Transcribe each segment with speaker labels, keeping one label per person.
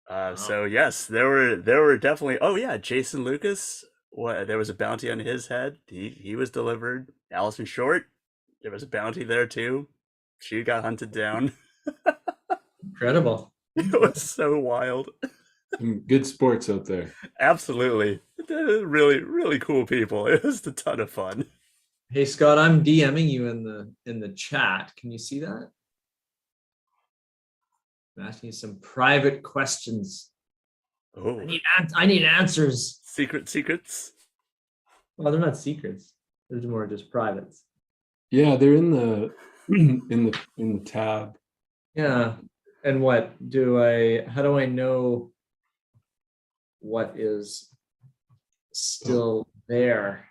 Speaker 1: Wow.
Speaker 2: So yes, there were definitely. Oh yeah, Jason Lucas. What? There was a bounty on his head. He was delivered. Allison Short. There was a bounty there too. She got hunted down.
Speaker 1: Incredible.
Speaker 2: It was so wild.
Speaker 3: Some good sports out there.
Speaker 2: Absolutely, they're really really cool people. It was a ton of fun.
Speaker 1: Hey Scott, I'm DMing you in the chat. Can you see that? I'm asking you some private questions.
Speaker 2: Oh,
Speaker 1: I need answers.
Speaker 2: secrets.
Speaker 1: Well, they're not secrets. They're more just privates.
Speaker 3: Yeah, they're in the in the tab.
Speaker 1: Yeah. And what how do I know what is still there?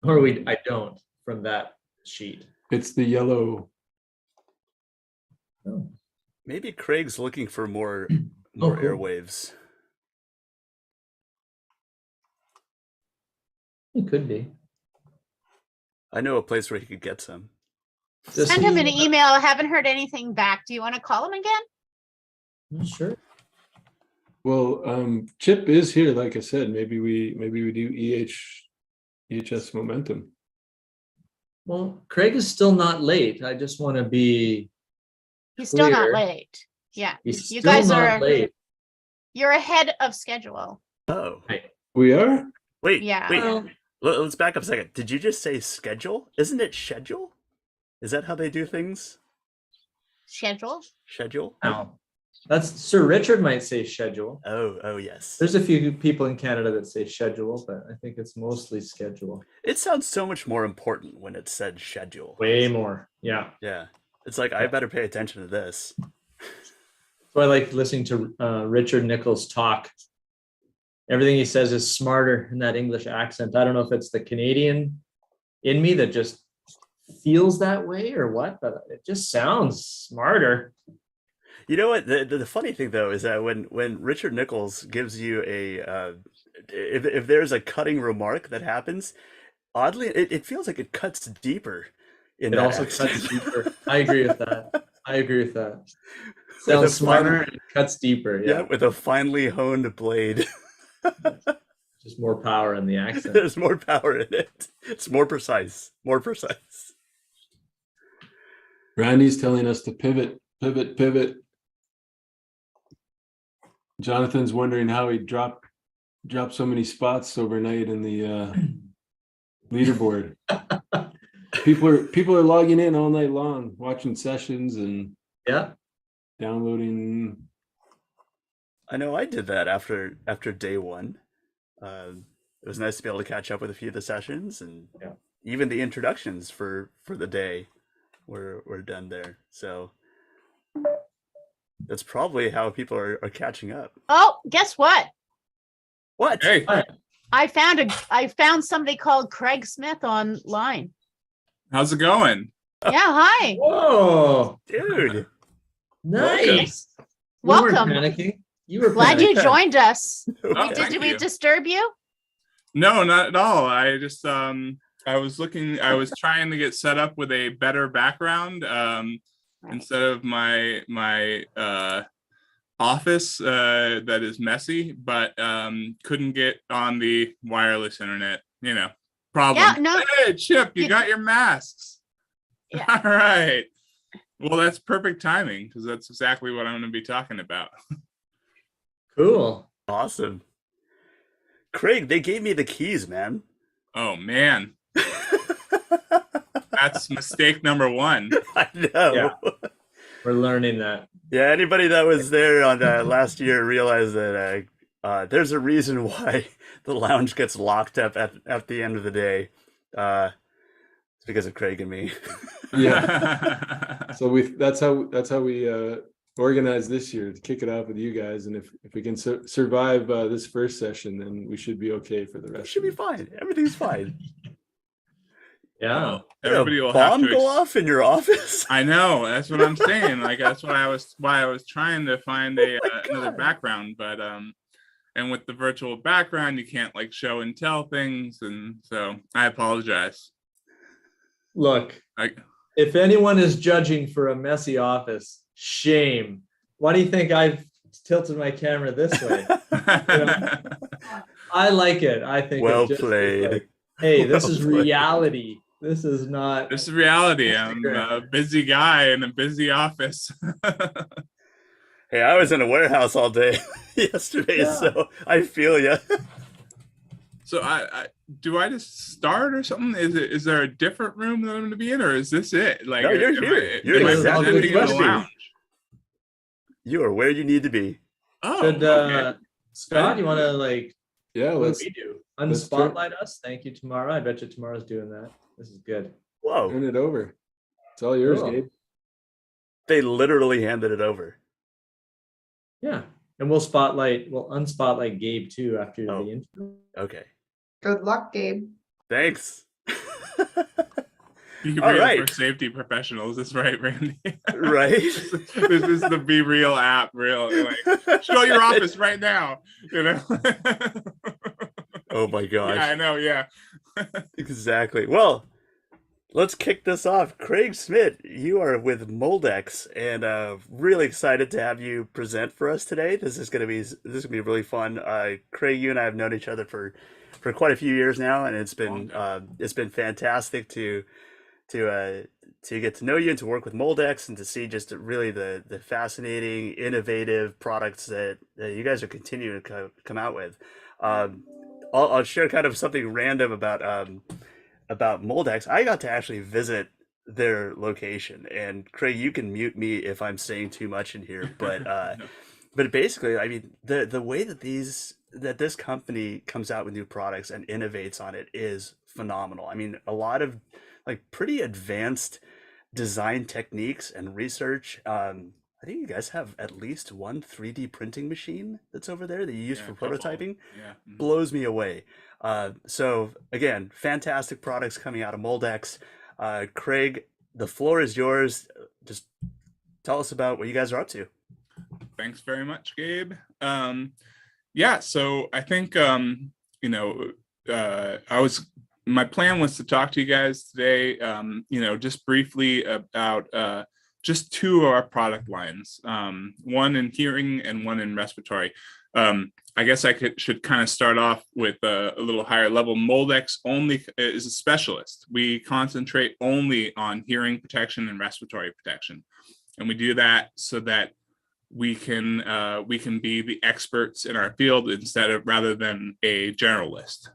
Speaker 1: Or I don't from that sheet.
Speaker 3: It's the yellow.
Speaker 1: Oh.
Speaker 2: Maybe Craig's looking for more
Speaker 1: Oh, cool.
Speaker 2: airwaves.
Speaker 1: It could be.
Speaker 2: I know a place where he could get some.
Speaker 4: Send him an email. I haven't heard anything back. Do you want to call him again?
Speaker 1: Sure.
Speaker 3: Well, Chip is here, like I said. Maybe we do EHS momentum.
Speaker 1: Well, Craig is still not late. I just want to be
Speaker 4: He's still not
Speaker 1: clear.
Speaker 4: late. Yeah.
Speaker 1: He's
Speaker 4: You
Speaker 1: still
Speaker 4: guys
Speaker 1: not
Speaker 4: are
Speaker 1: late.
Speaker 4: You're ahead of schedule.
Speaker 2: Oh,
Speaker 3: We are?
Speaker 2: wait,
Speaker 4: Yeah.
Speaker 2: wait.
Speaker 1: Well,
Speaker 2: Let's back up a second. Did you just say schedule? Isn't it schedule? Is that how they do things?
Speaker 4: Schedule?
Speaker 2: Schedule?
Speaker 1: no. That's Sir Richard might say schedule.
Speaker 2: Oh yes.
Speaker 1: There's a few people in Canada that say schedule, but I think it's mostly schedule.
Speaker 2: It sounds so much more important when it's said schedule.
Speaker 1: Way more. Yeah.
Speaker 2: Yeah. It's like, I better pay attention to this.
Speaker 1: So I like listening to Richard Nichols talk. Everything he says is smarter in that English accent. I don't know if it's the Canadian in me that just feels that way or what, but it just sounds smarter.
Speaker 2: You know what? The funny thing though is that when Richard Nichols gives you a if there's a cutting remark that happens, oddly it feels like it cuts deeper.
Speaker 1: It also cuts deeper. I agree with that. Sounds smarter and cuts deeper.
Speaker 2: Yeah, with a finely honed blade.
Speaker 1: Just more power in the accent.
Speaker 2: There's more power in it. It's more precise.
Speaker 3: Randy's telling us to pivot. Jonathan's wondering how he dropped so many spots overnight in the leaderboard. People are logging in all night long, watching sessions and downloading.
Speaker 2: I know I did that after day one. It was nice to be able to catch up with a few of the sessions, and even the introductions for the day were done there. So that's probably how people are catching up.
Speaker 4: Oh, guess what?
Speaker 2: What?
Speaker 5: Hey,
Speaker 4: I found somebody called Craig Smidt online.
Speaker 5: how's it going?
Speaker 4: Yeah, hi.
Speaker 1: Whoa,
Speaker 2: Dude.
Speaker 1: nice.
Speaker 4: Welcome.
Speaker 1: You weren't panicking. You were
Speaker 4: Glad you
Speaker 1: panicking.
Speaker 4: joined us.
Speaker 5: Oh, thank
Speaker 4: Did we
Speaker 5: you.
Speaker 4: disturb you?
Speaker 5: No, not at all. I just I was trying to get set up with a better background instead of my office that is messy, but couldn't get on the wireless internet, problem.
Speaker 4: Yeah, no.
Speaker 5: Hey, Chip, you got your masks.
Speaker 4: Yeah.
Speaker 5: All right. Well, that's perfect timing because that's exactly what I'm going to be talking about.
Speaker 1: Cool.
Speaker 2: Awesome. Craig, they gave me the keys, man.
Speaker 5: Oh, man. That's mistake number one.
Speaker 2: I know.
Speaker 1: Yeah. We're learning that.
Speaker 2: Yeah, anybody that was there on last year realized that there's a reason why the lounge gets locked up at the end of the day. It's because of Craig and me.
Speaker 3: Yeah. So that's how we organized this year, to kick it off with you guys, and if we can survive this first session, then we should be okay for the rest.
Speaker 2: It should be fine. Everything's fine.
Speaker 1: Yeah.
Speaker 5: Everybody will have
Speaker 2: bomb
Speaker 5: to
Speaker 2: go off in your office.
Speaker 5: I know. That's what I'm saying. Like that's why I was trying to find another background, but and with the virtual background, you can't like show and tell things, and so I apologize.
Speaker 1: Look, if anyone is judging for a messy office, shame. Why do you think I've tilted my camera this way. I like it. I think
Speaker 2: Well
Speaker 1: it just is
Speaker 2: played.
Speaker 1: like, hey, this
Speaker 2: Well
Speaker 1: is
Speaker 2: played.
Speaker 1: reality. This is not.
Speaker 5: This is reality. I'm a
Speaker 1: Instagram.
Speaker 5: busy guy in a busy office.
Speaker 2: Hey, I was in a warehouse all day yesterday,
Speaker 1: Yeah.
Speaker 2: so I feel you.
Speaker 5: So I do I just start or something? Is there a different room that I'm going to be in, or is this it? Like,
Speaker 2: No, you're
Speaker 5: am
Speaker 2: here.
Speaker 5: I-
Speaker 2: You're
Speaker 5: am I
Speaker 1: exactly
Speaker 5: presenting
Speaker 1: where
Speaker 5: in
Speaker 1: you
Speaker 5: the
Speaker 1: should be.
Speaker 5: lounge?
Speaker 2: You are where you need to be.
Speaker 5: Oh,
Speaker 1: Should
Speaker 5: okay.
Speaker 1: Scott, you want to like?
Speaker 3: Yeah,
Speaker 1: What
Speaker 3: let's
Speaker 1: do we do?
Speaker 3: let's turn-
Speaker 1: Unspotlight us. Thank you tomorrow. I bet you tomorrow's doing that. This is good.
Speaker 2: Whoa.
Speaker 3: turn it over. It's all yours,
Speaker 1: Cool.
Speaker 3: Gabe.
Speaker 2: They literally handed it over.
Speaker 1: Yeah, and we'll unspotlight Gabe too after
Speaker 2: Oh.
Speaker 1: the intro.
Speaker 2: Okay.
Speaker 6: Good luck, Gabe.
Speaker 2: Thanks.
Speaker 5: Be
Speaker 2: All
Speaker 5: real
Speaker 2: right.
Speaker 5: for safety professionals. That's right, Randy.
Speaker 2: Right?
Speaker 5: This is the Be Real app. Real, like, show your office right now. You know.
Speaker 2: Oh my gosh.
Speaker 5: Yeah, I know. Yeah.
Speaker 2: Exactly. Well, let's kick this off. Craig Smidt, you are with Moldex, and really excited to have you present for us today. This is gonna be really fun. Craig, you and I have known each other for quite a few years now, and it's been fantastic to get to know you and to work with Moldex and to see just really the fascinating, innovative products that you guys are continuing to come out with. I'll share kind of something random about Moldex. I got to actually visit their location, and Craig, you can mute me if I'm saying too much in here, but
Speaker 5: No.
Speaker 2: but basically, I mean, the way that this company comes out with new products and innovates on it is phenomenal. I mean, a lot of like pretty advanced design techniques and research. I think you guys have at least one 3D printing machine that's over there that you use
Speaker 5: Yeah,
Speaker 2: for
Speaker 5: a couple.
Speaker 2: prototyping.
Speaker 5: Yeah. Mhm.
Speaker 2: Blows me away. So again, fantastic products coming out of Moldex. Craig, the floor is yours. Just tell us about what you guys are up to.
Speaker 5: Thanks very much, Gabe. Yeah, so I think my plan was to talk to you guys today, just briefly about just two of our product lines, one in hearing and one in respiratory. I guess should kind of start off with a little higher level. Moldex only is a specialist. We concentrate only on hearing protection and respiratory protection, and we do that so that we can be the experts in our field rather than a generalist.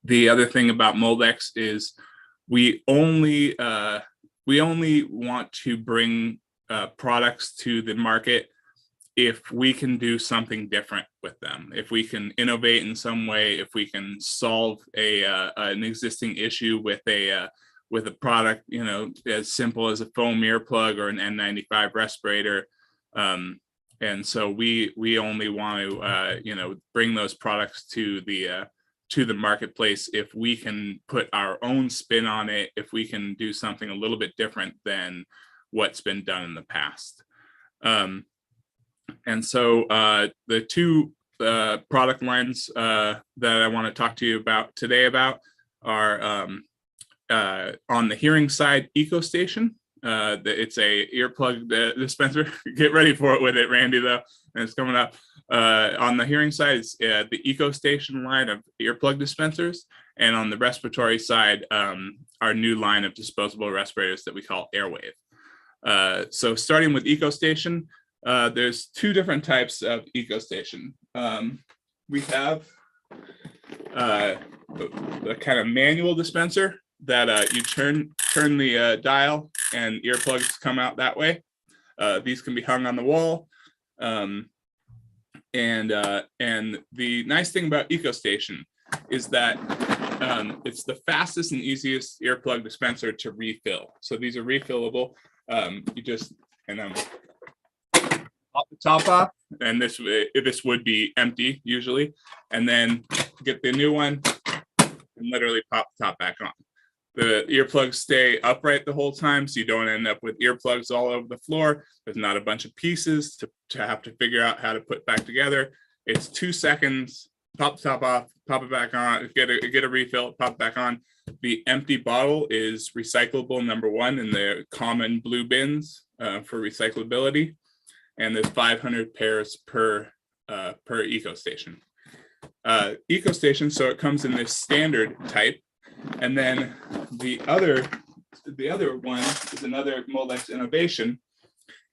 Speaker 5: The other thing about Moldex is we only want to bring products to the market if we can do something different with them, if we can innovate in some way, if we can solve an existing issue with a product, as simple as a foam earplug or an N95 respirator. And so we only want to bring those products to the marketplace if we can put our own spin on it, if we can do something a little bit different than what's been done in the past. And so the two product lines that I want to talk to you about today are on the hearing side, EcoStation. It's a earplug dispenser. Get ready for it with it, Randy, though. And it's coming up. On the hearing side, it's the EcoStation line of earplug dispensers. And on the respiratory side, our new line of disposable respirators that we call Airwave. So starting with EcoStation, there's two different types of EcoStation. We have a kind of manual dispenser that you turn the dial and earplugs come out that way. These can be hung on the wall. And the nice thing about EcoStation is that it's the fastest and easiest earplug dispenser to refill. So these are refillable. You just pop the top off, and this would be empty usually, and then get the new one and literally pop the top back on. The earplugs stay upright the whole time, so you don't end up with earplugs all over the floor. There's not a bunch of pieces to have to figure out how to put back together. It's 2 seconds, pop the top off, pop it back on, get a refill, pop it back on. The empty bottle is recyclable, number one, in the common blue bins for recyclability. and there's 500 pairs per EcoStation. EcoStation, so it comes in this standard type, and then the other one is another Moldex innovation,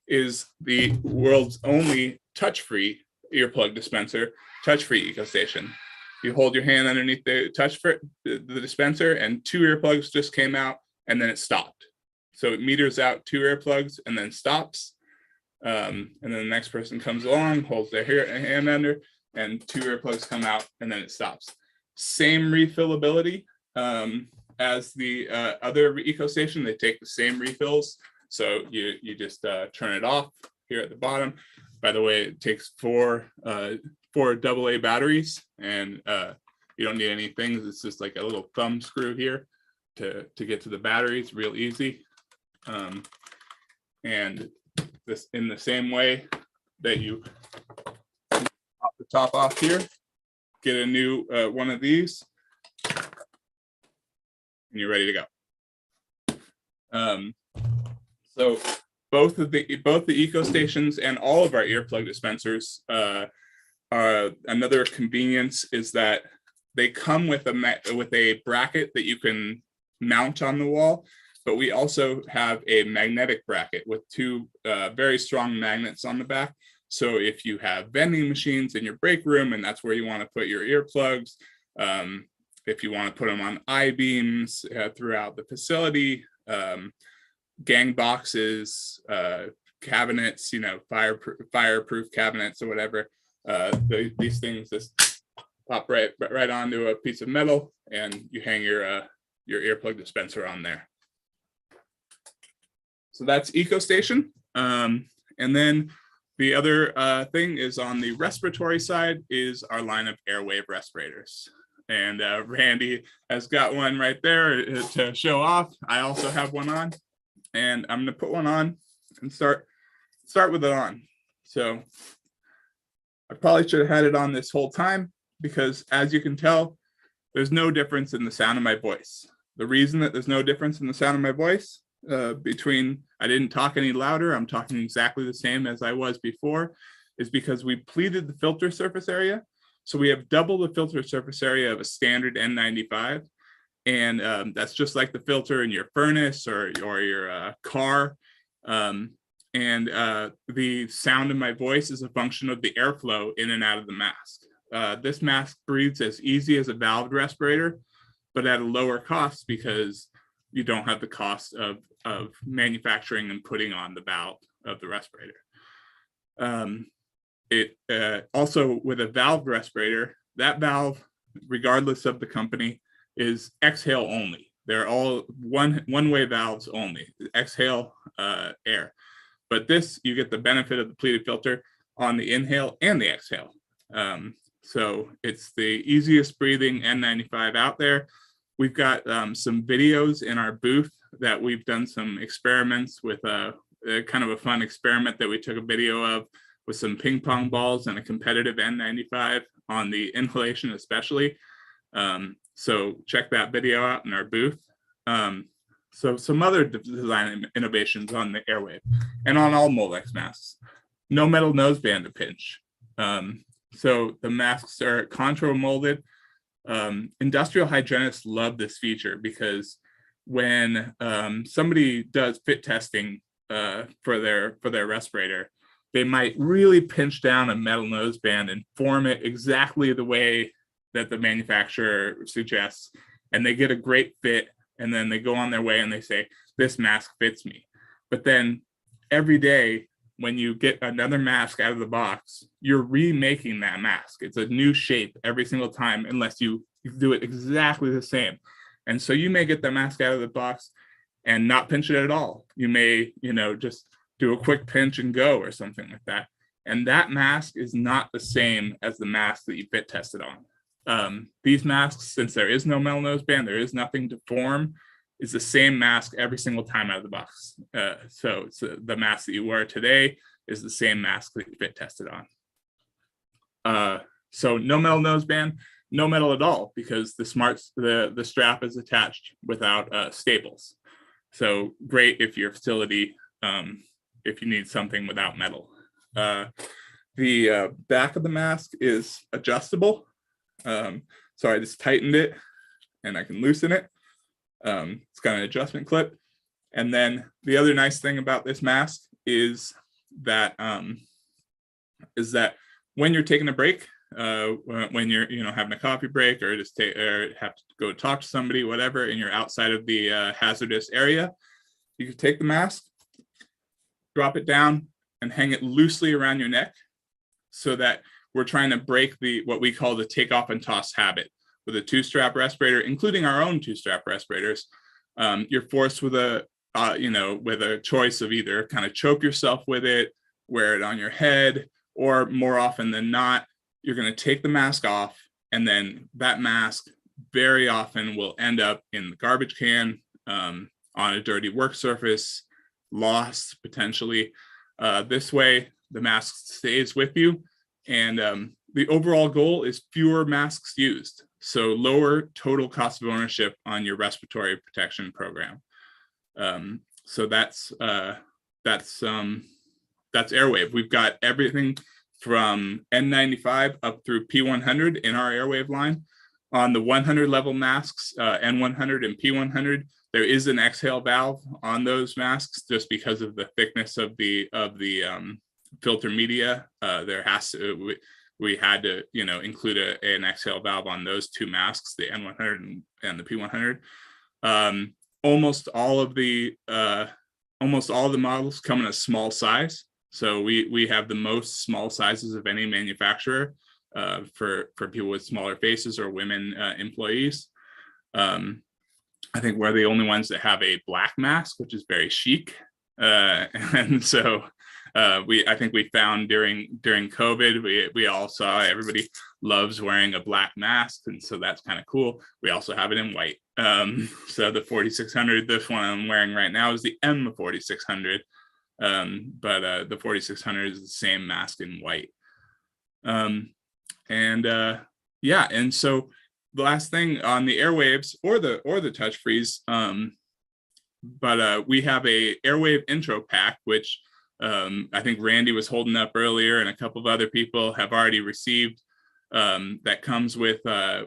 Speaker 5: is the world's only touch-free earplug dispenser, touch-free EcoStation. You hold your hand underneath the the dispenser, and 2 earplugs just came out, and then it stopped. So it meters out 2 earplugs and then stops. And then the next person comes along, holds their hand under, and 2 earplugs come out, and then it stops. Same refillability as the other EcoStation. They take the same refills. So you just turn it off here at the bottom. By the way, it takes 4 AA batteries, and you don't need anything. It's just like a little thumb screw here to get to the batteries, real easy. And this in the same way that you pop the top off here, get a new one of these, and you're ready to go. So both the EcoStations and all of our earplug dispensers are another convenience is that they come with a bracket that you can mount on the wall, but we also have a magnetic bracket with 2 very strong magnets on the back. So if you have vending machines in your break room and that's where you want to put your earplugs, if you want to put them on I-beams throughout the facility, gang boxes, cabinets, fireproof cabinets or whatever, these things just pop right onto a piece of metal, and you hang your earplug dispenser on there. So that's EcoStation. And then the other thing is on the respiratory side is our line of Airwave respirators. And Randy has got one right there to show off. I also have one on, and I'm gonna put one on and start with it on. So I probably should have had it on this whole time, because as you can tell, there's no difference in the sound of my voice. The reason that there's no difference in the sound of my voice between I didn't talk any louder, I'm talking exactly the same as I was before, is because we pleated the filter surface area. So we have double the filter surface area of a standard N95. And that's just like the filter in your furnace or your car. The sound of my voice is a function of the airflow in and out of the mask. This mask breathes as easy as a valved respirator, but at a lower cost because you don't have the cost of manufacturing and putting on the valve of the respirator. Also with a valved respirator, that valve, regardless of the company, is exhale only. They're all one-way valves only, exhale air. But this, you get the benefit of the pleated filter on the inhale and the exhale. So it's the easiest breathing N95 out there. We've got some videos in our booth that we've done some experiments with, kind of a fun experiment that we took a video of with some ping pong balls and a competitive N95 on the inhalation especially. So check that video out in our booth. So some other design innovations on the Airwave and on all Moldex masks. No metal noseband to pinch. So the masks are contour molded. Industrial hygienists love this feature because when somebody does fit testing for their respirator, they might really pinch down a metal noseband and form it exactly the way that the manufacturer suggests, and they get a great fit, and then they go on their way and they say, this mask fits me. But then every day when you get another mask out of the box, you're remaking that mask. It's a new shape every single time unless you do it exactly the same. And so you may get the mask out of the box and not pinch it at all. You may, just do a quick pinch and go or something like that. And that mask is not the same as the mask that you fit tested on. These masks, since there is no metal noseband, there is nothing to form, is the same mask every single time out of the box. So the mask that you wear today is the same mask that you fit tested on. So no metal noseband, no metal at all, because the strap is attached without staples. So great if your facility, if you need something without metal. The back of the mask is adjustable. So I just tightened it and I can loosen it. It's got an adjustment clip. And then the other nice thing about this mask is that when you're taking a break, when you're having a coffee break or just have to go talk to somebody, whatever, and you're outside of the hazardous area, you can take the mask, drop it down, and hang it loosely around your neck, so that we're trying to break what we call the take off and toss habit. With a 2-strap respirator, including our own 2-strap respirators, you're forced with a choice of either kind of choke yourself with it, wear it on your head, or more often than not, you're going to take the mask off, and then that mask very often will end up in the garbage can, on a dirty work surface, lost potentially. This way, the mask stays with you, and the overall goal is fewer masks used, so lower total cost of ownership on your respiratory protection program. So that's Airwave. We've got everything from N95 up through P100 in our Airwave line. On the 100 level masks, N100 and P100, there is an exhale valve on those masks just because of the thickness of the filter media. We had to include an exhale valve on those 2 masks, the N100 and the P100. Almost all of the models come in a small size. So we have the most small sizes of any manufacturer for people with smaller faces or women employees. I think we're the only ones that have a black mask, which is very chic. And so I think we found during COVID, we all saw everybody loves wearing a black mask, and so that's kind of cool. We also have it in white. So the 4600, this one I'm wearing right now, is the M4600, but the 4600 is the same mask in white. Yeah, and so the last thing on the Airwaves or the touch freeze, but we have a Airwave intro pack, which I think Randy was holding up earlier, and a couple of other people have already received. That comes with a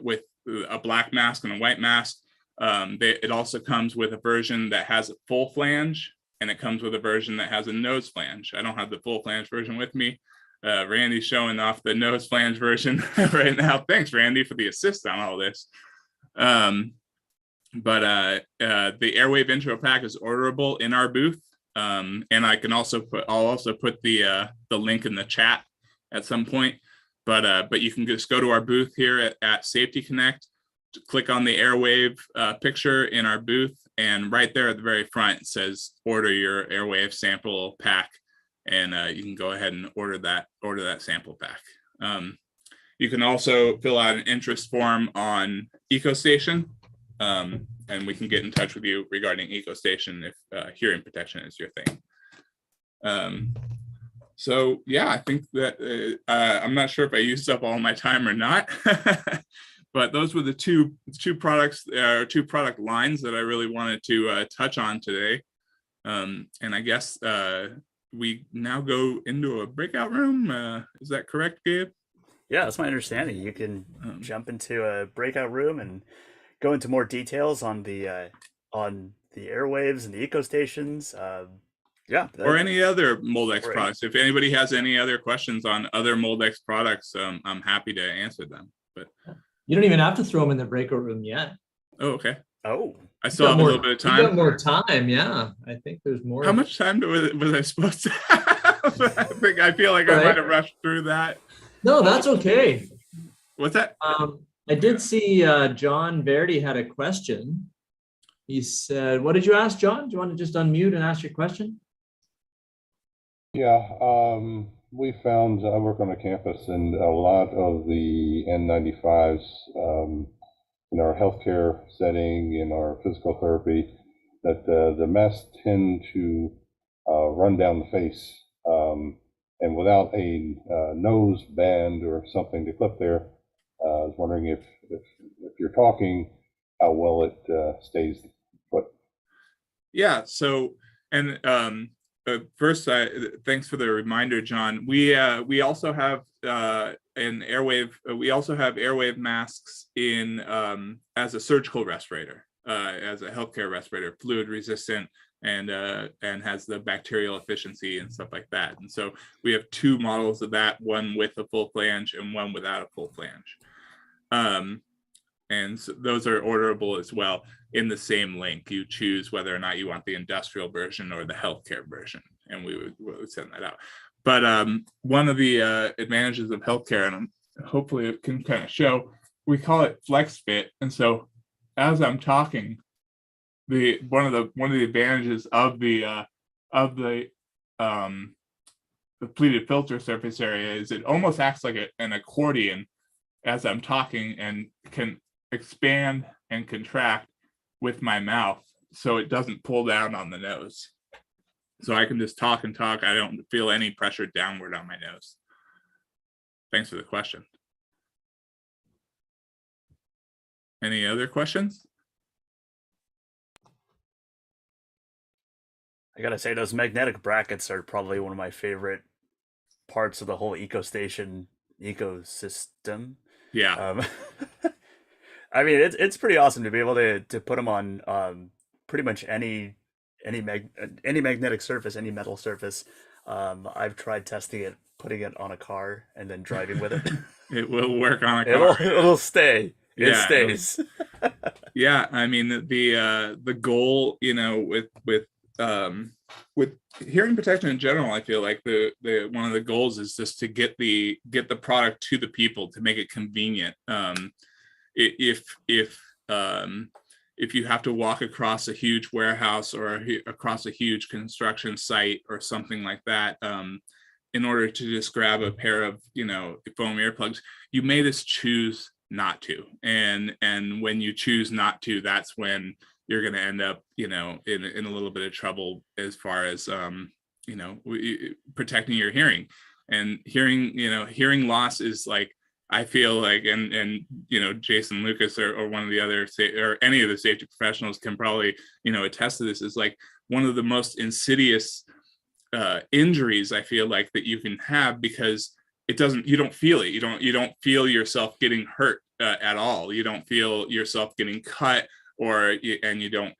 Speaker 5: black mask and a white mask. It also comes with a version that has a full flange, and it comes with a version that has a nose flange. I don't have the full flange version with me. Randy's showing off the nose flange version right now. Thanks, Randy, for the assist on all this. But the Airwave intro pack is orderable in our booth. And I'll also put the link in the chat at some point. But you can just go to our booth here at Safety Connect, click on the Airwave picture in our booth, and right there at the very front it says order your Airwave sample pack, and you can go ahead and order that sample pack. You can also fill out an interest form on EcoStation, and we can get in touch with you regarding EcoStation if hearing protection is your thing. So yeah, I think that I'm not sure if I used up all my time or not, but those were the two products, two product lines that I really wanted to touch on today. And I guess we now go into a breakout room. Is that correct, Gabe?
Speaker 2: Yeah, that's my understanding. You can jump into a breakout room and go into more details on the Airwaves and the EcoStations. Yeah,
Speaker 5: or any other Moldex products. If anybody has any other questions on other Moldex products, I'm happy to answer them. But
Speaker 1: you don't even have to throw them in the breakout room yet.
Speaker 5: Oh, okay.
Speaker 2: Oh,
Speaker 5: I still have a little bit of time.
Speaker 1: You got more time, yeah. I think there's more.
Speaker 5: How much time was I supposed to have? I feel like I might have rushed through that.
Speaker 1: No, that's okay.
Speaker 5: What's that?
Speaker 1: I did see John Verdi had a question. He said, what did you ask, John? Do you want to just unmute and ask your question?
Speaker 7: Yeah, we found, I work on a campus, and a lot of the N95s in our healthcare setting, in our physical therapy, that the masks tend to run down the face. And without a nose band or something to clip there, I was wondering if you're talking, how well it stays put.
Speaker 5: Yeah, so, and first, thanks for the reminder, John. We also have an airwave. We also have airwave masks in as a surgical respirator, as a healthcare respirator, fluid resistant, and has the bacterial efficiency and stuff like that. And so we have two models of that, one with a full flange and one without a full flange. And so those are orderable as well in the same link. You choose whether or not you want the industrial version or the healthcare version, and we would send that out. But one of the advantages of healthcare, and hopefully it can kind of show, we call it flex fit. And so as I'm talking, one of the advantages of the pleated filter surface area is it almost acts like an accordion as I'm talking, and can expand and contract with my mouth so it doesn't pull down on the nose. So I can just talk and talk. I don't feel any pressure downward on my nose. Thanks for the question. Any other questions?
Speaker 2: I gotta say, those magnetic brackets are probably one of my favorite parts of the whole ecosystem.
Speaker 5: Yeah.
Speaker 2: I mean, it's pretty awesome to be able to put them on pretty much any magnetic surface, any metal surface. I've tried testing it, putting it on a car, and then driving with it.
Speaker 5: It will work on a car.
Speaker 2: It'll stay. It
Speaker 5: Yeah,
Speaker 2: stays.
Speaker 5: Yeah, I mean the goal, with hearing protection in general, I feel like the one of the goals is just to get the product to the people, to make it convenient. If you have to walk across a huge warehouse or across a huge construction site or something like that, in order to just grab a pair of foam earplugs, you may just choose not to. And when you choose not to, that's when you're going to end up in a little bit of trouble as far as protecting your hearing. And hearing loss is like, I feel like, and Jason Lucas or one of the other or any of the safety professionals can probably attest to this, is like one of the most insidious injuries I feel like that you can have, because you don't feel it. You don't feel yourself getting hurt at all. You don't feel yourself getting cut, and you don't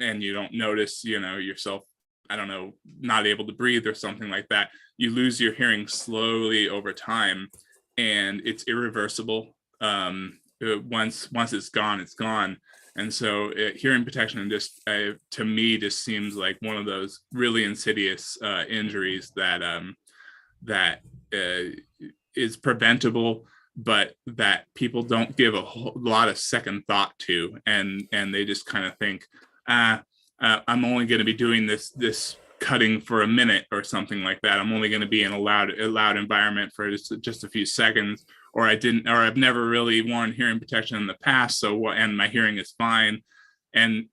Speaker 5: notice yourself, I don't know, not able to breathe or something like that. You lose your hearing slowly over time, and it's irreversible. Once it's gone, it's gone. And so hearing protection just to me just seems like one of those really insidious injuries that is preventable, but that people don't give a whole lot of second thought to, and they just kind of think, I'm only going to be doing this cutting for a minute or something like that. I'm only going to be in a loud environment for just a few seconds, or I've never really worn hearing protection in the past, and my hearing is fine. And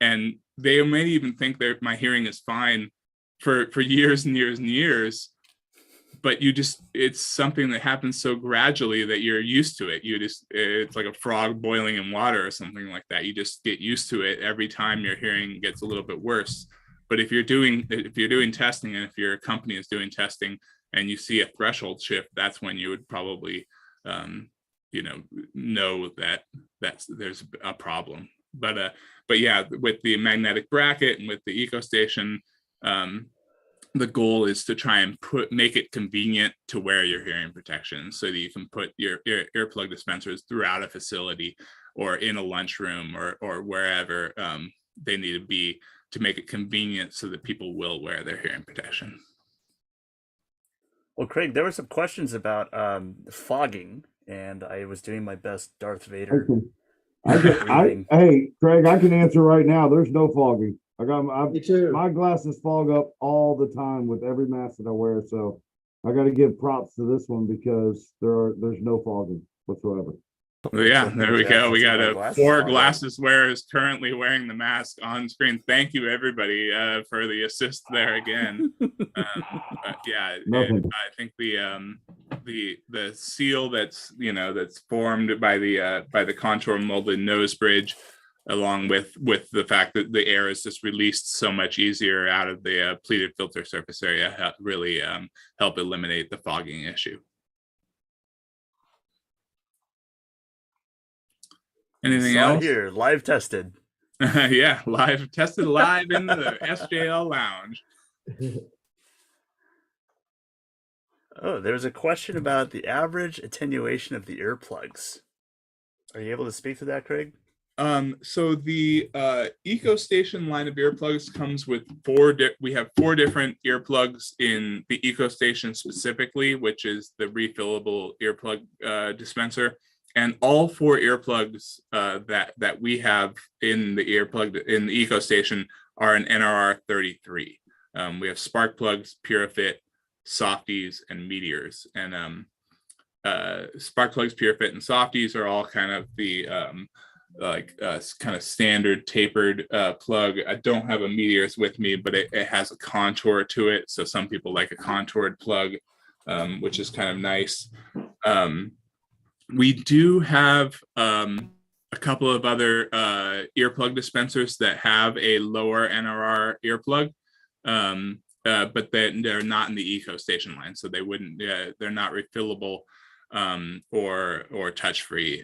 Speaker 5: they may even think that my hearing is fine for years and years and years, but it's something that happens so gradually that you're used to it. It's like a frog boiling in water or something like that. You just get used to it every time your hearing gets a little bit worse. But if you're doing testing, and if your company is doing testing and you see a threshold shift, that's when you would probably know that there's a problem. But yeah, with the magnetic bracket and with the EcoStation, the goal is to try and make it convenient to wear your hearing protection, so that you can put your earplug dispensers throughout a facility or in a lunchroom or wherever they need to be, to make it convenient so that people will wear their hearing protection.
Speaker 2: Well, Craig, there were some questions about fogging, and I was doing my best Darth Vader.
Speaker 8: Hey, Craig, I can answer right now. There's no fogging.
Speaker 3: Me too.
Speaker 8: My glasses fog up all the time with every mask that I wear, so I got to give props to this one, because there's no fogging whatsoever.
Speaker 5: Well, yeah, there we go. We got a 4 glasses wearers currently wearing the mask on screen. Thank you, everybody, for the assist there again. Yeah, I think the seal that's formed by the contour molded nose bridge along with the fact that the air is just released so much easier out of the pleated filter surface area, really help eliminate the fogging issue. Anything
Speaker 2: Saw it
Speaker 5: else?
Speaker 2: here, live tested.
Speaker 5: Yeah, tested live in the SJL lounge.
Speaker 2: Oh, there's a question about the average attenuation of the earplugs. Are you able to speak to that, Craig?
Speaker 5: So the EcoStation line of earplugs comes with we have 4 different earplugs in the EcoStation specifically, which is the refillable earplug dispenser. And all 4 earplugs that we have in the EcoStation are an NRR 33. We have spark plugs, PuraFit, Softies, and Meteors. And spark plugs, PuraFit, and Softies are all kind of the kind of standard tapered plug. I don't have a Meteors with me, but it has a contour to it. So some people like a contoured plug, which is kind of nice. We do have a couple of other earplug dispensers that have a lower NRR earplug, but they're not in the EcoStation line, so they wouldn't. They're not refillable or touch-free.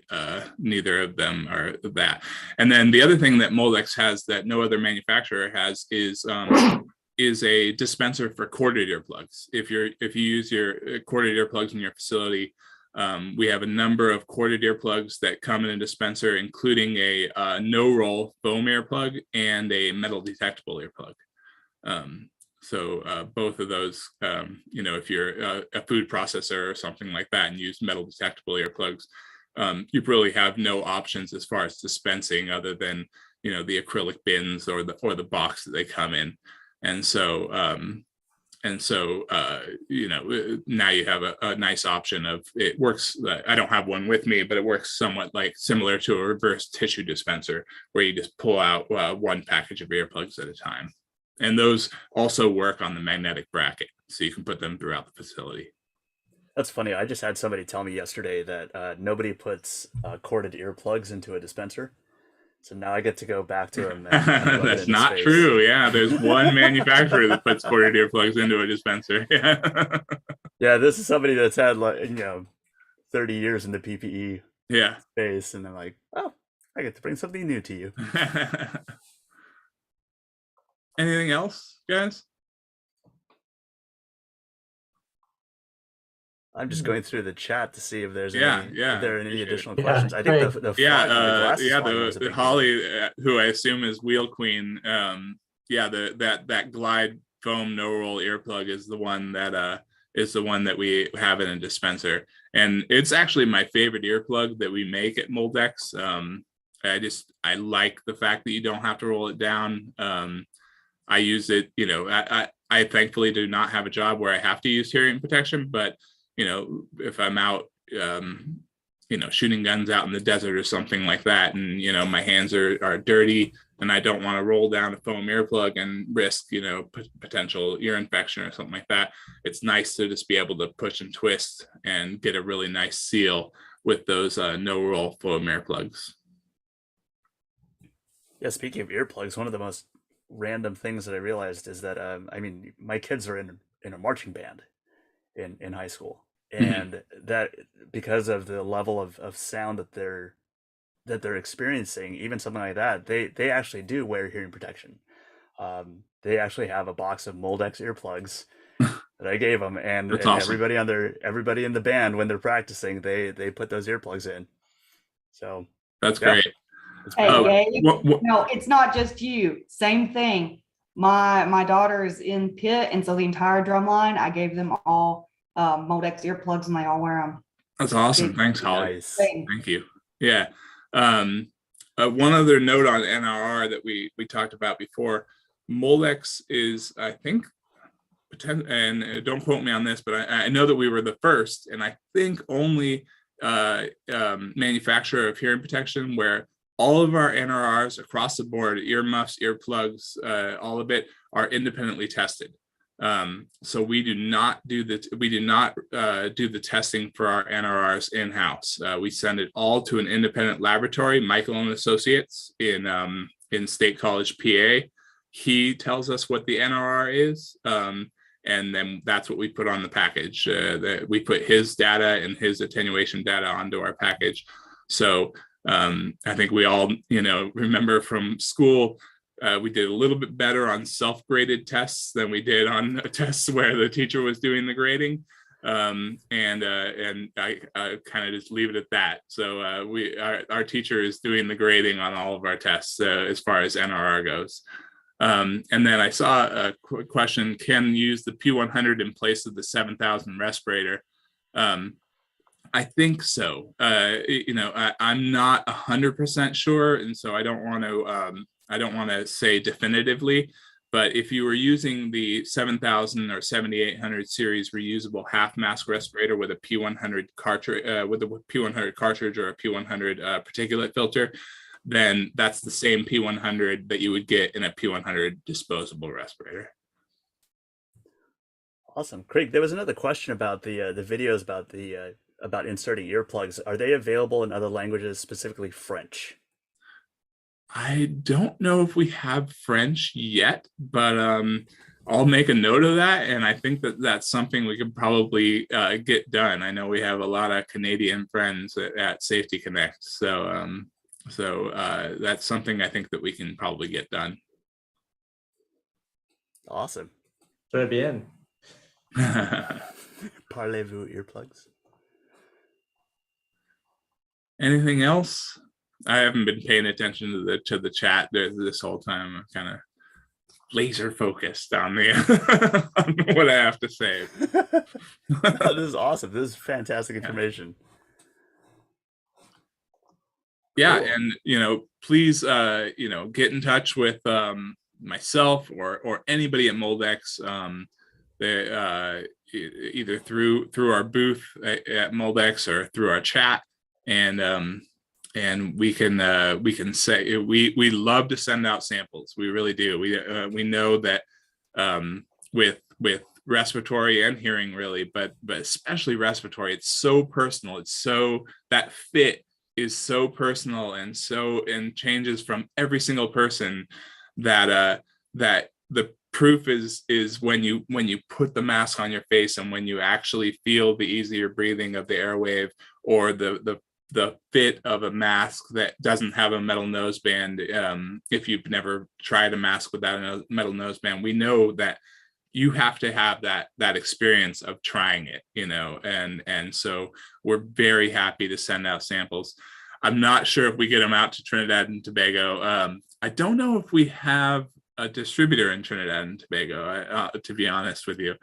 Speaker 5: Neither of them are that. And then the other thing that Moldex has that no other manufacturer has is a dispenser for corded earplugs. If you use your corded earplugs in your facility. We have a number of corded earplugs that come in a dispenser, including a no-roll foam earplug and a metal detectable earplug. So both of those, if you're a food processor or something like that and use metal detectable earplugs, you really have no options as far as dispensing other than the acrylic bins or the box that they come in, and so. Now you have a nice option of it works. I don't have one with me, but it works somewhat similar to a reverse tissue dispenser where you just pull out one package of earplugs at a time. And those also work on the magnetic bracket, so you can put them throughout the facility.
Speaker 2: That's funny. I just had somebody tell me yesterday that nobody puts corded earplugs into a dispenser. So now I get to go back to him.
Speaker 5: That's not true. Yeah, there's one manufacturer that puts corded earplugs into a dispenser. Yeah.
Speaker 2: Yeah, this is somebody that's had 30 years in the PPE space, and I'm like, oh, I get to bring something new to you.
Speaker 5: Anything else, guys?
Speaker 2: I'm just going through the chat to see if there's if there are any additional questions. I
Speaker 1: great.
Speaker 2: think the
Speaker 5: Holly, who I assume is Wheel Queen, that glide foam no roll earplug is the one that we have in a dispenser, and it's actually my favorite earplug that we make at Moldex. I like the fact that you don't have to roll it down. I use it, I thankfully do not have a job where I have to use hearing protection, but if I'm out, shooting guns out in the desert or something like that, and, my hands are dirty and I don't want to roll down a foam earplug and risk, potential ear infection or something like that, it's nice to just be able to push and twist and get a really nice seal with those no roll foam earplugs.
Speaker 2: Yeah, speaking of earplugs, one of the most random things that I realized is that, my kids are in a marching band in high school. And that because of the level of sound that they're experiencing, even something like that, they actually do wear hearing protection. They actually have a box of Moldex earplugs that I gave them, and
Speaker 5: awesome.
Speaker 2: everybody in the band, when they're practicing, they put those earplugs in. So
Speaker 5: that's great.
Speaker 6: Hey, Gabe, no, it's not just you. Same thing. My daughter's in pit, and so the entire drum line, I gave them all Moldex earplugs, and they all wear them.
Speaker 5: That's awesome. Thanks, Holly.
Speaker 2: Nice.
Speaker 5: Thank you. Yeah. One other note on NRR that we talked about before, Moldex is, I think, and don't quote me on this, but I know that we were the first, and I think only manufacturer of hearing protection where all of our NRRs across the board, earmuffs, earplugs, all of it, are independently tested. So we do not do the testing for our NRRs in-house. We send it all to an independent laboratory, Michael and Associates in State College, PA. He tells us what the NRR is, and then that's what we put on the package. We put his data and his attenuation data onto our package. So I think we all, remember from school, we did a little bit better on self-graded tests than we did on tests where the teacher was doing the grading. And I kind of just leave it at that. So our teacher is doing the grading on all of our tests as far as NRR goes. And then I saw a question, can use the P100 in place of the 7,000 respirator? I think so. I'm not 100% sure, and so I don't want to say definitively. But if you were using the 7,000 or 7,800 series reusable half mask respirator with a P100 cartridge, or a P100 particulate filter, then that's the same P100 that you would get in a P100 disposable respirator.
Speaker 2: Awesome, Craig. There was another question about the videos about inserting earplugs. Are they available in other languages, specifically French?
Speaker 5: I don't know if we have French yet, but I'll make a note of that. And I think that that's something we could probably get done. I know we have a lot of Canadian friends at Safety Connect. So that's something I think that we can probably get done.
Speaker 2: Awesome.
Speaker 1: Très bien.
Speaker 2: Parlez-vous earplugs?
Speaker 5: Anything else? I haven't been paying attention to the chat this whole time. I'm kind of laser focused on on what I have to say.
Speaker 2: This is awesome. This is fantastic information.
Speaker 5: Yeah,
Speaker 2: Cool.
Speaker 5: and please get in touch with myself or anybody at Moldex. Either through our booth at Moldex or through our chat, and we can say we love to send out samples. We really do. We know that with respiratory and hearing, really, but especially respiratory, it's so personal. It's so, that fit is so personal and changes from every single person that the proof is when you put the mask on your face and when you actually feel the easier breathing of the airwave, or the fit of a mask that doesn't have a metal noseband. If you've never tried a mask without a metal noseband, we know that you have to have that experience of trying it, and so we're very happy to send out samples. I'm not sure if we get them out to Trinidad and Tobago. I don't know if we have a distributor in Trinidad and Tobago, to be honest with you.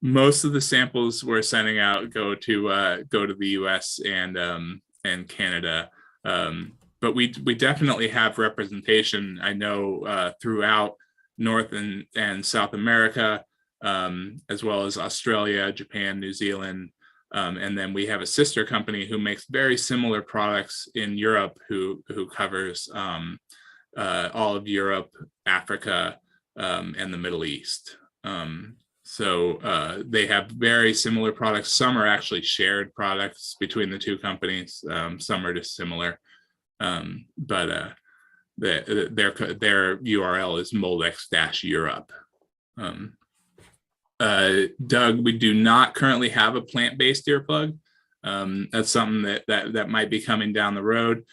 Speaker 5: Most of the samples we're sending out go to the US and Canada, but we definitely have representation, I know, throughout North and South America, as well as Australia, Japan, New Zealand, and then we have a sister company who makes very similar products in Europe, who covers all of Europe, Africa, and the Middle East. So they have very similar products. Some are actually shared products between the two companies. Some are just similar, but their URL is Moldex-Europe. Doug, we do not currently have a plant-based earplug. That's something that might be coming down the road.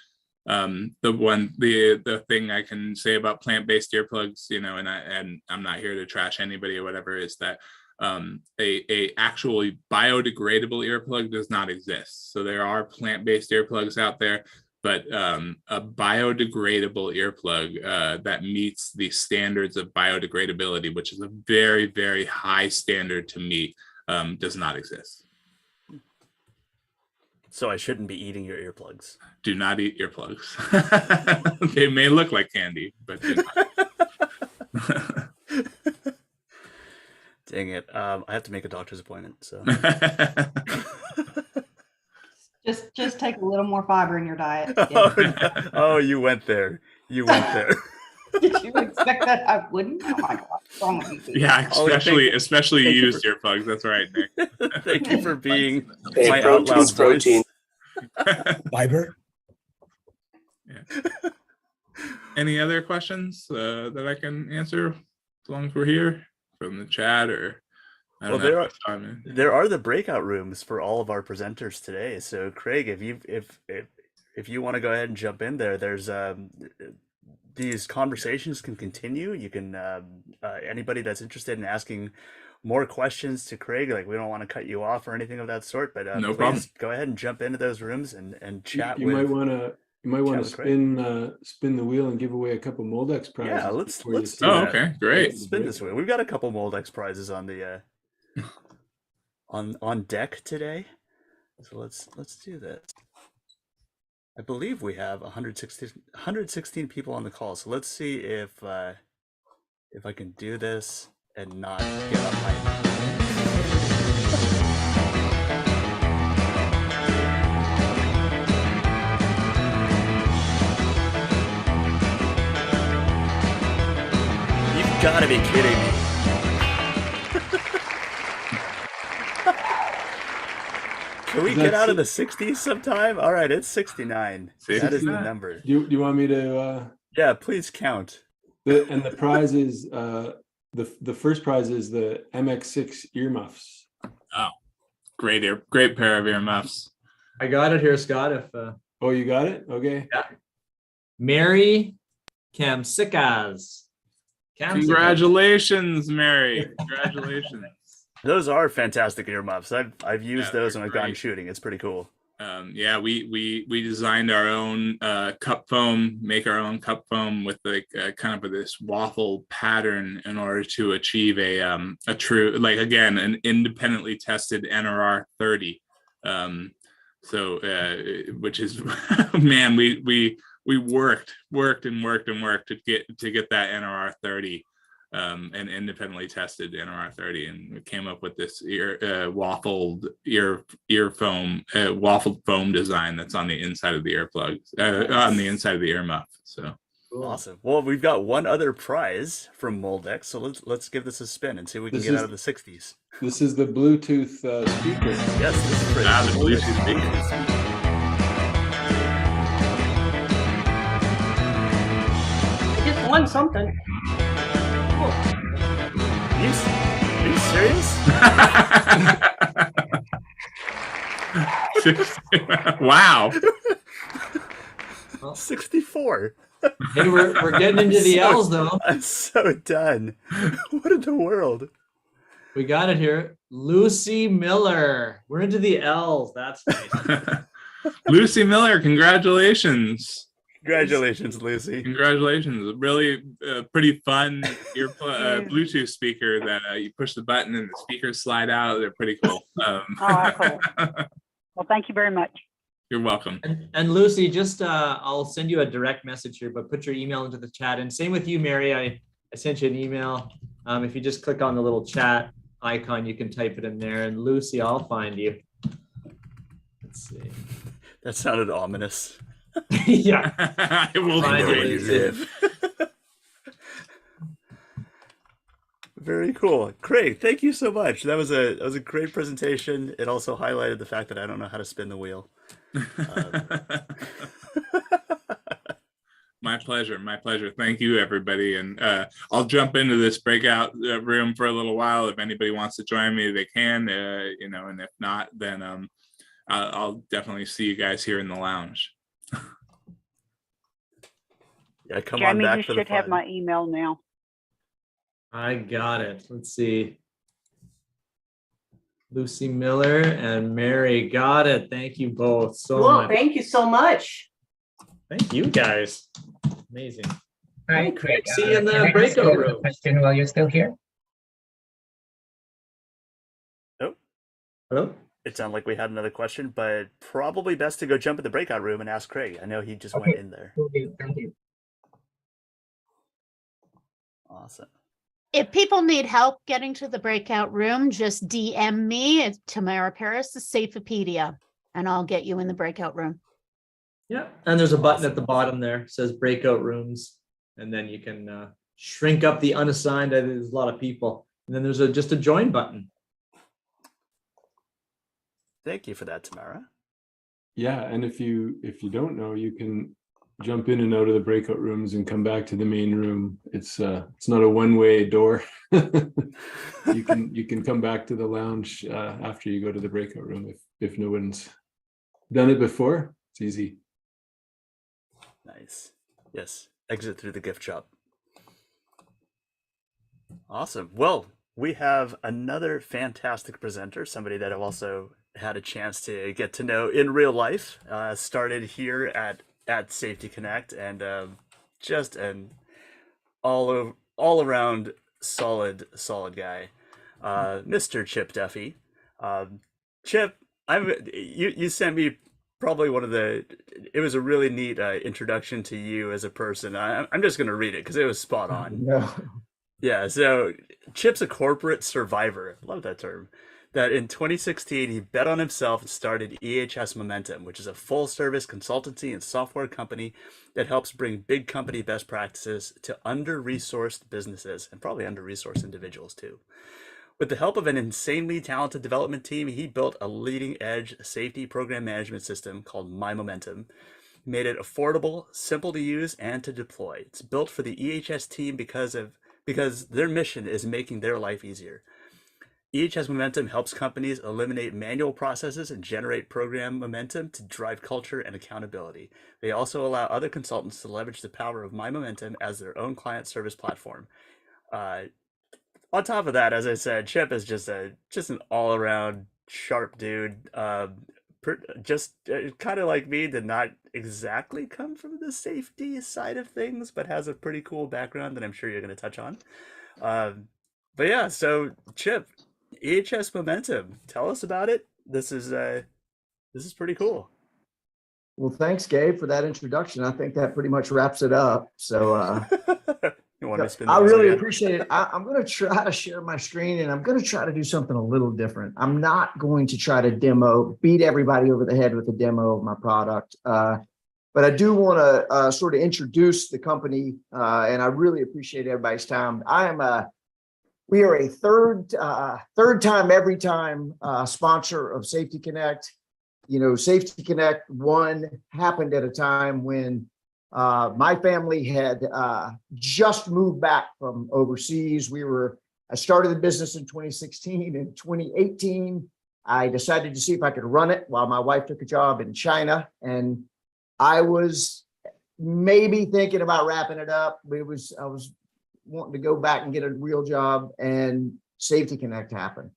Speaker 5: The thing I can say about plant-based earplugs, and I'm not here to trash anybody or whatever, is that a actually biodegradable earplug does not exist. So there are plant-based earplugs out there, but a biodegradable earplug that meets the standards of biodegradability, which is a very, very high standard to meet, does not exist.
Speaker 2: So I shouldn't be eating your earplugs.
Speaker 5: Do not eat earplugs. They may look like candy, but do not.
Speaker 2: Dang it. I have to make a doctor's appointment, so.
Speaker 6: Just take a little more fiber in your diet.
Speaker 2: Oh, no. Oh, you went there. You went there.
Speaker 6: Did you expect that I wouldn't? Oh my God. wrong with you people?
Speaker 5: Yeah,
Speaker 2: Oh,
Speaker 5: especially
Speaker 2: thank you
Speaker 5: used earplugs. That's right, Nick.
Speaker 2: Thank you for being
Speaker 9: Hey,
Speaker 2: my out
Speaker 9: protein's
Speaker 2: loud voice.
Speaker 9: protein. Fiber.
Speaker 5: Any other questions that I can answer as long as we're here from the chat or? I
Speaker 2: Well,
Speaker 5: don't know.
Speaker 2: there are the breakout rooms for all of our presenters today. So, Craig, if you want to go ahead and jump in there, there's these conversations can continue. You can anybody that's interested in asking more questions to Craig, like we don't want to cut you off or anything of that sort, but
Speaker 5: No
Speaker 2: please
Speaker 5: problem.
Speaker 2: go ahead and jump into those rooms and chat
Speaker 3: You
Speaker 2: with.
Speaker 3: might want to
Speaker 2: with Craig.
Speaker 3: spin the wheel and give away a couple Moldex prizes.
Speaker 2: Yeah, let's
Speaker 3: before you
Speaker 2: do
Speaker 3: start.
Speaker 5: Oh,
Speaker 2: that.
Speaker 5: okay, great.
Speaker 2: Let's spin this way. We've got a couple Moldex prizes on the on deck today. So let's do this. I believe we have 116 people on the call. So let's see if I can do this and not get on my. You've got to be kidding me. Can we get out of the 60s sometime? All right, it's 69. That is the number.
Speaker 3: Do you want me to?
Speaker 2: Yeah, please count.
Speaker 3: The prize is the first prize is the MX6 earmuffs.
Speaker 5: Oh, great pair of earmuffs.
Speaker 1: I got it here, Scott. If
Speaker 3: Oh, you got it? Okay.
Speaker 1: Mary Kamsikas.
Speaker 5: Congratulations, Mary. Congratulations.
Speaker 2: Those are fantastic earmuffs. I've used
Speaker 5: Yeah,
Speaker 2: those
Speaker 5: they're
Speaker 2: when I've gone
Speaker 5: great.
Speaker 2: shooting. It's pretty cool.
Speaker 5: Yeah, we designed our own cup foam, make our own cup foam with like kind of this waffle pattern in order to achieve a true, like again, an independently tested NRR 30. So which is man, we worked to get that NRR 30. And independently tested NRR 30, and we came up with this waffled foam design that's on the inside of the earplugs, on the inside of the earmuff. So
Speaker 2: awesome. Well, we've got one other prize from Moldex, so let's give this a spin and see if we can get out of the 60s.
Speaker 3: This is the Bluetooth speaker.
Speaker 2: Yes, this is for
Speaker 5: the Bluetooth speaker.
Speaker 10: I just won something.
Speaker 2: Are you serious?
Speaker 5: Wow.
Speaker 2: 64.
Speaker 1: Hey, we're getting into the L's though.
Speaker 2: I'm so done. What in the world?
Speaker 1: We got it here. Lucy Miller. We're into the L's. That's nice.
Speaker 5: Lucy Miller, congratulations.
Speaker 2: Congratulations, Lucy.
Speaker 5: Congratulations. Really pretty fun Bluetooth speaker that you push the button and the speakers slide out. They're pretty cool.
Speaker 10: Oh, cool. Well, thank you very much.
Speaker 5: You're welcome.
Speaker 1: And Lucy, just I'll send you a direct message here, but put your email into the chat. And same with you, Mary. I sent you an email. If you just click on the little chat icon, you can type it in there. And Lucy, I'll find you. Let's see.
Speaker 2: That sounded ominous.
Speaker 1: Yeah.
Speaker 5: I will
Speaker 1: Find
Speaker 5: find
Speaker 1: it,
Speaker 5: you.
Speaker 1: Lucy.
Speaker 2: Very cool. Craig, thank you so much. That was a great presentation. It also highlighted the fact that I don't know how to spin the wheel.
Speaker 5: My pleasure. My pleasure. Thank you, everybody. And I'll jump into this breakout room for a little while. If anybody wants to join me, they can, and if not, then I'll definitely see you guys here in the lounge.
Speaker 2: Yeah, come
Speaker 10: Jeremy,
Speaker 2: on back
Speaker 10: you
Speaker 2: for the
Speaker 10: should have
Speaker 2: fun.
Speaker 10: my email now.
Speaker 1: I got it. Let's see. Lucy Miller and Mary got it. Thank you both so
Speaker 10: Cool.
Speaker 1: much.
Speaker 10: Thank you so much.
Speaker 1: Thank you guys. Amazing.
Speaker 11: All right, Craig.
Speaker 1: See you in the
Speaker 11: can I ask
Speaker 1: breakout
Speaker 11: you a
Speaker 1: room.
Speaker 11: question while you're still here?
Speaker 1: Hello?
Speaker 2: It sounded like we had another question, but probably best to go jump in the breakout room and ask Craig. I know he just went
Speaker 11: Okay.
Speaker 2: in there.
Speaker 11: Thank you.
Speaker 2: Awesome.
Speaker 4: If people need help getting to the breakout room, just DM me at Tamara Paris, the Safepedia, and I'll get you in the breakout room.
Speaker 1: Yeah. And there's a button at the bottom there. It says breakout rooms. And then you can shrink up the unassigned. There's a lot of people. And then there's just a join button.
Speaker 2: Thank you for that, Tamara.
Speaker 3: Yeah, and if you don't know, you can jump in and out of the breakout rooms and come back to the main room. It's not a one-way door. You can come back to the lounge after you go to the breakout room if no one's done it before. It's easy.
Speaker 2: Nice. Yes. Exit through the gift shop. Awesome. Well, we have another fantastic presenter, somebody that I've also had a chance to get to know in real life. Started here at Safety Connect, and just an all around solid guy, Mr. Chip Duffie. Chip, you sent me probably it was a really neat introduction to you as a person. I'm just going to read it because it was spot on.
Speaker 12: No.
Speaker 2: Yeah, so Chip's a corporate survivor. I love that term. That in 2016, he bet on himself and started EHS Momentum, which is a full-service consultancy and software company that helps bring big company best practices to under-resourced businesses and probably under-resourced individuals too. With the help of an insanely talented development team, he built a leading-edge safety program management system called My Momentum. He made it affordable, simple to use, and to deploy. It's built for the EHS team because their mission is making their life easier. EHS Momentum helps companies eliminate manual processes and generate program momentum to drive culture and accountability. They also allow other consultants to leverage the power of My Momentum as their own client service platform. On top of that, as I said, Chip is just an all-around sharp dude. Just kind of like me, did not exactly come from the safety side of things, but has a pretty cool background that I'm sure you're going to touch on. But yeah, so Chip, EHS Momentum, tell us about it. This is pretty cool.
Speaker 12: Well, thanks, Gabe, for that introduction. I think that pretty much wraps it up. So
Speaker 2: You want to spin
Speaker 12: I
Speaker 2: the wheel
Speaker 12: really
Speaker 2: again?
Speaker 12: appreciate it. I'm going to try to share my screen, and I'm going to try to do something a little different. I'm not going to try to beat everybody over the head with a demo of my product. But I do want to sort of introduce the company, and I really appreciate everybody's time. We are a third time, every time sponsor of Safety Connect. You know, Safety Connect 1 happened at a time when my family had just moved back from overseas. I started the business in 2016. In 2018, I decided to see if I could run it while my wife took a job in China. And I was maybe thinking about wrapping it up. I was wanting to go back and get a real job, and Safety Connect happened.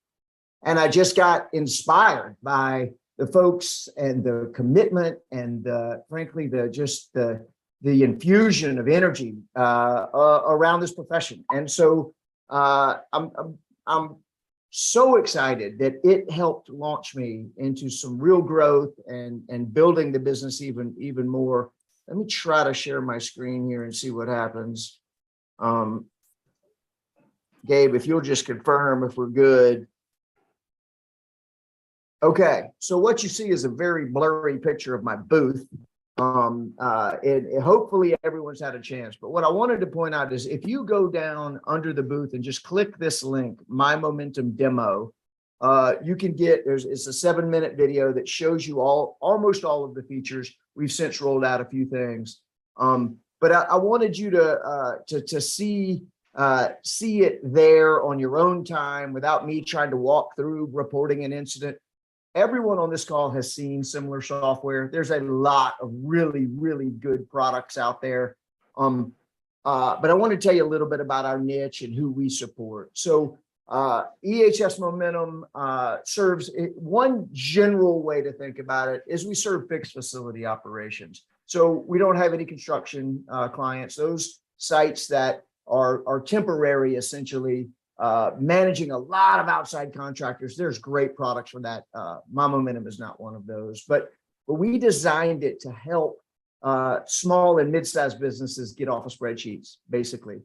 Speaker 12: And I just got inspired by the folks and the commitment and frankly, the infusion of energy around this profession. And so I'm so excited that it helped launch me into some real growth and building the business even more. Let me try to share my screen here and see what happens. Gabe, if you'll just confirm if we're good. Okay, so what you see is a very blurry picture of my booth. Hopefully everyone's had a chance, but what I wanted to point out is if you go down under the booth and just click this link, My Momentum Demo, you can it's a 7-minute video that shows you almost all of the features. We've since rolled out a few things. But I wanted you to see it there on your own time without me trying to walk through reporting an incident. Everyone on this call has seen similar software. There's a lot of really, really good products out there. But I want to tell you a little bit about our niche and who we support. So EHS Momentum serves one general way to think about it is we serve fixed facility operations. So we don't have any construction clients. Those sites that are temporary, essentially, managing a lot of outside contractors. There's great products for that. My Momentum is not one of those, but we designed it to help small and mid-sized businesses get off of spreadsheets, basically.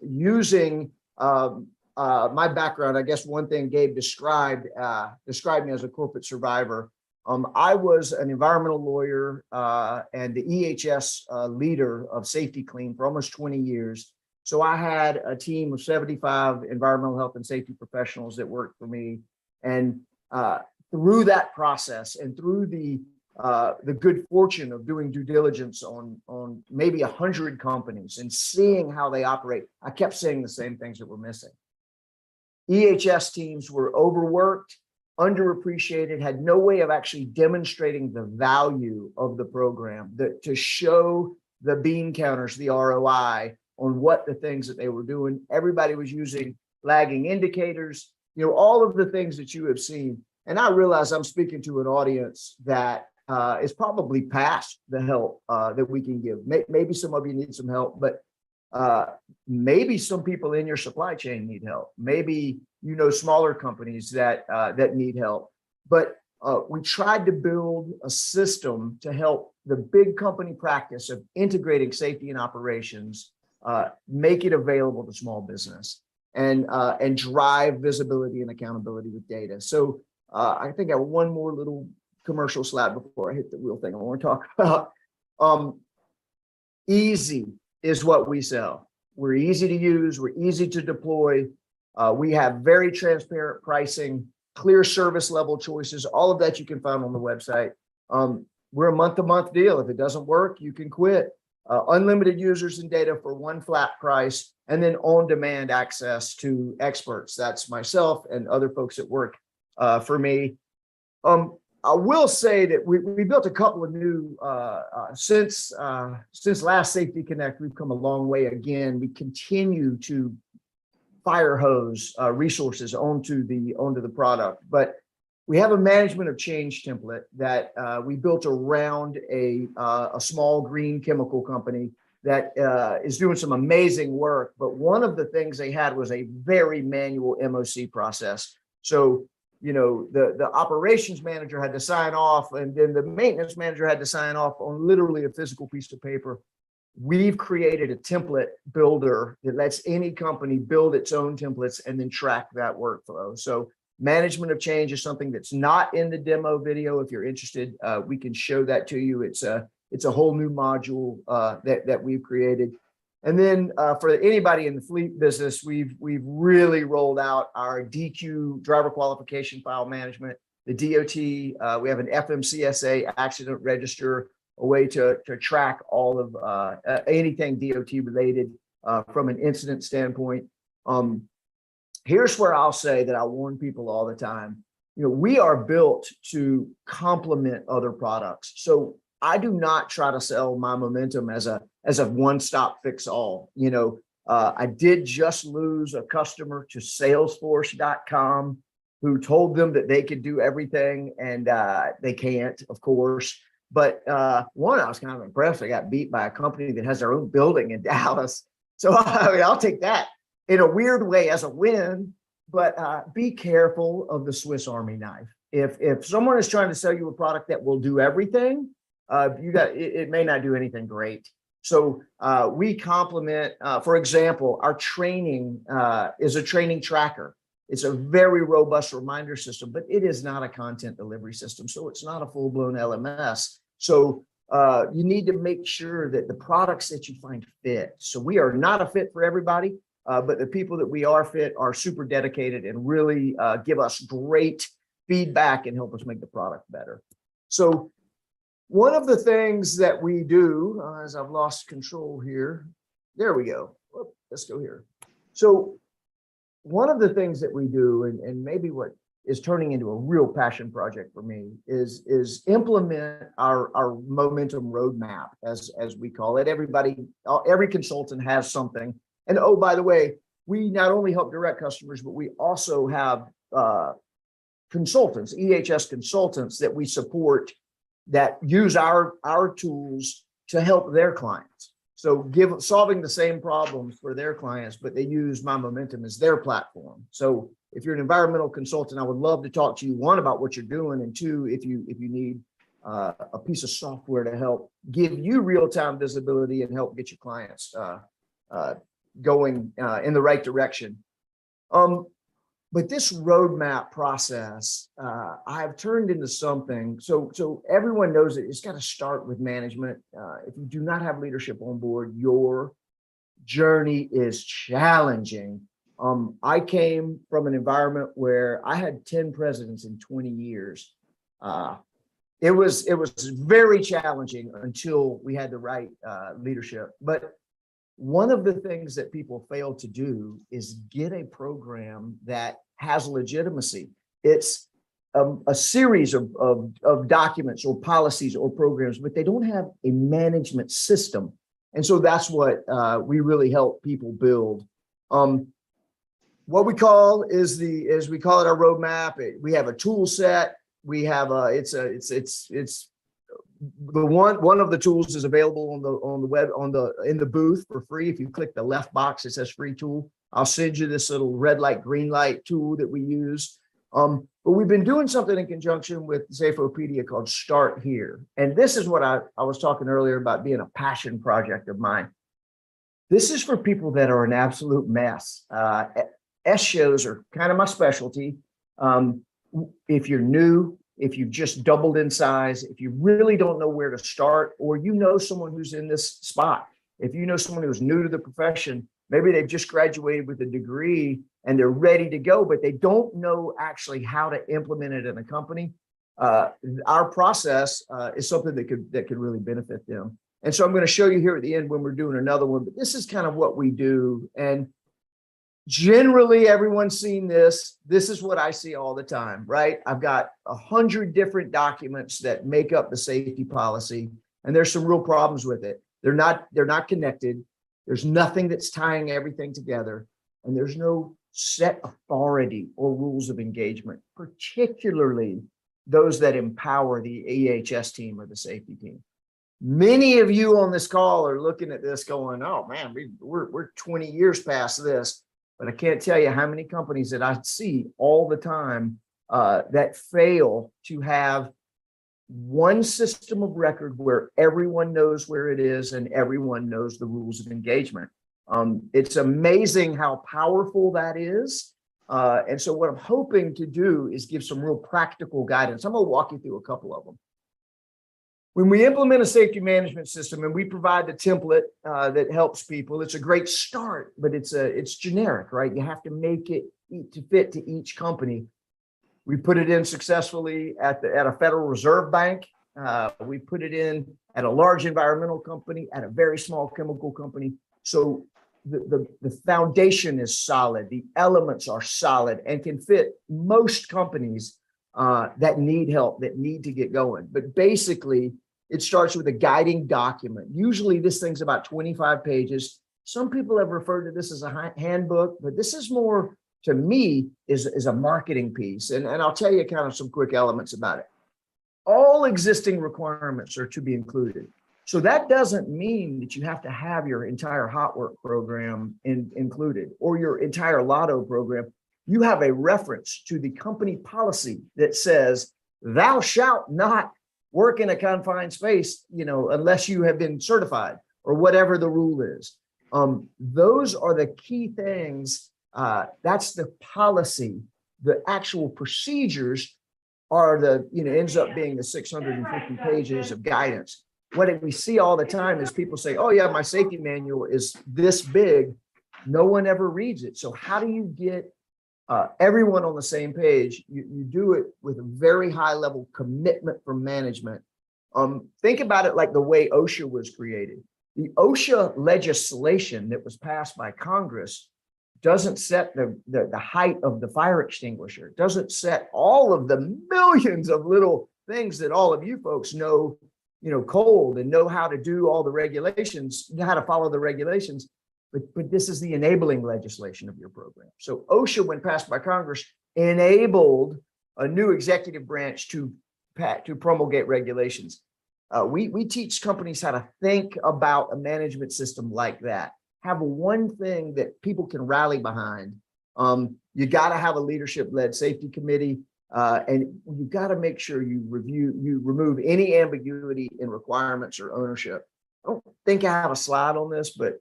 Speaker 12: Using my background, I guess one thing Gabe described me as a corporate survivor. I was an environmental lawyer and the EHS leader of Safety Clean for almost 20 years. So I had a team of 75 environmental health and safety professionals that worked for me. And through that process and through the good fortune of doing due diligence on maybe 100 companies and seeing how they operate, I kept saying the same things that were missing. EHS teams were overworked, underappreciated, had no way of actually demonstrating the value of the program, to show the bean counters, the ROI on what the things that they were doing. Everybody was using lagging indicators, all of the things that you have seen. And I realize I'm speaking to an audience that is probably past the help that we can give. Maybe some of you need some help, but maybe some people in your supply chain need help. Maybe smaller companies that need help. But we tried to build a system to help the big company practice of integrating safety and operations, make it available to small business, and drive visibility and accountability with data. So I think I have one more little commercial slide before I hit the real thing I want to talk about. Easy is what we sell. We're easy to use. We're easy to deploy. We have very transparent pricing, clear service level choices. All of that you can find on the website. We're a month-to-month deal. If it doesn't work, you can quit. Unlimited users and data for one flat price, and then on-demand access to experts. That's myself and other folks that work for me. I will say that we built a couple of new since last Safety Connect. We've come a long way again. We continue to fire hose resources onto the product, but we have a management of change template that we built around a small green chemical company that is doing some amazing work. But one of the things they had was a very manual MOC process. So the operations manager had to sign off, and then the maintenance manager had to sign off on literally a physical piece of paper. We've created a template builder that lets any company build its own templates and then track that workflow. So management of change is something that's not in the demo video. If you're interested, we can show that to you. It's a whole new module that we've created. And then for anybody in the fleet business, we've really rolled out our DQ driver qualification file management, the DOT. We have an FMCSA accident register, a way to track all of anything DOT related from an incident standpoint. Here's where I'll say that I warn people all the time. We are built to complement other products. So I do not try to sell my momentum as a one-stop fix all. I did just lose a customer to Salesforce.com who told them that they could do everything, and they can't, of course. But one, I was kind of impressed. I got beat by a company that has their own building in Dallas. So I'll take that in a weird way as a win. But be careful of the Swiss Army knife. If someone is trying to sell you a product that will do everything, it may not do anything great. So we complement, for example, our training is a training tracker. It's a very robust reminder system, but it is not a content delivery system. So it's not a full-blown LMS. So you need to make sure that the products that you find fit. So we are not a fit for everybody, but the people that we are fit are super dedicated and really give us great feedback and help us make the product better. So one of the things that we do, as I've lost control here, there we go. Let's go here. So one of the things that we do, and maybe what is turning into a real passion project for me, is implement our momentum roadmap, as we call it. Every consultant has something. And oh, by the way, we not only help direct customers, but we also have consultants, EHS consultants that we support that use our tools to help their clients. So solving the same problems for their clients, but they use My Momentum as their platform. So if you're an environmental consultant, I would love to talk to you, one, about what you're doing, and two, if you need a piece of software to help give you real-time visibility and help get your clients going in the right direction. But this roadmap process, I've turned into something. So everyone knows that it's got to start with management. If you do not have leadership on board, you're journey is challenging. I came from an environment where I had 10 presidents in 20 years. It was very challenging until we had the right leadership. But one of the things that people fail to do is get a program that has legitimacy. It's a series of documents or policies or programs, but they don't have a management system. And so that's what we really help people build. What we call is we call it our roadmap. We have a tool set. We have it's the one of the tools is available on the web in the booth for free. If you click the left box, it says free tool. I'll send you this little red light, green light tool that we use. But we've been doing something in conjunction with Safeopedia called Start Here. And this is what I was talking earlier about being a passion project of mine. This is for people that are an absolute mess. S shows are kind of my specialty. If you're new, if you've just doubled in size, if you really don't know where to start, or you know someone who's in this spot, if you know someone who's new to the profession, maybe they've just graduated with a degree and they're ready to go, but they don't know actually how to implement it in a company. Our process is something that could really benefit them. And so I'm going to show you here at the end when we're doing another one, but this is kind of what we do. And generally, everyone's seen this. This is what I see all the time, right? I've got 100 different documents that make up the safety policy, and there's some real problems with it. They're not connected. There's nothing that's tying everything together, and there's no set authority or rules of engagement, particularly those that empower the EHS team or the safety team. Many of you on this call are looking at this going, oh man, we're 20 years past this. But I can't tell you how many companies that I see all the time that fail to have one system of record where everyone knows where it is and everyone knows the rules of engagement. It's amazing how powerful that is. And so what I'm hoping to do is give some real practical guidance. I'm going to walk you through a couple of them. When we implement a safety management system and we provide the template that helps people, it's a great start, but it's generic, right? You have to make it to fit to each company. We put it in successfully at a Federal Reserve Bank. We put it in at a large environmental company, at a very small chemical company. So the foundation is solid. The elements are solid and can fit most companies that need help, that need to get going. But basically, it starts with a guiding document. Usually this thing's about 25 pages. Some people have referred to this as a handbook, but this is more, to me, is a marketing piece. And I'll tell you kind of some quick elements about it. All existing requirements are to be included. So that doesn't mean that you have to have your entire hot work program included or your entire lotto program. You have a reference to the company policy that says, thou shalt not work in a confined space, unless you have been certified or whatever the rule is. Those are the key things. That's the policy. The actual procedures are ends up being the 650 pages of guidance. What we see all the time is people say, oh yeah, my safety manual is this big. No one ever reads it. So how do you get everyone on the same page? You do it with a very high level commitment from management. Think about it like the way OSHA was created. The OSHA legislation that was passed by Congress doesn't set the height of the fire extinguisher. It doesn't set all of the millions of little things that all of you folks know, cold and know how to do all the regulations, know how to follow the regulations. But this is the enabling legislation of your program. So OSHA, when passed by Congress, enabled a new executive branch to promulgate regulations. We teach companies how to think about a management system like that. Have one thing that people can rally behind. You got to have a leadership-led safety committee, and you got to make sure you remove any ambiguity in requirements or ownership. I don't think I have a slide on this, but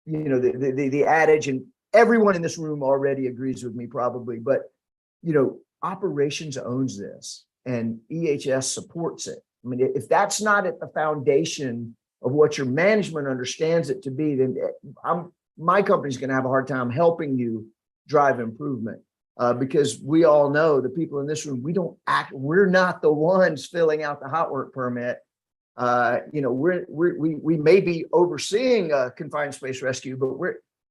Speaker 12: the adage, and everyone in this room already agrees with me probably, but operations owns this and EHS supports it. I mean, if that's not at the foundation of what your management understands it to be, then my company's going to have a hard time helping you drive improvement. Because we all know the people in this room, we're not the ones filling out the hot work permit. We may be overseeing a confined space rescue, but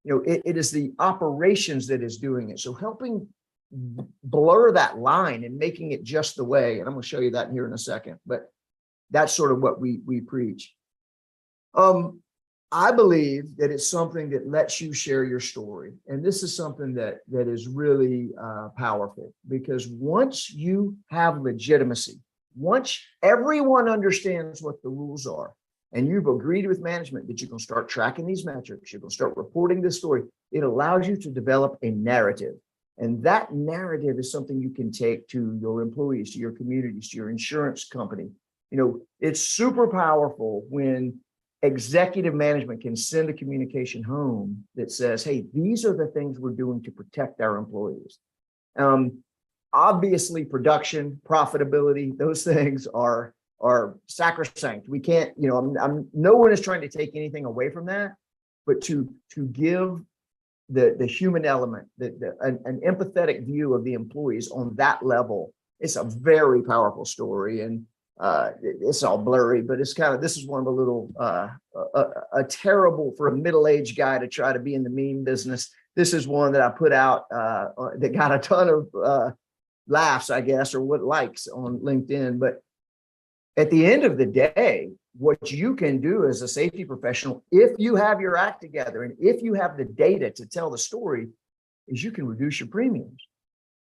Speaker 12: it is the operations that is doing it. So helping blur that line and making it just the way, and I'm going to show you that here in a second, but that's sort of what we preach. I believe that it's something that lets you share your story. And this is something that is really powerful, because once you have legitimacy, once everyone understands what the rules are, and you've agreed with management that you can start tracking these metrics, you can start reporting this story, it allows you to develop a narrative. And that narrative is something you can take to your employees, to your communities, to your insurance company. It's super powerful when executive management can send a communication home that says, hey, these are the things we're doing to protect our employees. Obviously, production, profitability, those things are sacrosanct. We can't, no one is trying to take anything away from that, but to give the human element, an empathetic view of the employees on that level, it's a very powerful story. And it's all blurry, but this is one of the little a terrible for a middle-aged guy to try to be in the meme business. This is one that I put out that got a ton of laughs, I guess, or likes on LinkedIn. But at the end of the day, what you can do as a safety professional, if you have your act together and if you have the data to tell the story, is you can reduce your premiums.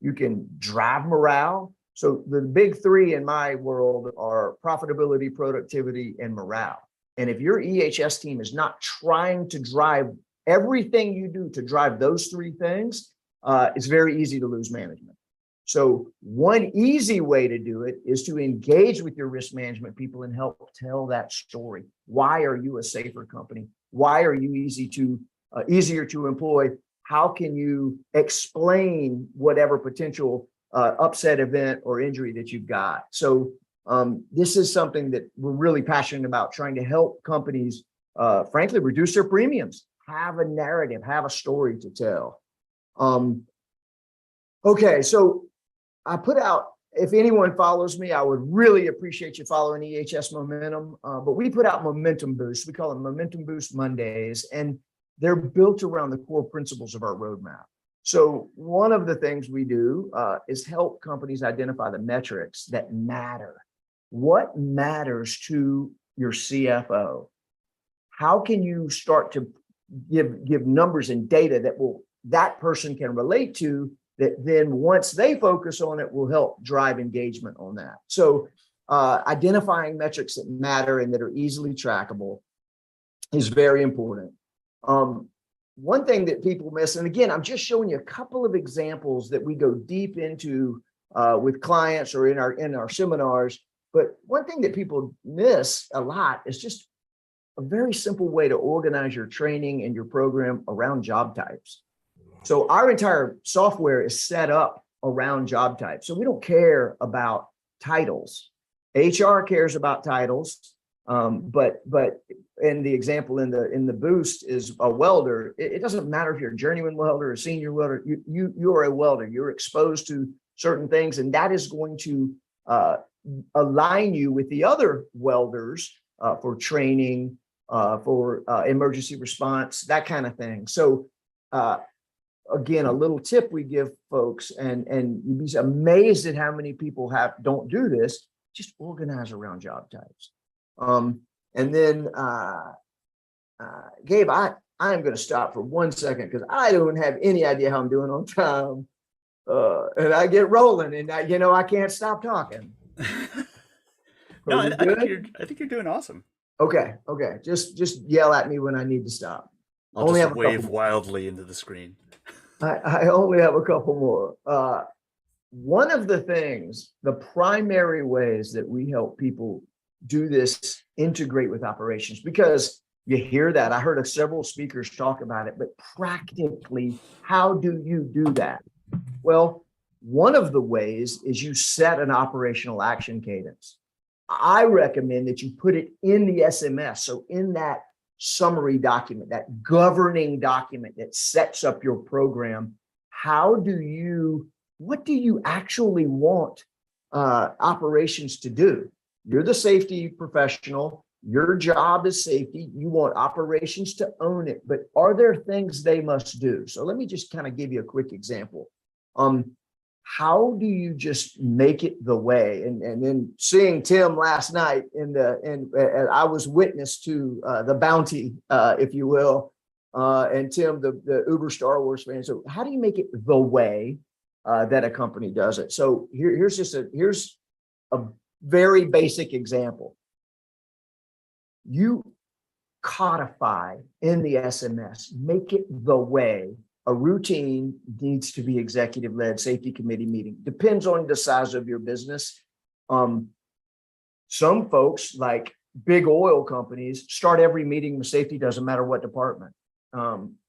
Speaker 12: You can drive morale. So the big three in my world are profitability, productivity, and morale. And if your EHS team is not trying to drive everything you do to drive those three things, it's very easy to lose management. So one easy way to do it is to engage with your risk management people and help tell that story. Why are you a safer company? Why are you easier to employ? How can you explain whatever potential upset event or injury that you've got? So this is something that we're really passionate about, trying to help companies, frankly, reduce their premiums, have a narrative, have a story to tell. Okay, so I put out, if anyone follows me, I would really appreciate you following EHS Momentum, but we put out Momentum Boost. We call them Momentum Boost Mondays, and they're built around the core principles of our roadmap. So one of the things we do is help companies identify the metrics that matter. What matters to your CFO? How can you start to give numbers and data that person can relate to, that then once they focus on it will help drive engagement on that? So identifying metrics that matter and that are easily trackable is very important. One thing that people miss, and again, I'm just showing you a couple of examples that we go deep into with clients or in our seminars, but one thing that people miss a lot is just a very simple way to organize your training and your program around job types. So our entire software is set up around job types. So we don't care about titles. HR cares about titles, but in the example in the boost is a welder. It doesn't matter if you're a journeyman welder or a senior welder. You are a welder. You're exposed to certain things, and that is going to align you with the other welders for training, for emergency response, that kind of thing. So again, a little tip we give folks, and you'd be amazed at how many people don't do this, just organize around job types. And then, Gabe, I am going to stop for 1 second because I don't have any idea how I'm doing on time. And I get rolling, and I can't stop talking.
Speaker 2: No, I think you're doing awesome.
Speaker 12: Okay. Just yell at me when I need to stop.
Speaker 2: I'll just wave wildly into the screen.
Speaker 12: I only have a couple more. One of the things, the primary ways that we help people do this, integrate with operations, because you hear that. I heard several speakers talk about it, but practically, how do you do that? Well, one of the ways is you set an operational action cadence. I recommend that you put it in the SMS. So in that summary document, that governing document that sets up your program. What do you actually want operations to do? You're the safety professional. Your job is safety. You want operations to own it, but are there things they must do? So let me just kind of give you a quick example. How do you just make it the way? And then seeing Tim last night and I was witness to the bounty, if you will, and Tim, the Uber Star Wars fan. So how do you make it the way that a company does it? So here's a very basic example. You codify in the SMS, make it the way. A routine needs to be executive-led safety committee meeting. Depends on the size of your business. Some folks, like big oil companies, start every meeting with safety, doesn't matter what department.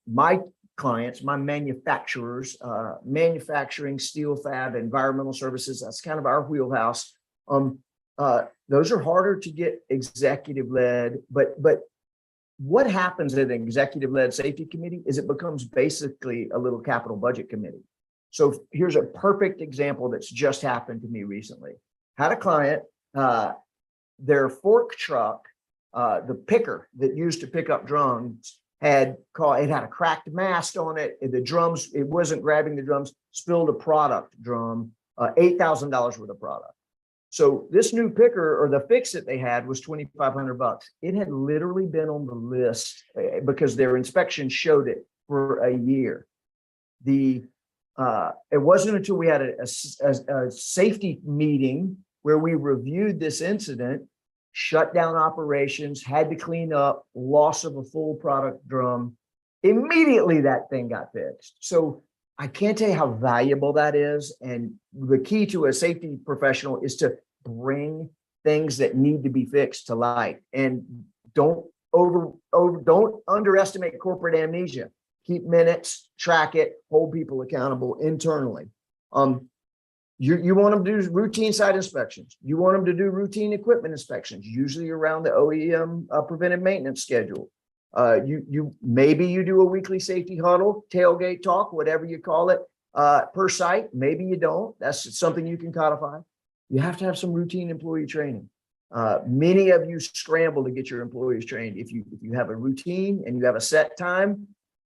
Speaker 12: My clients, my manufacturers, manufacturing, steel fab, environmental services, that's kind of our wheelhouse. Those are harder to get executive-led, but what happens at an executive-led safety committee is it becomes basically a little capital budget committee. So here's a perfect example that's just happened to me recently. Had a client, their fork truck, the picker that used to pick up drums it had a cracked mast on it. The drums, it wasn't grabbing the drums, spilled a product drum, $8,000 worth of product. So this new picker, or the fix that they had, was $2,500. It had literally been on the list because their inspection showed it for a year. It wasn't until we had a safety meeting where we reviewed this incident, shut down operations, had to clean up, loss of a full product drum. Immediately that thing got fixed. So I can't tell you how valuable that is. And the key to a safety professional is to bring things that need to be fixed to light. And don't underestimate corporate amnesia. Keep minutes, track it, hold people accountable internally. You want them to do routine site inspections. You want them to do routine equipment inspections, usually around the OEM preventive maintenance schedule. Maybe you do a weekly safety huddle, tailgate talk, whatever you call it, per site. Maybe you don't. That's something you can codify. You have to have some routine employee training. Many of you scramble to get your employees trained. If you have a routine and you have a set time,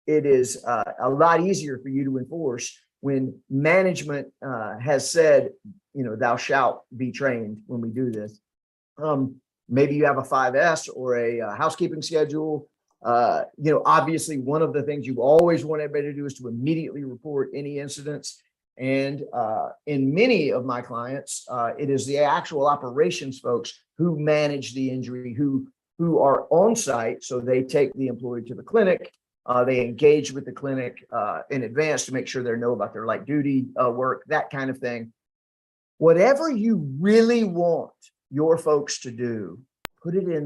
Speaker 12: it is a lot easier for you to enforce when management has said, thou shalt be trained when we do this. Maybe you have a 5S or a housekeeping schedule. Obviously one of the things you always want everybody to do is to immediately report any incidents. And in many of my clients, it is the actual operations folks who manage the injury, who are on site. So they take the employee to the clinic. They engage with the clinic in advance to make sure they know about their light duty work, that kind of thing. Whatever you really want your folks to do, put it in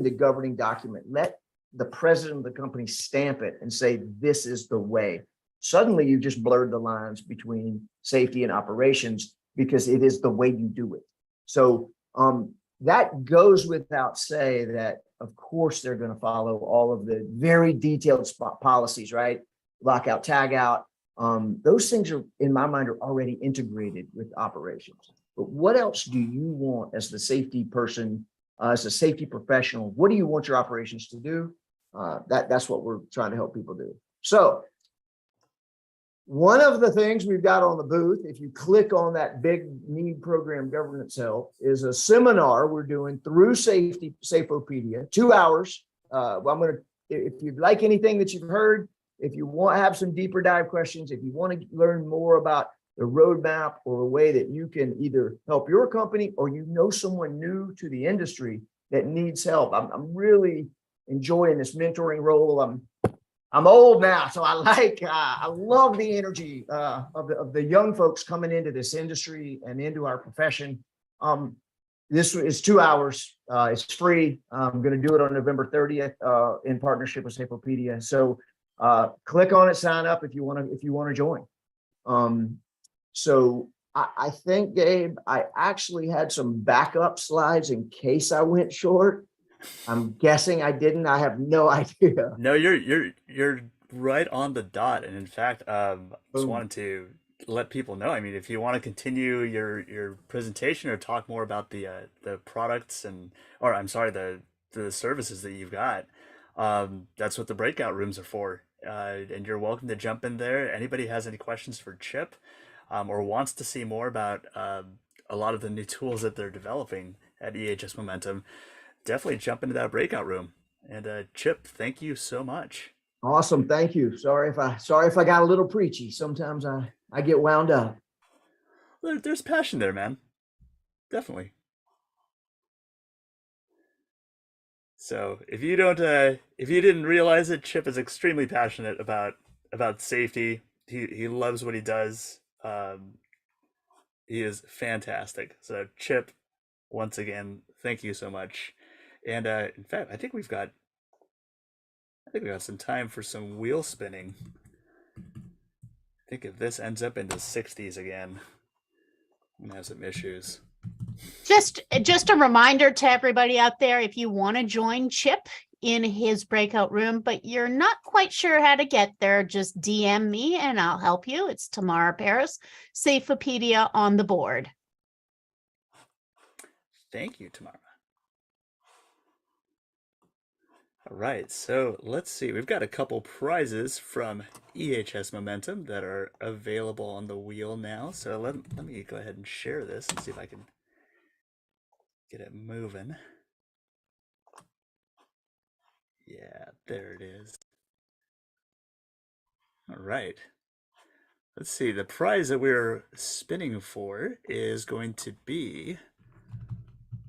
Speaker 12: the governing document. Let the president of the company stamp it and say, this is the way. Suddenly you just blurred the lines between safety and operations because it is the way you do it. So that goes without say that, of course, they're going to follow all of the very detailed policies, right? Lockout, tag out. Those things are, in my mind, are already integrated with operations. But what else do you want as the safety person, as a safety professional? What do you want your operations to do? That's what we're trying to help people do. So one of the things we've got on the booth, if you click on that big need program governance help, is a seminar we're doing through Safeopedia, 2 hours. If you like anything that you've heard, if you want to have some deeper dive questions, if you want to learn more about the roadmap or a way that you can either help your company or someone new to the industry that needs help. I'm really enjoying this mentoring role. I'm old now, so I love the energy of the young folks coming into this industry and into our profession. This is 2 hours. It's free. I'm going to do it on November 30th in partnership with Safeopedia. So click on it, sign up if you want to join. So I think, Gabe, I actually had some backup slides in case I went short. I'm guessing I didn't. I have no idea.
Speaker 2: No, you're right on the dot. And in fact, just wanted to let people know. I mean, if you want to continue your presentation or talk more about the products or I'm sorry, the services that you've got, that's what the breakout rooms are for. And you're welcome to jump in there. Anybody has any questions for Chip, or wants to see more about a lot of the new tools that they're developing at EHS Momentum, definitely jump into that breakout room. And Chip, thank you so much.
Speaker 12: Awesome. Thank you. Sorry if I got a little preachy. Sometimes I get wound up.
Speaker 2: There's passion there, man. Definitely. So if you didn't realize it, Chip is extremely passionate about safety. He loves what he does. He is fantastic. So Chip, once again, thank you so much. And in fact, I think we got some time for some wheel spinning. I think if this ends up in the 60s again, I'm gonna have some issues.
Speaker 4: Just a reminder to everybody out there, if you want to join Chip in his breakout room, but you're not quite sure how to get there, just DM me and I'll help you. It's Tamara Paris, Safepedia on the board.
Speaker 2: Thank you, Tamara. All right, so let's see. We've got a couple prizes from EHS Momentum that are available on the wheel now. So let me go ahead and share this and see if I can get it moving. Yeah, there it is. All right. Let's see. The prize that we're spinning for is going to be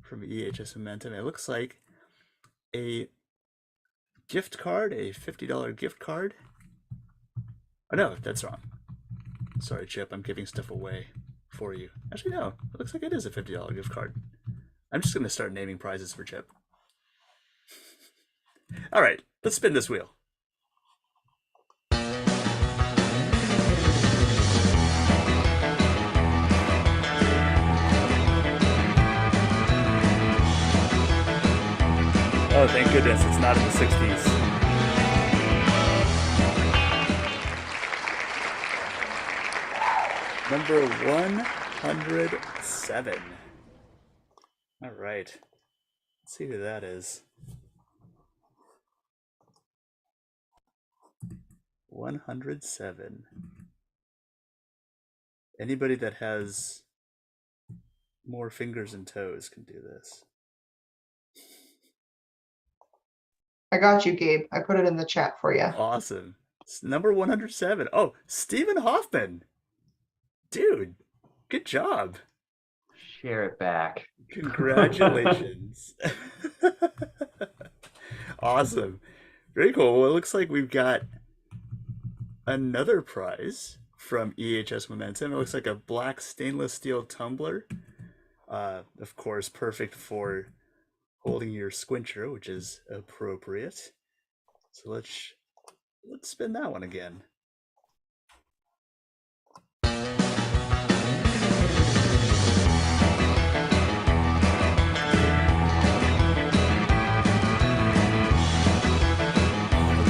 Speaker 2: from EHS Momentum. It looks like a gift card, a $50 gift card. Oh no, that's wrong. Sorry, Chip, I'm giving stuff away for you. Actually, no, it looks like it is a $50 gift card. I'm just going to start naming prizes for Chip. All right, let's spin this wheel. Oh, thank goodness it's not in the 60s. Number 107. All right. Let's see who that is. 107. Anybody that has more fingers and toes can do this.
Speaker 13: I got you, Gabe. I put it in the chat for you.
Speaker 2: Awesome. It's number 107. Oh, Stephen Hoffman. Dude, good job.
Speaker 14: Share it back.
Speaker 2: Congratulations. Awesome. Very cool. Well, it looks like we've got another prize from EHS Momentum. It looks like a black stainless steel tumbler. Of course, perfect for holding your Sqwincher, which is appropriate. So let's spin that one again.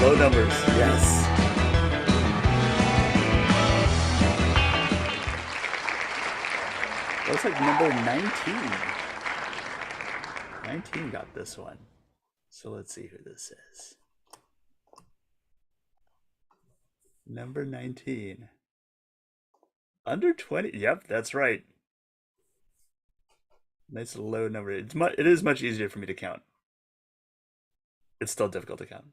Speaker 2: Low numbers, yes. Looks like number 19. 19 got this one. So let's see who this is. Number 19. Under 20. Yep, that's right. Nice low number. It is much easier for me to count. It's still difficult to count.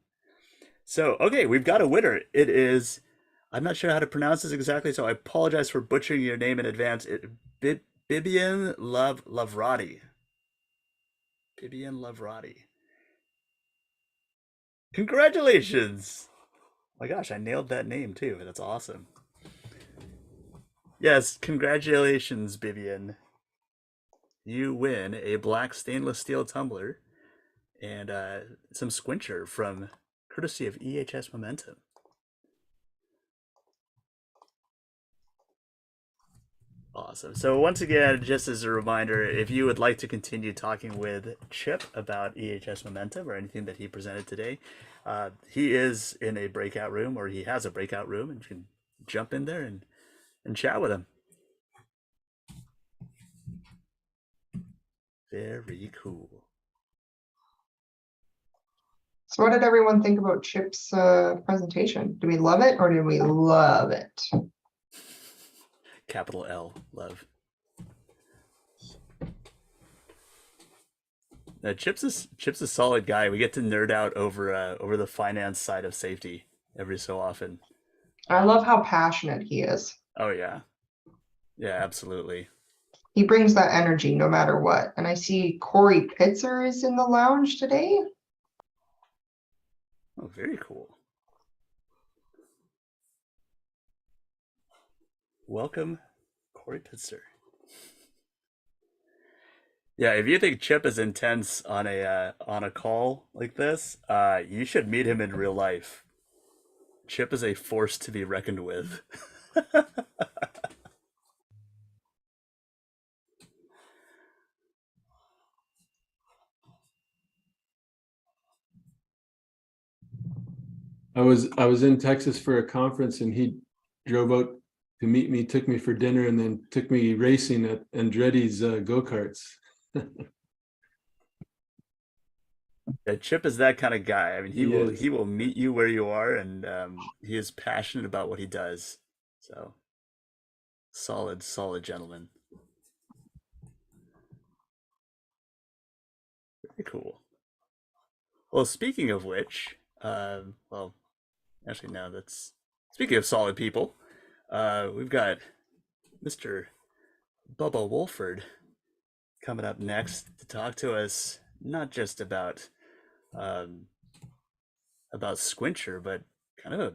Speaker 2: So, okay, we've got a winner. It is, I'm not sure how to pronounce this exactly, so I apologize for butchering your name in advance. Bibian Lavrati. Bibian Lavrati. Congratulations! My gosh, I nailed that name too. That's awesome. Yes, congratulations, Bibian. You win a black stainless steel tumbler and some Sqwincher from courtesy of EHS Momentum. Awesome. So once again, just as a reminder, if you would like to continue talking with Chip about EHS Momentum or anything that he presented today, he is in a breakout room, or he has a breakout room, and you can jump in there and chat with him. Very cool.
Speaker 13: So what did everyone think about Chip's presentation? Do we love it or do we love it?
Speaker 2: Capital L, love. Chip's a solid guy. We get to nerd out over the finance side of safety every so often.
Speaker 13: I love how passionate he is.
Speaker 2: Oh yeah, absolutely.
Speaker 13: He brings that energy no matter what. And I see Corrie Pitzer is in the lounge today.
Speaker 2: Oh, very cool. Welcome, Corrie Pitzer. Yeah, if you think Chip is intense on a call like this, you should meet him in real life. Chip is a force to be reckoned with.
Speaker 3: I was in Texas for a conference, and he drove out to meet me, took me for dinner, and then took me racing at Andretti's go-karts.
Speaker 2: Yeah, Chip is that kind of guy. I mean,
Speaker 3: He
Speaker 2: he will meet you where you are, and he is passionate about what he does. So, solid gentleman. Very cool. Well, speaking of which, well, actually, no, speaking of solid people, we've got Mr. Bubba Wolford coming up next to talk to us, not just about Sqwincher, but kind of a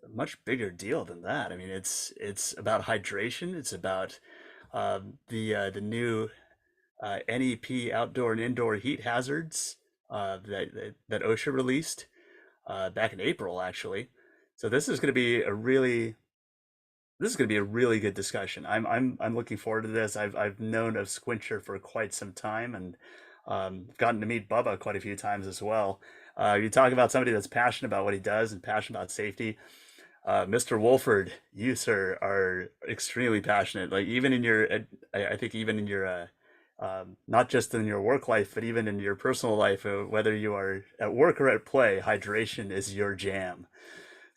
Speaker 2: much bigger deal than that. I mean, it's about hydration. It's about the new NEP outdoor and indoor heat hazards that OSHA released back in April, actually. So this is going to be a really good discussion. I'm looking forward to this. I've known of Sqwincher for quite some time, and gotten to meet Bubba quite a few times as well. You talk about somebody that's passionate about what he does and passionate about safety. Mr. Wolford, you, sir, are extremely passionate. Like, even in your, I think even in your, not just in your work life, but even in your personal life, whether you are at work or at play, hydration is your jam.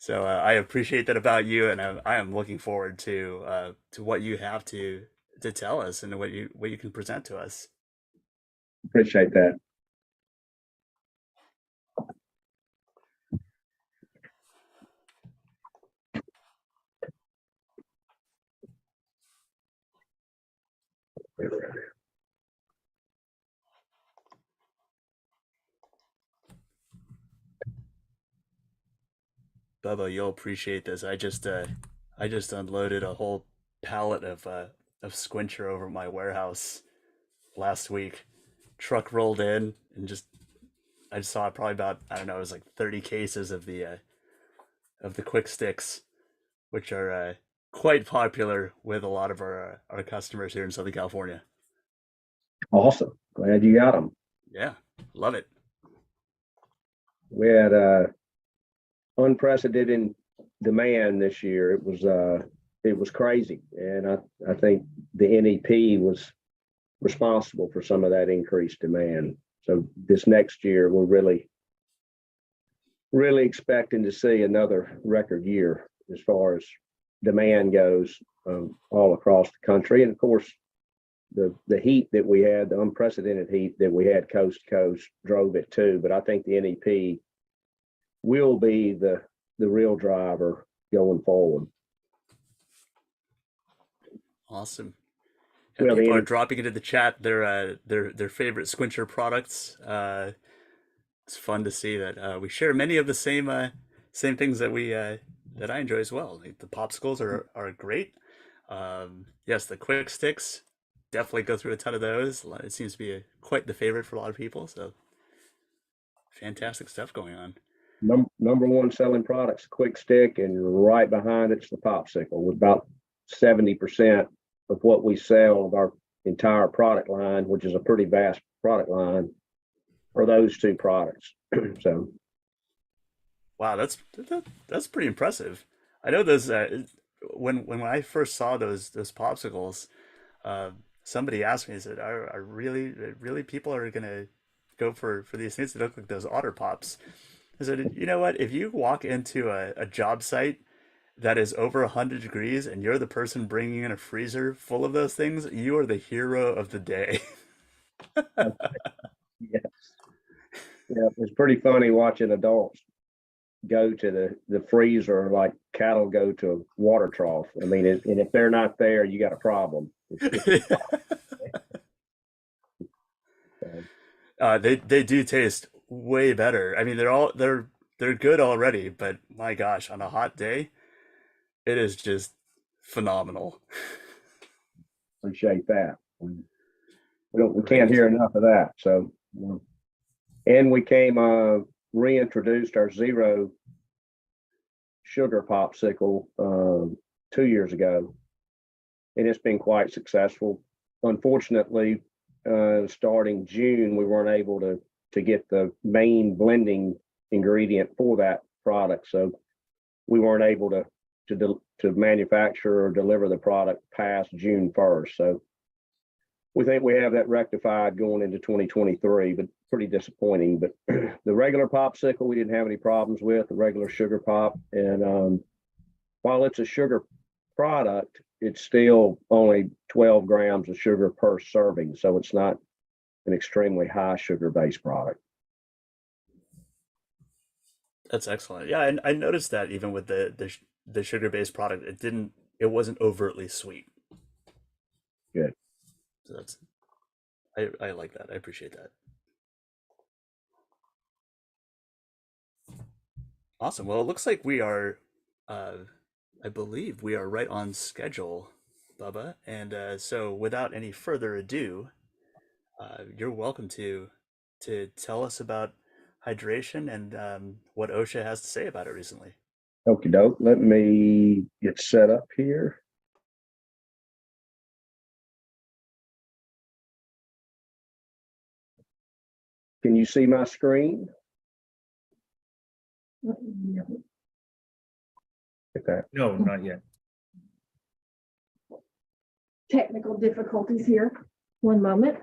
Speaker 2: So I appreciate that about you, and I am looking forward to what you have to tell us and what you can present to us.
Speaker 15: Appreciate that.
Speaker 2: Bubba, you'll appreciate this. I just unloaded a whole pallet of Sqwincher over at my warehouse last week. Truck rolled in, and I just saw probably about, I don't know, it was like 30 cases of the quick sticks, which are quite popular with a lot of our customers here in Southern California.
Speaker 15: Awesome. Glad you got them.
Speaker 2: Yeah, love it.
Speaker 15: We had unprecedented demand this year. It was crazy, and I think the NEP was responsible for some of that increased demand. So this next year, we're really expecting to see another record year as far as demand goes, all across the country. And of course, the heat that we had, the unprecedented heat that we had coast to coast, drove it too. But I think the NEP will be the real driver going forward.
Speaker 2: Awesome.
Speaker 15: Well,
Speaker 2: people are dropping into the chat their favorite Sqwincher products. It's fun to see that we share many of the same things that I enjoy as well. Like, the popsicles are great. Yes, the quick sticks, definitely go through a ton of those. It seems to be quite the favorite for a lot of people. So fantastic stuff going on.
Speaker 15: Number one selling products, quick stick, and right behind it's the popsicle with about 70% of what we sell of our entire product line, which is a pretty vast product line, are those two products. So,
Speaker 2: wow, that's pretty impressive. I know those when I first saw those popsicles, somebody asked me, I said, "Are really people are gonna go for these things that look like those Otter Pops?" I said, "You know what? If you walk into a job site that is over 100 degrees and you're the person bringing in a freezer full of those things, you are the hero of the day."
Speaker 15: yes. Yeah, it's pretty funny watching adults go to the freezer like cattle go to a water trough. I mean, and if they're not there, you got a problem.
Speaker 2: They do taste way better. I mean, they're good already, but my gosh, on a hot day, it is just phenomenal.
Speaker 15: Appreciate that. We can't hear enough of that. So, and we reintroduced our zero sugar popsicle 2 years ago, and it's been quite successful. Unfortunately, starting June, we weren't able to get the main blending ingredient for that product, so we weren't able to manufacture or deliver the product past June 1st. So we think we have that rectified going into 2023, but pretty disappointing. But the regular popsicle, we didn't have any problems with, the regular sugar pop. And while it's a sugar product, it's still only 12 grams of sugar per serving. So it's not an extremely high sugar-based product.
Speaker 2: That's excellent. Yeah, and I noticed that even with the sugar-based product, it wasn't overtly sweet.
Speaker 15: Good.
Speaker 2: So I like that. I appreciate that. Awesome. Well, it looks like we are, I believe we are right on schedule, Bubba. And so without any further ado, you're welcome to tell us about hydration and what OSHA has to say about it recently.
Speaker 15: Okie doke. Let me get set up here. Can you see my screen? Okay.
Speaker 11: No, not yet.
Speaker 16: Technical difficulties here. One moment.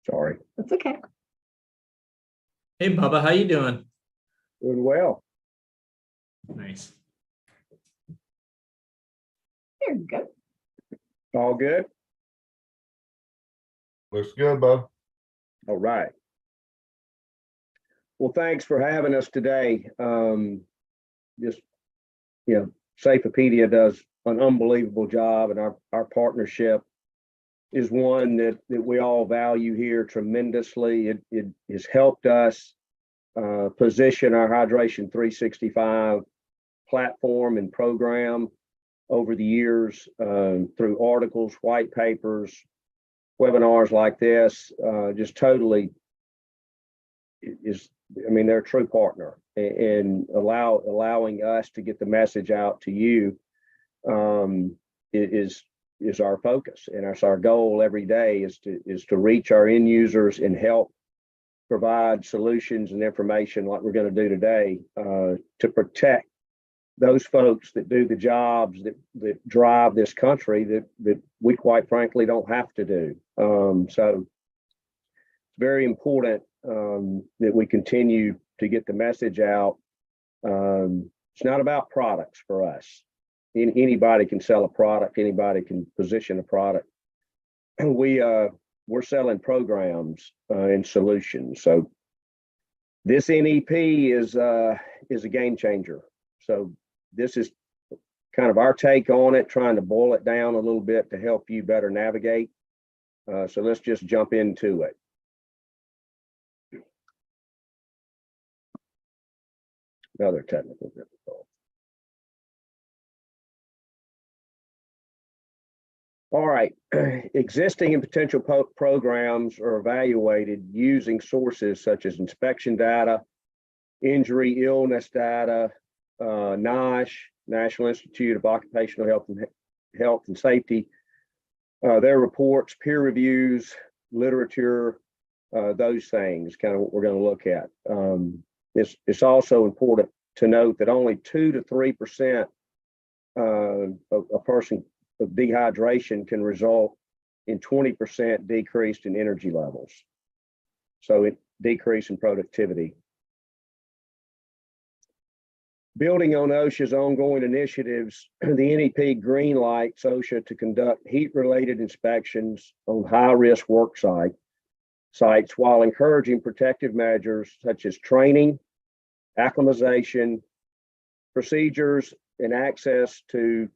Speaker 15: Sorry.
Speaker 16: That's okay.
Speaker 1: Hey, Bubba, how you doing?
Speaker 15: Doing well.
Speaker 1: Nice.
Speaker 16: There you go.
Speaker 15: All good?
Speaker 7: Looks good, Bob.
Speaker 15: All right. Well, thanks for having us today. Safepedia does an unbelievable job, and our partnership is one that we all value here tremendously. It has helped us position our Hydration 365 platform and program over the years through articles, white papers, webinars like this. Just totally they're a true partner, and allowing us to get the message out to you is our focus, and that's our goal every day is to reach our end users and help provide solutions and information like we're going to do today to protect those folks that do the jobs that drive this country that we quite frankly don't have to do. So it's very important that we continue to get the message out. It's not about products for us. Anybody can sell a product. Anybody can position a product. We're selling programs and solutions. So this NEP is a game changer. So this is kind of our take on it, trying to boil it down a little bit to help you better navigate. So let's just jump into it. Another technical difficulty. All right, existing and potential programs are evaluated using sources such as inspection data, injury illness data, NISP, National Institute of Occupational Health and Safety, their reports, peer reviews, literature, those things, kind of what we're going to look at. It's also important to note that only 2 to 3% of a person of dehydration can result in 20% decrease in energy levels. So it decrease in productivity. Building on OSHA's ongoing initiatives, the NEP green lights OSHA to conduct heat-related inspections on high-risk work sites while encouraging protective measures such as training, acclimatization, procedures, and access to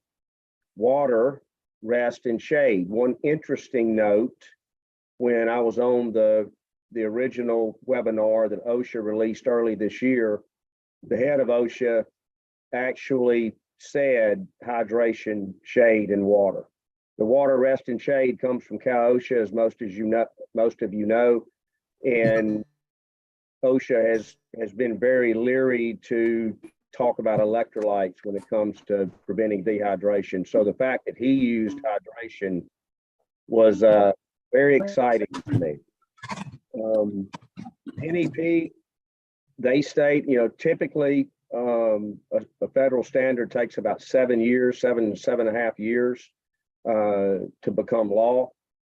Speaker 15: water, rest, and shade. One interesting note, when I was on the original webinar that OSHA released early this year, the head of OSHA actually said hydration, shade, and water. The water, rest, and shade comes from Cal OSHA, as most of you know, and OSHA has been very leery to talk about electrolytes when it comes to preventing dehydration. So the fact that he used hydration was very exciting to me. NEP, they state, typically a federal standard takes about 7 years, 7.5 years to become law.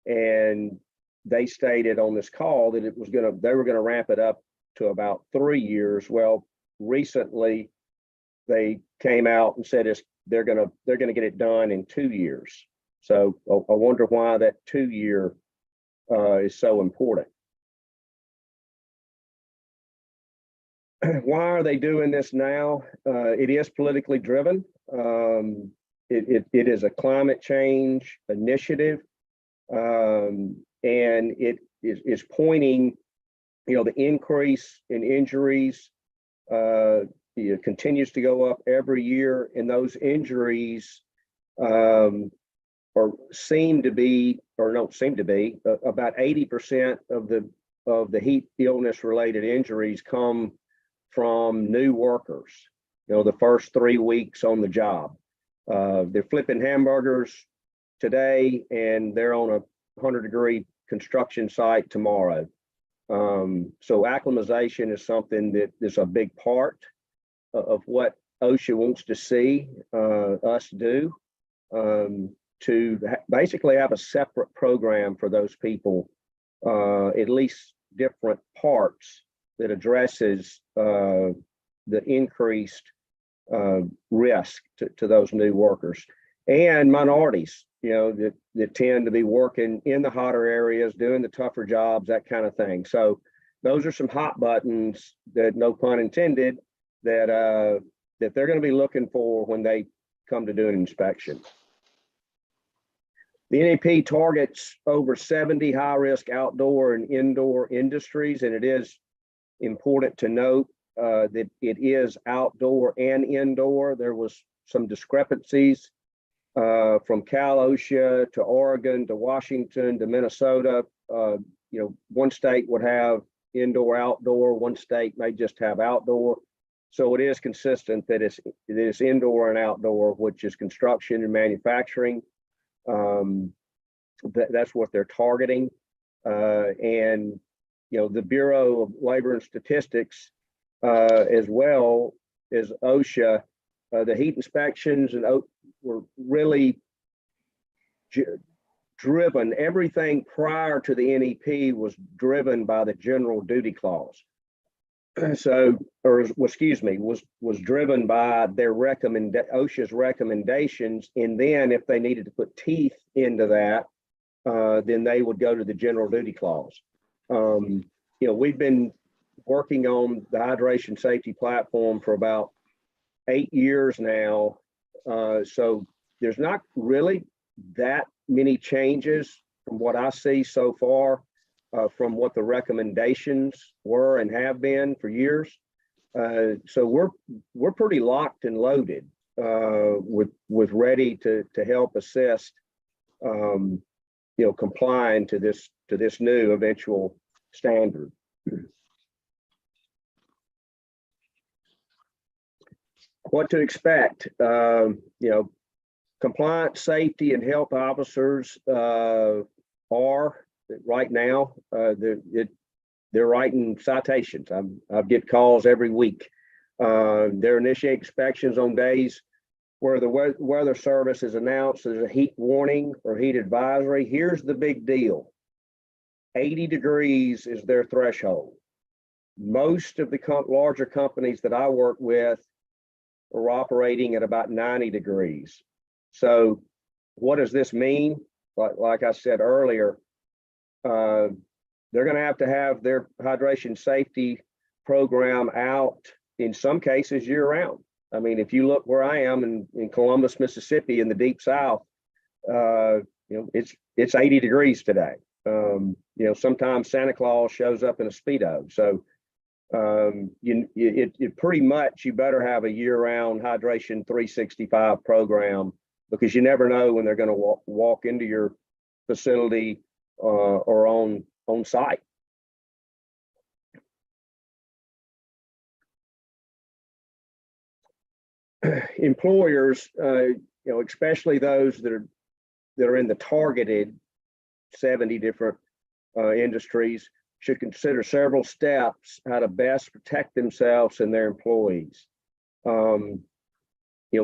Speaker 15: And they stated on this call that they were going to ramp it up to about 3 years. Well, recently they came out and said they're going to get it done in 2 years. So I wonder why that 2 year is so important. Why are they doing this now? It is politically driven. It is a climate change initiative, and it is pointing, the increase in injuries continues to go up every year, and those injuries don't seem to be about 80% of the heat illness related injuries come from new workers, the first 3 weeks on the job. They're flipping hamburgers today and they're on a 100-degree construction site tomorrow. So acclimatization is something that is a big part of what OSHA wants to see us do, to basically have a separate program for those people, at least different parts that addresses the increased risk to those new workers and minorities, that tend to be working in the hotter areas, doing the tougher jobs, that kind of thing. So those are some hot buttons that, no pun intended, that they're going to be looking for when they come to do an inspection. The NEP targets over 70 high-risk outdoor and indoor industries, and it is important to note that it is outdoor and indoor. There was some discrepancies from Cal OSHA to Oregon to Washington to Minnesota. One state would have indoor, outdoor. One state may just have outdoor. So it is consistent that it is indoor and outdoor, which is construction and manufacturing. That's what they're targeting. And the Bureau of Labor and Statistics, as well as OSHA, the heat inspections were really driven. Everything prior to the NEP was driven by the general duty clause. Was driven by their OSHA's recommendations. And then if they needed to put teeth into that, then they would go to the general duty clause. We've been working on the hydration safety platform for about 8 years now. So there's not really that many changes from what I see so far, from what the recommendations were and have been for years. So we're pretty locked and loaded with ready to help assist, complying to this new eventual standard. What to expect? Compliance, safety, and health officers are right now. They're writing citations. I get calls every week. They're initiating inspections on days where the weather service has announced there's a heat warning or heat advisory. Here's the big deal. 80 degrees is their threshold. Most of the larger companies that I work with are operating at about 90 degrees. So what does this mean? Like I said earlier, they're going to have their hydration safety program out in some cases year round. I mean, if you look where I am in Columbus, Mississippi, in the deep South, it's 80 degrees today. Sometimes Santa Claus shows up in a Speedo. So it pretty much, you better have a year-round hydration 365 program, because you never know when they're going to walk into your facility or on site. Employers, especially those that are in the targeted 70 different industries, should consider several steps how to best protect themselves and their employees.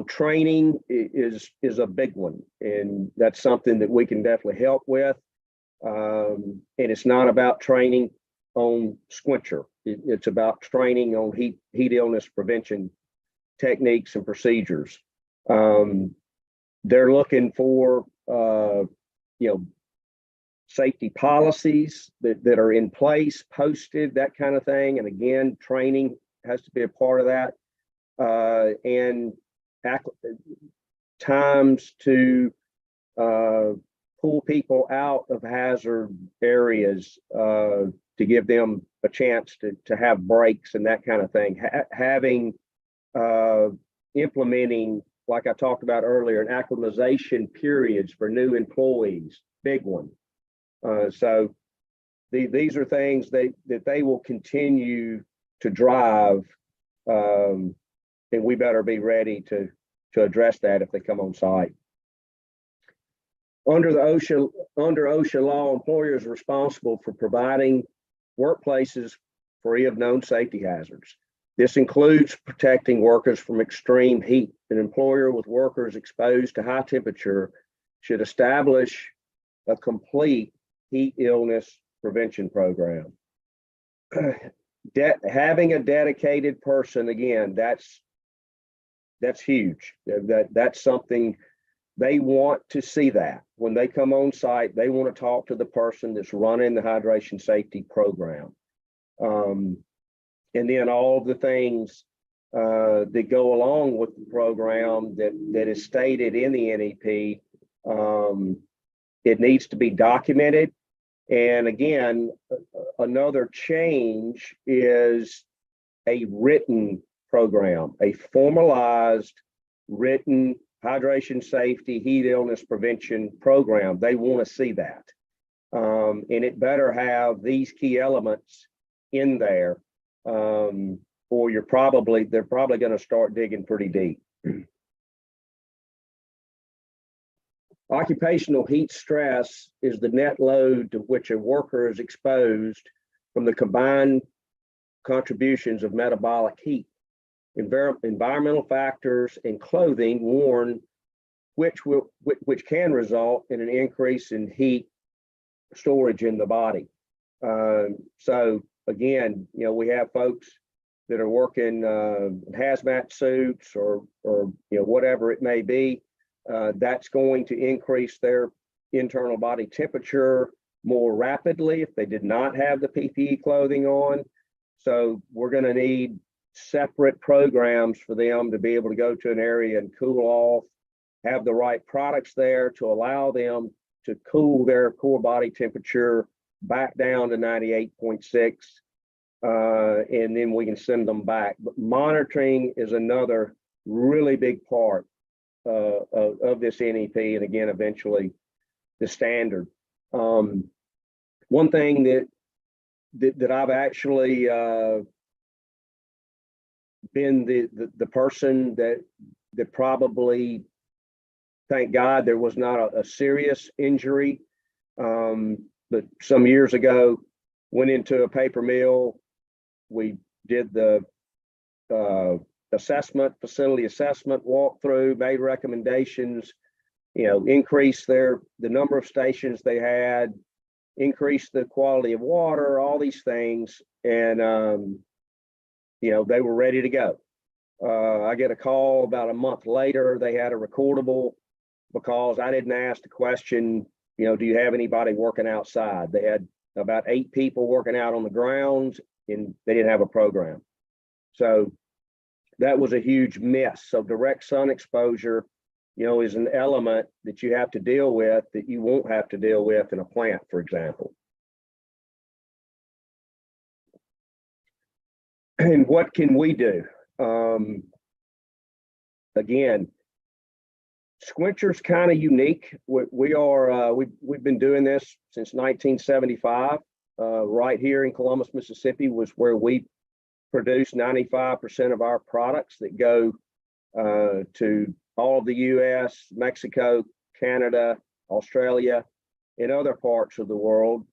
Speaker 15: Training is a big one, and that's something that we can definitely help with. And it's not about training on Sqwincher. It's about training on heat illness prevention techniques and procedures. They're looking for safety policies that are in place, posted, that kind of thing. And again, training has to be a part of that. And times to pull people out of hazard areas to give them a chance to have breaks and that kind of thing. Implementing, like I talked about earlier, an acclimatization periods for new employees, big one. So these are things that they will continue to drive, and we better be ready to address that if they come on site. Under OSHA law, employers are responsible for providing workplaces free of known safety hazards. This includes protecting workers from extreme heat. An employer with workers exposed to high temperature should establish a complete heat illness prevention program. Having a dedicated person, again, that's huge. That's something they want to see. That when they come on site, they want to talk to the person that's running the hydration safety program. And then all of the things that go along with the program that is stated in the NEP, it needs to be documented. And again, another change is a written program, a formalized written hydration safety, heat illness prevention program. They want to see that. And it better have these key elements in there, or they're probably going to start digging pretty deep. Occupational heat stress is the net load to which a worker is exposed from the combined contributions of metabolic heat, environmental factors, and clothing worn, which can result in an increase in heat storage in the body. So again, we have folks that are working hazmat suits or whatever it may be. That's going to increase their internal body temperature more rapidly if they did not have the PPE clothing on. So we're going to need separate programs for them to be able to go to an area and cool off, have the right products there to allow them to cool their core body temperature back down to 98.6, and then we can send them back. But monitoring is another really big part of this NEP, and again, eventually the standard. One thing that I've actually been the person that probably thank God there was not a serious injury. But some years ago, went into a paper mill. We did the facility assessment walkthrough, made recommendations, increase the number of stations they had, increase the quality of water, all these things. And, they were ready to go. I get a call about a month later. They had a recordable because I didn't ask the question, do you have anybody working outside? They had about 8 people working out on the grounds, and they didn't have a program. So that was a huge miss. So direct sun exposure, is an element that you have to deal with that you won't have to deal with in a plant, for example. And what can we do? Again, Sqwincher's kind of unique. We've been doing this since 1975. Right here in Columbus, Mississippi was where we produce 95% of our products that go to all of the US, Mexico, Canada, Australia, and other parts of the world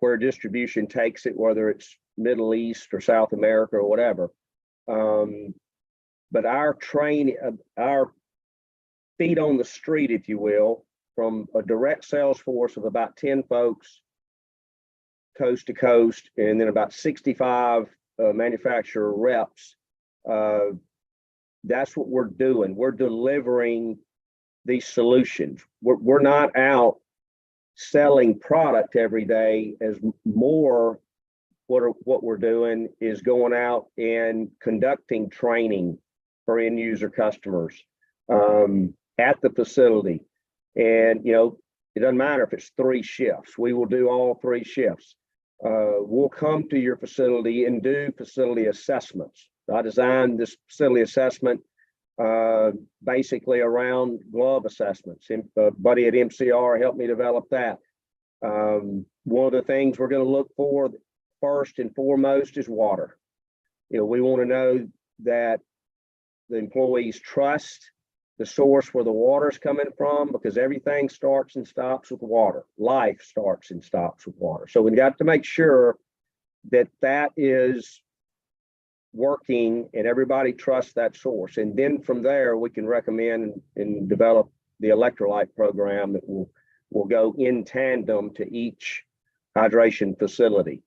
Speaker 15: where distribution takes it, whether it's Middle East or South America or whatever. But our feet on the street, if you will, from a direct sales force of about 10 folks, coast to coast, and then about 65 manufacturer reps. That's what we're doing. We're delivering these solutions. We're not out selling product every day. As more, what we're doing is going out and conducting training for end user customers at the facility. And it doesn't matter if it's 3 shifts. We will do all 3 shifts. We'll come to your facility and do facility assessments. I designed this facility assessment basically around glove assessments. A buddy at MCR helped me develop that. One of the things we're going to look for first and foremost is water. We want to know that the employees trust the source where the water is coming from, because everything starts and stops with water. Life starts and stops with water. So we've got to make sure that that is working and everybody trusts that source. And then from there, we can recommend and develop the electrolyte program that will go in tandem to each hydration facility.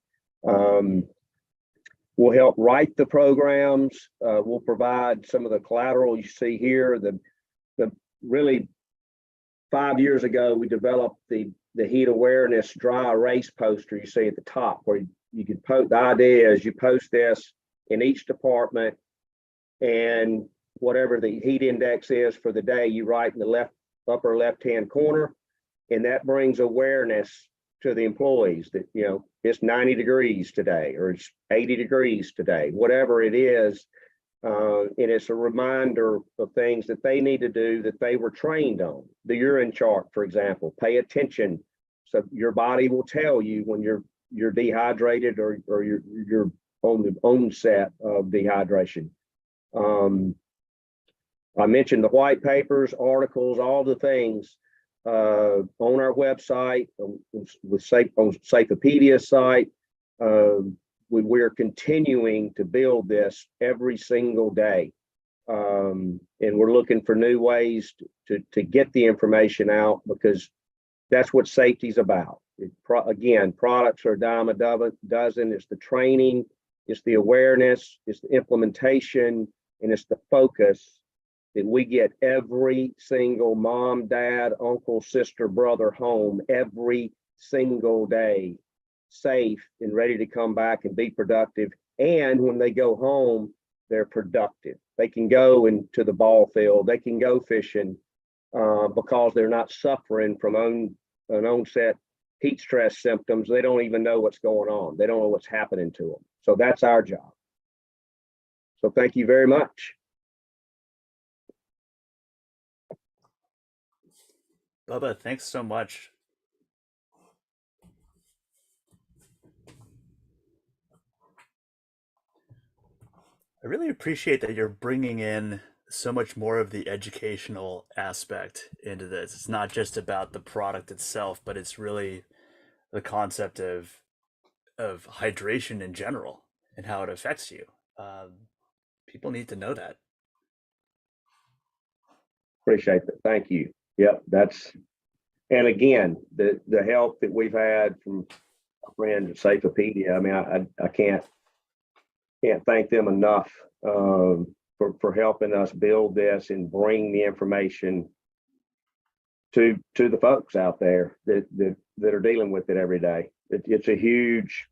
Speaker 15: We'll help write the programs. We'll provide some of the collateral you see here. The really 5 years ago, we developed the heat awareness dry erase poster you see at the top, where you could post. The idea is you post this in each department, and whatever the heat index is for the day, you write in the upper left-hand corner, and that brings awareness to the employees that, it's 90 degrees today, or it's 80 degrees today, whatever it is. And it's a reminder of things that they need to do that they were trained on. The urine chart, for example, pay attention. So your body will tell you when you're dehydrated or you're on the onset of dehydration. I mentioned the white papers, articles, all the things on our website, with on Safepedia's site. We're continuing to build this every single day. And we're looking for new ways to get the information out, because that's what safety's about. Again, products are a dime a dozen. It's the training, it's the awareness, it's the implementation, and it's the focus that we get every single mom, dad, uncle, sister, brother home every single day, safe and ready to come back and be productive. And when they go home, they're productive. They can go into the ball field, they can go fishing, because they're not suffering from an onset heat stress symptoms. They don't even know what's going on. They don't know what's happening to them. So that's our job. So thank you very much.
Speaker 2: Bubba, thanks so much. I really appreciate that you're bringing in so much more of the educational aspect into this. It's not just about the product itself, but it's really the concept of hydration in general and how it affects you. People need to know that.
Speaker 15: Appreciate that. Thank you. Yep, and again, the help that we've had from our friends at Safepedia. I mean, I can't thank them enough for helping us build this and bring the information to the folks out there that are dealing with it every day. It's a huge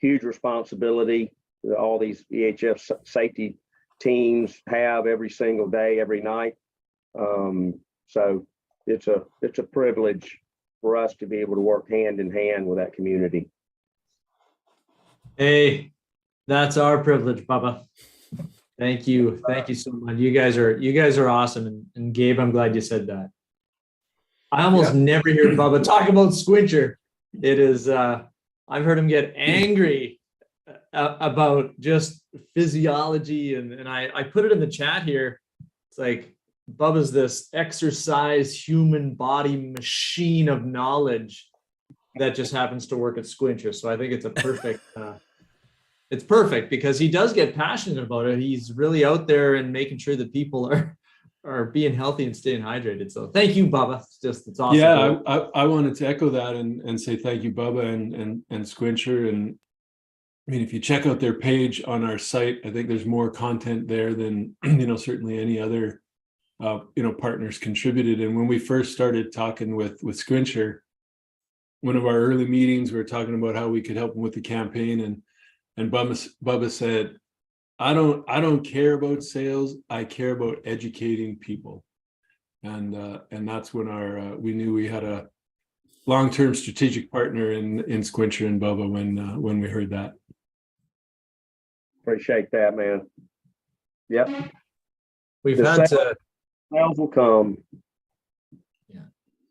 Speaker 15: responsibility that all these EHF safety teams have every single day, every night. So it's a privilege for us to be able to work hand in hand with that community.
Speaker 1: Hey, that's our privilege, Bubba. Thank you so much. You guys are awesome, and Gabe, I'm glad you said that. I almost never hear Bubba talk about Sqwincher. It is I've heard him get angry about just physiology, and I put it in the chat here. It's like Bubba's this exercise human body machine of knowledge that just happens to work at Sqwincher. So I think it's a perfect it's perfect because he does get passionate about it. He's really out there and making sure that people are being healthy and staying hydrated. So thank you, Bubba. It's awesome.
Speaker 3: Yeah, I wanted to echo that and say thank you, Bubba and Sqwincher. And I mean, if you check out their page on our site, I think there's more content there than certainly any other partners contributed. And when we first started talking with Sqwincher, one of our early meetings, we were talking about how we could help them with the campaign, and Bubba said, I don't care about sales. I care about educating people. And that's when we knew we had a long-term strategic partner in Sqwincher and Bubba when we heard that.
Speaker 15: Appreciate that, man. Yep.
Speaker 1: We've had to
Speaker 15: sales will come.
Speaker 1: Yeah.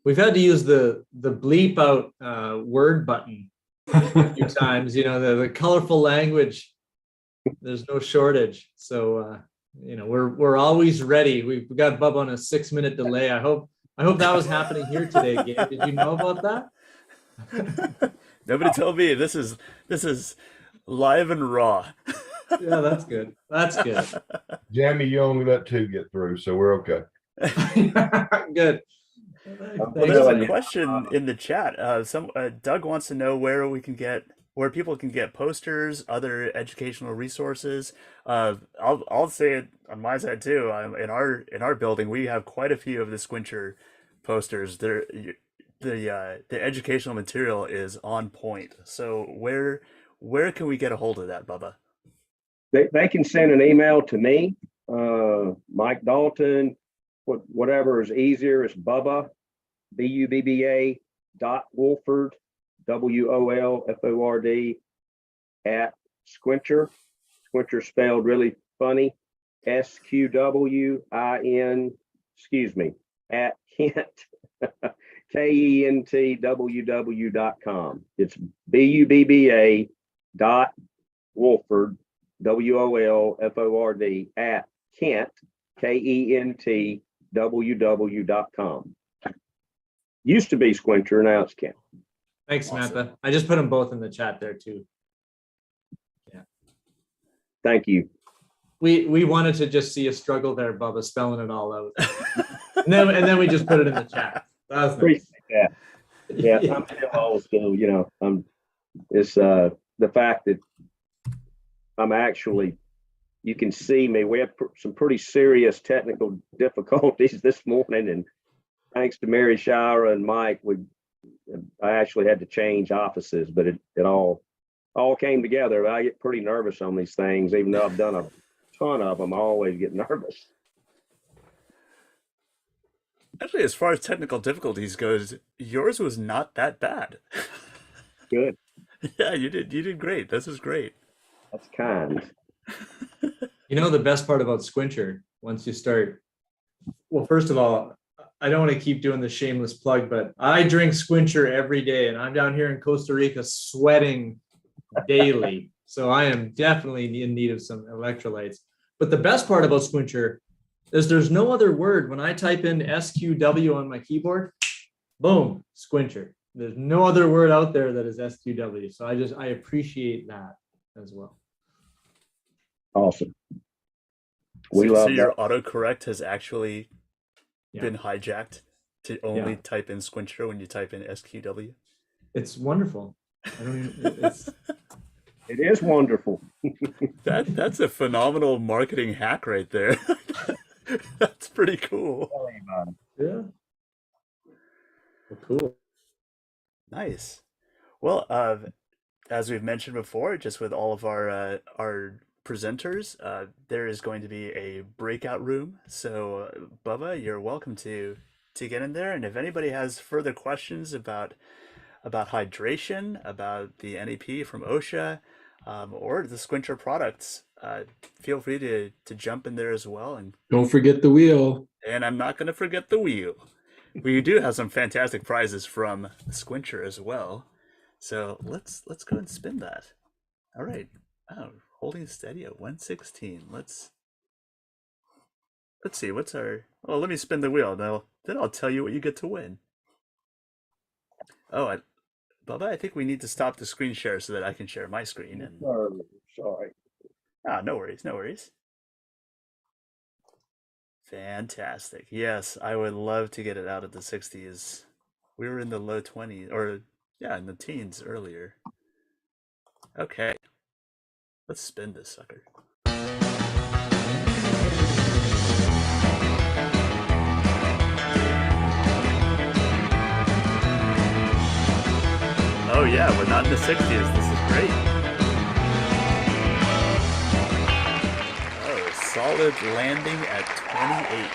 Speaker 1: We've had to use the bleep out word button a few times, the colorful language. There's no shortage. So we're always ready. We've got Bubba on a 6-minute delay. I hope that was happening here today, Gabe. Did you know about that?
Speaker 2: Nobody told me. This is live and raw.
Speaker 1: Yeah, that's good. That's good.
Speaker 17: Jamie, you only let 2 get through, so we're okay.
Speaker 1: Good.
Speaker 2: Well, there's a question in the chat. Doug wants to know where people can get posters, other educational resources. I'll say it on my side too. In our building, we have quite a few of the Sqwincher posters. The educational material is on point. So where can we get a hold of that, Bubba?
Speaker 15: They can send an email to me, Mike Dalton, whatever is easier. It's Bubba, BUBBA .Wolford, WOLFORD at Sqwincher. Sqwincher spelled really funny. SQWIN, at Kent, KENTWW.com. It's BUBBA .Wolford, WOLFORD at Kent, KENTWW.com. Used to be Sqwincher, now it's Kent.
Speaker 1: Thanks, Samantha. I just put them both in the chat there too. Yeah.
Speaker 15: Thank you.
Speaker 1: We wanted to just see a struggle there, Bubba, spelling it all out. and then we just put it in the chat. That was nice.
Speaker 15: That. Yeah, I'm still old school, it's the fact that I'm actually, you can see me. We had some pretty serious technical difficulties this morning, and thanks to Mary Shira and Mike, I actually had to change offices, but it all came together. I get pretty nervous on these things, even though I've done a ton of them. I always get nervous.
Speaker 2: Actually, as far as technical difficulties goes, yours was not that bad.
Speaker 15: Good.
Speaker 2: Yeah, you did great. This is great.
Speaker 15: That's kind.
Speaker 1: The best part about Sqwincher, once you start, well, first of all, I don't want to keep doing the shameless plug, but I drink Sqwincher every day, and I'm down here in Costa Rica sweating daily. So I am definitely in need of some electrolytes. But the best part about Sqwincher is there's no other word. When I type in SQW on my keyboard, boom, Sqwincher. There's no other word out there that is SQW. So I appreciate that as well.
Speaker 15: Awesome. We
Speaker 2: So
Speaker 15: love
Speaker 2: your
Speaker 15: that.
Speaker 2: autocorrect has actually been hijacked to only
Speaker 1: Yeah.
Speaker 2: type in Sqwincher when you type in SQW.
Speaker 1: It's wonderful. I don't even, it's
Speaker 15: It is wonderful.
Speaker 2: That's a phenomenal marketing hack right there. That's pretty cool.
Speaker 1: yeah. Well, cool.
Speaker 2: Nice. Well, as we've mentioned before, just with all of our presenters, there is going to be a breakout room. So, Bubba, you're welcome to get in there. And if anybody has further questions about hydration, about the NEP from OSHA, or the Sqwincher products, feel free to jump in there as well. And
Speaker 3: Don't forget the wheel.
Speaker 2: And I'm not going to forget the wheel. We do have some fantastic prizes from Sqwincher as well. So let's go and spin that. All right. Oh, holding steady at 116. Let's see what's our. Oh, let me spin the wheel. Then I'll tell you what you get to win. Oh, Bubba, I think we need to stop the screen share so that I can share my screen. And
Speaker 15: Sorry.
Speaker 2: no worries, no worries. Fantastic. Yes, I would love to get it out of the 60s. We were in the low 20s, or yeah, in the teens earlier. Okay. Let's spin this sucker. Oh yeah, we're not in the 60s. This is great. Oh, solid landing at 28.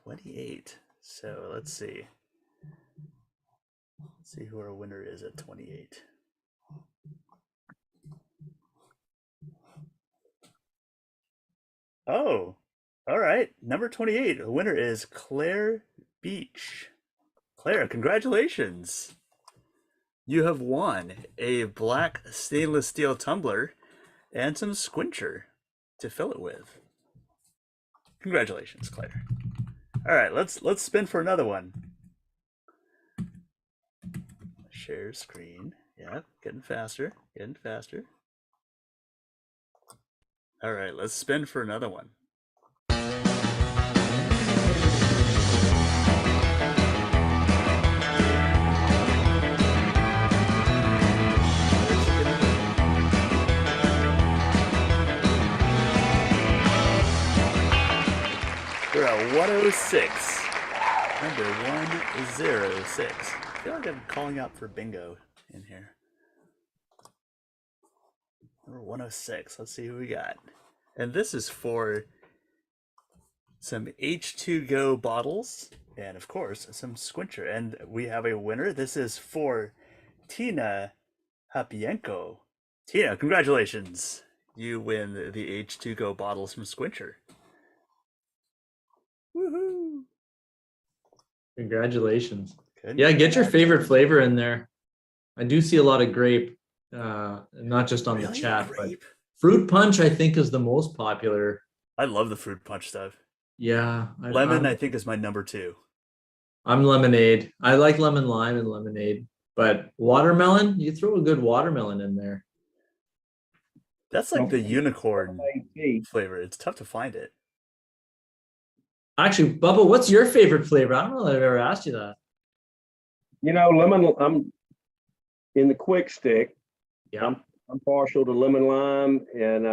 Speaker 2: 28. So let's see. Let's see who our winner is at 28. Oh, all right. Number 28. The winner is Claire Beach. Claire, congratulations. You have won a black stainless steel tumbler and some Sqwincher to fill it with. Congratulations, Claire. All right, let's spin for another one. Share screen. Yeah, getting faster, getting faster. All right, let's spin for another one. We're at 106. Number 106. I feel like I'm calling out for bingo in here. Number 106. Let's see who we got. And this is for some H2Go bottles and, of course, some Sqwincher. And we have a winner. This is for Tina Hapienko. Tina, congratulations. You win the H2Go bottles from Sqwincher. Woohoo!
Speaker 1: Congratulations.
Speaker 2: Good.
Speaker 1: Yeah, get your favorite flavor in there. I do see a lot of grape, not just on the chat, but fruit punch I think is the most popular.
Speaker 2: I love the fruit punch stuff.
Speaker 1: Yeah.
Speaker 2: Lemon, I think, is my number 2.
Speaker 1: I'm lemonade. I like lemon lime and lemonade, but watermelon, you throw a good watermelon in there.
Speaker 2: That's like the unicorn flavor. It's tough to find it.
Speaker 1: Actually, Bubba, what's your favorite flavor? I don't know that I've ever asked you that.
Speaker 15: You know, lemon. I'm in the quick stick.
Speaker 1: Yeah,
Speaker 15: I'm partial to lemon lime, and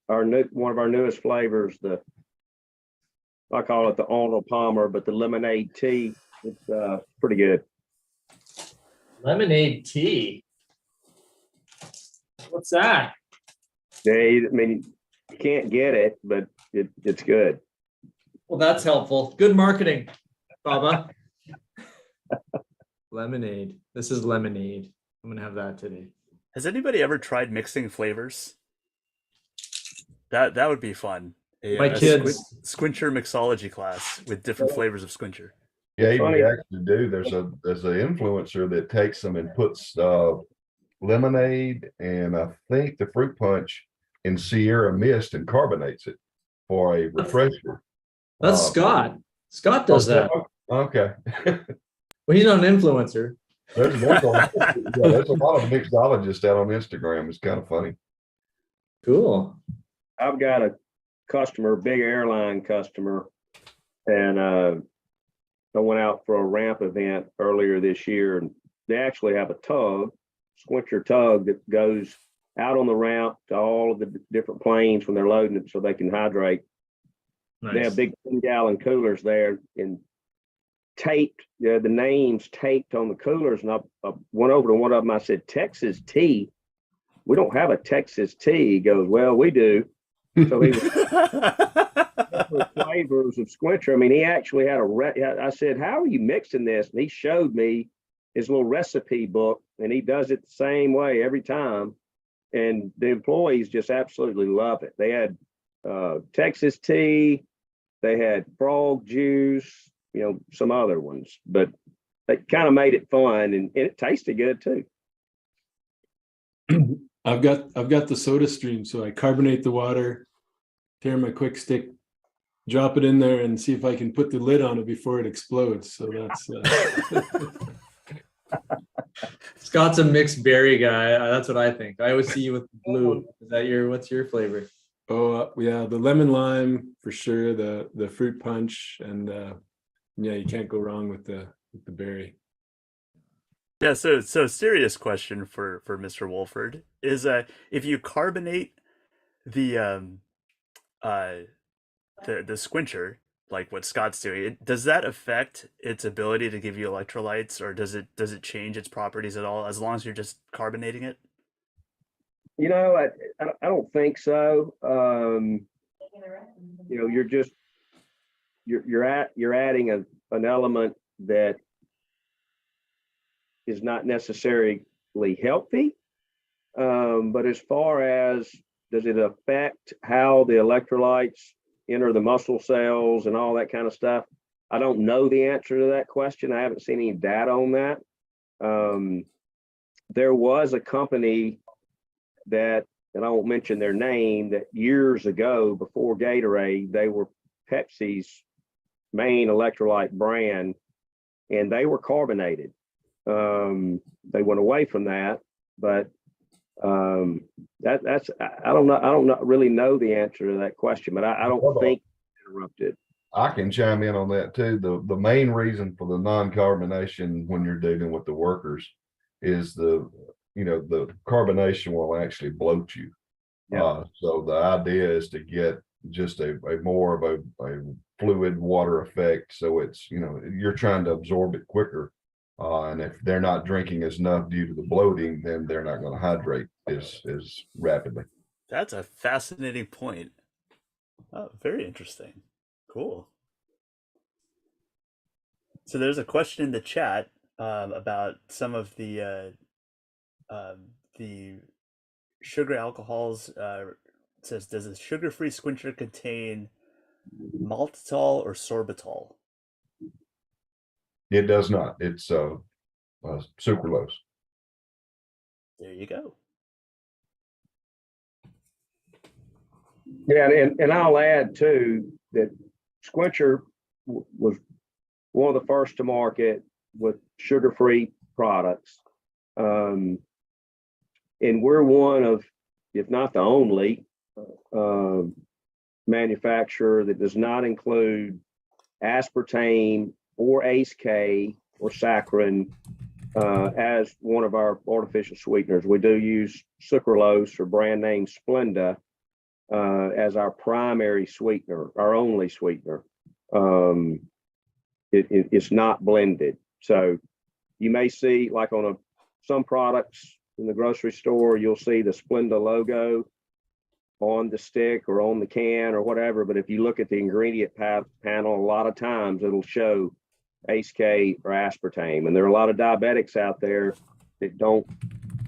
Speaker 15: one of our newest flavors, I call it the Arnold Palmer, but the lemonade tea. It's pretty good.
Speaker 1: Lemonade tea. What's that?
Speaker 15: Yeah, I mean, you can't get it, but it's good.
Speaker 1: Well, that's helpful. Good marketing, Bubba. Lemonade. This is lemonade. I'm gonna have that today.
Speaker 2: Has anybody ever tried mixing flavors? That would be fun.
Speaker 1: My kids.
Speaker 2: Sqwincher mixology class with different flavors of Sqwincher.
Speaker 17: Yeah, we actually do. There's an influencer that takes them and puts lemonade, and I think the fruit punch in Sierra Mist and carbonates it for a refresher.
Speaker 1: That's Scott. Scott does that.
Speaker 17: Okay.
Speaker 1: Well, he's not an influencer.
Speaker 17: There's a lot of mixologists out on Instagram. It's kind of funny.
Speaker 1: Cool.
Speaker 15: I've got a customer, big airline customer, and I went out for a ramp event earlier this year, and they actually have a tug, Sqwincher tug, that goes out on the ramp to all of the different planes when they're loading it so they can hydrate.
Speaker 1: Nice.
Speaker 15: They have big 10-gallon coolers there and taped, the names taped on the coolers. And I went over to one of them. I said, Texas tea. We don't have a Texas tea. He goes, well, we do. So he was flavors of Sqwincher. I mean, he actually had I said, how are you mixing this? And he showed me his little recipe book, and he does it the same way every time. And the employees just absolutely love it. They had Texas tea, they had frog juice, some other ones, but they kind of made it fun, and it tasted good too.
Speaker 3: I've got the soda stream, so I carbonate the water, tear my quick stick, drop it in there, and see if I can put the lid on it before it explodes. So that's
Speaker 1: Scott's a mixed berry guy. That's what I think. I always see you with blue. Is that what's your flavor?
Speaker 3: Oh yeah, the lemon lime for sure, the fruit punch, and yeah, you can't go wrong with the berry.
Speaker 2: Yeah, so serious question for Mr. Wolford is if you carbonate the Sqwincher, like what Scott's doing, does that affect its ability to give you electrolytes, or does it change its properties at all as long as you're just carbonating it?
Speaker 15: I don't think so. You're adding an element that is not necessarily healthy. But as far as does it affect how the electrolytes enter the muscle cells and all that kind of stuff, I don't know the answer to that question. I haven't seen any data on that. There was a company that, and I won't mention their name, that years ago, before Gatorade, they were Pepsi's main electrolyte brand, and they were carbonated. They went away from that, but that's I don't really know the answer to that question, but I don't think it's interrupted.
Speaker 17: I can chime in on that too. The main reason for the non-carbonation when you're dealing with the workers is the carbonation will actually bloat you.
Speaker 15: Yeah.
Speaker 17: So the idea is to get just a more of a fluid water effect. So it's, you're trying to absorb it quicker. And if they're not drinking as enough due to the bloating, then they're not going to hydrate as rapidly.
Speaker 2: That's a fascinating point. Oh, very interesting. Cool. So there's a question in the chat about some of the sugar alcohols. It says, does a sugar-free Sqwincher contain maltitol or sorbitol?
Speaker 17: It does not. It's sucralose.
Speaker 2: There you go.
Speaker 15: Yeah, and I'll add too that Sqwincher was one of the first to market with sugar-free products. And we're one of, if not the only, manufacturer that does not include aspartame or ACE-K or saccharin as one of our artificial sweeteners. We do use sucralose or brand name Splenda as our primary sweetener, our only sweetener. It's not blended. So you may see, like on some products in the grocery store, you'll see the Splenda logo on the stick or on the can or whatever. But if you look at the ingredient panel, a lot of times it'll show ACE-K or aspartame. And there are a lot of diabetics out there that don't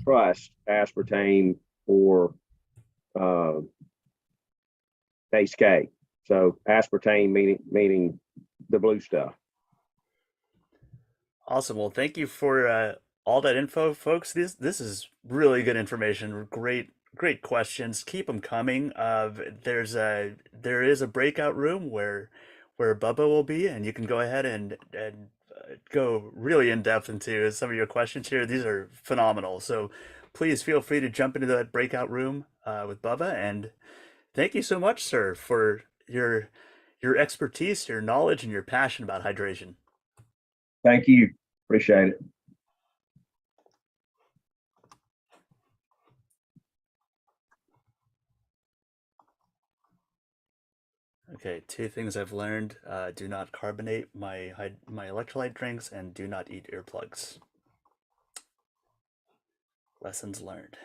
Speaker 15: trust aspartame or ACE-K. So aspartame meaning the blue stuff.
Speaker 2: Awesome. Well, thank you for all that info, folks. This is really good information. Great questions. Keep them coming. There is a breakout room where Bubba will be, and you can go ahead and go really in depth into some of your questions here. These are phenomenal. So please feel free to jump into that breakout room with Bubba. And thank you so much, sir, for your expertise, your knowledge, and your passion about hydration.
Speaker 15: Thank you. Appreciate it.
Speaker 2: Okay, 2 things I've learned. Do not carbonate my electrolyte drinks, and do not eat earplugs. Lessons learned.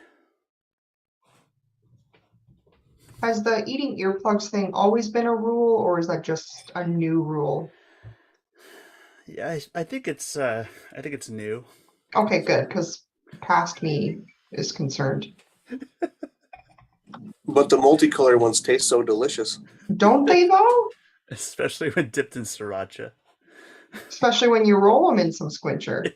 Speaker 13: Has the eating earplugs thing always been a rule, or is that just a new rule?
Speaker 2: Yeah, I think it's new.
Speaker 13: Okay, good, because past me is concerned.
Speaker 18: But the multicolored ones taste so delicious.
Speaker 13: Don't they though?
Speaker 2: Especially when dipped in sriracha.
Speaker 13: Especially when you roll them in some Sqwincher.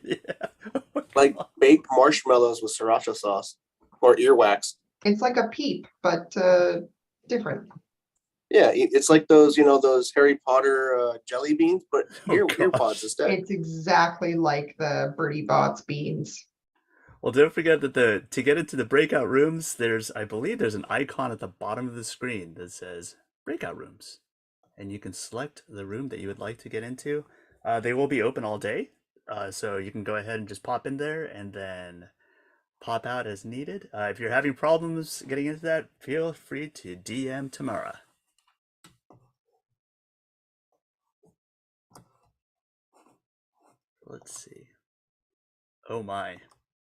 Speaker 18: Like baked marshmallows with sriracha sauce or earwax.
Speaker 13: It's like a peep, but different.
Speaker 18: Yeah, it's like those, those Harry Potter jelly beans, but ear pods instead.
Speaker 13: It's exactly like the Birdie Bots beans.
Speaker 2: Well, don't forget that to get into the breakout rooms, I believe there's an icon at the bottom of the screen that says breakout rooms, and you can select the room that you would like to get into. They will be open all day, so you can go ahead and just pop in there and then pop out as needed. If you're having problems getting into that, feel free to DM Tamara. Let's see. Oh my.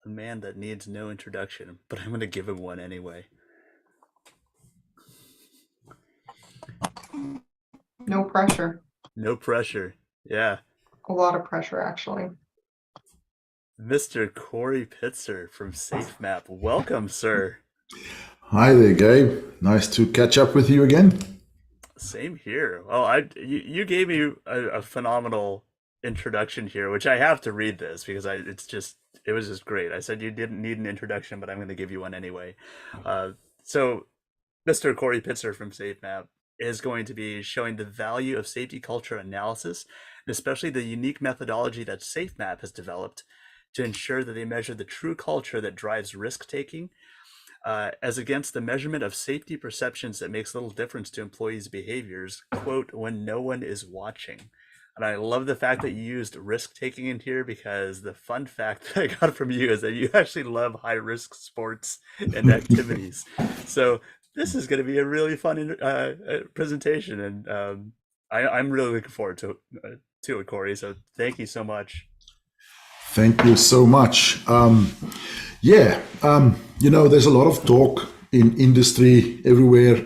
Speaker 2: A man that needs no introduction, but I'm going to give him one anyway.
Speaker 13: No pressure.
Speaker 2: No pressure. Yeah.
Speaker 13: A lot of pressure, actually.
Speaker 2: Mr. Corrie Pitzer from Safemap. Welcome, sir.
Speaker 19: Hi there, Gabe. Nice to catch up with you again.
Speaker 2: Same here. Oh, you gave me a phenomenal introduction here, which I have to read this because it was just great. I said you didn't need an introduction, but I'm going to give you one anyway. So Mr. Corrie Pitzer from Safemap is going to be showing the value of safety culture analysis, and especially the unique methodology that Safemap has developed to ensure that they measure the true culture that drives risk-taking as against the measurement of safety perceptions that makes little difference to employees' behaviors, quote, when no one is watching. And I love the fact that you used risk-taking in here, because the fun fact that I got from you is that you actually love high-risk sports and activities. So this is going to be a really fun presentation, and I'm really looking forward to it, Corrie. So thank you so much.
Speaker 19: Thank you so much. There's a lot of talk in industry everywhere,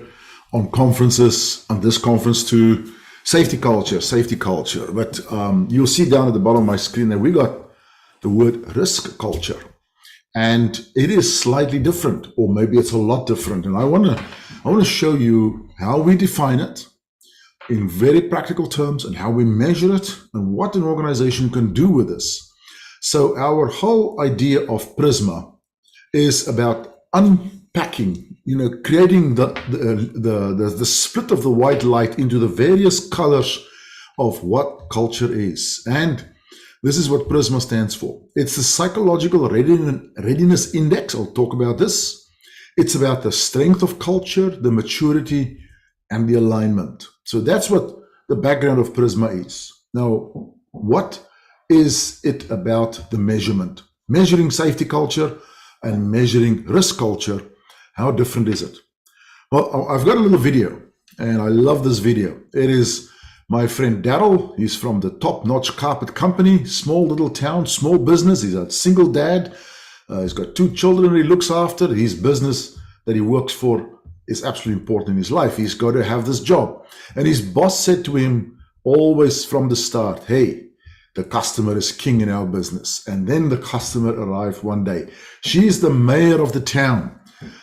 Speaker 19: on conferences, on this conference too. Safety culture. But you'll see down at the bottom of my screen that we got the word risk culture. And it is slightly different, or maybe it's a lot different. And I want to show you how we define it in very practical terms, and how we measure it, and what an organization can do with this. So our whole idea of Prisma is about unpacking, creating the split of the white light into the various colors of what culture is. And this is what Prisma stands for. It's the psychological readiness index. I'll talk about this. It's about the strength of culture, the maturity, and the alignment. So that's what the background of Prisma is. Now, what is it about the measurement? Measuring safety culture and measuring risk culture, how different is it? Well, I've got a little video, and I love this video. It is my friend Daryl. He's from the top-notch carpet company, small little town, small business. He's a single dad. He's got 2 children he looks after. His business that he works for is absolutely important in his life. He's got to have this job. And his boss said to him always from the start, hey, the customer is king in our business. And then the customer arrived one day. She's the mayor of the town.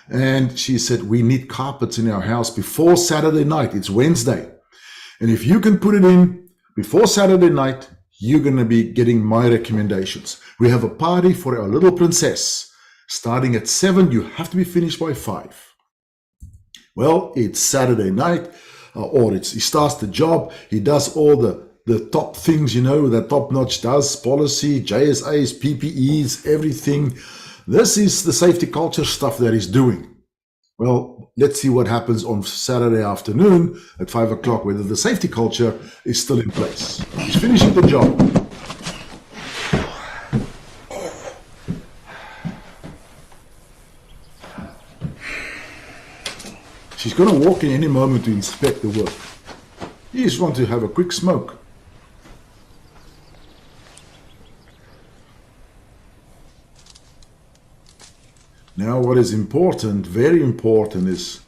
Speaker 19: And she said, we need carpets in our house before Saturday night. It's Wednesday. And if you can put it in before Saturday night, you're going to be getting my recommendations. We have a party for our little princess. Starting at 7, you have to be finished by 5. Well, it's Saturday night, he starts the job. He does all the top things, that top-notch does, policy, JSAs, PPEs, everything. This is the safety culture stuff that he's doing. Well, let's see what happens on Saturday afternoon at 5 o'clock, whether the safety culture is still in place. He's finishing the job. She's going to walk in any moment to inspect the work. You just want to have a quick smoke. Now, what is important, very important, is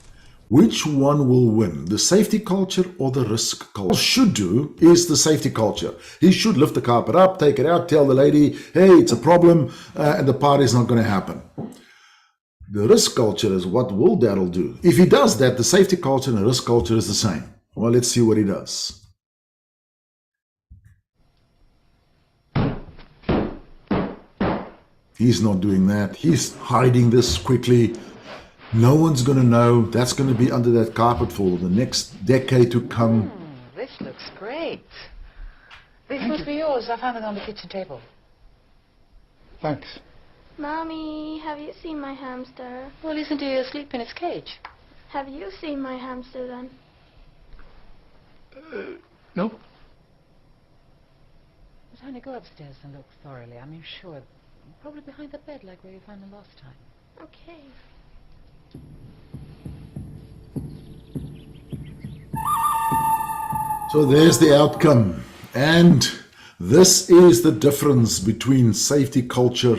Speaker 19: which one will win, the safety culture or the risk culture? What he should do is the safety culture. He should lift the carpet up, take it out, tell the lady, hey, it's a problem, and the party is not going to happen. The risk culture is what will Daryl do. If he does that, the safety culture and the risk culture is the same. Well, let's see what he does. He's not doing that. He's hiding this quickly. No one's going to know. That's going to be under that carpet for the next decade to come.
Speaker 20: This looks great. This must be yours. I found it on the kitchen table.
Speaker 9: Thanks.
Speaker 21: Mommy, have you seen my hamster?
Speaker 20: Well, isn't he asleep in his cage?
Speaker 21: Have you seen my hamster then?
Speaker 9: No.
Speaker 20: But only go upstairs and look thoroughly. I mean, sure. Probably behind the bed, like where you found him last time.
Speaker 21: Okay.
Speaker 19: So there's the outcome. And this is the difference between safety culture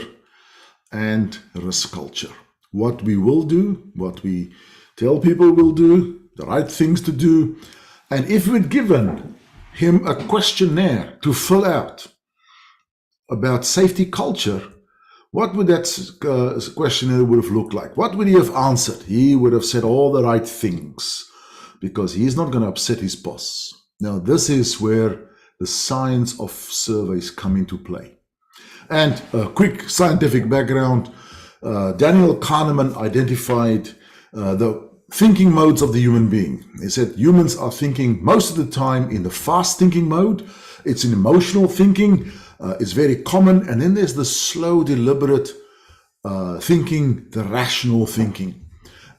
Speaker 19: and risk culture. What we will do, what we tell people we'll do, the right things to do. And if we'd given him a questionnaire to fill out about safety culture, what would that questionnaire would have looked like? What would he have answered? He would have said all the right things because he's not going to upset his boss. Now, this is where the science of surveys come into play. And a quick scientific background, Daniel Kahneman identified the thinking modes of the human being. He said humans are thinking most of the time in the fast thinking mode. It's in emotional thinking. It's very common. And then there's the slow, deliberate thinking, the rational thinking.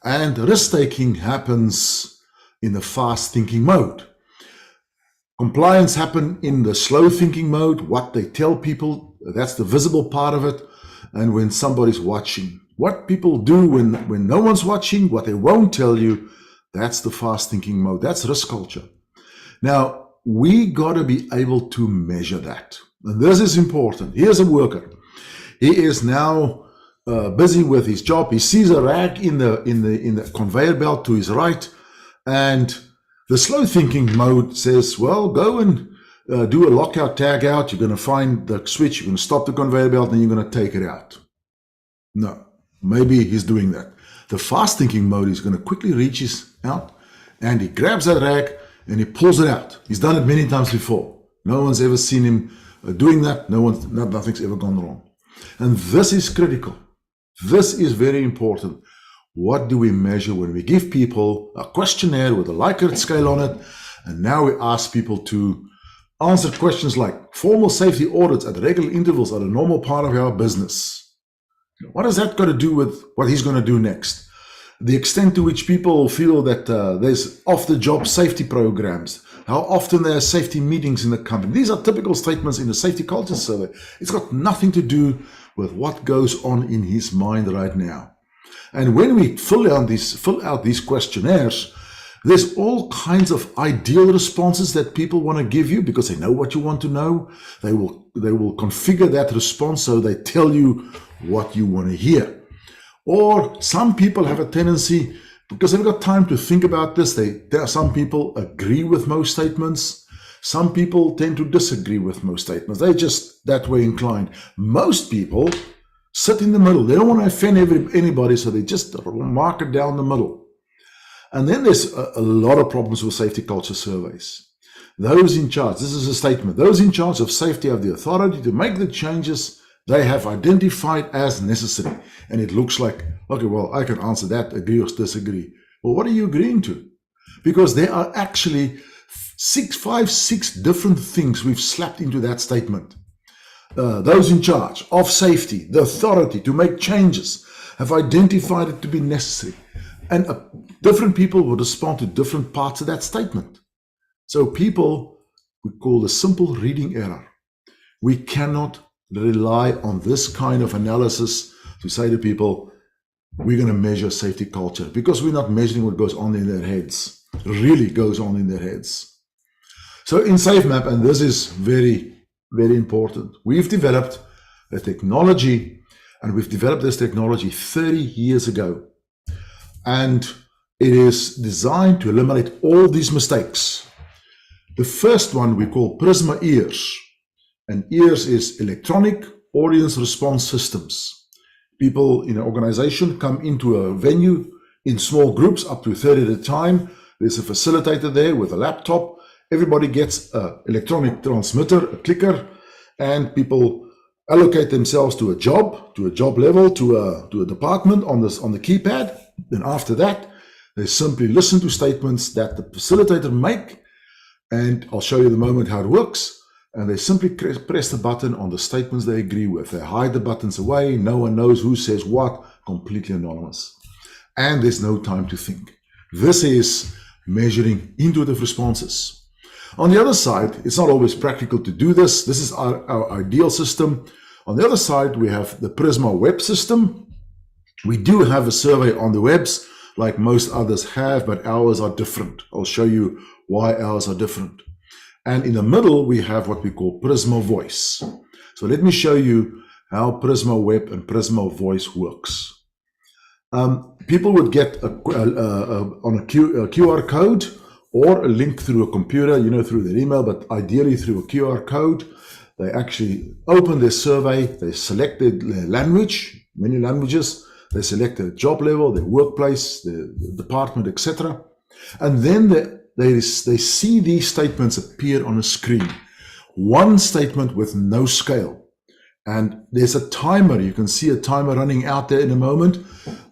Speaker 19: And risk-taking happens in the fast thinking mode. Compliance happens in the slow thinking mode, what they tell people, that's the visible part of it. And when somebody's watching, what people do when no one's watching, what they won't tell you, that's the fast thinking mode. That's risk culture. Now, we got to be able to measure that. And this is important. Here's a worker. He is now busy with his job. He sees a rag in the conveyor belt to his right. And the slow thinking mode says, well, go and do a lockout, tag out. You're going to find the switch. You're going to stop the conveyor belt and you're going to take it out. No, maybe he's doing that. The fast thinking mode is going to quickly reach out and he grabs that rag and he pulls it out. He's done it many times before. No one's ever seen him doing that. Nothing's ever gone wrong. And this is critical. This is very important. What do we measure when we give people a questionnaire with a Likert scale on it? And now we ask people to answer questions like formal safety audits at regular intervals are a normal part of our business. What has that got to do with what he's going to do next? The extent to which people feel that there's off-the-job safety programs, how often there are safety meetings in the company. These are typical statements in the safety culture survey. It's got nothing to do with what goes on in his mind right now. And when we fill out these questionnaires, there's all kinds of ideal responses that people want to give you because they know what you want to know. They will configure that response so they tell you what you want to hear. Or some people have a tendency, because they've got time to think about this, some people agree with most statements. Some people tend to disagree with most statements. They're just that way inclined. Most people sit in the middle. They don't want to offend anybody, so they just mark it down the middle. And then there's a lot of problems with safety culture surveys. Those in charge, this is a statement, those in charge of safety have the authority to make the changes they have identified as necessary. And it looks like, okay, well, I can answer that, agree or disagree. Well, what are you agreeing to? Because there are actually 6 different things we've slapped into that statement. Those in charge of safety, the authority to make changes, have identified it to be necessary. And different people will respond to different parts of that statement. So people, we call the simple reading error. We cannot rely on this kind of analysis to say to people, we're going to measure safety culture, because we're not measuring what goes on in their heads, really goes on in their heads. So in Safemap, and this is very, very important, we've developed a technology, and we've developed this technology 30 years ago. And it is designed to eliminate all these mistakes. The first one we call Prisma EARS. And EARS is Electronic Audience Response Systems. People in an organization come into a venue in small groups, up to 30 at a time. There's a facilitator there with a laptop. Everybody gets an electronic transmitter, a clicker, and people allocate themselves to a job level, to a department on the keypad. Then after that, they simply listen to statements that the facilitator make, and I'll show you in a moment how it works. And they simply press the button on the statements they agree with. They hide the buttons away. No one knows who says what. Completely anonymous. And there's no time to think. This is measuring intuitive responses. On the other side, it's not always practical to do this. This is our ideal system. On the other side, we have the Prisma web system. We do have a survey on the webs, like most others have, but ours are different. I'll show you why ours are different. And in the middle, we have what we call Prisma Voice. So let me show you how Prisma Web and Prisma Voice works. People would get on a QR code or a link through a computer, through their email, but ideally through a QR code. They actually open their survey, they select their language, many languages, they select their job level, their workplace, their department, etc. And then they see these statements appear on a screen. One statement with no scale. And there's a timer. You can see a timer running out there in a moment.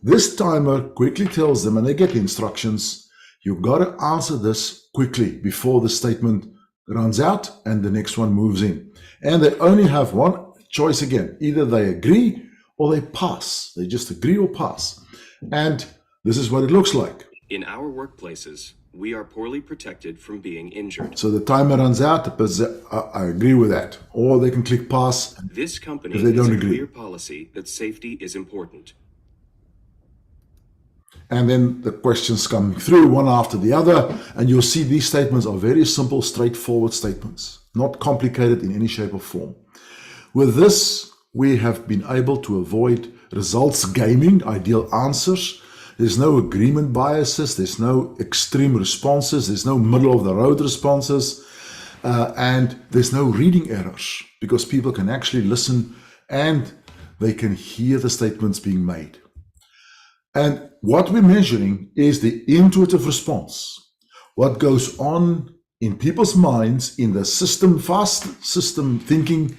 Speaker 19: This timer quickly tells them, and they get the instructions, you've got to answer this quickly before the statement runs out and the next one moves in. And they only have one choice again. Either they agree or they pass. They just agree or pass. And this is what it looks like.
Speaker 8: In our workplaces, we are poorly protected from being injured.
Speaker 19: So the timer runs out, I agree with that. Or they can click pass.
Speaker 8: This company
Speaker 19: if they don't
Speaker 8: has a
Speaker 19: agree.
Speaker 8: clear policy that safety is important.
Speaker 19: And then the questions come through one after the other, and you'll see these statements are very simple, straightforward statements, not complicated in any shape or form. With this, we have been able to avoid results gaming, ideal answers. There's no agreement biases, there's no extreme responses, there's no middle of the road responses, and there's no reading errors, because people can actually listen and they can hear the statements being made. And what we're measuring is the intuitive response. What goes on in people's minds in the fast system thinking,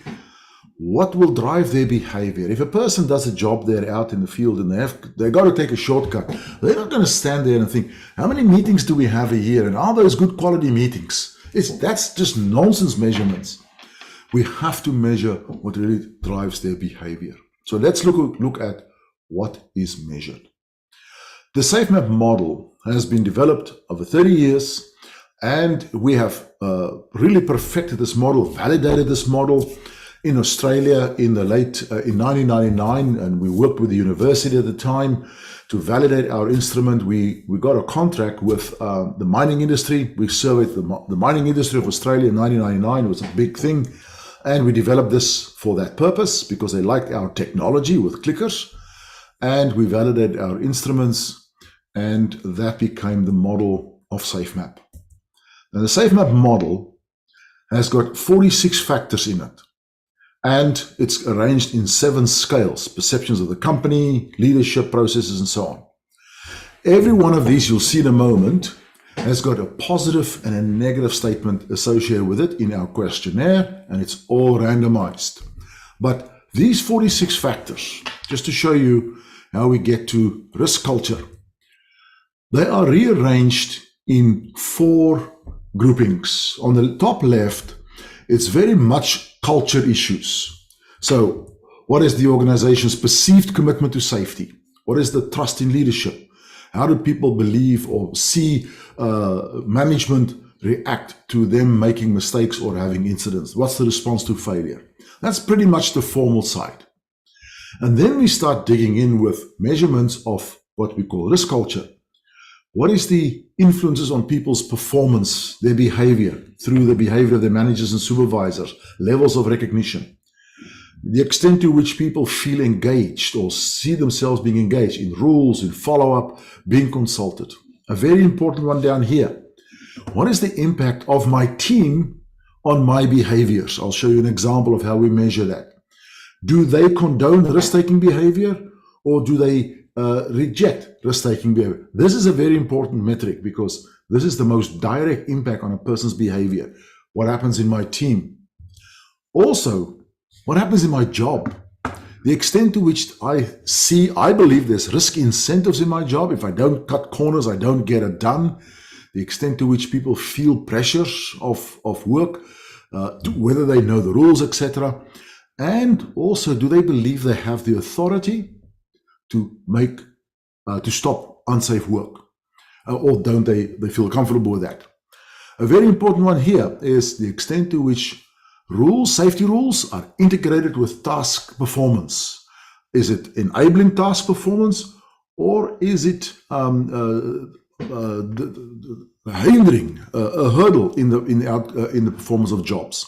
Speaker 19: what will drive their behavior? If a person does a job there out in the field and they got to take a shortcut, they're not going to stand there and think, how many meetings do we have a year? And are those good quality meetings? That's just nonsense measurements. We have to measure what really drives their behavior. So let's look at what is measured. The Safemap model has been developed over 30 years, and we have really perfected this model, validated this model in Australia in 1999, and we worked with the university at the time to validate our instrument. We got a contract with the mining industry. We surveyed the mining industry of Australia in 1999. It was a big thing, and we developed this for that purpose because they liked our technology with clickers, and we validated our instruments, and that became the model of Safemap. Now, the Safemap model has got 46 factors in it. And it's arranged in 7 scales: perceptions of the company, leadership processes, and so on. Every one of these, you'll see in a moment, has got a positive and a negative statement associated with it in our questionnaire, and it's all randomized. But these 46 factors, just to show you how we get to risk culture, they are rearranged in 4 groupings. On the top left, it's very much culture issues. So what is the organization's perceived commitment to safety? What is the trust in leadership? How do people believe or see management react to them making mistakes or having incidents? What's the response to failure? That's pretty much the formal side. And then we start digging in with measurements of what we call risk culture. What is the influences on people's performance, their behavior, through the behavior of their managers and supervisors, levels of recognition, the extent to which people feel engaged or see themselves being engaged in rules, in follow-up, being consulted. A very important one down here. What is the impact of my team on my behaviors? I'll show you an example of how we measure that. Do they condone risk-taking behavior, or do they reject risk-taking behavior? This is a very important metric because this is the most direct impact on a person's behavior. What happens in my team? Also, what happens in my job? The extent to which I believe there's risk incentives in my job. If I don't cut corners, I don't get it done. The extent to which people feel pressures of work, whether they know the rules, etc. And also, do they believe they have the authority to stop unsafe work? Or don't they feel comfortable with that? A very important one here is the extent to which safety rules are integrated with task performance. Is it enabling task performance, or is it hindering a hurdle in the performance of jobs?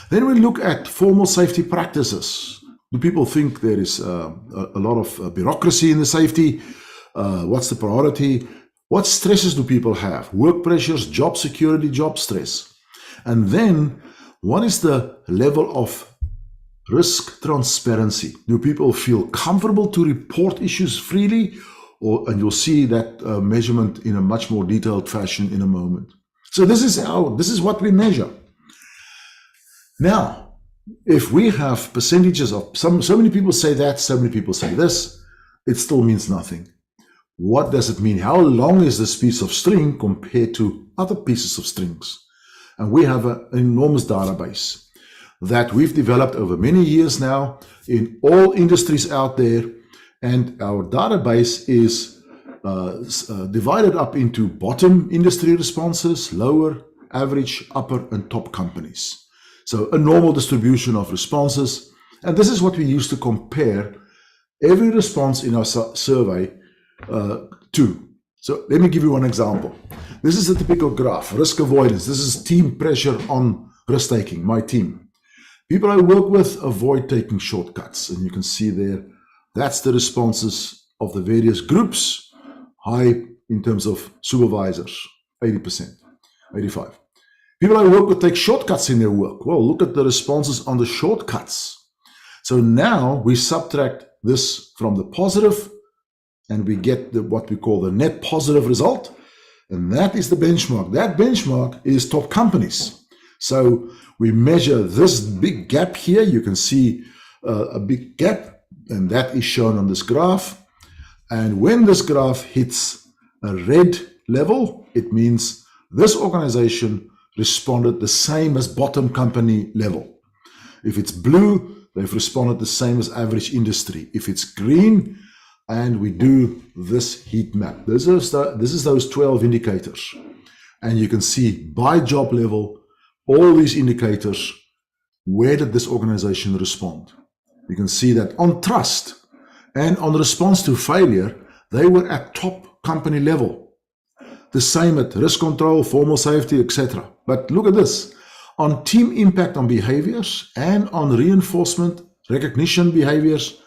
Speaker 19: Then we look at formal safety practices. Do people think there is a lot of bureaucracy in the safety? What's the priority? What stresses do people have? Work pressures, job security, job stress. And then what is the level of risk transparency? Do people feel comfortable to report issues freely? And you'll see that measurement in a much more detailed fashion in a moment. So this is what we measure. Now, if we have percentages of so many people say that, so many people say this, it still means nothing. What does it mean? How long is this piece of string compared to other pieces of strings? And we have an enormous database that we've developed over many years now in all industries out there. And our database is divided up into bottom industry responses, lower, average, upper, and top companies. So a normal distribution of responses. And this is what we use to compare every response in our survey to. So let me give you one example. This is a typical graph, risk avoidance. This is team pressure on risk taking, my team. People I work with avoid taking shortcuts. And you can see there, that's the responses of the various groups. High in terms of supervisors, 80%, 85%. People I work with take shortcuts in their work. Well, look at the responses on the shortcuts. So now we subtract this from the positive and we get what we call the net positive result. And that is the benchmark. That benchmark is top companies. So we measure this big gap here. You can see a big gap, and that is shown on this graph. And when this graph hits a red level, it means this organization responded the same as bottom company level. If it's blue, they've responded the same as average industry. If it's green, and we do this heat map. This is those 12 indicators. And you can see by job level, all these indicators, where did this organization respond? You can see that on trust and on response to failure, they were at top company level. The same at risk control, formal safety, etc. But look at this. On team impact on behaviors and on reinforcement, recognition behaviors,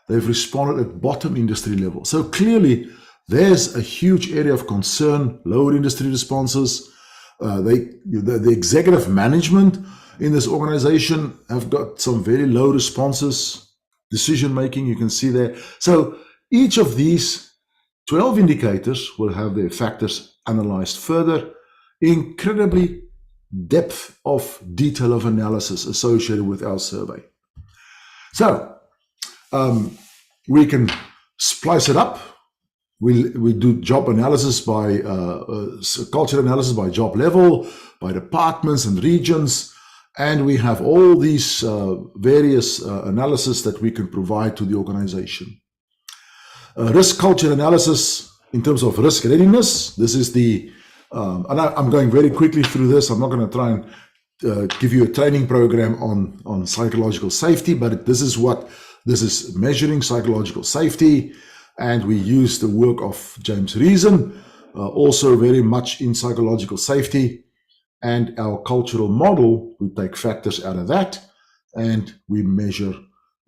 Speaker 19: they've responded at bottom industry level. So clearly, there's a huge area of concern, lower industry responses. The executive management in this organization have got some very low responses, decision making, you can see there. So each of these 12 indicators will have their factors analyzed further. Incredibly depth of detail of analysis associated with our survey. So we can splice it up. We do job analysis by culture analysis by job level, by departments and regions, and we have all these various analysis that we can provide to the organization. Risk culture analysis in terms of risk readiness. This is the, and I'm going very quickly through this. I'm not going to try and give you a training program on psychological safety, but this is measuring psychological safety. And we use the work of James Reason, also very much in psychological safety. And our cultural model, we take factors out of that, and we measure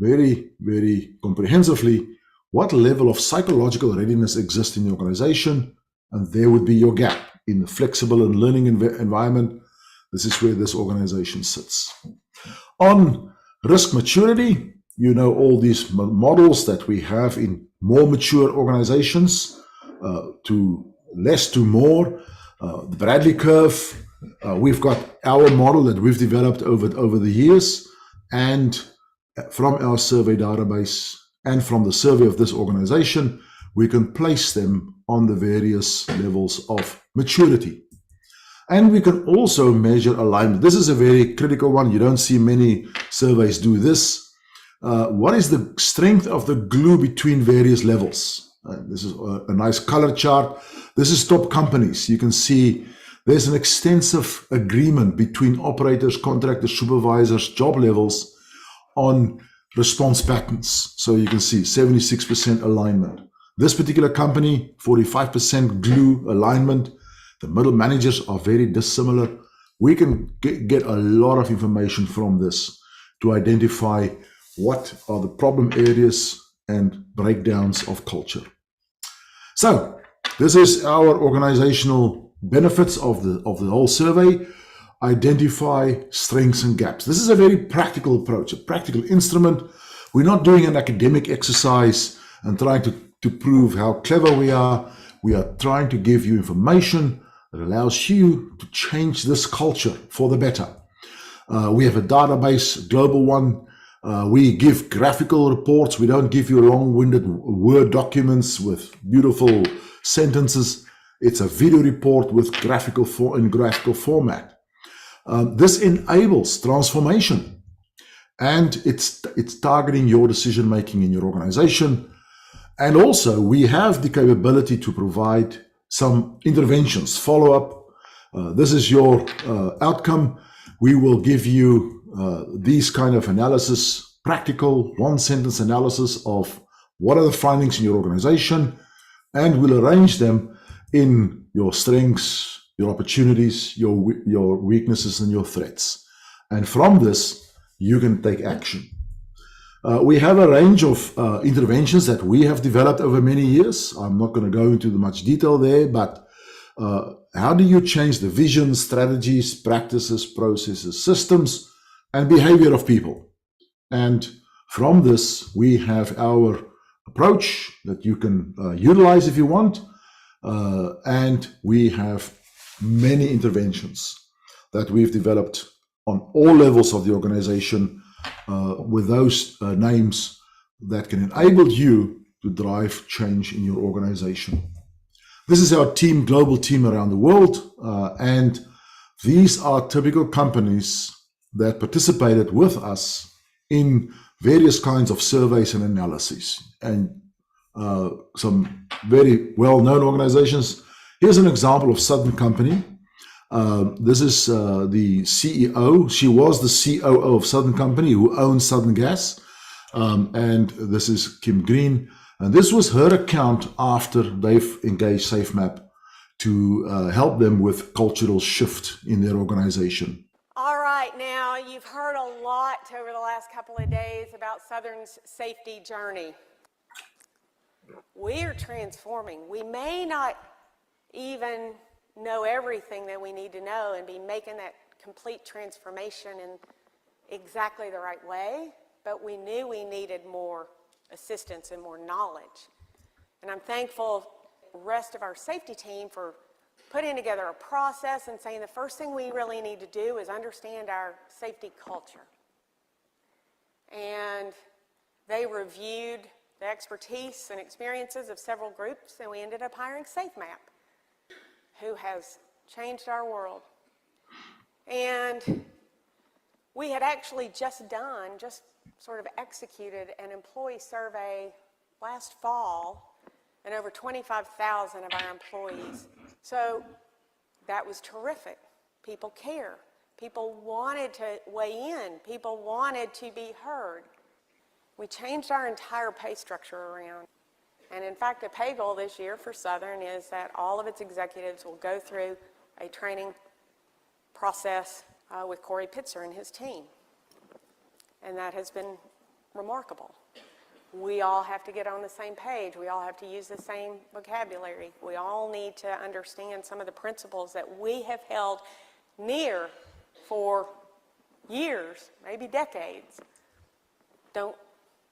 Speaker 19: very, very comprehensively what level of psychological readiness exists in the organization. And there would be your gap in the flexible and learning environment. This is where this organization sits. On risk maturity, you know all these models that we have in more mature organizations, to less to more, the Bradley curve. We've got our model that we've developed over the years, and from our survey database and from the survey of this organization, we can place them on the various levels of maturity. And we can also measure alignment. This is a very critical one. You don't see many surveys do this. What is the strength of the glue between various levels? This is a nice color chart. This is top companies. You can see there's an extensive agreement between operators, contractors, supervisors, job levels on response patterns. So you can see 76% alignment. This particular company, 45% glue alignment. The middle managers are very dissimilar. We can get a lot of information from this to identify what are the problem areas and breakdowns of culture. So this is our organizational benefits of the whole survey. Identify strengths and gaps. This is a very practical approach, a practical instrument. We're not doing an academic exercise and trying to prove how clever we are. We are trying to give you information that allows you to change this culture for the better. We have a database, a global one. We give graphical reports. We don't give you long-winded Word documents with beautiful sentences. It's a video report with graphical format. This enables transformation, and it's targeting your decision-making in your organization. And also, we have the capability to provide some interventions, follow-up. This is your outcome. We will give you these kind of analysis, practical one-sentence analysis of what are the findings in your organization, and we'll arrange them in your strengths, your opportunities, your weaknesses, and your threats. And from this, you can take action. We have a range of interventions that we have developed over many years. I'm not going to go into much detail there, but how do you change the vision, strategies, practices, processes, systems, and behavior of people? And from this, we have our approach that you can utilize if you want. And we have many interventions that we've developed on all levels of the organization with those names that can enable you to drive change in your organization. This is our team, global team around the world. And these are typical companies that participated with us in various kinds of surveys and analyses, and some very well-known organizations. Here's an example of Southern Company. This is the CEO. She was the COO of Southern Company, who owns Southern Gas. And this is Kim Green. And this was her account after they've engaged Safemap to help them with cultural shift in their organization.
Speaker 6: All right, now you've heard a lot over the last couple of days about Southern's safety journey. We are transforming. We may not even know everything that we need to know and be making that complete transformation in exactly the right way, but we knew we needed more assistance and more knowledge. And I'm thankful the rest of our safety team for putting together a process and saying the first thing we really need to do is understand our safety culture. And they reviewed the expertise and experiences of several groups, and we ended up hiring Safemap, who has changed our world. And we had actually just sort of executed an employee survey last fall, and over 25,000 of our employees. So that was terrific. People care. People wanted to weigh in. People wanted to be heard. We changed our entire pay structure around. And in fact, the pay goal this year for Southern is that all of its executives will go through a training process with Corrie Pitzer and his team. And that has been remarkable. We all have to get on the same page. We all have to use the same vocabulary. We all need to understand some of the principles that we have held near for years, maybe decades, don't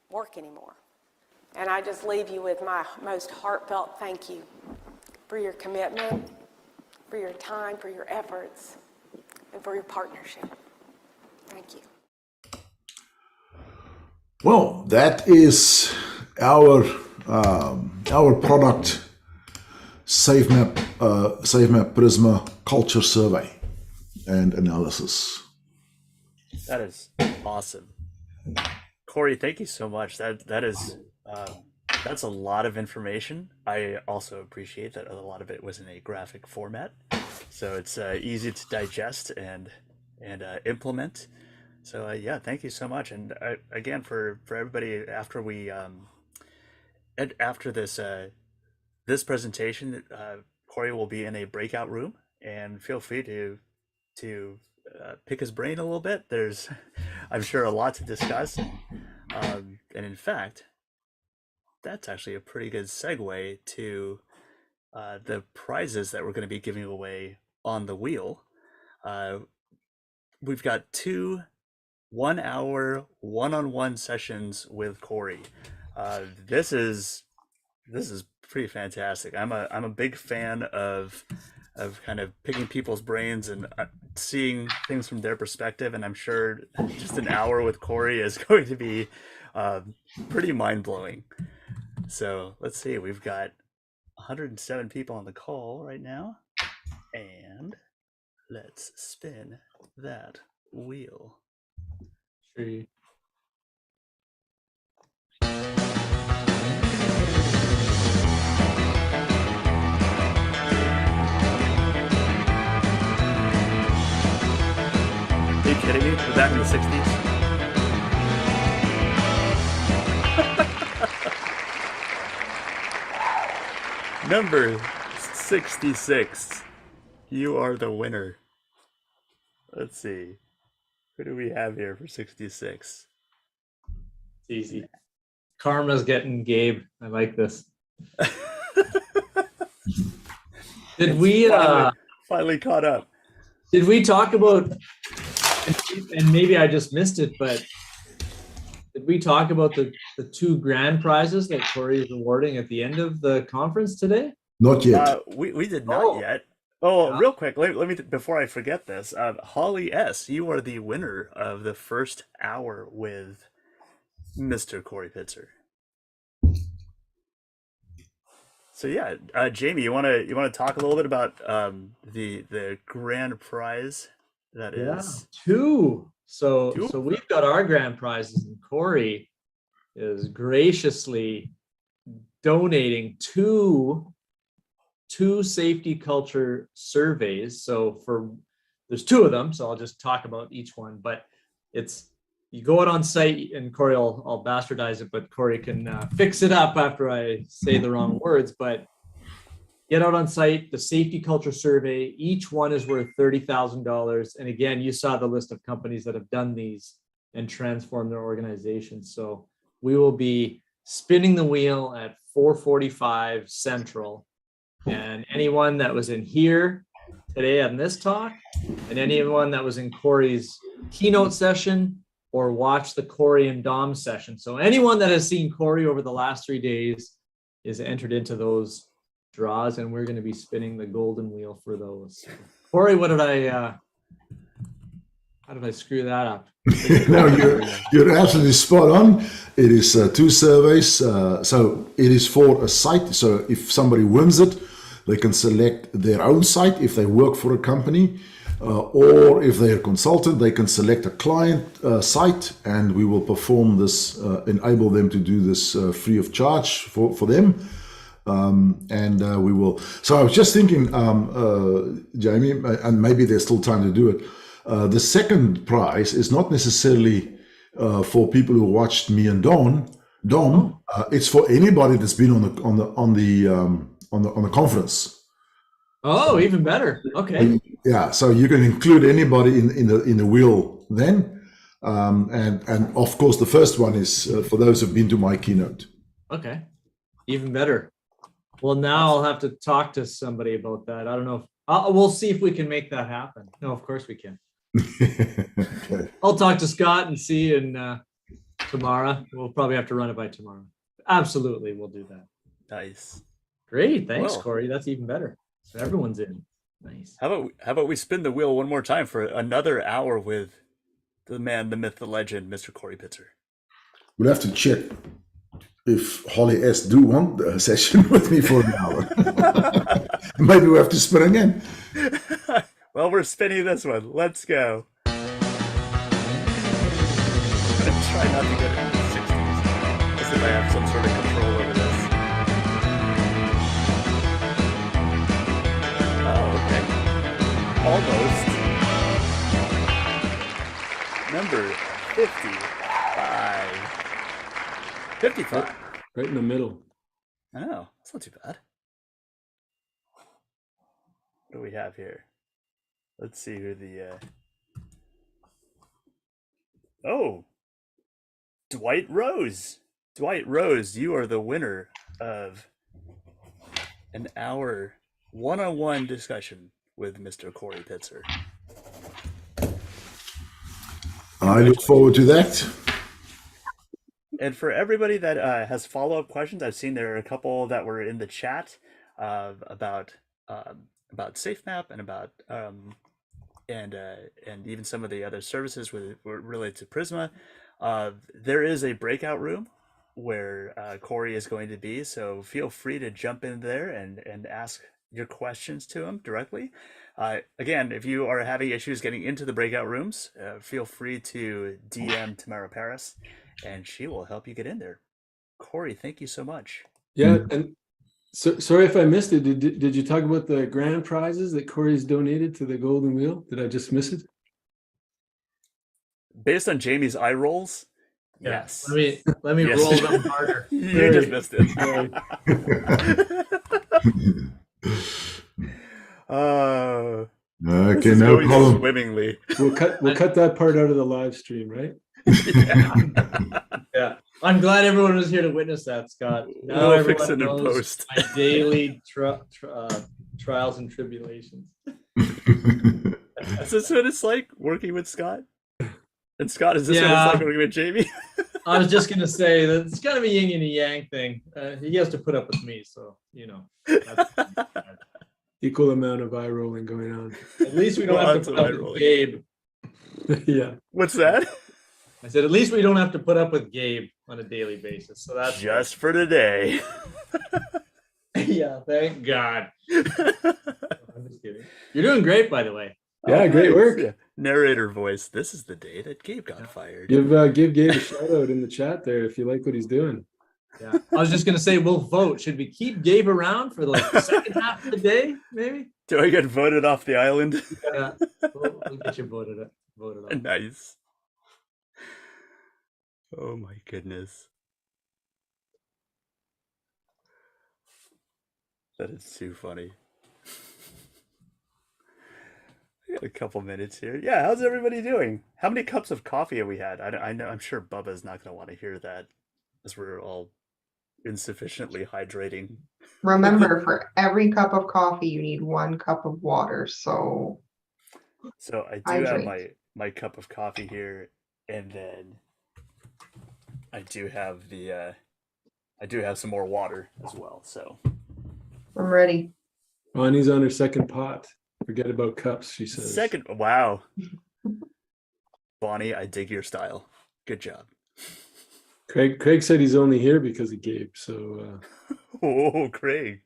Speaker 6: work anymore. And I just leave you with my most heartfelt thank you for your commitment, for your time, for your efforts, and for your partnership. Thank you.
Speaker 19: Well, that is our product Safemap Prisma culture survey and analysis.
Speaker 2: That is awesome. Corrie, thank you so much. That's a lot of information. I also appreciate that a lot of it was in a graphic format, so it's easy to digest and implement. So yeah, thank you so much. And again, for everybody, after this presentation, Corrie will be in a breakout room, and feel free to pick his brain a little bit. There's, I'm sure, a lot to discuss. And in fact, that's actually a pretty good segue to the prizes that we're going to be giving away on the wheel. We've got 2 1-hour one-on-one sessions with Corrie. This is pretty fantastic. I'm a big fan of kind of picking people's brains and seeing things from their perspective, and I'm sure just an hour with Corrie is going to be pretty mind-blowing. So let's see, we've got 107 people on the call right now, and let's spin that wheel.
Speaker 1: Hey,
Speaker 2: Are you kidding me? We're back in the 60s. Number 66. You are the winner. Let's see. Who do we have here for 66?
Speaker 1: It's easy. Karma's getting Gabe. I like this. Did we
Speaker 2: finally caught up?
Speaker 1: Did we talk about, and maybe I just missed it, but did we talk about the 2 grand prizes that Corrie is awarding at the end of the conference today?
Speaker 19: Not yet.
Speaker 2: We did not yet. Oh, real quick, let me before I forget this. Holly S., you are the winner of the first hour with Mr. Corrie Pitzer. So yeah, Jamie, you want to talk a little bit about the grand prize that is
Speaker 1: 2. So we've got our grand prizes, and Corrie is graciously donating two safety culture surveys. So there's 2 of them, so I'll just talk about each one. But you go out on site, and Corrie, I'll bastardize it, but Corrie can fix it up after I say the wrong words. But get out on site, the safety culture survey, each one is worth $30,000. And again, you saw the list of companies that have done these and transformed their organizations. So we will be spinning the wheel at 4:45 Central. And anyone that was in here today on this talk, and anyone that was in Corrie's keynote session or watched the Corrie and Dom session. So anyone that has seen Corrie over the last 3 days is entered into those draws, and we're going to be spinning the golden wheel for those. Corrie, what did I? How did I screw that up?
Speaker 19: No, you're absolutely spot on. It is 2 surveys. So it is for a site. So if somebody wins it, they can select their own site if they work for a company, or if they're a consultant, they can select a client site, and we will perform this, enable them to do this free of charge for them. We will. So I was just thinking, Jamie, and maybe there's still time to do it. The second prize is not necessarily for people who watched me and Dom. It's for anybody that's been on the conference.
Speaker 1: Oh, even better. Okay.
Speaker 19: Yeah, so you can include anybody in the wheel then, and of course the first one is for those who've been to my keynote.
Speaker 1: Okay, even better. Well, now I'll have to talk to somebody about that. I don't know. We'll see if we can make that happen. No, of course we can.
Speaker 19: Okay.
Speaker 1: I'll talk to Scott and see, and tomorrow we'll probably have to run it by tomorrow. Absolutely, we'll do that.
Speaker 2: Nice.
Speaker 1: Great, thanks,
Speaker 2: Well,
Speaker 1: Corrie. That's even better. So everyone's in. Nice.
Speaker 2: How about we spin the wheel one more time for another hour with the man, the myth, the legend, Mr. Corrie Pitzer.
Speaker 19: We'll have to check if Holly S. do want a session with me for an hour. Maybe we have to spin again.
Speaker 2: Well, we're spinning this one. Let's go. I'm gonna try not to get it in the 60s, as if I have some sort of control over this. Oh, okay. Almost. Number 55. 55.
Speaker 3: Right in the middle.
Speaker 2: Oh, that's not too bad. What do we have here? Let's see who the Oh, Dwight Rose. Dwight Rose, you are the winner of an hour one-on-one discussion with Mr. Corrie Pitzer.
Speaker 19: I look forward to that.
Speaker 2: And for everybody that has follow-up questions, I've seen there are a couple that were in the chat about Safemap and about and even some of the other services related to Prisma. There is a breakout room where Corrie is going to be, so feel free to jump in there and ask your questions to him directly. Again, if you are having issues getting into the breakout rooms, feel free to DM Tamara Paris, and she will help you get in there. Corrie, thank you so much.
Speaker 3: Yeah, and so sorry if I missed it. Did you talk about the grand prizes that Corrie's donated to the Golden Wheel? Did I just miss it?
Speaker 2: Based on Jamie's eye rolls,
Speaker 1: Yeah.
Speaker 2: yes.
Speaker 1: Let me
Speaker 2: Yes.
Speaker 1: roll them harder.
Speaker 2: You just missed it.
Speaker 19: Okay,
Speaker 2: is
Speaker 19: no
Speaker 2: going
Speaker 19: problem.
Speaker 2: swimmingly.
Speaker 3: We'll cut that part out of the live stream, right?
Speaker 1: Yeah, I'm glad everyone was here to witness that, Scott. Now
Speaker 2: We'll fix
Speaker 1: everyone
Speaker 2: it in
Speaker 1: knows
Speaker 2: post.
Speaker 1: my daily trials and tribulations.
Speaker 2: Is this what it's like working with Scott? And Scott, is this what it's like working with Jamie?
Speaker 1: I was just gonna say that it's kind of a yin and a yang thing. He has to put up with me, so you know.
Speaker 3: Equal amount of eye rolling going on.
Speaker 1: At least we don't have to put up with Gabe.
Speaker 3: Yeah.
Speaker 2: What's that?
Speaker 1: I said, at least we don't have to put up with Gabe on a daily basis. So that's
Speaker 2: Just for today.
Speaker 1: Yeah, thank God. I'm just kidding. You're doing great, by the way.
Speaker 3: Yeah, great work.
Speaker 2: Yeah. Narrator voice. This is the day that Gabe got fired.
Speaker 3: Give Gabe a shout out in the chat there if you like what he's doing.
Speaker 1: Yeah, I was just gonna say we'll vote. Should we keep Gabe around for like the second half of the day, maybe?
Speaker 2: Do I get voted off the island?
Speaker 1: Yeah, we'll get you voted off.
Speaker 2: Nice. Oh my goodness. That is too funny. We got a couple minutes here. Yeah, how's everybody doing? How many cups of coffee have we had? I know. I'm sure Bubba's not going to want to hear that, as we're all insufficiently hydrating.
Speaker 13: Remember, for every cup of coffee, you need 1 cup of water. So
Speaker 2: I do have
Speaker 13: hydrate.
Speaker 2: my cup of coffee here, and then I do have some more water as well. So
Speaker 13: I'm ready.
Speaker 3: Bonnie's on her second pot. Forget about cups, she says.
Speaker 2: Second, wow. Bonnie, I dig your style. Good job.
Speaker 3: Craig said he's only here because of Gabe. So.
Speaker 2: Oh, Craig.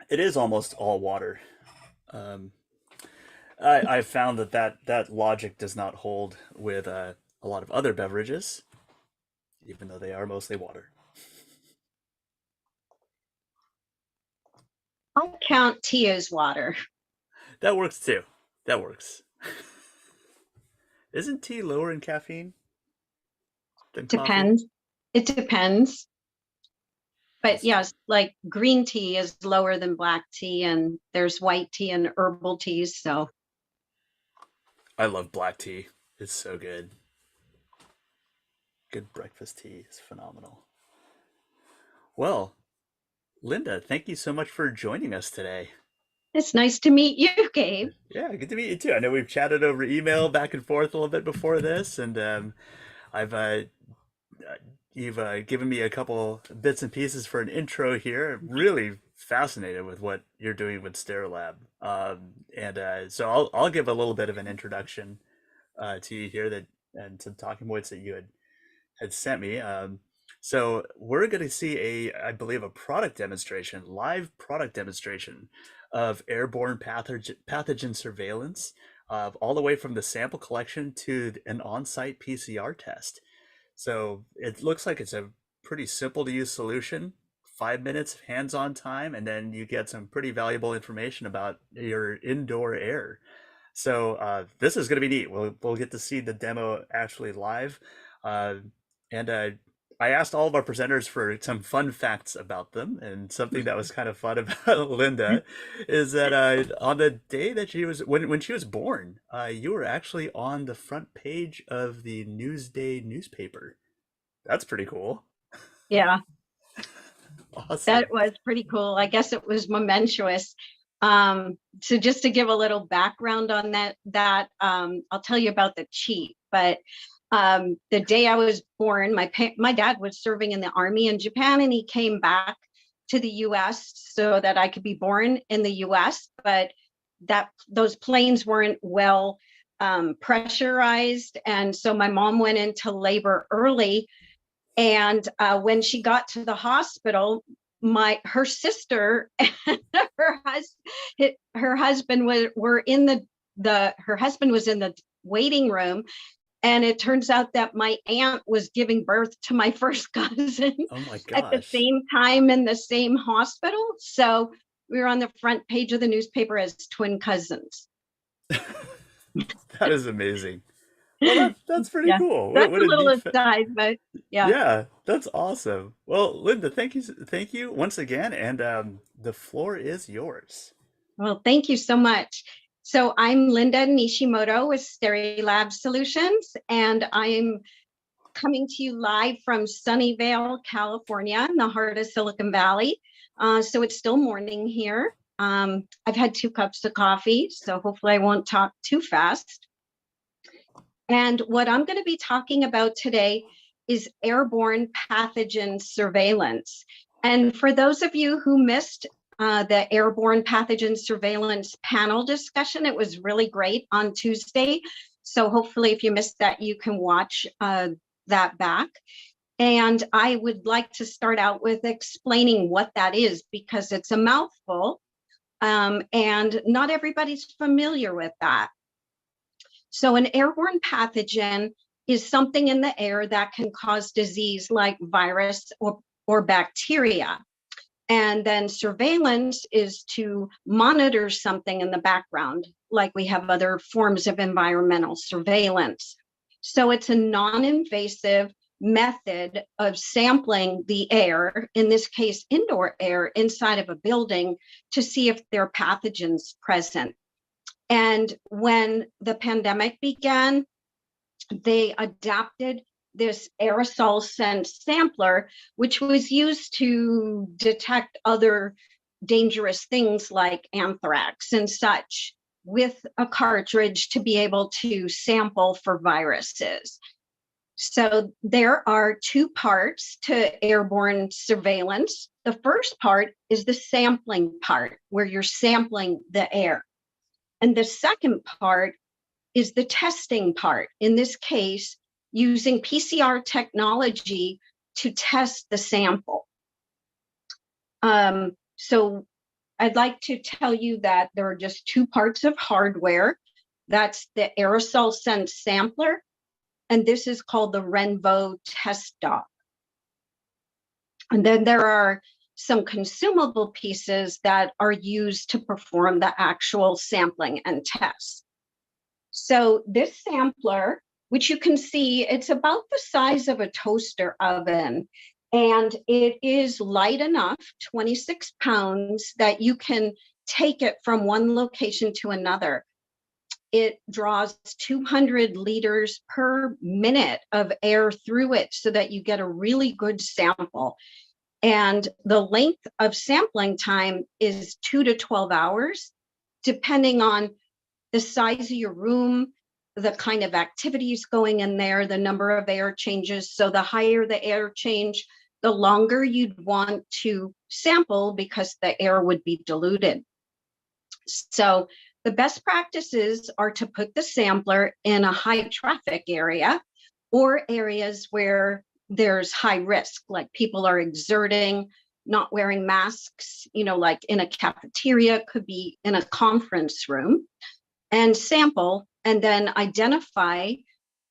Speaker 2: It is almost all water. I found that logic does not hold with a lot of other beverages, even though they are mostly water.
Speaker 5: I count tea as water.
Speaker 2: That works too. That works. Isn't tea lower in caffeine than coffee?
Speaker 5: Depends. It depends. But yes, like green tea is lower than black tea, and there's white tea and herbal teas. So
Speaker 2: I love black tea. It's so good. Good breakfast tea is phenomenal. Well, Linda, thank you so much for joining us today.
Speaker 5: it's nice to meet you, Gabe.
Speaker 2: Yeah, good to meet you too. I know we've chatted over email back and forth a little bit before this, and you've given me a couple bits and pieces for an intro here. I'm really fascinated with what you're doing with Sterilab, so I'll give a little bit of an introduction to you here and some talking points that you had sent me. So we're going to see I believe, a product demonstration, live product demonstration of airborne pathogen surveillance, all the way from the sample collection to an on-site PCR test. So it looks like it's a pretty simple to use solution, 5 minutes of hands-on time, and then you get some pretty valuable information about your indoor air. So this is going to be neat. We'll get to see the demo actually live. I asked all of our presenters for some fun facts about them, and something that was kind of fun about Linda is that on the day that when she was born, you were actually on the front page of the Newsday newspaper. That's pretty cool.
Speaker 5: Yeah.
Speaker 2: Awesome.
Speaker 5: That was pretty cool. I guess it was momentous. So just to give a little background on that I'll tell you about the cheat, but the day I was born, my dad was serving in the army in Japan, and he came back to the US so that I could be born in the US, but those planes weren't well pressurized. And so my mom went into labor early. And when she got to the hospital, her sister and her husband were in her husband was in the waiting room. And it turns out that my aunt was giving birth to my first cousin at the same time in the same hospital. So we were on the front page of the newspaper as twin cousins.
Speaker 2: That is amazing. Well, that's pretty cool.
Speaker 5: That's a little aside, but yeah.
Speaker 2: Yeah, that's awesome. Well, Linda, thank you once again, and the floor is yours.
Speaker 5: Well, thank you so much. So I'm Linda Nishimoto with Sterilab Solutions, and I'm coming to you live from Sunnyvale, California, in the heart of Silicon Valley. So it's still morning here. I've had 2 cups of coffee, so hopefully I won't talk too fast. And what I'm going to be talking about today is airborne pathogen surveillance. And for those of you who missed the airborne pathogen surveillance panel discussion, it was really great on Tuesday. So hopefully if you missed that, you can watch that back. And I would like to start out with explaining what that is, because it's a mouthful and not everybody's familiar with that. So an airborne pathogen is something in the air that can cause disease like virus or bacteria. And then surveillance is to monitor something in the background, like we have other forms of environmental surveillance. So it's a non-invasive method of sampling the air, in this case, indoor air inside of a building, to see if there are pathogens present. And when the pandemic began, they adapted this aerosol sense sampler, which was used to detect other dangerous things like anthrax and such, with a cartridge to be able to sample for viruses. So there are two parts to airborne surveillance. The first part is the sampling part, where you're sampling the air. And the second part is the testing part, in this case, using PCR technology to test the sample. So I'd like to tell you that there are just two parts of hardware. That's the aerosol sense sampler, and this is called the Renvo test dock. And then there are some consumable pieces that are used to perform the actual sampling and tests. So this sampler, which you can see, it's about the size of a toaster oven, and it is light enough, 26 pounds, that you can take it from one location to another. It draws 200 liters per minute of air through it so that you get a really good sample. And the length of sampling time is 2 to 12 hours, depending on the size of your room, the kind of activities going in there, the number of air changes. So the higher the air change, the longer you'd want to sample because the air would be diluted. So the best practices are to put the sampler in a high traffic area or areas where there's high risk, like people are exerting, not wearing masks, like in a cafeteria, could be in a conference room, and sample, and then identify.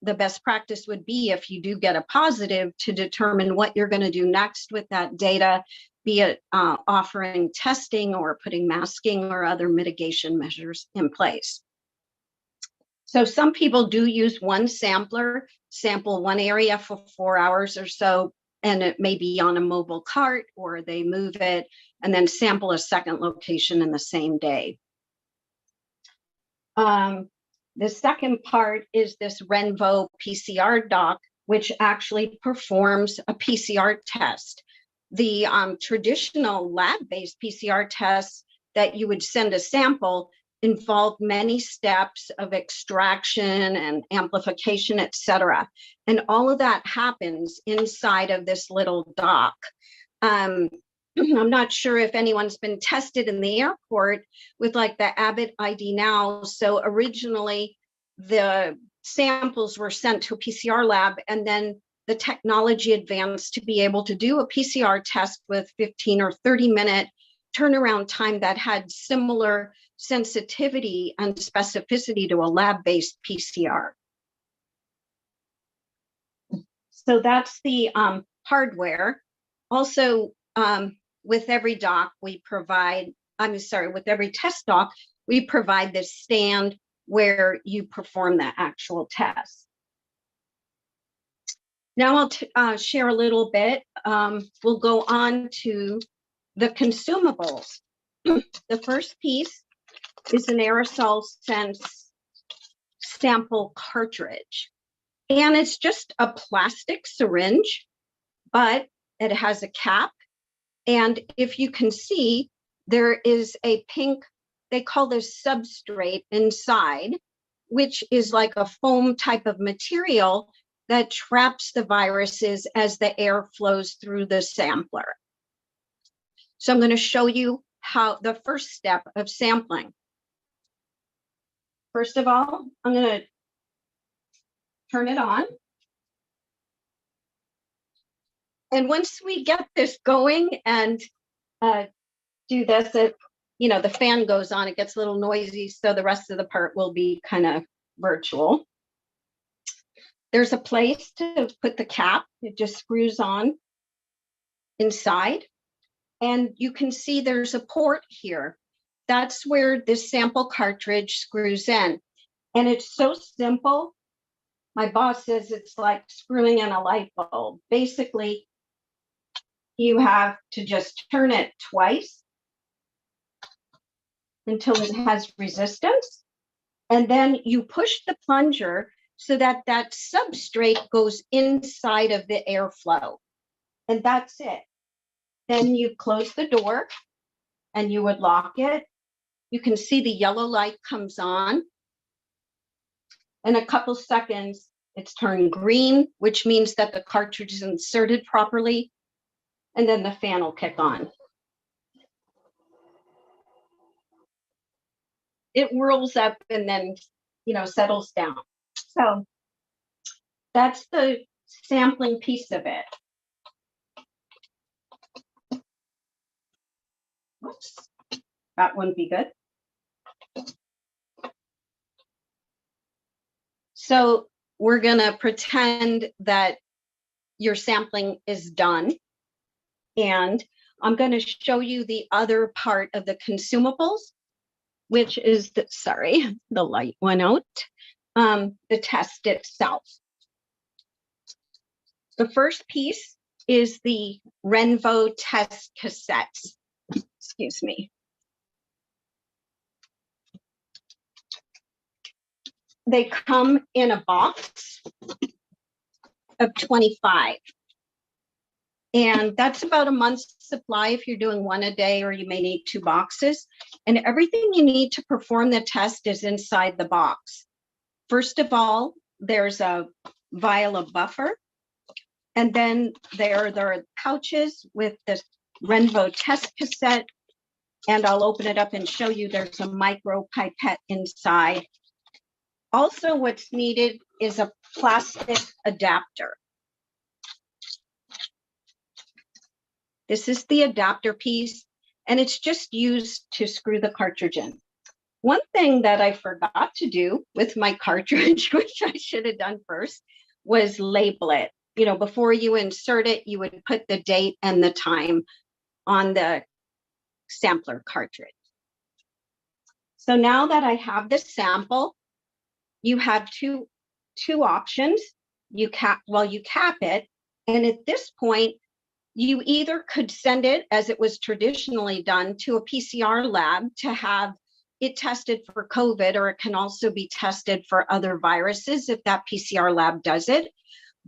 Speaker 5: The best practice would be, if you do get a positive, to determine what you're going to do next with that data, be it offering testing or putting masking or other mitigation measures in place. So some people do use one sampler, sample one area for 4 hours or so, and it may be on a mobile cart, or they move it and then sample a second location in the same day. The second part is this Renvo PCR dock, which actually performs a PCR test. The traditional lab-based PCR tests that you would send a sample involve many steps of extraction and amplification, et cetera. And all of that happens inside of this little dock. I'm not sure if anyone's been tested in the airport with like the Abbott ID Now. So originally the samples were sent to a PCR lab, and then the technology advanced to be able to do a PCR test with 15 or 30-minute turnaround time that had similar sensitivity and specificity to a lab-based PCR. So that's the hardware. Also, with every dock, we provide, with every test dock, we provide this stand where you perform the actual test. Now I'll share a little bit. We'll go on to the consumables. The first piece is an aerosol sense sample cartridge. And it's just a plastic syringe, but it has a cap. And if you can see, there is a pink, they call this substrate inside, which is like a foam type of material that traps the viruses as the air flows through the sampler. So I'm going to show you how the first step of sampling. First of all, I'm going to turn it on. And once we get this going and do this, the fan goes on, it gets a little noisy, so the rest of the part will be kind of virtual. There's a place to put the cap. It just screws on inside. And you can see there's a port here. That's where this sample cartridge screws in. And it's so simple. My boss says it's like screwing in a light bulb. Basically, you have to just turn it twice until it has resistance. And then you push the plunger so that that substrate goes inside of the airflow. And that's it. Then you close the door and you would lock it. You can see the yellow light comes on. In a couple seconds, It's turned green, which means that the cartridge is inserted properly, and then the fan will kick on. It whirls up and then, settles down. So that's the sampling piece of it. Whoops, that wouldn't be good. So we're gonna pretend that your sampling is done. And I'm gonna show you the other part of the consumables, which is the, sorry, the light went out, the test itself. The first piece is the Renvo test cassettes. Excuse me. They come in a box of 25. And that's about a month's supply if you're doing one a day, or you may need 2 boxes. And everything you need to perform the test is inside the box. First of all, there's a vial of buffer. And then there are pouches with the Renvo test cassette. And I'll open it up and show you there's a micro pipette inside. Also, what's needed is a plastic adapter. This is the adapter piece, and it's just used to screw the cartridge in. One thing that I forgot to do with my cartridge, which I should have done first, was label it. Before you insert it, you would put the date and the time on the sampler cartridge. So now that I have this sample, you have two options. You cap it, and at this point, you either could send it, as it was traditionally done, to a PCR lab to have it tested for COVID, or it can also be tested for other viruses if that PCR lab does it.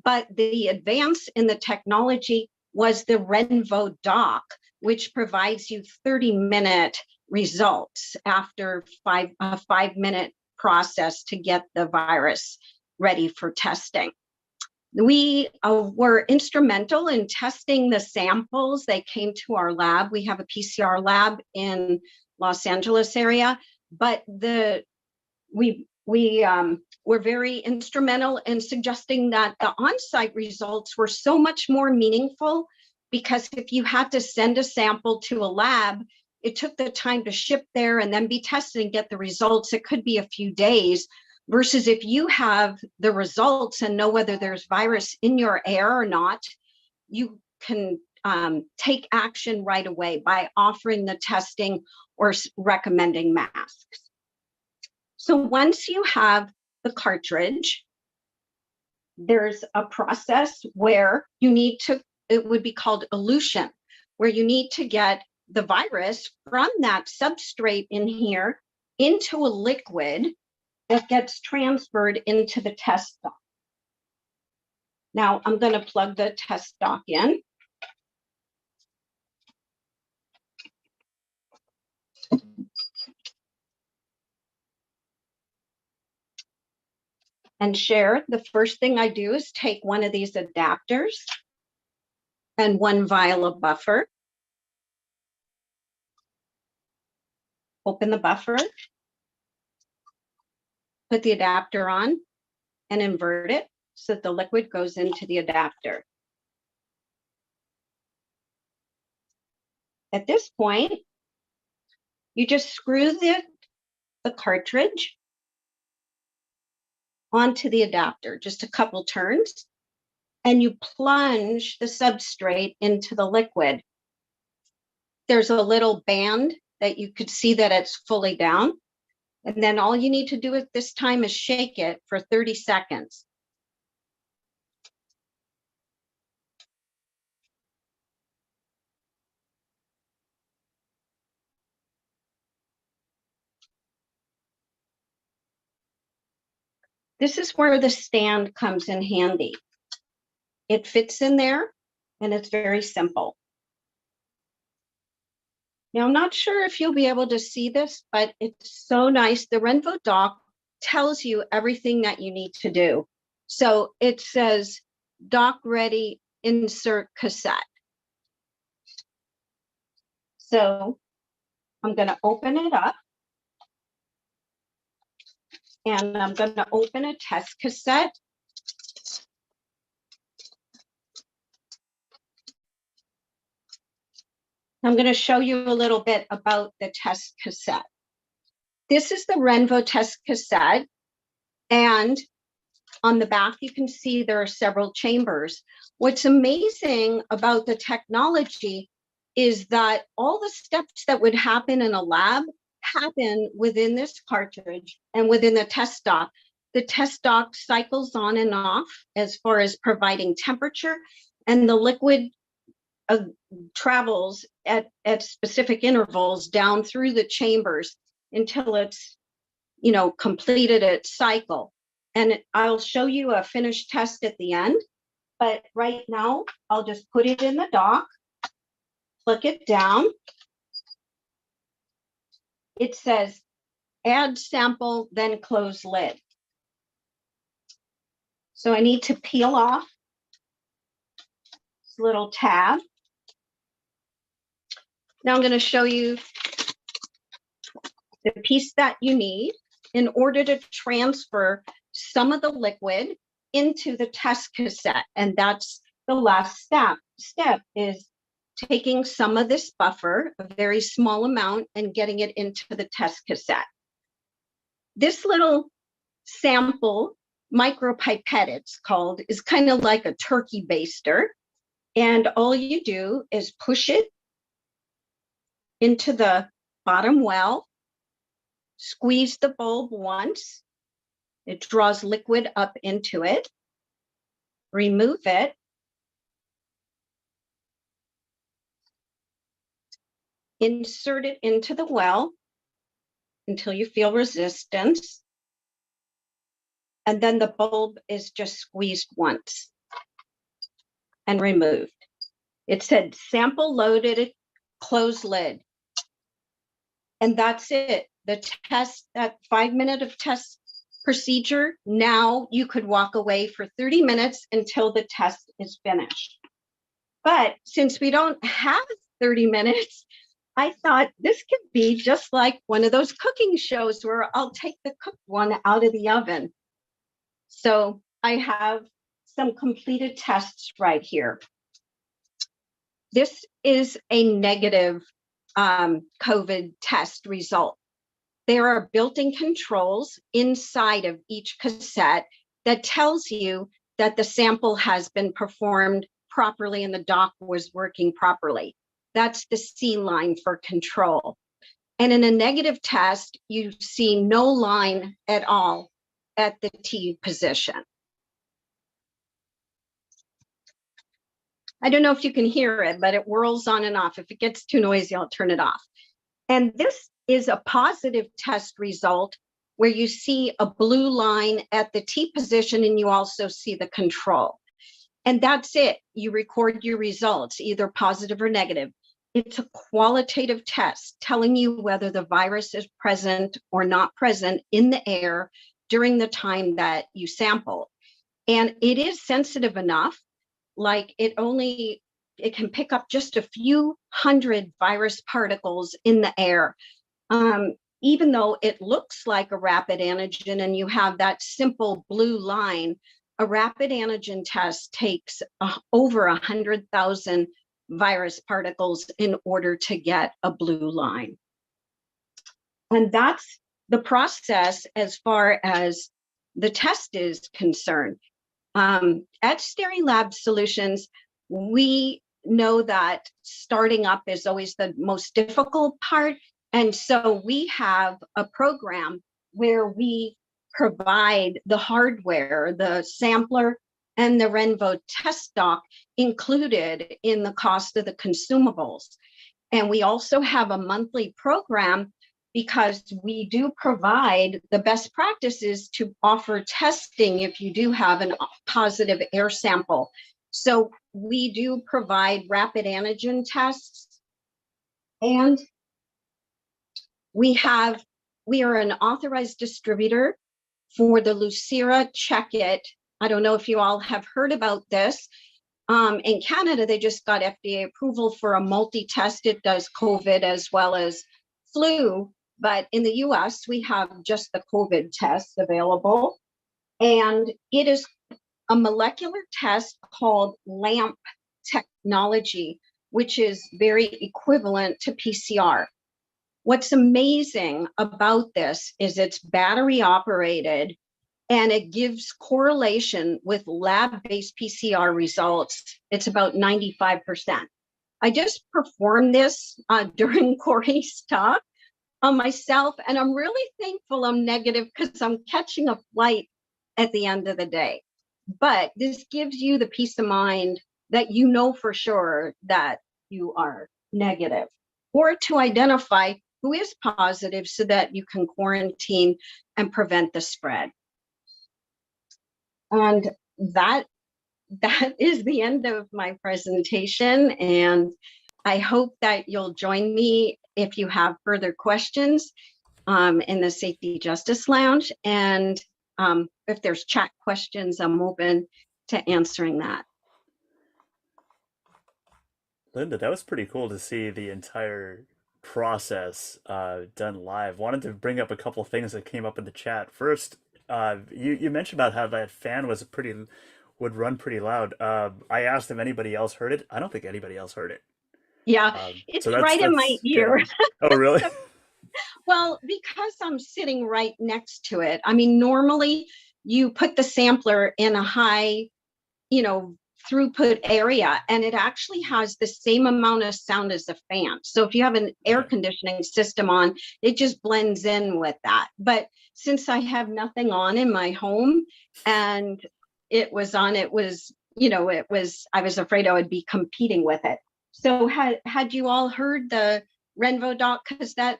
Speaker 5: But the advance in the technology was the Renvo doc, which provides you 30-minute results after a 5-minute process to get the virus ready for testing. We were instrumental in testing the samples. They came to our lab. We have a PCR lab in Los Angeles area, but we were very instrumental in suggesting that the on-site results were so much more meaningful, because if you had to send a sample to a lab, it took the time to ship there and then be tested and get the results. It could be a few days. Versus if you have the results and know whether there's virus in your air or not, you can take action right away by offering the testing or recommending masks. So once you have the cartridge, there's a process where you need to, it would be called elution, where you need to get the virus from that substrate in here into a liquid that gets transferred into the test dock. Now I'm going to plug the test dock in. And share, the first thing I do is take one of these adapters and 1 vial of buffer. Open the buffer. Put the adapter on and invert it so that the liquid goes into the adapter. At this point, you just screw the cartridge onto the adapter, just a couple turns, and you plunge the substrate into the liquid. There's a little band that you could see that it's fully down. And then all you need to do at this time is shake it for 30 seconds. This is where the stand comes in handy. It fits in there and it's very simple. Now, I'm not sure if you'll be able to see this, but it's so nice. The Renvo doc tells you everything that you need to do. So it says dock ready, insert cassette. So I'm going to open it up. And I'm going to open a test cassette. I'm going to show you a little bit about the test cassette. This is the Renvo test cassette. And on the back, you can see there are several chambers. What's amazing about the technology is that all the steps that would happen in a lab happen within this cartridge and within the test dock. The test dock cycles on and off as far as providing temperature, and the liquid travels at specific intervals down through the chambers until it's, completed its cycle. And I'll show you a finished test at the end, but right now I'll just put it in the dock, click it down. It says add sample, then close lid. So I need to peel off this little tab. Now I'm going to show you the piece that you need in order to transfer some of the liquid into the test cassette. And that's the last step. Step is taking some of this buffer, a very small amount, and getting it into the test cassette. This little sample micropipette, it's called, is kind of like a turkey baster. And all you do is push it into the bottom well, squeeze the bulb once, it draws liquid up into it, remove it, insert it into the well until you feel resistance, and then the bulb is just squeezed once and removed. It said sample loaded, close lid. And that's it. The test, that 5-minute of test procedure, now you could walk away for 30 minutes until the test is finished. But since we don't have 30 minutes, I thought this could be just like one of those cooking shows where I'll take the cooked one out of the oven. So I have some completed tests right here. This is a negative COVID test result. There are built-in controls inside of each cassette that tells you that the sample has been performed properly and the dock was working properly. That's the C line for control. And in a negative test, you see no line at all at the T position. I don't know if you can hear it, but it whirls on and off. If it gets too noisy, I'll turn it off. And this is a positive test result where you see a blue line at the T position and you also see the control. And that's it. You record your results, either positive or negative. It's a qualitative test telling you whether the virus is present or not present in the air during the time that you sample. And it is sensitive enough, like it can pick up just a few hundred virus particles in the air. Even though it looks like a rapid antigen and you have that simple blue line, a rapid antigen test takes over 100,000 virus particles in order to get a blue line. And that's the process as far as the test is concerned. At Sterilab Solutions, we know that starting up is always the most difficult part. And so we have a program where we provide the hardware, the sampler, and the Renvo test dock included in the cost of the consumables. And we also have a monthly program because we do provide the best practices to offer testing if you do have a positive air sample. So we do provide rapid antigen tests, and we are an authorized distributor for the Lucira Check It I don't know if you all have heard about this. In Canada, they just got FDA approval for a multi-test. It does COVID as well as flu. But in the US, we have just the COVID test available. And it is a molecular test called LAMP technology, which is very equivalent to PCR. What's amazing about this is it's battery operated, and it gives correlation with lab-based PCR results. It's about 95%. I just performed this during Corrie's talk on myself, and I'm really thankful I'm negative because I'm catching a flight at the end of the day. But this gives you the peace of mind that you know for sure that you are negative, or to identify who is positive so that you can quarantine and prevent the spread. And that is the end of my presentation. And I hope that you'll join me if you have further questions in the Safety Justice Lounge. And if there's chat questions, I'm open to answering that.
Speaker 2: Linda, that was pretty cool to see the entire process done live. Wanted to bring up a couple things that came up in the chat. First, you mentioned about how that fan would run pretty loud. I asked if anybody else heard it. I don't think anybody else heard it.
Speaker 5: Yeah, it's right in my ear.
Speaker 2: Oh, really?
Speaker 5: Well, because I'm sitting right next to it. I mean, normally you put the sampler in a high, throughput area, and it actually has the same amount of sound as a fan. So if you have an air conditioning system on, it just blends in with that. But since I have nothing on in my home and it was on, I was afraid I would be competing with it. So had you all heard the Renvo doc? Because that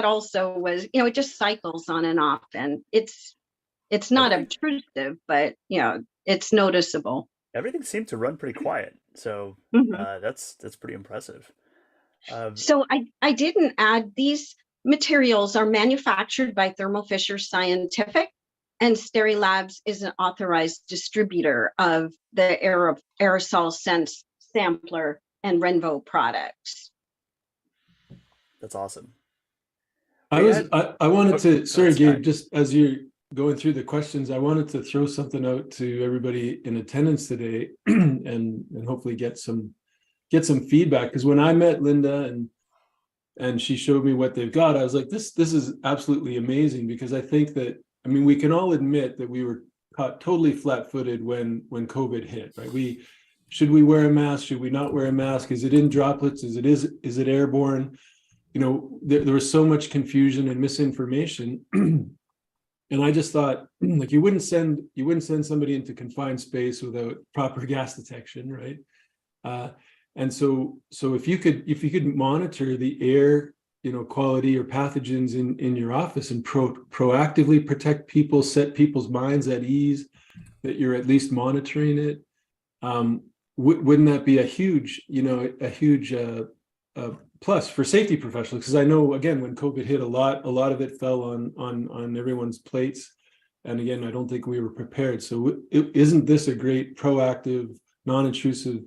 Speaker 5: also was, it just cycles on and off, and it's not obtrusive, but it's noticeable.
Speaker 2: Everything seemed to run pretty quiet, so that's pretty impressive.
Speaker 5: So I didn't add, these materials are manufactured by Thermo Fisher Scientific, and Sterilab is an authorized distributor of the aerosol sense sampler and Renvo products.
Speaker 2: That's awesome.
Speaker 3: I wanted to, sorry, Gabe, just as you're going through the questions, I wanted to throw something out to everybody in attendance today and hopefully get some feedback. Because when I met Linda and she showed me what they've got, I was like, this is absolutely amazing, because I think that, we can all admit that we were caught totally flat-footed when COVID hit, right? Should we wear a mask? Should we not wear a mask? Is it in droplets? Is it airborne? There was so much confusion and misinformation. And I just thought, like, you wouldn't send somebody into confined space without proper gas detection, right? And so if you could monitor the air, quality or pathogens in your office and proactively protect people, set people's minds at ease that you're at least monitoring it, wouldn't that be a huge plus for safety professionals? Because I know, again, when COVID hit, a lot of it fell on everyone's plates, and again, I don't think we were prepared. So isn't this a great proactive, non-intrusive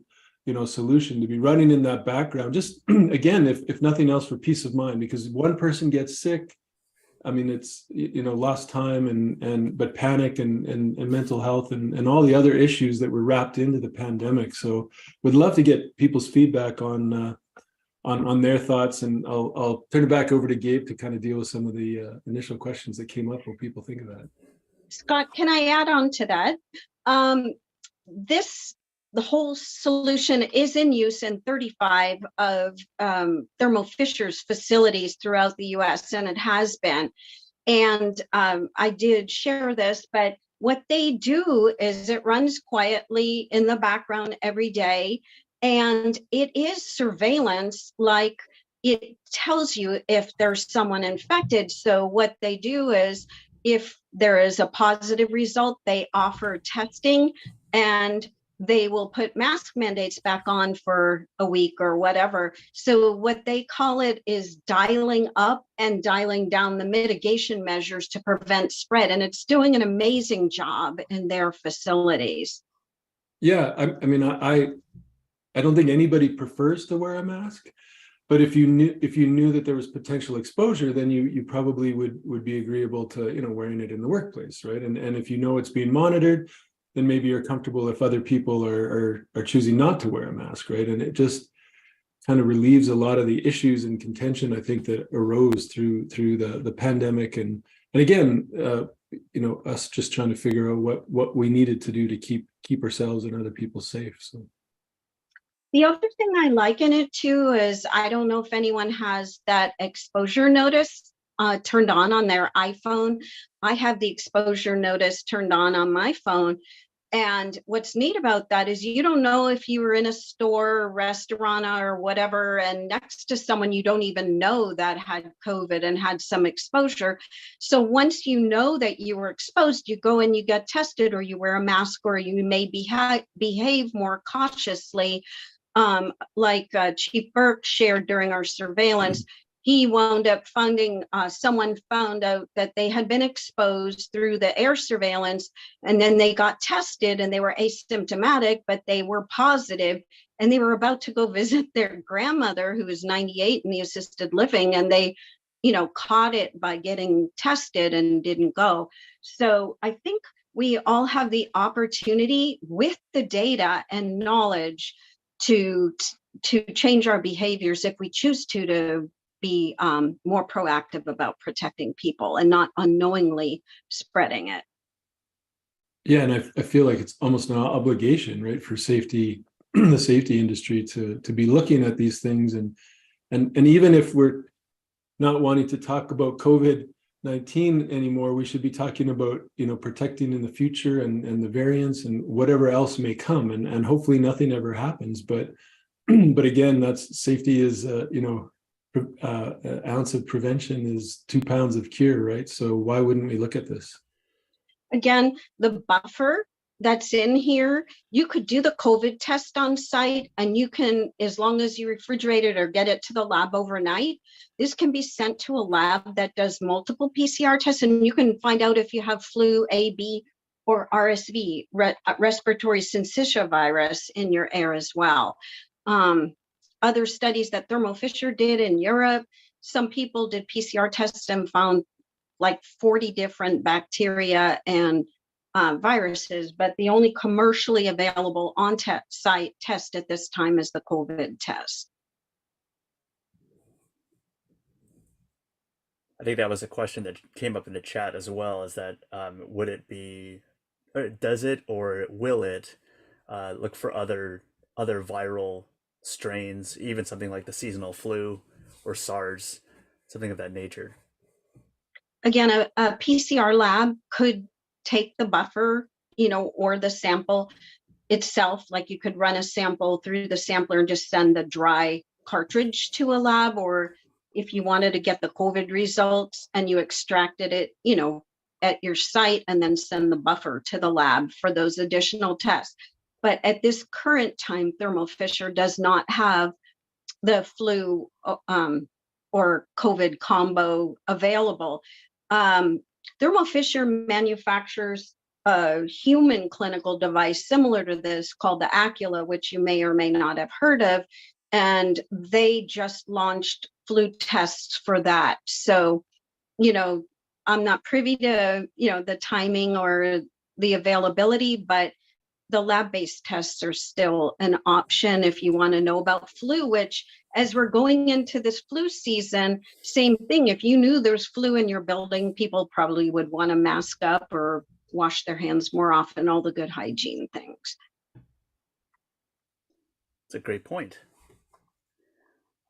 Speaker 3: solution to be running in that background, just again, if nothing else, for peace of mind? Because one person gets sick, it's lost time but panic and mental health and all the other issues that were wrapped into the pandemic. So would love to get people's feedback on their thoughts, and I'll turn it back over to Gabe to kind of deal with some of the initial questions that came up when people think of that.
Speaker 5: Scott, can I add on to that? The whole solution is in use in 35 of Thermo Fisher's facilities throughout the US, and it has been. And I did share this, but what they do is it runs quietly in the background every day. And it is surveillance, like it tells you if there's someone infected. So what they do is, if there is a positive result, they offer testing, and they will put mask mandates back on for a week or whatever. So what they call it is dialing up and dialing down the mitigation measures to prevent spread. And it's doing an amazing job in their facilities.
Speaker 3: Yeah, I mean, I don't think anybody prefers to wear a mask, but if you knew that there was potential exposure, then you probably would be agreeable to, you know, wearing it in the workplace, right? And if you know it's being monitored, then maybe you're comfortable if other people are choosing not to wear a mask, right? And it just kind of relieves a lot of the issues and contention, I think, that arose through the pandemic, and again, you know, us just trying to figure out what we needed to do to keep ourselves and other people safe. So
Speaker 5: the other thing I like in it too is, I don't know if anyone has that exposure notice turned on their iPhone. I have the exposure notice turned on my phone. And what's neat about that is you don't know if you were in a store, or restaurant or whatever, and next to someone you don't even know that had COVID and had some exposure. So once you know that you were exposed, you go and you get tested, or you wear a mask, or you may behave more cautiously. Like Chief Burke shared during our surveillance, he wound up finding, someone found out that they had been exposed through the air surveillance, and then they got tested and they were asymptomatic, but they were positive, and they were about to go visit their grandmother who was 98 in the assisted living, and they, you know, caught it by getting tested and didn't go. So I think we all have the opportunity with the data and knowledge to change our behaviors if we choose to be more proactive about protecting people and not unknowingly spreading it.
Speaker 3: yeah, and I feel like it's almost an obligation, right, for safety, the safety industry to be looking at these things, and even if we're not wanting to talk about COVID-19 anymore, we should be talking about, you know, protecting in the future and the variants and whatever else may come, and hopefully nothing ever happens. But again, that's safety is you know, an ounce of prevention is 2 pounds of cure, right? So why wouldn't we look at this?
Speaker 5: Again, the buffer that's in here, you could do the COVID test on site, and you can, as long as you refrigerate it or get it to the lab overnight, this can be sent to a lab that does multiple PCR tests, and you can find out if you have flu A, B, or RSV, respiratory syncytial virus, in your air as well. Other studies that Thermo Fisher did in Europe, some people did PCR tests and found like 40 different bacteria and viruses, but the only commercially available on-site test at this time is the COVID test.
Speaker 2: I think that was a question that came up in the chat as well, is that would it be, or does it, or will it look for other viral strains, even something like the seasonal flu or SARS, something of that nature?
Speaker 5: Again, a PCR lab could take the buffer, you know, or the sample itself. Like you could run a sample through the sampler and just send the dry cartridge to a lab, or if you wanted to get the COVID results and you extracted it, you know, at your site, and then send the buffer to the lab for those additional tests. But at this current time, Thermo Fisher does not have the flu or COVID combo available. Thermo Fisher manufactures a human clinical device similar to this called the Acula, which you may or may not have heard of. And they just launched flu tests for that. So, you know, I'm not privy to, you know, the timing or the availability, but the lab-based tests are still an option if you want to know about flu, which, as we're going into this flu season, same thing. If you knew there's flu in your building, people probably would want to mask up or wash their hands more often, all the good hygiene things.
Speaker 2: That's a great point.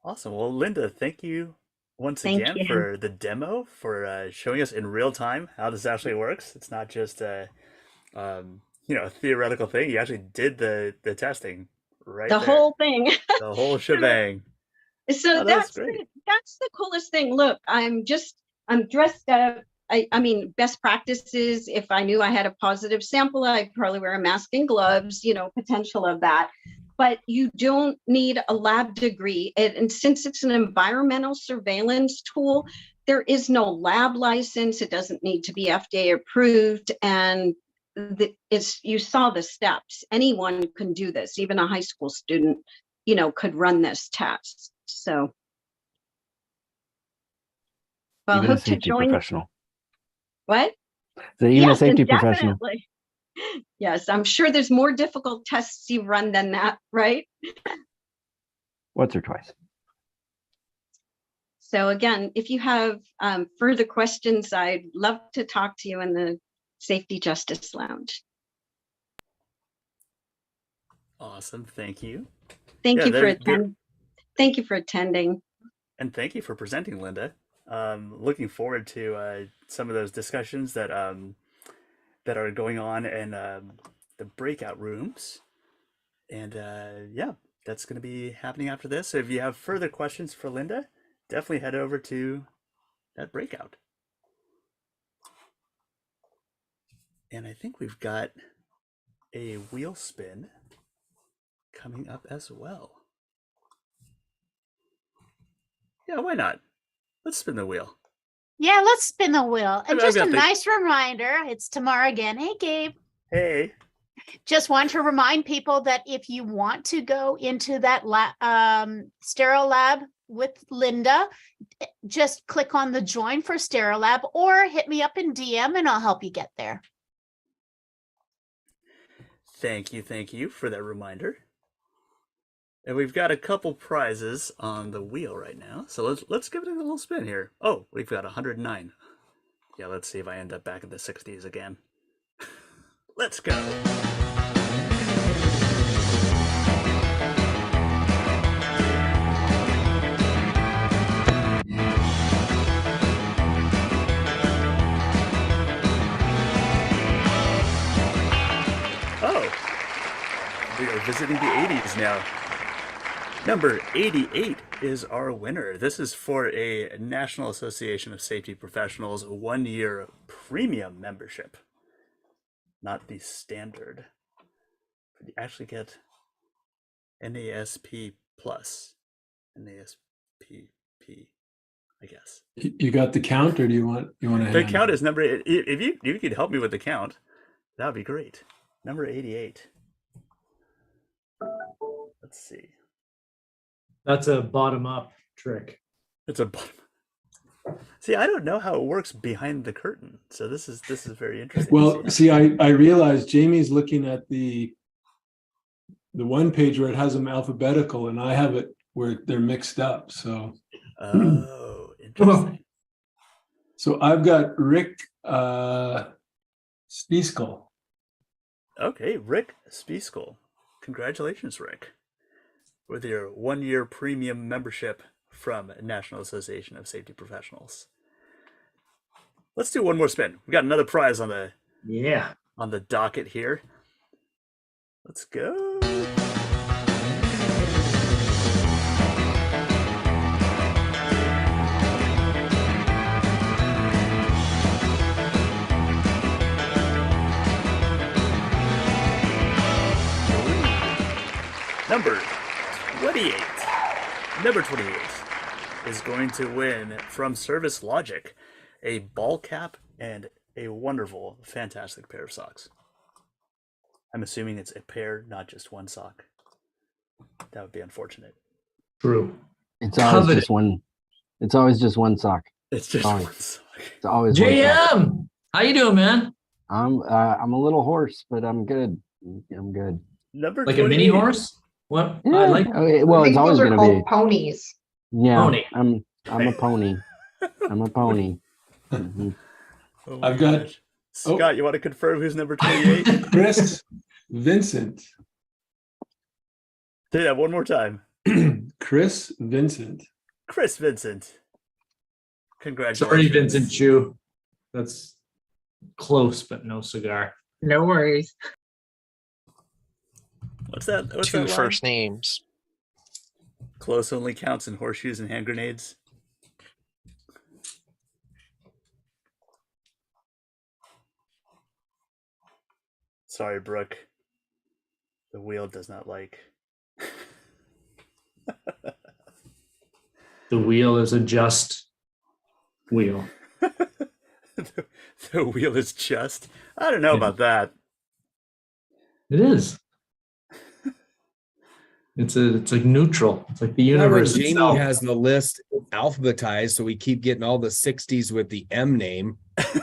Speaker 2: Awesome. Well, Linda, thank you once again for the demo, for showing us in real time how this actually works. It's not just a you know, a theoretical thing. You actually did the testing right
Speaker 5: the
Speaker 2: there.
Speaker 5: Whole thing.
Speaker 2: The whole shebang.
Speaker 5: So that's the coolest thing. Look, I'm dressed up I mean, best practices, if I knew I had a positive sample, I'd probably wear a mask and gloves, potential of that. But you don't need a lab degree. And since it's an environmental surveillance tool, there is no lab license. It doesn't need to be FDA approved. And you saw the steps. Anyone can do this. Even a high school student, could run this test. So, well,
Speaker 10: Even a
Speaker 5: hope to
Speaker 10: safety
Speaker 5: join.
Speaker 10: professional.
Speaker 5: What?
Speaker 10: So even a
Speaker 5: Yes,
Speaker 10: safety
Speaker 5: and
Speaker 10: professional.
Speaker 5: definitely. Yes, I'm sure there's more difficult tests you run than that, right?
Speaker 10: Once or twice.
Speaker 5: So again, if you have further questions, I'd love to talk to you in the Safety Justice Lounge.
Speaker 2: Awesome. Thank you.
Speaker 5: Thank
Speaker 2: Yeah,
Speaker 5: you for
Speaker 2: there-
Speaker 5: attending. Thank you for attending.
Speaker 2: And thank you for presenting, Linda. Looking forward to some of those discussions that that are going on in the breakout rooms. And yeah, that's going to be happening after this. So if you have further questions for Linda, definitely head over to that breakout. And I think we've got a wheel spin coming up as well. Yeah, why not? Let's spin the wheel.
Speaker 4: Yeah, let's spin the wheel. And
Speaker 2: I've
Speaker 4: just a
Speaker 2: got the-
Speaker 4: nice reminder, it's tomorrow again. Hey, Gabe.
Speaker 2: Hey.
Speaker 4: Just want to remind people that if you want to go into that Sterilab with Linda, just click on the join for Sterilab or hit me up in DM and I'll help you get there.
Speaker 2: Thank you for that reminder. And we've got a couple prizes on the wheel right now. So let's give it a little spin here. Oh, we've got 109. Yeah, let's see if I end up back in the 60s again. Let's go. Oh, we are visiting the 80s now. Number 88 is our winner. This is for a National Association of Safety Professionals 1-year premium membership. Not the standard. You actually get NASP plus. NASPP, I guess.
Speaker 3: You got the count, or do you want to
Speaker 2: The
Speaker 3: hand?
Speaker 2: count is number, if you could help me with the count, that would be great. Number 88. Let's see.
Speaker 1: That's a bottom up trick.
Speaker 2: It's a bottom. See, I don't know how it works behind the curtain, so this is very interesting.
Speaker 3: Well, see, I realized Jamie's looking at the one page where it has them alphabetical, and I have it where they're mixed up. So,
Speaker 2: oh, interesting.
Speaker 3: So I've got Rick Spieskel.
Speaker 2: Okay, Rick Spieskel. Congratulations, Rick, with your 1-year premium membership from National Association of Safety Professionals. Let's do one more spin. We got another prize on the on the docket here. Let's go. Number 28. Number 28 is going to win from Service Logic a ball cap and a wonderful, fantastic pair of socks. I'm assuming it's a pair, not just one sock. That would be unfortunate.
Speaker 1: True.
Speaker 10: It's always just one. It's always just one sock.
Speaker 2: It's just
Speaker 10: always,
Speaker 2: one sock.
Speaker 10: It's always one sock.
Speaker 11: JM, how you doing, man?
Speaker 10: I'm a little hoarse, but I'm good. I'm good.
Speaker 2: Number
Speaker 11: Like a mini horse? What?
Speaker 10: Yeah.
Speaker 11: I like.
Speaker 10: Well,
Speaker 13: I
Speaker 10: it's
Speaker 13: think
Speaker 10: always
Speaker 13: those are
Speaker 10: going to
Speaker 13: called
Speaker 10: be.
Speaker 13: ponies.
Speaker 10: Yeah,
Speaker 11: Pony.
Speaker 10: I'm a pony. I'm a pony. Mhm.
Speaker 2: Oh my
Speaker 3: I've got
Speaker 2: gosh. Scott, you want to confirm who's number 28?
Speaker 3: Chris Vincent.
Speaker 2: Say that one more time.
Speaker 3: Chris Vincent.
Speaker 2: Chris Vincent. Congratulations.
Speaker 1: Sorry, Vincent Chu. That's close, but no cigar.
Speaker 11: No worries.
Speaker 2: What's that? What's
Speaker 22: Two
Speaker 2: that line?
Speaker 22: first names.
Speaker 2: Close only counts in horseshoes and hand grenades. Sorry, Brooke. The wheel does not like.
Speaker 1: The wheel is a just wheel.
Speaker 2: The wheel is just. I don't know about that.
Speaker 1: It is. It's like neutral. It's like the universe
Speaker 12: Jamie
Speaker 1: itself.
Speaker 12: has the list alphabetized, so we keep getting all the 60s with the M name.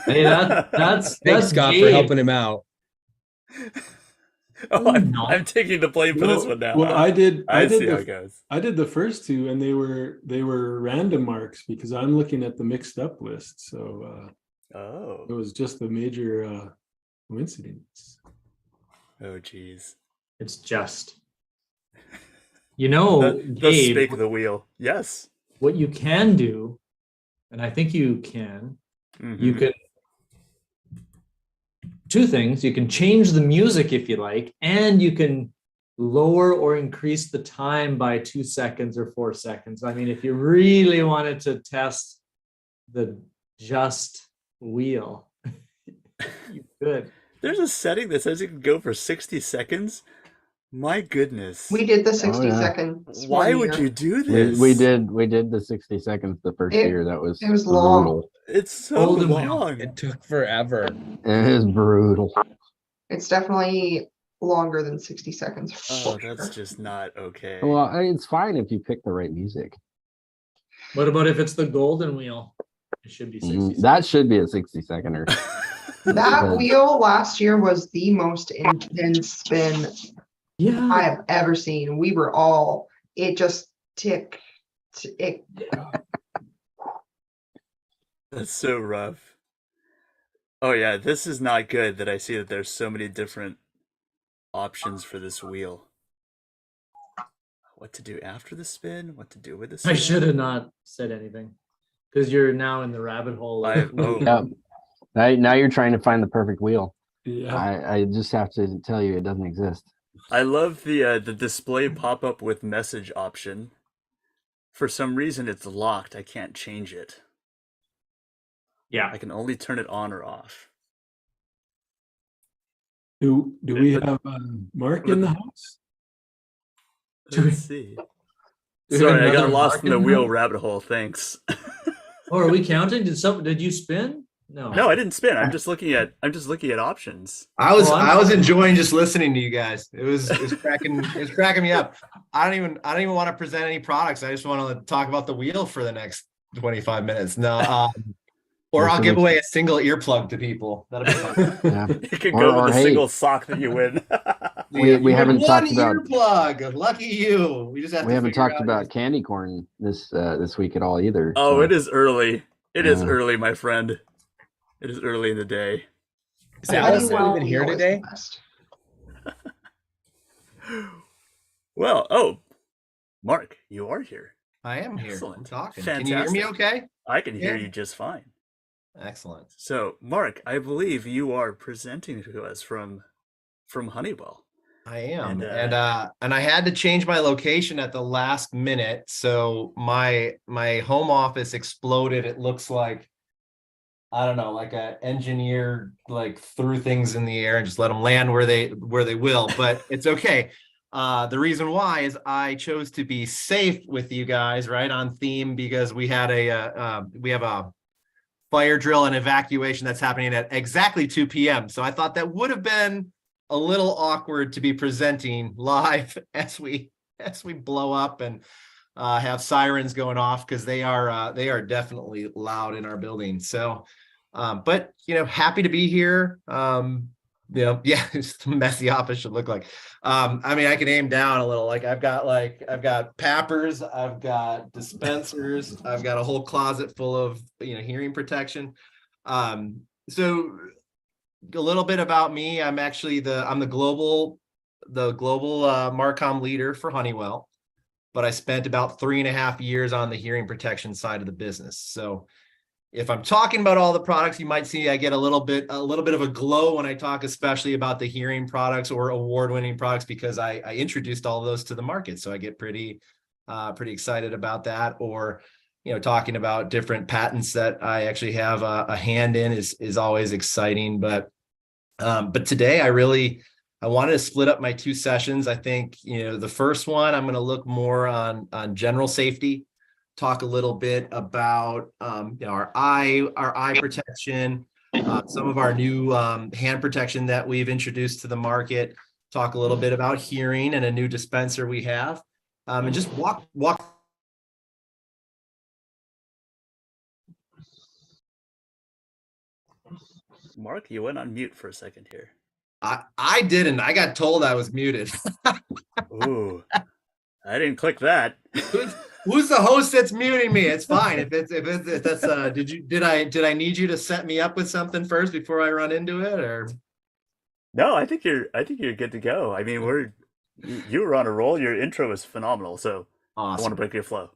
Speaker 1: Hey, that's
Speaker 12: Thanks, Scott, for
Speaker 1: Gabe.
Speaker 12: helping him out.
Speaker 2: Oh, I'm taking the blame for this one now.
Speaker 3: Well, I did
Speaker 2: I see
Speaker 3: the,
Speaker 2: how it goes.
Speaker 3: I did the first two, and they were random marks because I'm looking at the mixed up list. So it was just a major coincidence.
Speaker 2: Oh, geez.
Speaker 1: It's just. You know,
Speaker 2: Gabe,
Speaker 1: Gabe,
Speaker 2: the wheel. Yes.
Speaker 1: What you can do, and I think you can, you can. Two things. You can change the music if you like, and you can lower or increase the time by 2 seconds or 4 seconds. I mean, if you really wanted to test the just wheel, you could.
Speaker 2: There's a setting that says you can go for 60 seconds. My goodness.
Speaker 13: We did the 60 seconds.
Speaker 2: Why would you do this?
Speaker 10: We did the 60 seconds the first year. That was
Speaker 13: it was long.
Speaker 10: brutal.
Speaker 2: It's so long.
Speaker 12: It took forever.
Speaker 10: It is brutal.
Speaker 13: It's definitely longer than 60 seconds.
Speaker 2: Oh, that's just not okay.
Speaker 10: Well, it's fine if you pick the right music.
Speaker 1: What about if it's the golden wheel? It should be 60 seconds.
Speaker 10: That should be a 60-seconder.
Speaker 13: That wheel last year was the most intense spin I have ever seen. We were all, it just tick.
Speaker 2: That's so rough. Oh yeah, this is not good that I see that there's so many different options for this wheel. What to do after the spin, what to do with the spin.
Speaker 1: I should have not said anything because you're now in the rabbit hole.
Speaker 10: Yep. Now you're trying to find the perfect wheel.
Speaker 3: Yeah.
Speaker 10: I just have to tell you it doesn't exist.
Speaker 2: I love the display pop-up with message option. For some reason it's locked. I can't change it.
Speaker 1: Yeah.
Speaker 2: I can only turn it on or off.
Speaker 3: Do we have Marc in the house?
Speaker 2: Let's see. Sorry, I got lost in the wheel rabbit hole. Thanks.
Speaker 1: Oh, are we counting? Did you spin? No,
Speaker 2: I didn't spin. I'm just looking at options.
Speaker 22: I was enjoying just listening to you guys. It was cracking me up. I don't even want to present any products. I just want to talk about the wheel for the next 25 minutes. No, or I'll give away a single earplug to people. That'll be fun.
Speaker 10: Yeah.
Speaker 2: You can go with a single sock that you win.
Speaker 10: we haven't talked about
Speaker 22: earplug. Lucky you. We just have.
Speaker 10: We haven't talked about candy corn this week at all either.
Speaker 2: Oh,
Speaker 10: so.
Speaker 2: it is early. It is early, my friend. It is early in the day.
Speaker 12: Is Allison even here today?
Speaker 2: Well, Marc, you are here.
Speaker 22: I am here.
Speaker 2: Excellent.
Speaker 22: I'm talking.
Speaker 2: Fantastic.
Speaker 22: Can you hear me okay?
Speaker 2: I can hear you just fine.
Speaker 22: Excellent.
Speaker 2: So, Marc, I believe you are presenting to us from Honeywell.
Speaker 22: I am, and I had to change my location at the last minute, so my home office exploded. It looks like, I don't know, like an engineer like threw things in the air and just let them land where they will, but it's okay. The reason why is I chose to be safe with you guys, right on theme, because we had we have a fire drill and evacuation that's happening at exactly 2 p.m. So I thought that would have been a little awkward to be presenting live as we blow up and have sirens going off, because they are definitely loud in our building. So, but happy to be here. It's the messy office should look like. I mean, I can aim down a little. Like I've got pappers, I've got dispensers, I've got a whole closet full of hearing protection. So a little bit about me. I'm actually the global Marcom leader for Honeywell, but I spent about 3.5 years on the hearing protection side of the business. So if I'm talking about all the products, you might see I get a little bit of a glow when I talk, especially about the hearing products or award-winning products, because I introduced all of those to the market. So I get pretty excited about that. Or, talking about different patents that I actually have a hand in is always exciting. But But today I wanted to split up my 2 sessions. I think, the first one, I'm going to look more on general safety, talk a little bit about, our eye protection, some of our new hand protection that we've introduced to the market, talk a little bit about hearing and a new dispenser we have, and just walk.
Speaker 2: Mark, you went on mute for a second here.
Speaker 22: I didn't. I got told I was muted.
Speaker 2: Ooh, I didn't click that.
Speaker 22: Who's the host that's muting me? It's fine. If that's did I need you to set me up with something first before I run into it, or?
Speaker 2: No, I think you're good to go. I mean, you were on a roll. Your intro was phenomenal. So
Speaker 22: awesome.
Speaker 2: I want to break your flow.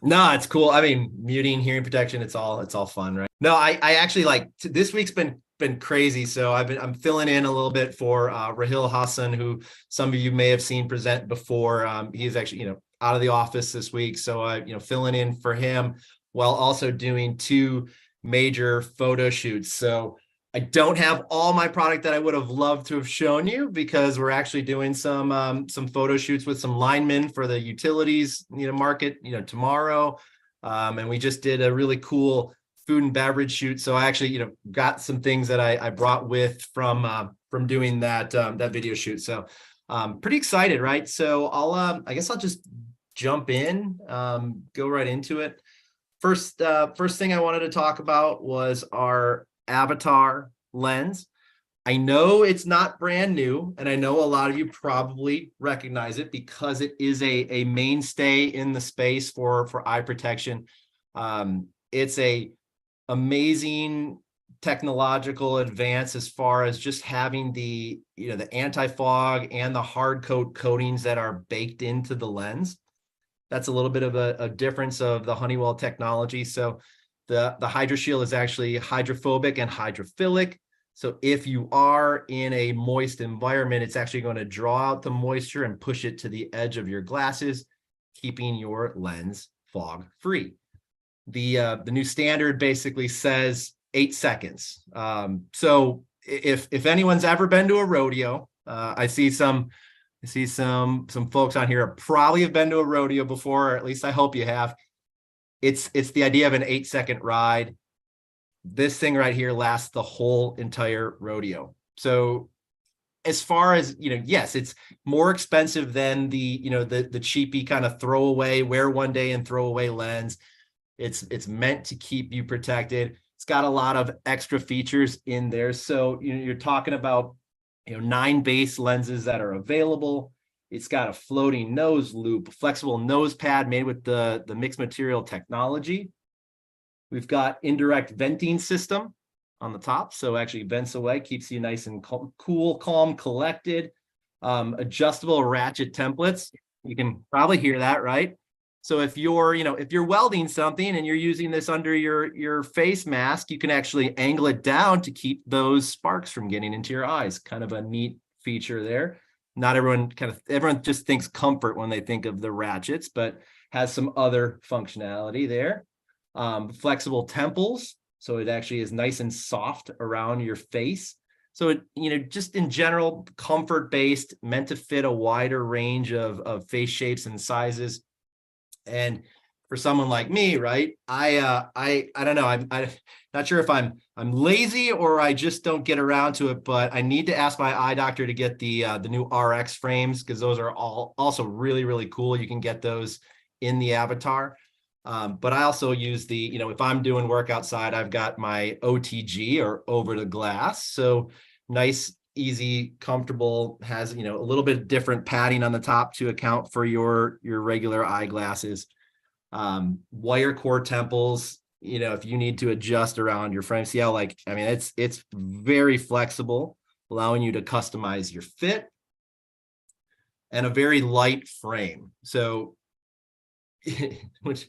Speaker 22: No, it's cool. I mean, muting, hearing protection, it's all fun, right? No, I actually this week's been crazy. So I'm filling in a little bit for Rahil Hassan, who some of you may have seen present before. He's actually, out of the office this week. So filling in for him while also doing 2 major photo shoots. So I don't have all my product that I would have loved to have shown you, because we're actually doing some photo shoots with some linemen for the utilities market tomorrow, and we just did a really cool food and beverage shoot. So I actually got some things that I brought with from doing that video shoot. So pretty excited, right? So I guess I'll just jump in, go right into it. First thing I wanted to talk about was our Avatar lens. I know it's not brand new, and I know a lot of you probably recognize it because it is a mainstay in the space for eye protection. It's a amazing technological advance as far as just having the anti-fog and the hard coat coatings that are baked into the lens. That's a little bit of a difference of the Honeywell technology. So the HydroShield is actually hydrophobic and hydrophilic. So if you are in a moist environment, it's actually going to draw out the moisture and push it to the edge of your glasses, keeping your lens fog free. The new standard basically says 8 seconds. So if anyone's ever been to a rodeo, I see some folks on here probably have been to a rodeo before, or at least I hope you have. It's the idea of an 8-second ride. This thing right here lasts the whole entire rodeo. So as far as, yes, it's more expensive than the cheapy kind of throwaway, wear one day and throw away lens. It's meant to keep you protected. It's got a lot of extra features in there. So you're talking about 9 base lenses that are available. It's got a floating nose loop, flexible nose pad made with the mixed material technology. We've got indirect venting system on the top, so actually vents away, keeps you nice and cool, calm, collected. Adjustable ratchet templates. You can probably hear that, right? So if you're welding something and you're using this under your face mask, you can actually angle it down to keep those sparks from getting into your eyes. Kind of a neat feature there. Not everyone just thinks comfort when they think of the ratchets, but has some other functionality there. Flexible temples, so it actually is nice and soft around your face. So it, just in general, comfort based, meant to fit a wider range of face shapes and sizes. And for someone like me, right, I don't know, I'm not sure if I'm lazy or I just don't get around to it, but I need to ask my eye doctor to get the new RX frames, because those are all also really, really cool. You can get those in the Avatar. But I also use if I'm doing work outside, I've got my OTG, or over the glass. So nice, easy, comfortable, has, a little bit different padding on the top to account for your regular eyeglasses. Wire core temples, if you need to adjust around your frame, see how it's very flexible, allowing you to customize your fit, and a very light frame. So which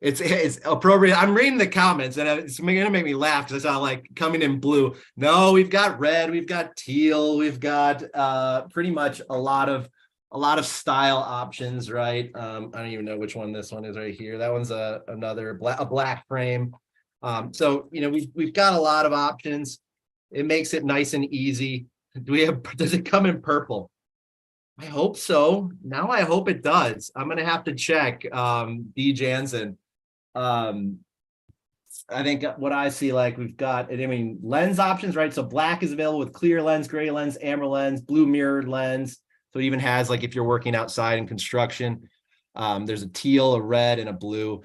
Speaker 22: it's appropriate. I'm reading the comments and it's going to make me laugh because I saw coming in blue. No, we've got red, we've got teal, we've got pretty much a lot of style options, right? I don't even know which one this one is right here. That one's a black frame. So we've got a lot of options. It makes it nice and easy. Does it come in purple? I hope so. Now I hope it does. I'm gonna have to check. B. Jansen. I think what I see, like we've got, I mean, lens options, right? So black is available with clear lens, gray lens, amber lens, blue mirrored lens. So it even has, like, if you're working outside in construction, there's a teal, a red, and a blue.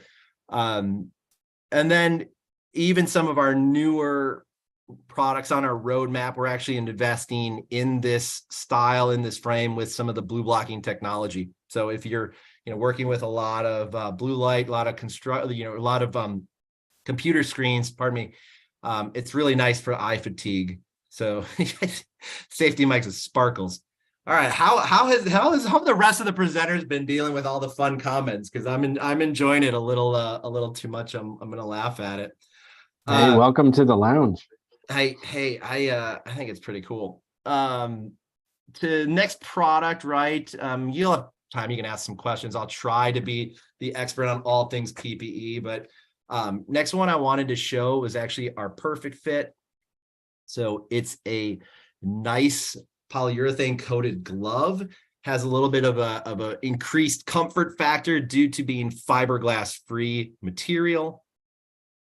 Speaker 22: And then even some of our newer products on our roadmap, we're actually investing in this style, in this frame, with some of the blue blocking technology. So if you're, working with a lot of blue light, a lot of a lot of computer screens, pardon me, it's really nice for eye fatigue. So safety mics with sparkles. All right, how have the rest of the presenters been dealing with all the fun comments? Because I'm enjoying it a little too much. I'm gonna laugh at it.
Speaker 10: Hey, welcome to the lounge.
Speaker 22: I think it's pretty cool. To next product, right? You'll have time, you can ask some questions. I'll try to be the expert on all things PPE, but next one I wanted to show was actually our Perfect Fit. So it's a nice polyurethane coated glove, has a little bit of a increased comfort factor due to being fiberglass free material.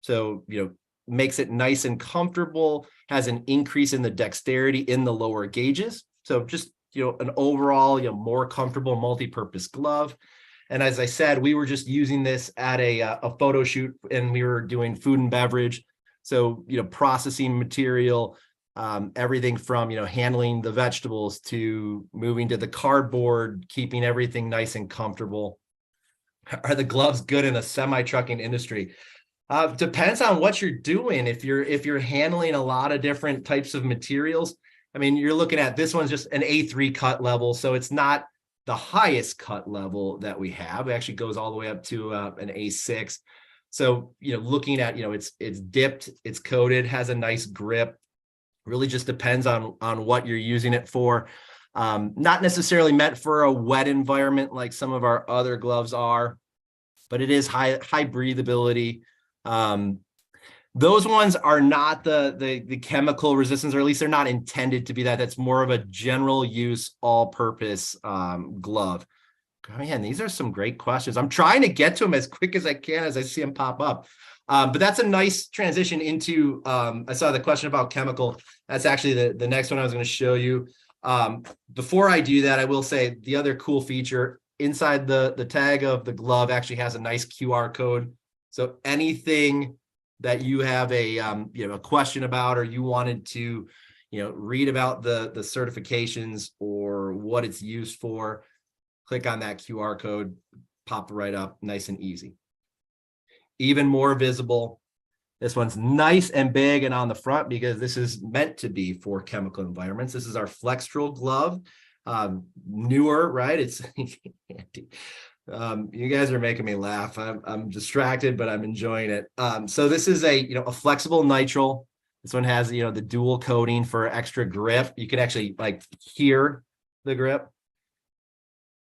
Speaker 22: So, makes it nice and comfortable, has an increase in the dexterity in the lower gauges. So just, an overall, more comfortable multi-purpose glove. And as I said, we were just using this at a photo shoot, and we were doing food and beverage. So, processing material, everything from, handling the vegetables to moving to the cardboard, keeping everything nice and comfortable. Are the gloves good in the semi-trucking industry? Depends on what you're doing. If you're handling a lot of different types of materials, I mean, you're looking at, this one's just an A3 cut level, so it's not the highest cut level that we have. It actually goes all the way up to an A6. So, looking at, it's dipped, it's coated, has a nice grip. Really just depends on what you're using it for. Not necessarily meant for a wet environment like some of our other gloves are, but it is high breathability. Those ones are not the chemical resistance, or at least they're not intended to be that. That's more of a general use, all-purpose glove. Man, these are some great questions. I'm trying to get to them as quick as I can as I see them pop up. But that's a nice transition into, I saw the question about chemical. That's actually the next one I was going to show you. Before I do that, I will say the other cool feature inside the tag of the glove actually has a nice QR code. So anything that you have a question about, or you wanted to read about the certifications or what it's used for, click on that QR code, pop right up, nice and easy. Even more visible, this one's nice and big and on the front because this is meant to be for chemical environments. This is our Flextral glove, newer, right? It's you guys are making me laugh. I'm distracted, but I'm enjoying it. So this is a flexible nitrile. This one has the dual coating for extra grip. You can actually hear the grip.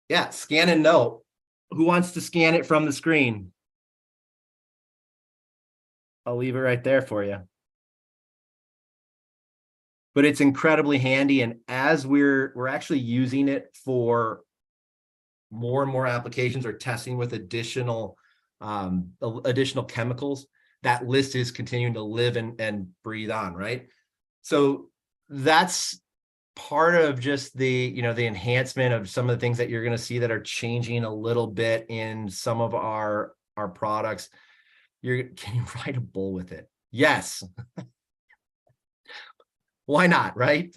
Speaker 22: Yeah, scan and note. Who wants to scan it from the screen? I'll leave it right there for you. But it's incredibly handy, and as we're actually using it for more and more applications or testing with additional chemicals, that list is continuing to live and breathe on, right? So that's part of just the the enhancement of some of the things that you're going to see that are changing a little bit in some of our products. Can you ride a bull with it? Yes. Why not, right?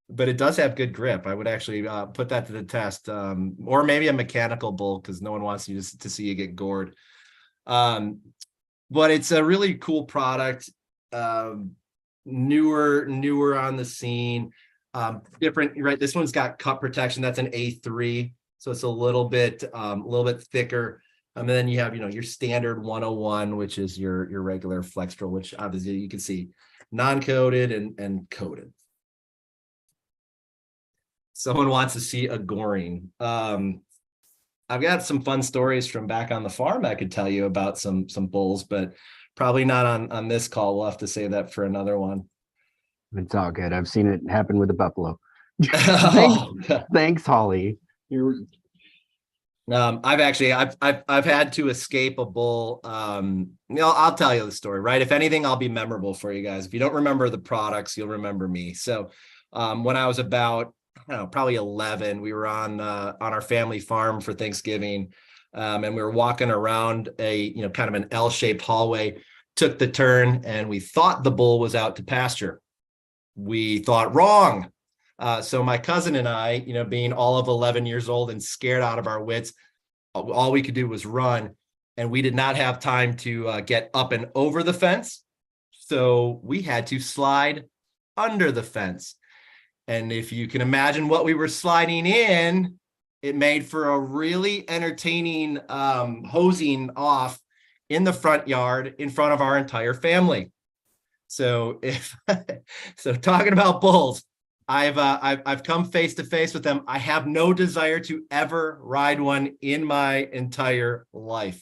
Speaker 22: But it does have good grip. I would actually put that to the test, or maybe a mechanical bull, because no one wants you to see you get gored. But it's a really cool product, newer on the scene, different, right? This one's got cut protection. That's an A3, so it's a little bit thicker. And then you have your standard 101, which is your regular Flextral, which obviously you can see non-coated and coated. Someone wants to see a goring. I've got some fun stories from back on the farm I could tell you about some bulls, but probably not on this call. We'll have to save that for another one.
Speaker 10: It's all good. I've seen it happen with a buffalo.
Speaker 22: Oh,
Speaker 10: Thanks, Holly.
Speaker 22: I've had to escape a bull. I'll tell you the story, right? If anything, I'll be memorable for you guys. If you don't remember the products, you'll remember me. So when I was about, I don't know, probably 11, we were on our family farm for Thanksgiving. And we were walking around a, kind of an L-shaped hallway, took the turn, and we thought the bull was out to pasture. We thought wrong. So my cousin and I, being all of 11 years old and scared out of our wits, all we could do was run, and we did not have time to get up and over the fence. So we had to slide under the fence. And if you can imagine what we were sliding in, it made for a really entertaining hosing off in the front yard in front of our entire family. So talking about bulls, I've come face to face with them. I have no desire to ever ride one in my entire life.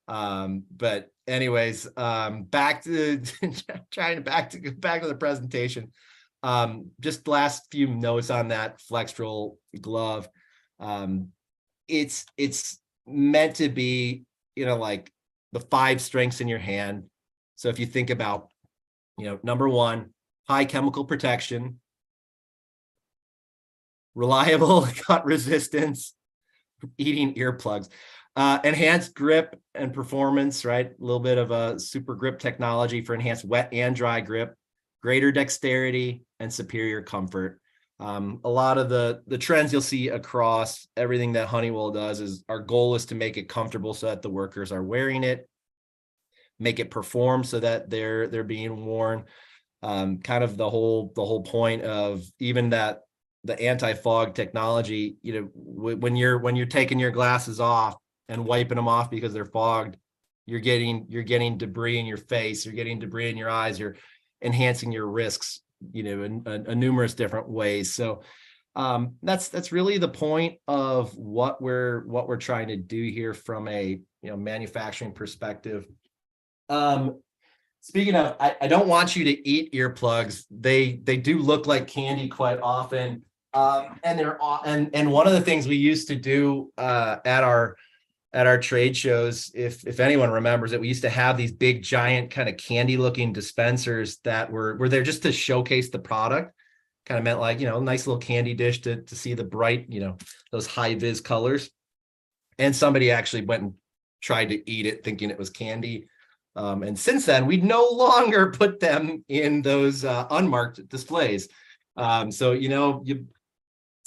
Speaker 22: But anyways, back to the presentation. Just last few notes on that Flextral glove. It's meant to be, like the 5 strengths in your hand. So if you think about, number 1, high chemical protection, reliable cut resistance, eating earplugs, enhanced grip and performance, right? A little bit of a super grip technology for enhanced wet and dry grip, greater dexterity, and superior comfort. A lot of the trends you'll see across everything that Honeywell does is our goal is to make it comfortable so that the workers are wearing it, make it perform so that they're being worn. Kind of the whole point of even that the anti-fog technology, when you're taking your glasses off and wiping them off because they're fogged, you're getting debris in your face, you're getting debris in your eyes, you're enhancing your risks, in numerous different ways. So that's really the point of what we're trying to do here from a manufacturing perspective. Speaking of, I don't want you to eat earplugs. They do look like candy quite often. And one of the things we used to do at our trade shows, if anyone remembers it, we used to have these big giant kind of candy looking dispensers that were there just to showcase the product. Kind of meant like, a nice little candy dish to see the bright, those high vis colors. And somebody actually went and tried to eat it thinking it was candy. And since then, we no longer put them in those unmarked displays. So,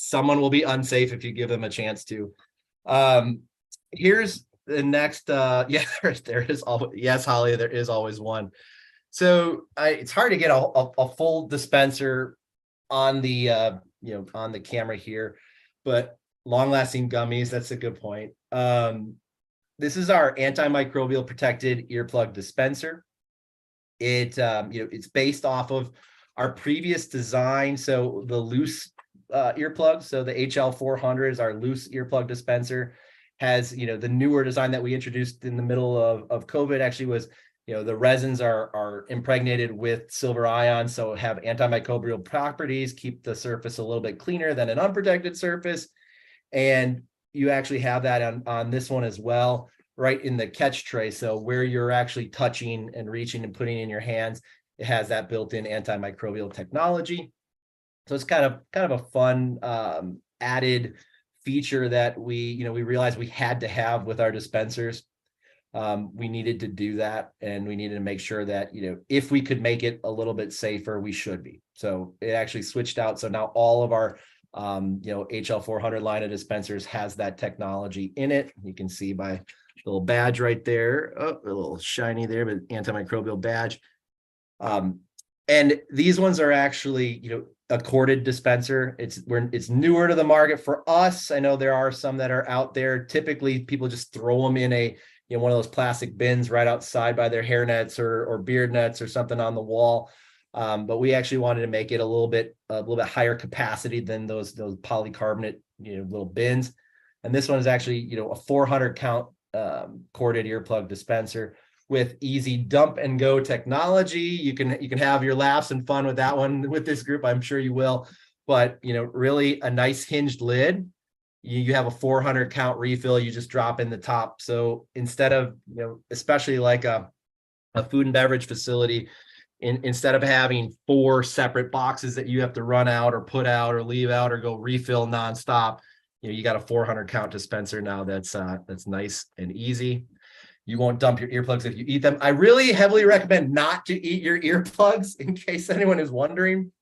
Speaker 22: someone will be unsafe if you give them a chance to. Here's the next. There is always, yes, Holly, there is always one. So it's hard to get a full dispenser on the on the camera here, but long-lasting gummies, that's a good point. This is our antimicrobial protected earplug dispenser. It's based off of our previous design. So the loose earplugs, so the HL400 is our loose earplug dispenser, has, the newer design that we introduced in the middle of COVID actually was, the resins are impregnated with silver ions, so have antimicrobial properties, keep the surface a little bit cleaner than an unprotected surface. And you actually have that on this one as well, right in the catch tray. So where you're actually touching and reaching and putting in your hands, it has that built-in antimicrobial technology. So it's kind of a fun added feature that we realized we had to have with our dispensers. We needed to do that, and we needed to make sure that, if we could make it a little bit safer, we should be. So it actually switched out. So now all of our HL400 line of dispensers has that technology in it. You can see by the little badge right there, a little shiny there, but antimicrobial badge. And these ones are actually, a corded dispenser. It's newer to the market for us. I know there are some that are out there. Typically, people just throw them in one of those plastic bins right outside by their hair nets or beard nets or something on the wall. But we actually wanted to make it a little bit higher capacity than those polycarbonate little bins. And this one is actually a 400 count corded earplug dispenser. with easy dump and go technology. You can have your laughs and fun with that one with this group. I'm sure you will. But, you know, really a nice hinged lid. You have a 400 count refill. You just drop in the top. So instead of, you know, especially like a food and beverage facility, instead of having 4 separate boxes that you have to run out or put out or leave out or go refill nonstop, you know, you got a 400 count dispenser now that's nice and easy. You won't dump your earplugs if you eat them. I really heavily recommend not to eat your earplugs, in case anyone is wondering.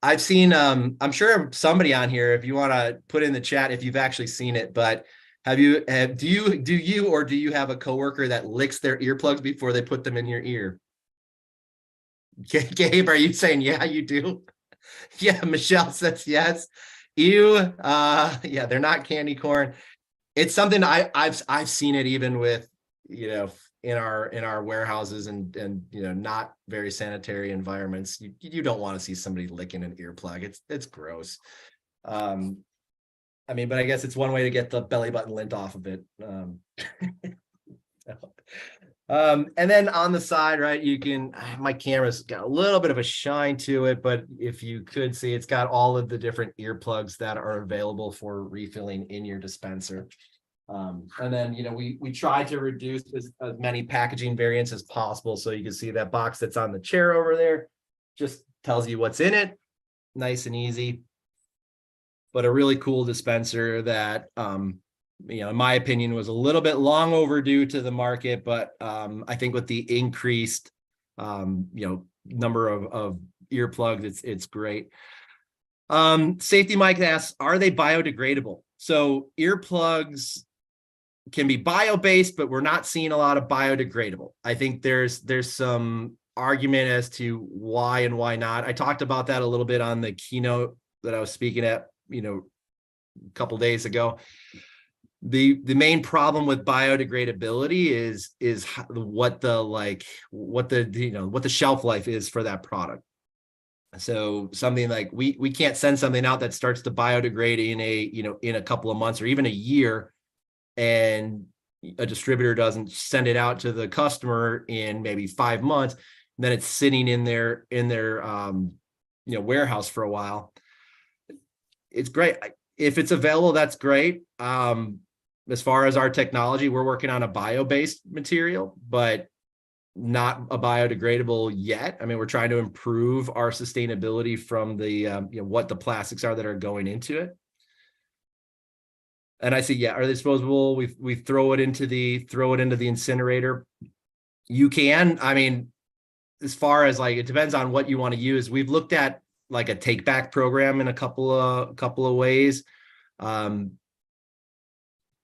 Speaker 22: I've seen, I'm sure somebody on here, if you want to put in the chat if you've actually seen it, but do you have a coworker that licks their earplugs before they put them in your ear? Gabe, are you saying yeah, you do? Yeah, Michelle says yes. Ew, yeah, they're not candy corn. It's something I've seen it even with, you know, in our warehouses and you know, not very sanitary environments. You don't want to see somebody licking an earplug. It's gross. I mean, but I guess it's one way to get the belly button lint off of it. And then on the side, right, you can, my camera's got a little bit of a shine to it, but if you could see, it's got all of the different earplugs that are available for refilling in your dispenser. And then, you know, we try to reduce as many packaging variants as possible. So you can see that box that's on the chair over there just tells you what's in it. Nice and easy. But a really cool dispenser that, you know, in my opinion, was a little bit long overdue to the market, but I think with the increased, you know, number of earplugs, it's great. Safety Mike asks, are they biodegradable? So earplugs can be bio-based, but we're not seeing a lot of biodegradable. I think there's some argument as to why and why not. I talked about that a little bit on the keynote that I was speaking at, you know, a couple days ago. The main problem with biodegradability is what the shelf life is for that product. So something like we can't send something out that starts to biodegrade in a couple of months or even a year, and a distributor doesn't send it out to the customer in maybe 5 months, and then it's sitting in their warehouse for a while. It's great if it's available. That's great. As far as our technology, we're working on a bio-based material, but not a biodegradable yet. I mean, we're trying to improve our sustainability from the what the plastics are that are going into it. And I say, yeah, are they disposable? We throw it into the incinerator. You can. I mean, as far as like, it depends on what you want to use. We've looked at like a take back program in a couple of ways.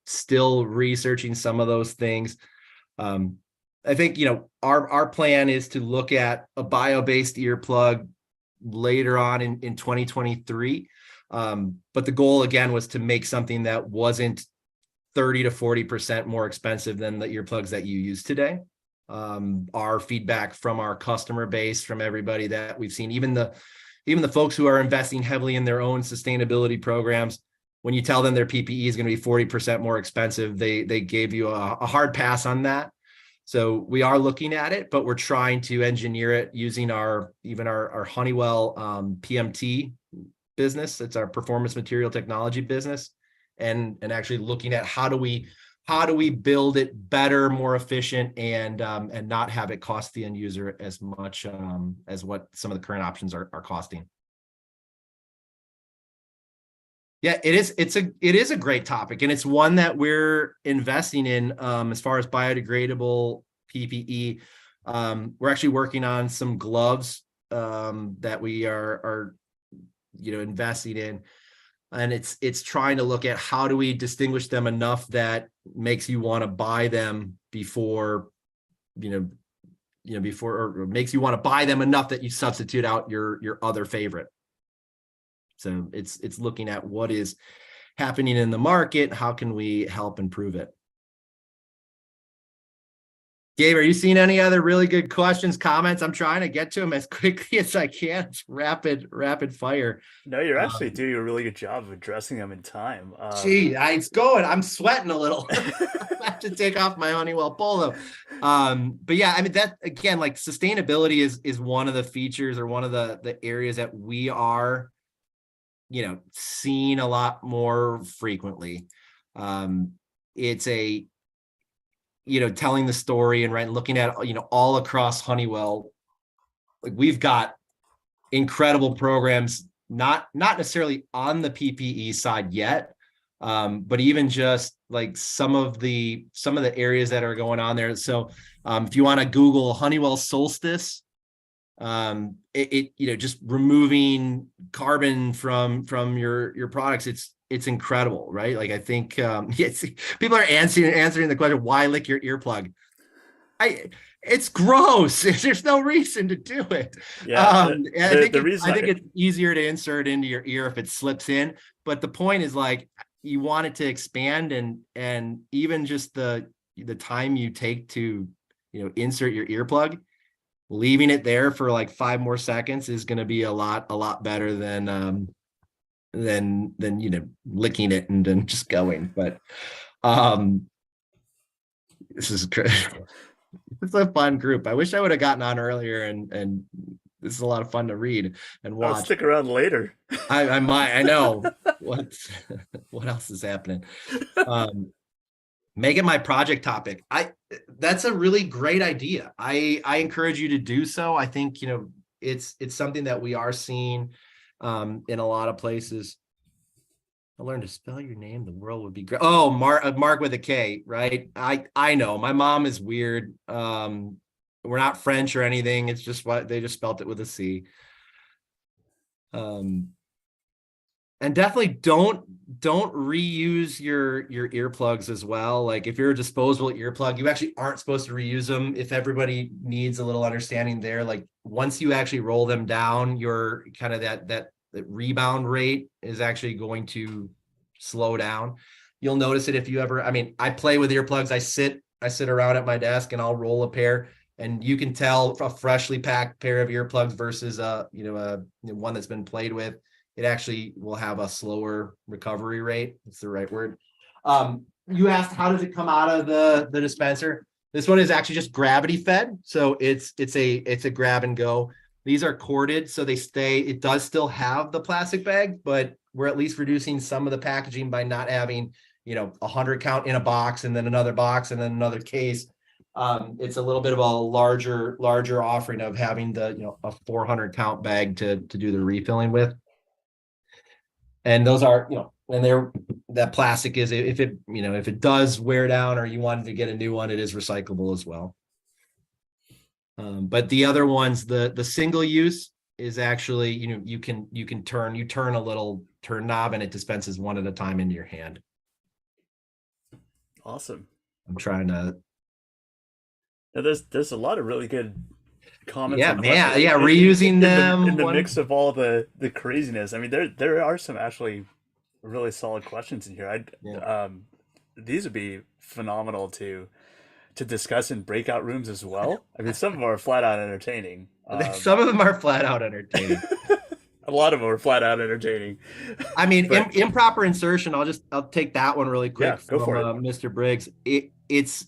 Speaker 22: Still researching some of those things. I think, you know, our plan is to look at a bio-based earplug later on in 2023. But the goal again was to make something that wasn't 30 to 40% more expensive than the earplugs that you use today. Our feedback from our customer base, from everybody that we've seen, even the folks who are investing heavily in their own sustainability programs, when you tell them their PPE is going to be 40% more expensive, they gave you a hard pass on that. So we are looking at it, but we're trying to engineer it using our Honeywell PMT business. It's our performance material technology business, and actually looking at how do we build it better, more efficient, and not have it cost the end user as much as what some of the current options are costing. Yeah, it is a great topic, and it's one that we're investing in as far as biodegradable PPE. We're actually working on some gloves that we are investing in, and it's trying to look at how do we distinguish them enough that makes you want to buy them before or makes you want to buy them enough that you substitute out your other favorite. So it's looking at what is happening in the market. How can we help improve it? Gabe, are you seeing any other really good questions, comments? I'm trying to get to them as quickly as I can. It's rapid fire.
Speaker 2: No, you're actually doing a really good job of addressing them in time.
Speaker 22: Gee, it's going. I'm sweating a little. I have to take off my Honeywell polo. But yeah, I mean, that again, like sustainability is one of the features or one of the areas that we are, seeing a lot more frequently. It's a, telling the story and right, looking at, all across Honeywell, like we've got incredible programs, not necessarily on the PPE side yet, but even just like some of the areas that are going on there. So if you want to Google Honeywell Solstice, just removing carbon from your products, it's incredible, right? Like I think people are answering the question, why lick your earplug? It's gross. There's no reason to do it.
Speaker 2: Yeah,
Speaker 22: I think it's easier to insert into your ear if it slips in. But the point is, like, you want it to expand, and even just the time you take to insert your earplug, leaving it there for like 5 more seconds is going to be a lot better than licking it and then just going. But this is crazy. It's a fun group. I wish I would have gotten on earlier, and this is a lot of fun to read and watch.
Speaker 2: I'll stick around later.
Speaker 22: I might. I know what else is happening. Make it my project topic. That's a really great idea. I encourage you to do so. I think it's something that we are seeing in a lot of places. I learned to spell your name. The world would be great. Oh, Marc with a K, right? I know my mom is weird. We're not French or anything. It's just what they just spelt it with a C. And definitely don't reuse your earplugs as well. Like if you're a disposable earplug, you actually aren't supposed to reuse them. If everybody needs a little understanding there, like once you actually roll them down, your kind of that rebound rate is actually going to slow down. You'll notice it if you ever, I play with earplugs. I sit around at my desk and I'll roll a pair, and you can tell a freshly packed pair of earplugs versus one that's been played with. It actually will have a slower recovery rate. That's the right word. You asked, how does it come out of the dispenser? This one is actually just gravity fed. So it's a grab and go. These are corded, so they stay. It does still have the plastic bag, but we're at least reducing some of the packaging by not having, 100 count in a box and then another box and then another case. It's a little bit of a larger offering of having a 400 count bag to do the refilling with. And those are, and that plastic is, if it does wear down or you wanted to get a new one, it is recyclable as well. But the other ones, the single use is actually, you turn a little turn knob and it dispenses one at a time into your hand.
Speaker 2: Awesome.
Speaker 22: I'm trying to.
Speaker 2: Now, there's a lot of really good comments.
Speaker 22: Yeah, man. Yeah, reusing them
Speaker 2: in the mix of all the craziness. There are some actually really solid questions in here. These would be phenomenal to discuss in breakout rooms as well. Some of them are flat out entertaining.
Speaker 22: Some of them are flat out entertaining.
Speaker 2: A lot of them are flat out entertaining.
Speaker 22: Improper insertion. I'll take that one really quick.
Speaker 2: Yeah, go
Speaker 22: from
Speaker 2: for it.
Speaker 22: Mr. Briggs. It's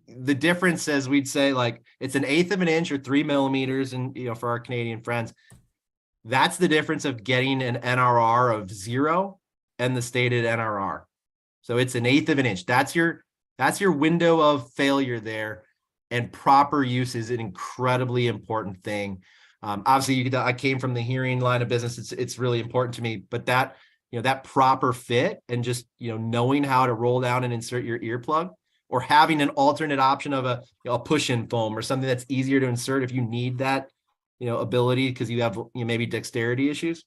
Speaker 22: the difference, as we'd say, like it's 1/8 of an inch or 3 millimeters, and for our Canadian friends, that's the difference of getting an NRR of 0 and the stated NRR. So it's 1/8 of an inch. That's your window of failure there, and proper use is an incredibly important thing. Obviously, I came from the hearing line of business. It's really important to me, but that proper fit and just knowing how to roll down and insert your earplug, or having an alternate option of a push-in foam or something that's easier to insert if you need that ability because you have maybe dexterity issues.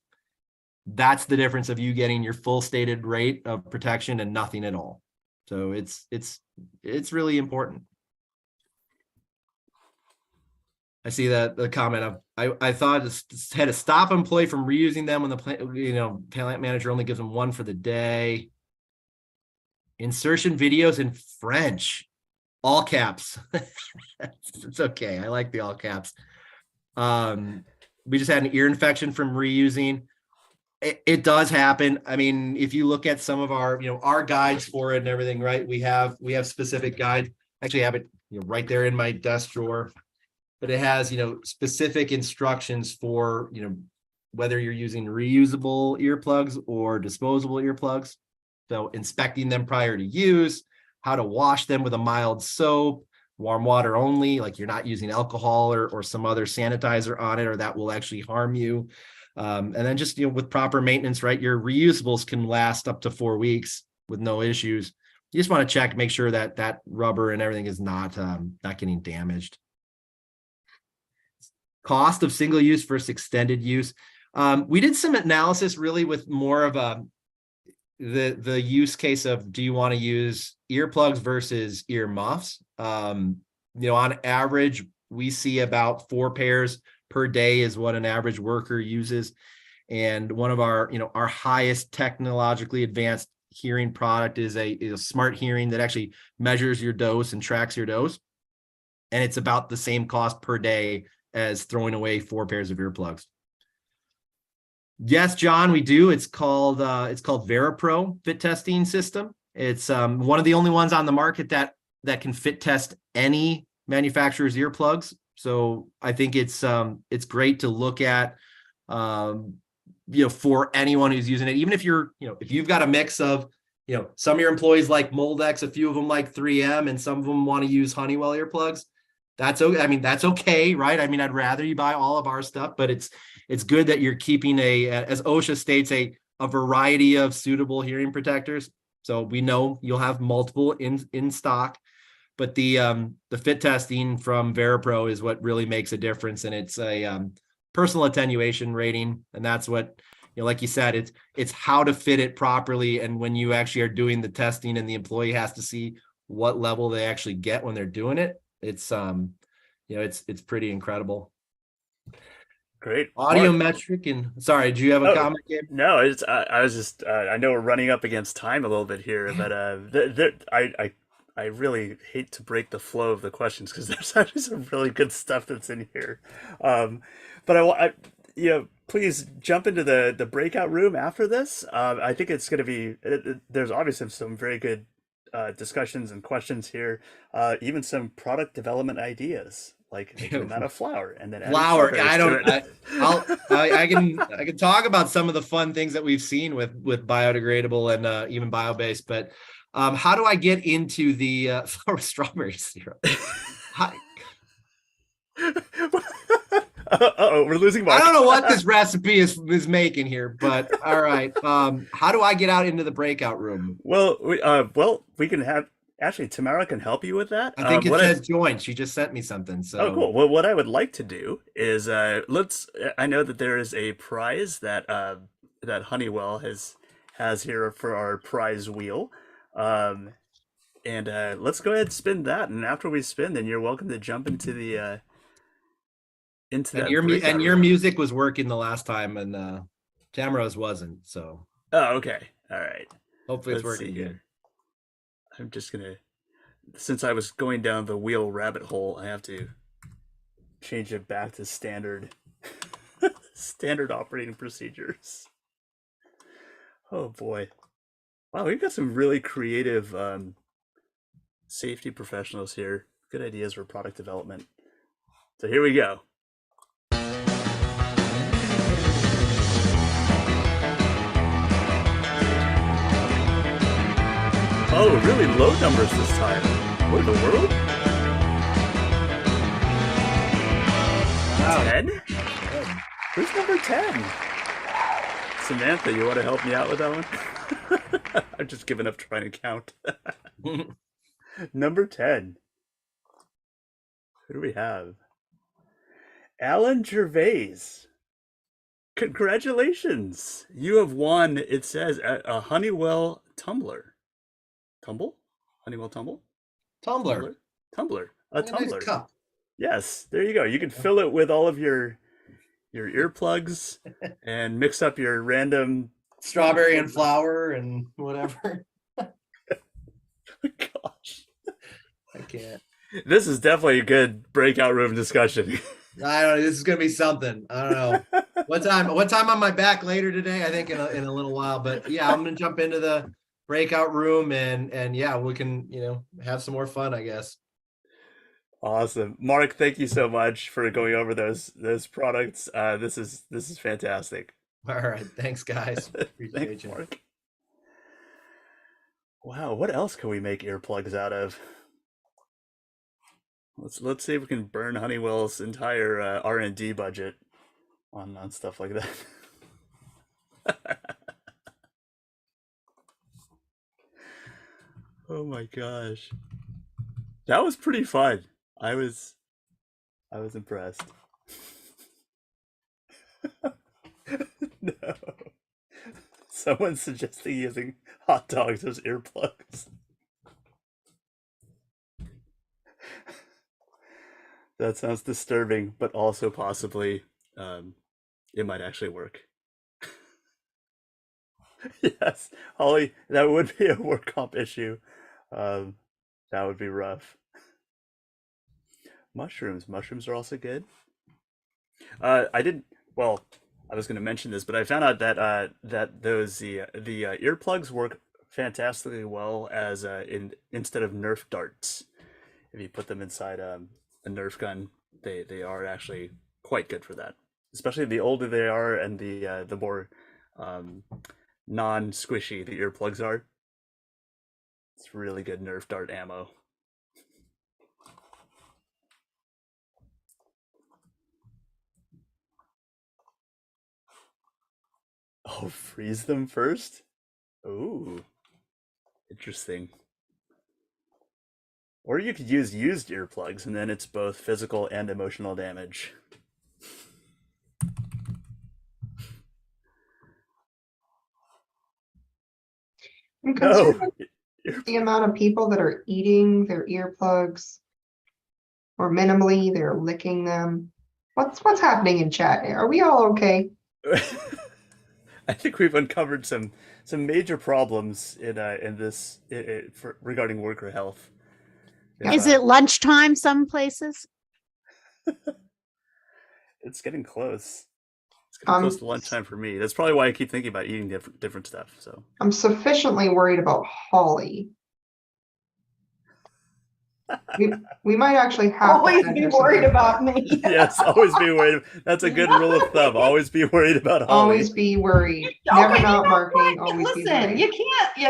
Speaker 22: That's the difference of you getting your full stated rate of protection and nothing at all. So it's really important. I see that the comment of I thought it had to stop an employee from reusing them when the plant manager only gives them one for the day. Insertion videos in French, all caps. It's okay. I like the all caps. We just had an ear infection from reusing. It does happen. If you look at some of our, our guides for it and everything, right? We have specific guides. actually have it right there in my desk drawer. But it has, specific instructions for, whether you're using reusable earplugs or disposable earplugs. So inspecting them prior to use, how to wash them with a mild soap, warm water only, like you're not using alcohol or some other sanitizer on it, or that will actually harm you. And then just, with proper maintenance, right? Your reusables can last up to 4 weeks with no issues. You just want to check, make sure that that rubber and everything is not getting damaged. Cost of single use versus extended use. We did some analysis really with more of the use case of, do you want to use earplugs versus ear muffs? On average, we see about 4 pairs per day is what an average worker uses. And one of our, our highest technologically advanced hearing product is a smart hearing that actually measures your dose and tracks your dose. And it's about the same cost per day as throwing away 4 pairs of earplugs. Yes, John, we do. It's called VeriPro fit testing system. It's one of the only ones on the market that can fit test any manufacturer's earplugs. So I think it's great to look at, for anyone who's using it, even if if you've got a mix of, some of your employees like Moldex, a few of them like 3M, and some of them want to use Honeywell earplugs. That's okay. That's okay, right? I'd rather you buy all of our stuff, but it's good that you're keeping as OSHA states, a variety of suitable hearing protectors. So we know you'll have multiple in stock, but the fit testing from VeriPro is what really makes a difference. And it's a personal attenuation rating. And that's what, like you said, it's how to fit it properly. And when you actually are doing the testing and the employee has to see what level they actually get when they're doing it, it's pretty incredible.
Speaker 2: Great.
Speaker 22: Audiometric. And sorry, do you have a comment, Gabe?
Speaker 2: No, I was just I know we're running up against time a little bit here, but I really hate to break the flow of the questions because there's actually some really good stuff that's in here. But I please jump into the breakout room after this. I think it's going to be there's obviously some very good discussions and questions here, even some product development ideas, like making them out of flour and then
Speaker 22: flour. I can talk about some of the fun things that we've seen with biodegradable and even bio-based, but how do I get into the strawberry syrup?
Speaker 2: We're losing Marc.
Speaker 22: I don't know what this recipe is making here, but all right. How do I get out into the breakout room?
Speaker 2: Well, we can have Tamara can help you with that.
Speaker 22: I think it says join. She just sent me something. So
Speaker 2: cool. Well, what I would like to do is I know that there is a prize that Honeywell has here for our prize wheel. And let's go ahead and spin that. And after we spin, then you're welcome to jump into the
Speaker 22: your music was working the last time, and Tamara's wasn't. So
Speaker 2: okay, all right.
Speaker 22: Hopefully it's working good.
Speaker 2: I'm just gonna, since I was going down the wheel rabbit hole, I have to change it back to standard operating procedures. Oh boy. Wow, we've got some really creative safety professionals here. Good ideas for product development. So here we go. Oh, really low numbers this time. What in the world? Wow. 10? Who's number 10? Samantha, you want to help me out with that one? I've just given up trying to count. Number 10. Who do we have? Alan Gervais. Congratulations. You have won, it says, a Honeywell tumbler. Tumble? Honeywell tumble?
Speaker 22: Tumbler.
Speaker 2: A tumbler. Nice cup. Yes, there you go. You can fill it with all of your earplugs and mix up your random
Speaker 22: strawberry and flour and whatever.
Speaker 2: Gosh.
Speaker 22: I can't.
Speaker 2: This is definitely a good breakout room discussion.
Speaker 22: I don't know. This is gonna be something. I don't know. What time on my back later today? I think in a little while. But yeah, I'm gonna jump into the breakout room and yeah, we can have some more fun, I guess.
Speaker 2: Awesome. Marc, thank you so much for going over those products. This is fantastic.
Speaker 22: All right. Thanks, guys. Appreciate
Speaker 2: Thanks,
Speaker 22: you.
Speaker 2: Marc. Wow, what else can we make earplugs out of? Let's see if we can burn Honeywell's entire R&D budget on stuff like that. Oh my gosh. That was pretty fun. I was impressed. No. Someone's suggesting using hot dogs as earplugs. That sounds disturbing, but also possibly it might actually work. Yes, Holly, that would be a work comp issue. That would be rough. Mushrooms are also good. I was going to mention this, but I found out that the earplugs work fantastically well as instead of Nerf darts. If you put them inside a Nerf gun, they are actually quite good for that. Especially the older they are and the more non-squishy the earplugs are. It's really good Nerf dart ammo. Oh, freeze them first? Ooh, interesting. Or you could use used earplugs, and then it's both physical and emotional damage.
Speaker 13: I'm concerned with the amount of people that are eating their earplugs, or minimally they're licking them. What's happening in chat? Are we all okay?
Speaker 2: I think we've uncovered some major problems in this regarding worker health.
Speaker 4: Is it lunchtime some places?
Speaker 2: It's getting close. It's getting close to lunchtime for me. That's probably why I keep thinking about eating different stuff. So
Speaker 13: I'm sufficiently worried about Holly. We might actually have
Speaker 14: always be worried about me.
Speaker 2: Yes, always be worried. That's a good rule of thumb. Always be worried about Holly.
Speaker 13: Always be worried. Never not marketing. Always be
Speaker 14: Listen,
Speaker 13: worried.
Speaker 14: you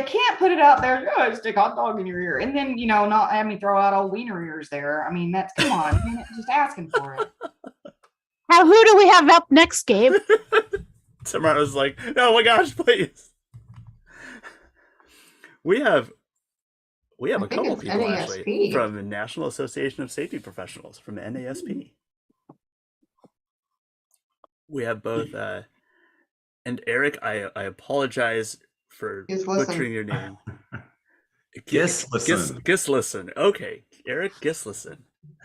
Speaker 14: can't put it out there. Oh, stick hot dog in your ear, and then not have me throw out old wiener ears there. I mean, that's come on, just asking for it.
Speaker 4: Who do we have up next, Gabe?
Speaker 2: Tomorrow's like, oh my gosh, please. We have a couple people
Speaker 13: NASP.
Speaker 2: actually from the National Association of Safety Professionals, from NASP. We have both, and Eric, I apologize for butchering your name. Gislason. Okay, Eric Gislason.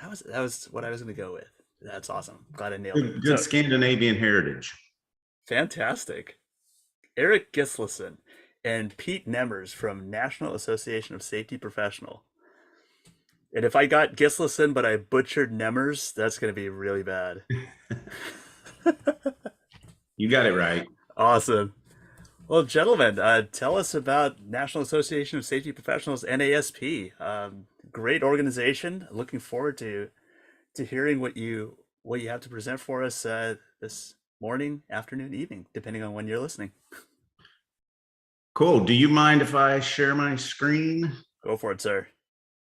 Speaker 2: That was what I was going to go with. That's awesome. Glad I nailed it.
Speaker 16: Good Scandinavian heritage.
Speaker 2: Fantastic. Eric Gislason and Pete Nemmers from National Association of Safety Professional. And if I got Gislason but I butchered Nemmers, that's going to be really bad.
Speaker 16: You got it right.
Speaker 2: Awesome. Well, gentlemen, tell us about National Association of Safety Professionals, NASP. Great organization. Looking forward to hearing what you have to present for us this morning, afternoon, evening, depending on when you're listening.
Speaker 16: Cool. Do you mind if I share my screen?
Speaker 2: Go for it, sir.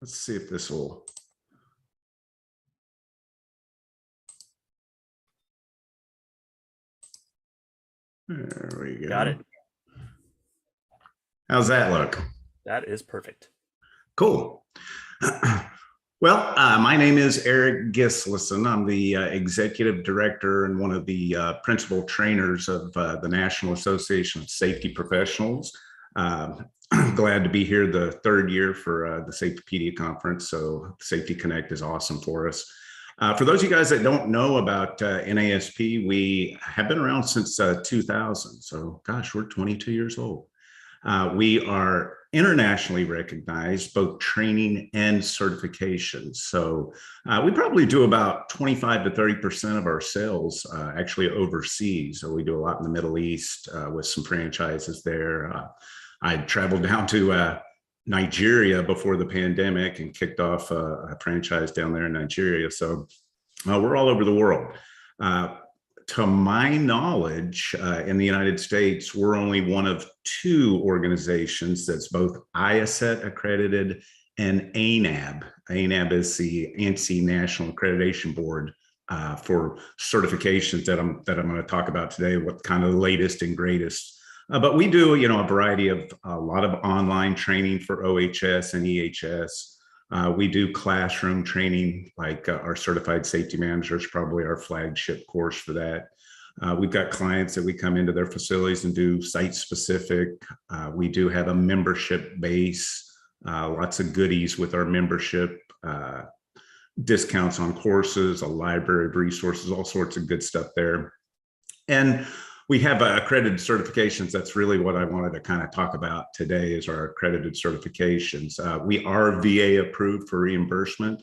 Speaker 16: Let's see if this will. There we go.
Speaker 2: Got it.
Speaker 16: How's that look?
Speaker 2: That is perfect.
Speaker 16: Cool. Well, my name is Eric Gislason. I'm the executive director and one of the principal trainers of the National Association of Safety Professionals. Glad to be here the third year for the Safetypedia conference. So Safety Connect is awesome for us. For those of you guys that don't know about NASP, we have been around since 2000. So gosh, we're 22 years old. We are internationally recognized, both training and certification. So we probably do about 25 to 30% of our sales actually overseas. So we do a lot in the Middle East with some franchises there. I traveled down to Nigeria before the pandemic and kicked off a franchise down there in Nigeria. So we're all over the world. To my knowledge, in the United States, we're only one of 2 organizations that's both IACET accredited and ANAB. ANAB is the ANSI National Accreditation Board for certifications that I'm going to talk about today, what kind of the latest and greatest. But we do, a variety of a lot of online training for OHS and EHS. We do classroom training, like our certified safety manager is probably our flagship course for that. We've got clients that we come into their facilities and do site specific. We do have a membership base, lots of goodies with our membership, discounts on courses, a library of resources, all sorts of good stuff there. And we have accredited certifications. That's really what I wanted to kind of talk about today is our accredited certifications. We are VA approved for reimbursement.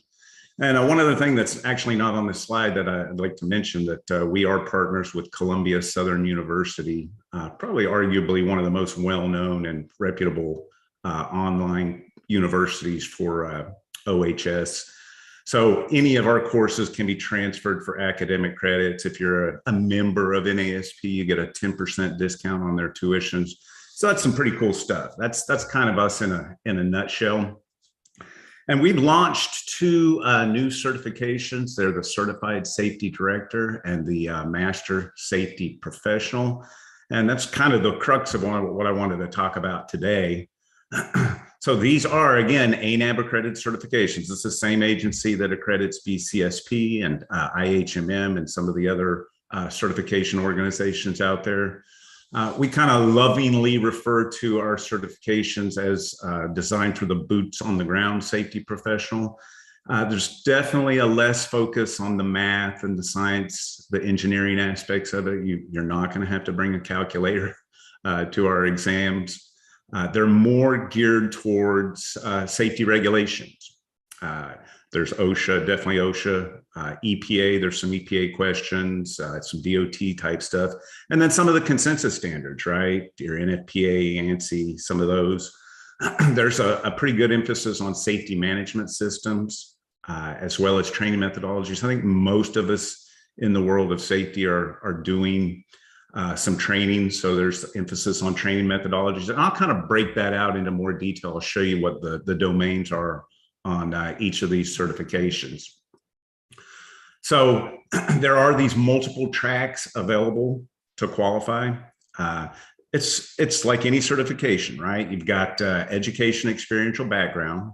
Speaker 16: And one other thing that's actually not on this slide that I'd like to mention, that we are partners with Columbia Southern University, probably arguably one of the most well-known and reputable online universities for OHS. So any of our courses can be transferred for academic credits. If you're a member of NASP, you get a 10% discount on their tuitions. So that's some pretty cool stuff. That's kind of us in a nutshell. And we've launched 2 new certifications. They're the Certified Safety Director and the Master Safety Professional. And that's kind of the crux of what I wanted to talk about today. So these are, again, ANAB accredited certifications. It's the same agency that accredits BCSP and IHMM and some of the other certification organizations out there. We kind of lovingly refer to our certifications as designed for the boots on the ground safety professional. There's definitely a less focus on the math and the science, the engineering aspects of it. You're not going to have to bring a calculator to our exams. They're more geared towards safety regulations. There's OSHA, definitely OSHA, EPA, there's some EPA questions, some DOT type stuff, and then some of the consensus standards, right? Your NFPA, ANSI, some of those. There's a pretty good emphasis on safety management systems, as well as training methodologies. I think most of us in the world of safety are doing some training. So there's emphasis on training methodologies. And I'll kind of break that out into more detail. I'll show you what the domains are on each of these certifications. So there are these multiple tracks available to qualify. It's like any certification, right? You've got education, experiential background.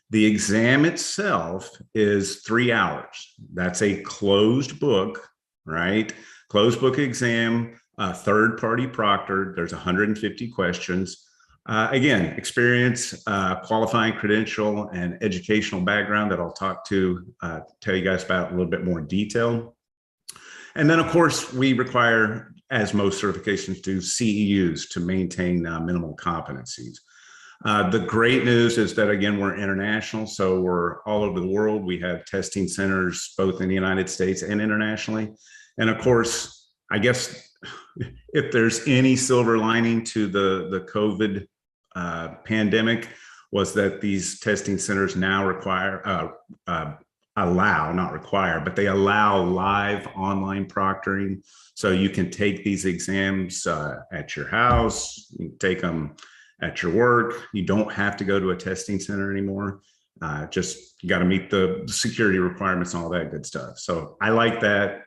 Speaker 16: The exam itself is 3 hours. That's a closed book, right? Closed book exam, third party proctored. There's 150 questions. Again, experience, qualifying credential, and educational background that I'll tell you guys about in a little bit more detail. And then, of course, we require, as most certifications do, CEUs to maintain minimal competencies. The great news is that, again, we're international, so we're all over the world. We have testing centers both in the United States and internationally. And of course, I guess if there's any silver lining to the COVID pandemic, was that these testing centers now they allow live online proctoring. So you can take these exams at your house, you can take them at your work. You don't have to go to a testing center anymore. Just you got to meet the security requirements and all that good stuff. So I like that.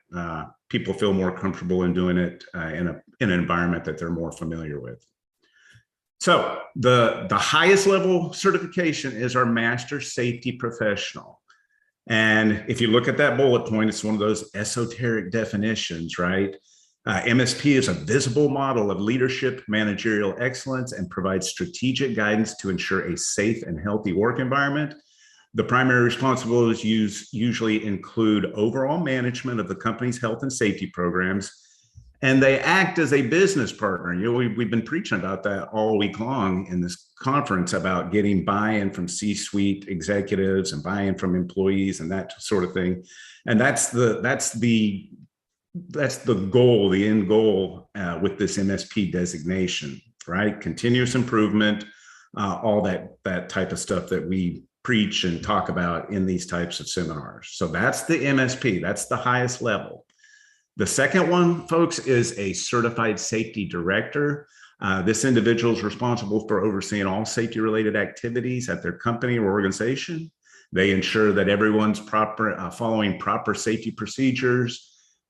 Speaker 16: People feel more comfortable in doing it in an environment that they're more familiar with. So the highest level certification is our Master Safety Professional. And if you look at that bullet point, it's one of those esoteric definitions, right? MSP is a visible model of leadership, managerial excellence, and provides strategic guidance to ensure a safe and healthy work environment. The primary responsibilities usually include overall management of the company's health and safety programs, and they act as a business partner. You know, we've been preaching about that all week long in this conference about getting buy-in from C-suite executives and buy-in from employees and that sort of thing. And that's the goal, the end goal with this MSP designation, right? Continuous improvement, all that type of stuff that we preach and talk about in these types of seminars. So that's the MSP, that's the highest level. The second one, folks, is a certified safety director. This individual is responsible for overseeing all safety-related activities at their company or organization. They ensure that everyone's following proper safety procedures.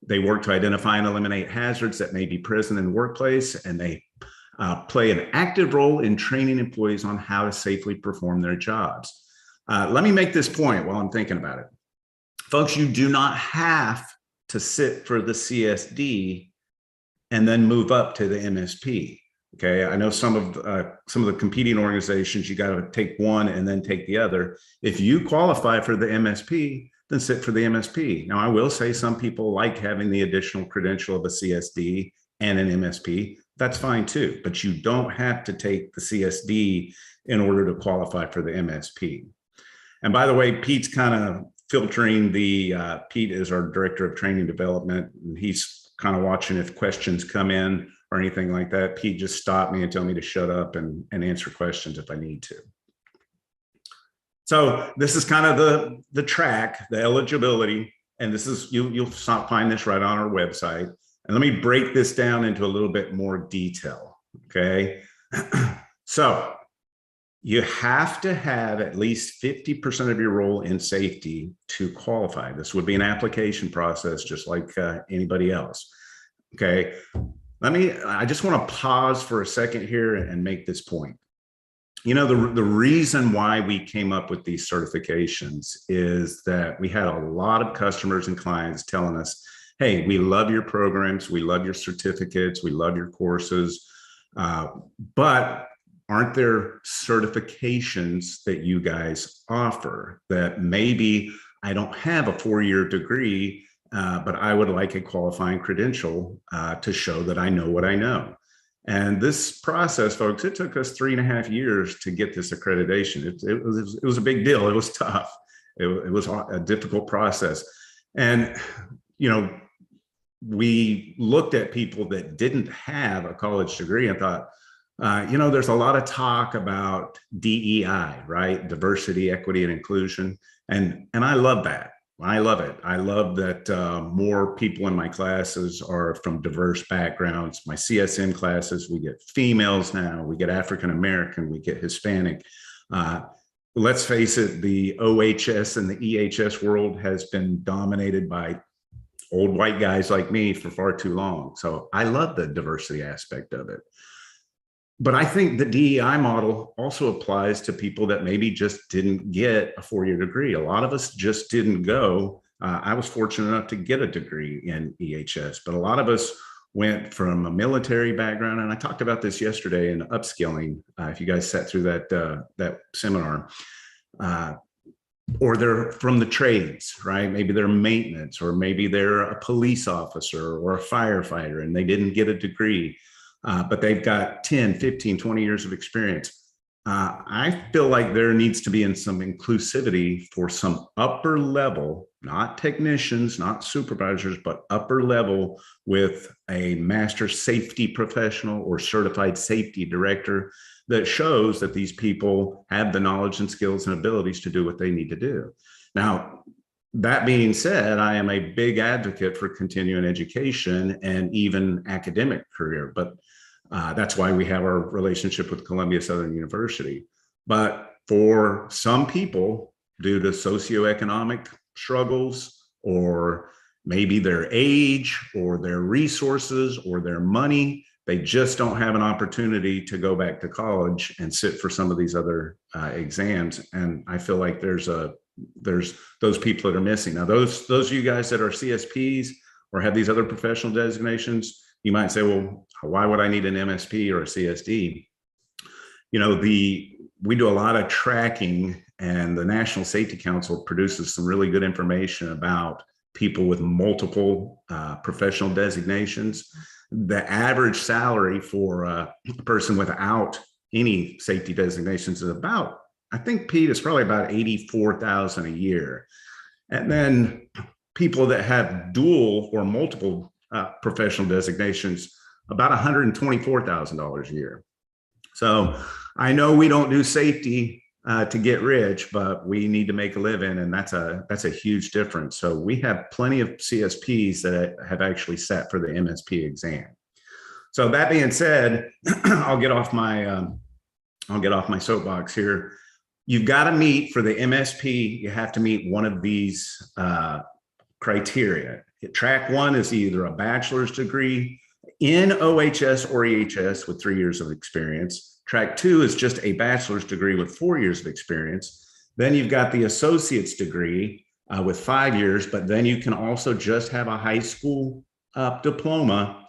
Speaker 16: They work to identify and eliminate hazards that may be present in the workplace, and they play an active role in training employees on how to safely perform their jobs. Let me make this point while I'm thinking about it. Folks, you do not have to sit for the CSD and then move up to the MSP. Okay, I know some of the competing organizations, you got to take one and then take the other. If you qualify for the MSP, then sit for the MSP. Now, I will say some people like having the additional credential of a CSD and an MSP. That's fine too, but you don't have to take the CSD in order to qualify for the MSP. And by the way, Pete's kind of filtering Pete is our Director of Training Development, and he's kind of watching if questions come in or anything like that. Pete just stopped me and tell me to shut up and answer questions if I need to. So this is kind of the track, the eligibility, and this is, you'll find this right on our website. And let me break this down into a little bit more detail, okay? So you have to have at least 50% of your role in safety to qualify. This would be an application process just like anybody else, okay? I just want to pause for a second here and make this point. You know, the reason why we came up with these certifications is that we had a lot of customers and clients telling us, hey, we love your programs, we love your certificates, we love your courses, but aren't there certifications that you guys offer that maybe I don't have a 4-year degree, but I would like a qualifying credential to show that I know what I know. And this process, folks, it took us 3.5 years to get this accreditation. It was a big deal. It was tough. It was a difficult process. And, you know, we looked at people that didn't have a college degree and thought, you know, there's a lot of talk about DEI, right? Diversity, equity, and inclusion. And I love that. I love it. I love that more people in my classes are from diverse backgrounds. My CSM classes, we get females now, we get African-American, we get Hispanic. Let's face it, the OHS and the EHS world has been dominated by old white guys like me for far too long. So I love the diversity aspect of it. But I think the DEI model also applies to people that maybe just didn't get a 4-year degree. A lot of us just didn't go. I was fortunate enough to get a degree in EHS, but a lot of us went from a military background. And I talked about this yesterday in upskilling, if you guys sat through that seminar, or they're from the trades, right? Maybe they're maintenance, or maybe they're a police officer or a firefighter and they didn't get a degree. But they've got 10, 15, 20 years of experience. I feel like there needs to be some inclusivity for some upper level, not technicians, not supervisors, but upper level with a master safety professional or certified safety director that shows that these people have the knowledge and skills and abilities to do what they need to do. Now, that being said, I am a big advocate for continuing education and even academic career, but that's why we have our relationship with Columbia Southern University. But for some people, due to socioeconomic struggles, or maybe their age, or their resources, or their money, they just don't have an opportunity to go back to college and sit for some of these other exams. And I feel like there's those people that are missing. Now, those of you guys that are CSPs or have these other professional designations, you might say, well, why would I need an MSP or a CSD? You know, we do a lot of tracking, and the National Safety Council produces some really good information about people with multiple professional designations. The average salary for a person without any safety designations is about, I think, Pete, it's probably about $84,000 a year. And then people that have dual or multiple professional designations, about $124,000 a year. So I know we don't do safety to get rich, but we need to make a living, and that's a huge difference. So we have plenty of CSPs that have actually sat for the MSP exam. So that being said, I'll get off my soapbox here. You've got to meet for the MSP. You have to meet one of these criteria. Track 1 is either a bachelor's degree in OHS or EHS with 3 years of experience. Track 2 is just a bachelor's degree with 4 years of experience. Then you've got the associate's degree with 5 years, but then you can also just have a high school diploma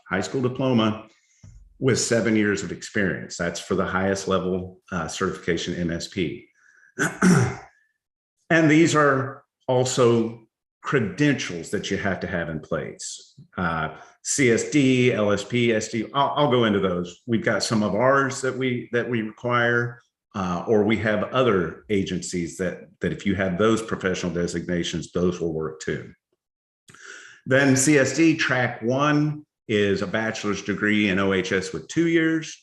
Speaker 16: with 7 years of experience. That's for the highest level certification MSP. And these are also credentials that you have to have in place. CSD, LSP, SD, I'll go into those. We've got some of ours that we require, or we have other agencies that if you have those professional designations, those will work too. Then CSD, track 1 is a bachelor's degree in OHS with 2 years,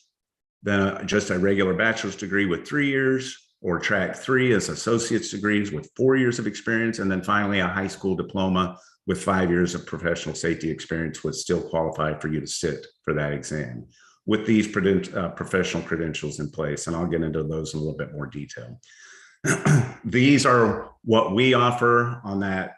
Speaker 16: then just a regular bachelor's degree with 3 years, or track 3 is associate's degrees with 4 years of experience, and then finally a high school diploma with 5 years of professional safety experience would still qualify for you to sit for that exam with these professional credentials in place. And I'll get into those in a little bit more detail. These are what we offer on that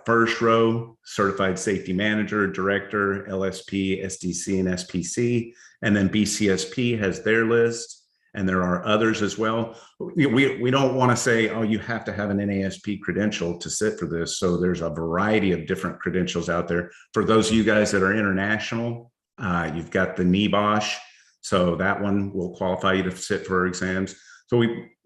Speaker 16: first row: certified safety manager, director, LSP, SDC, and SPC. And then BCSP has their list, and there are others as well. We don't want to say, oh, you have to have an NASP credential to sit for this. So there's a variety of different credentials out there. For those of you guys that are international, you've got the NEBOSH. So that one will qualify you to sit for exams. So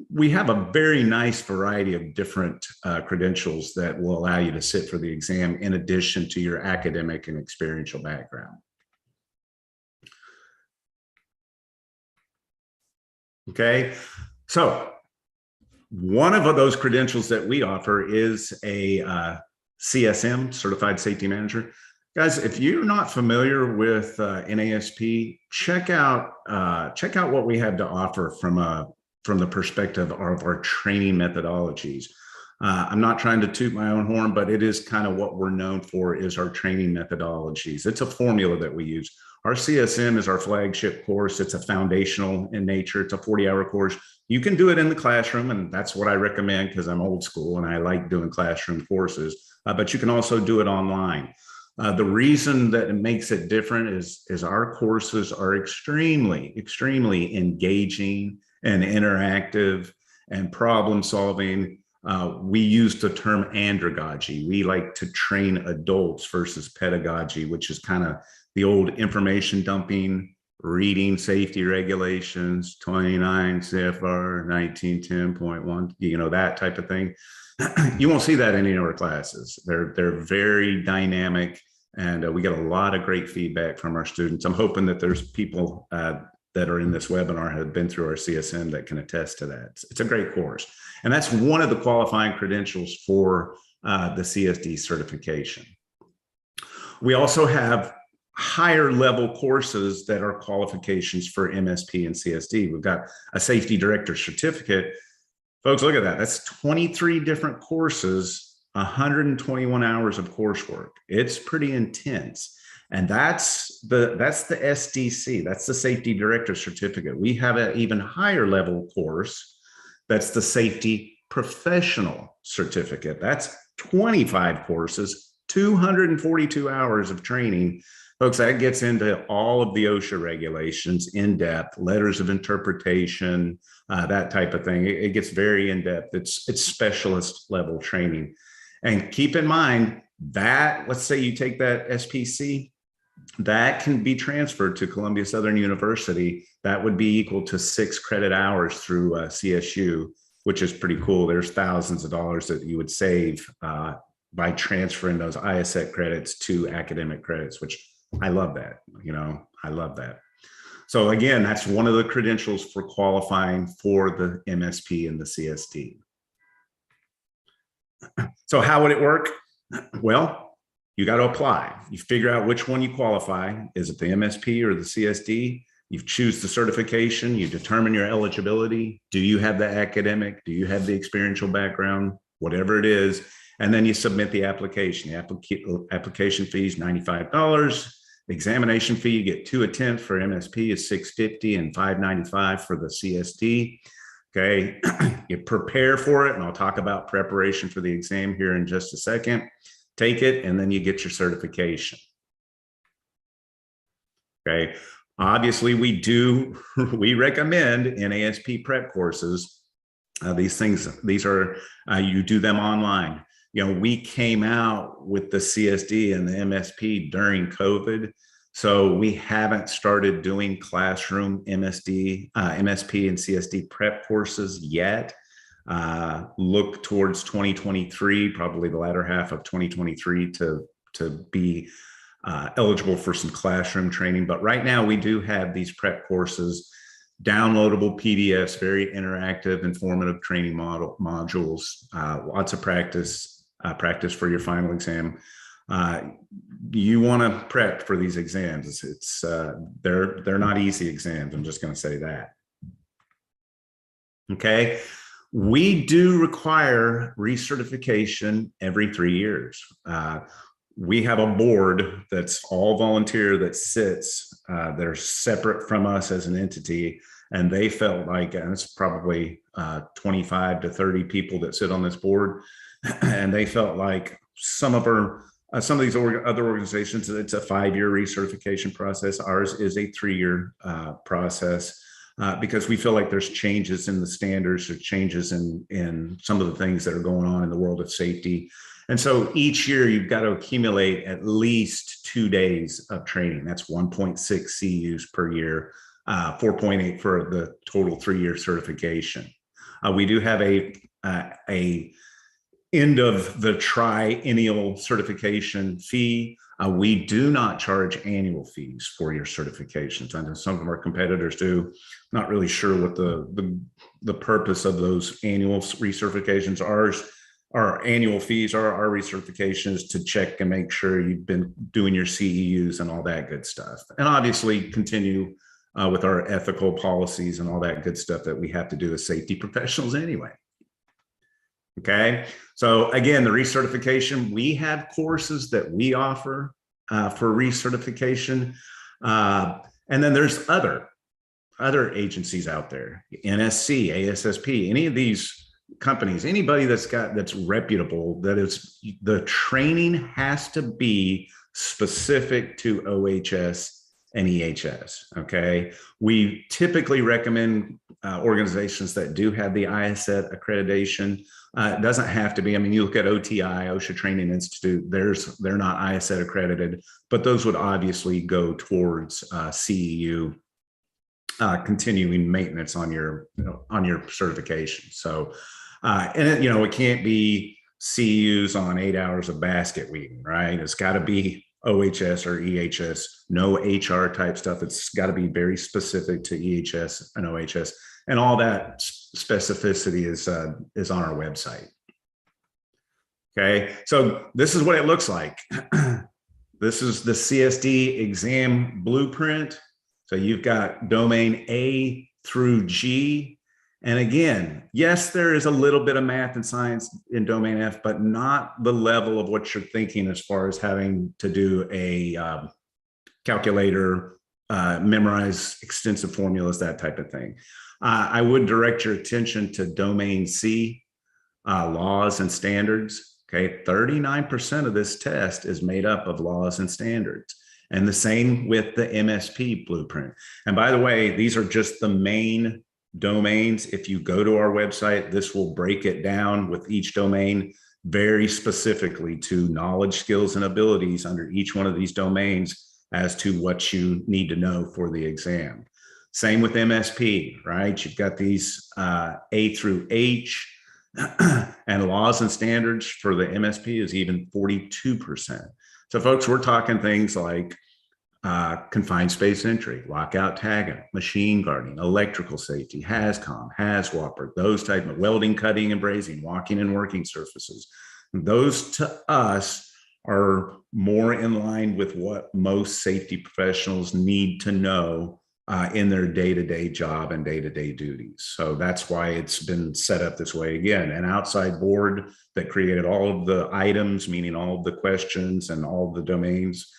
Speaker 16: we have a very nice variety of different credentials that will allow you to sit for the exam in addition to your academic and experiential background. Okay, so one of those credentials that we offer is a CSM, Certified Safety Manager. Guys, if you're not familiar with NASP, check out what we have to offer from the perspective of our training methodologies. I'm not trying to toot my own horn, but it is kind of what we're known for is our training methodologies. It's a formula that we use. Our CSM is our flagship course. It's a foundational in nature. It's a 40-hour course. You can do it in the classroom, and that's what I recommend because I'm old school and I like doing classroom courses, but you can also do it online. The reason that it makes it different is our courses are extremely engaging and interactive and problem solving. We use the term andragogy. We like to train adults versus pedagogy, which is kind of the old information dumping, reading safety regulations, 29 CFR 1910.1, you know, that type of thing. You won't see that in any of our classes. They're very dynamic, and we get a lot of great feedback from our students. I'm hoping that there's people that are in this webinar have been through our CSM that can attest to that. It's a great course. And that's one of the qualifying credentials for the CSD certification. We also have higher level courses that are qualifications for MSP and CSD. We've got a safety director certificate. Folks, look at that. That's 23 different courses, 121 hours of coursework. It's pretty intense. And that's the SDC, that's the safety director certificate. We have an even higher level course. That's the safety professional certificate. That's 25 courses, 242 hours of training. Folks, that gets into all of the OSHA regulations in depth, letters of interpretation, that type of thing. It gets very in depth. It's specialist level training. And keep in mind that, let's say you take that SPC, that can be transferred to Columbia Southern University. That would be equal to 6 credit hours through CSU, which is pretty cool. There's thousands of dollars that you would save by transferring those ISEC credits to academic credits, which I love that, you know, I love that. So again, that's one of the credentials for qualifying for the MSP and the CSD. So how would it work? Well, you got to apply. You figure out which one you qualify. Is it the MSP or the CSD? You choose the certification, you determine your eligibility. Do you have the academic? Do you have the experiential background? Whatever it is. And then you submit the application. The application fee is $95. The examination fee, you get 2 attempts for MSP is $650 and $595 for the CST. Okay, you prepare for it, and I'll talk about preparation for the exam here in just a second. Take it, and then you get your certification. Okay, obviously we recommend NASP prep courses. These are, you do them online. You know, we came out with the CSD and the MSP during COVID. So we haven't started doing classroom MSP and CSD prep courses yet. Look towards 2023, probably the latter half of 2023 to be eligible for some classroom training. But right now we do have these prep courses, downloadable PDFs, very interactive, informative training modules, lots of practice for your final exam. You want to prep for these exams. It's they're not easy exams. I'm just going to say that. Okay, we do require recertification every 3 years. We have a board that's all volunteer that sits. They're separate from us as an entity, and they felt like, and it's probably 25 to 30 people that sit on this board, and they felt like some of these other organizations, it's a 5-year recertification process. Ours is a 3-year process because we feel like there's changes in the standards, or changes in some of the things that are going on in the world of safety. And so each year you've got to accumulate at least 2 days of training. That's 1.6 CUs per year, 4.8 for the total 3-year certification. We do have a end of the triennial certification fee. We do not charge annual fees for your certifications. I know some of our competitors do. Not really sure what the purpose of those annual recertifications are. Our annual fees are our recertifications to check and make sure you've been doing your CEUs and all that good stuff. And obviously continue with our ethical policies and all that good stuff that we have to do as safety professionals anyway. Okay, so again, the recertification, we have courses that we offer for recertification. And then there's other agencies out there, NSC, ASSP, any of these companies, anybody that's reputable, that is, the training has to be specific to OHS and EHS. Okay, we typically recommend organizations that do have the ISET accreditation. It doesn't have to be. I mean, you look at OTI, OSHA Training Institute, they're not ISET accredited, but those would obviously go towards CEU, continuing maintenance on your certification. So, and it can't be CEUs on 8 hours of basket weaving, right? It's got to be OHS or EHS, no HR type stuff. It's got to be very specific to EHS and OHS, and all that specificity is on our website. Okay, so this is what it looks like. This is the CSD exam blueprint. So you've got domain A through G. And again, yes, there is a little bit of math and science in domain F, but not the level of what you're thinking as far as having to do a calculator, memorize extensive formulas, that type of thing. I would direct your attention to domain C, laws and standards. Okay, 39% of this test is made up of laws and standards. And the same with the MSP blueprint. And by the way, these are just the main domains. If you go to our website, this will break it down with each domain very specifically to knowledge, skills, and abilities under each one of these domains as to what you need to know for the exam. Same with MSP, right? You've got these A through H, and laws and standards for the MSP is even 42%. So folks, we're talking things like confined space entry, lockout tagout, machine guarding, electrical safety, HAZCOM, HAZWOPER, those type of welding, cutting, and brazing, walking and working surfaces. Those to us are more in line with what most safety professionals need to know in their day-to-day job and day-to-day duties. So that's why it's been set up this way. Again, an outside board that created all of the items, meaning all of the questions and all of the domains.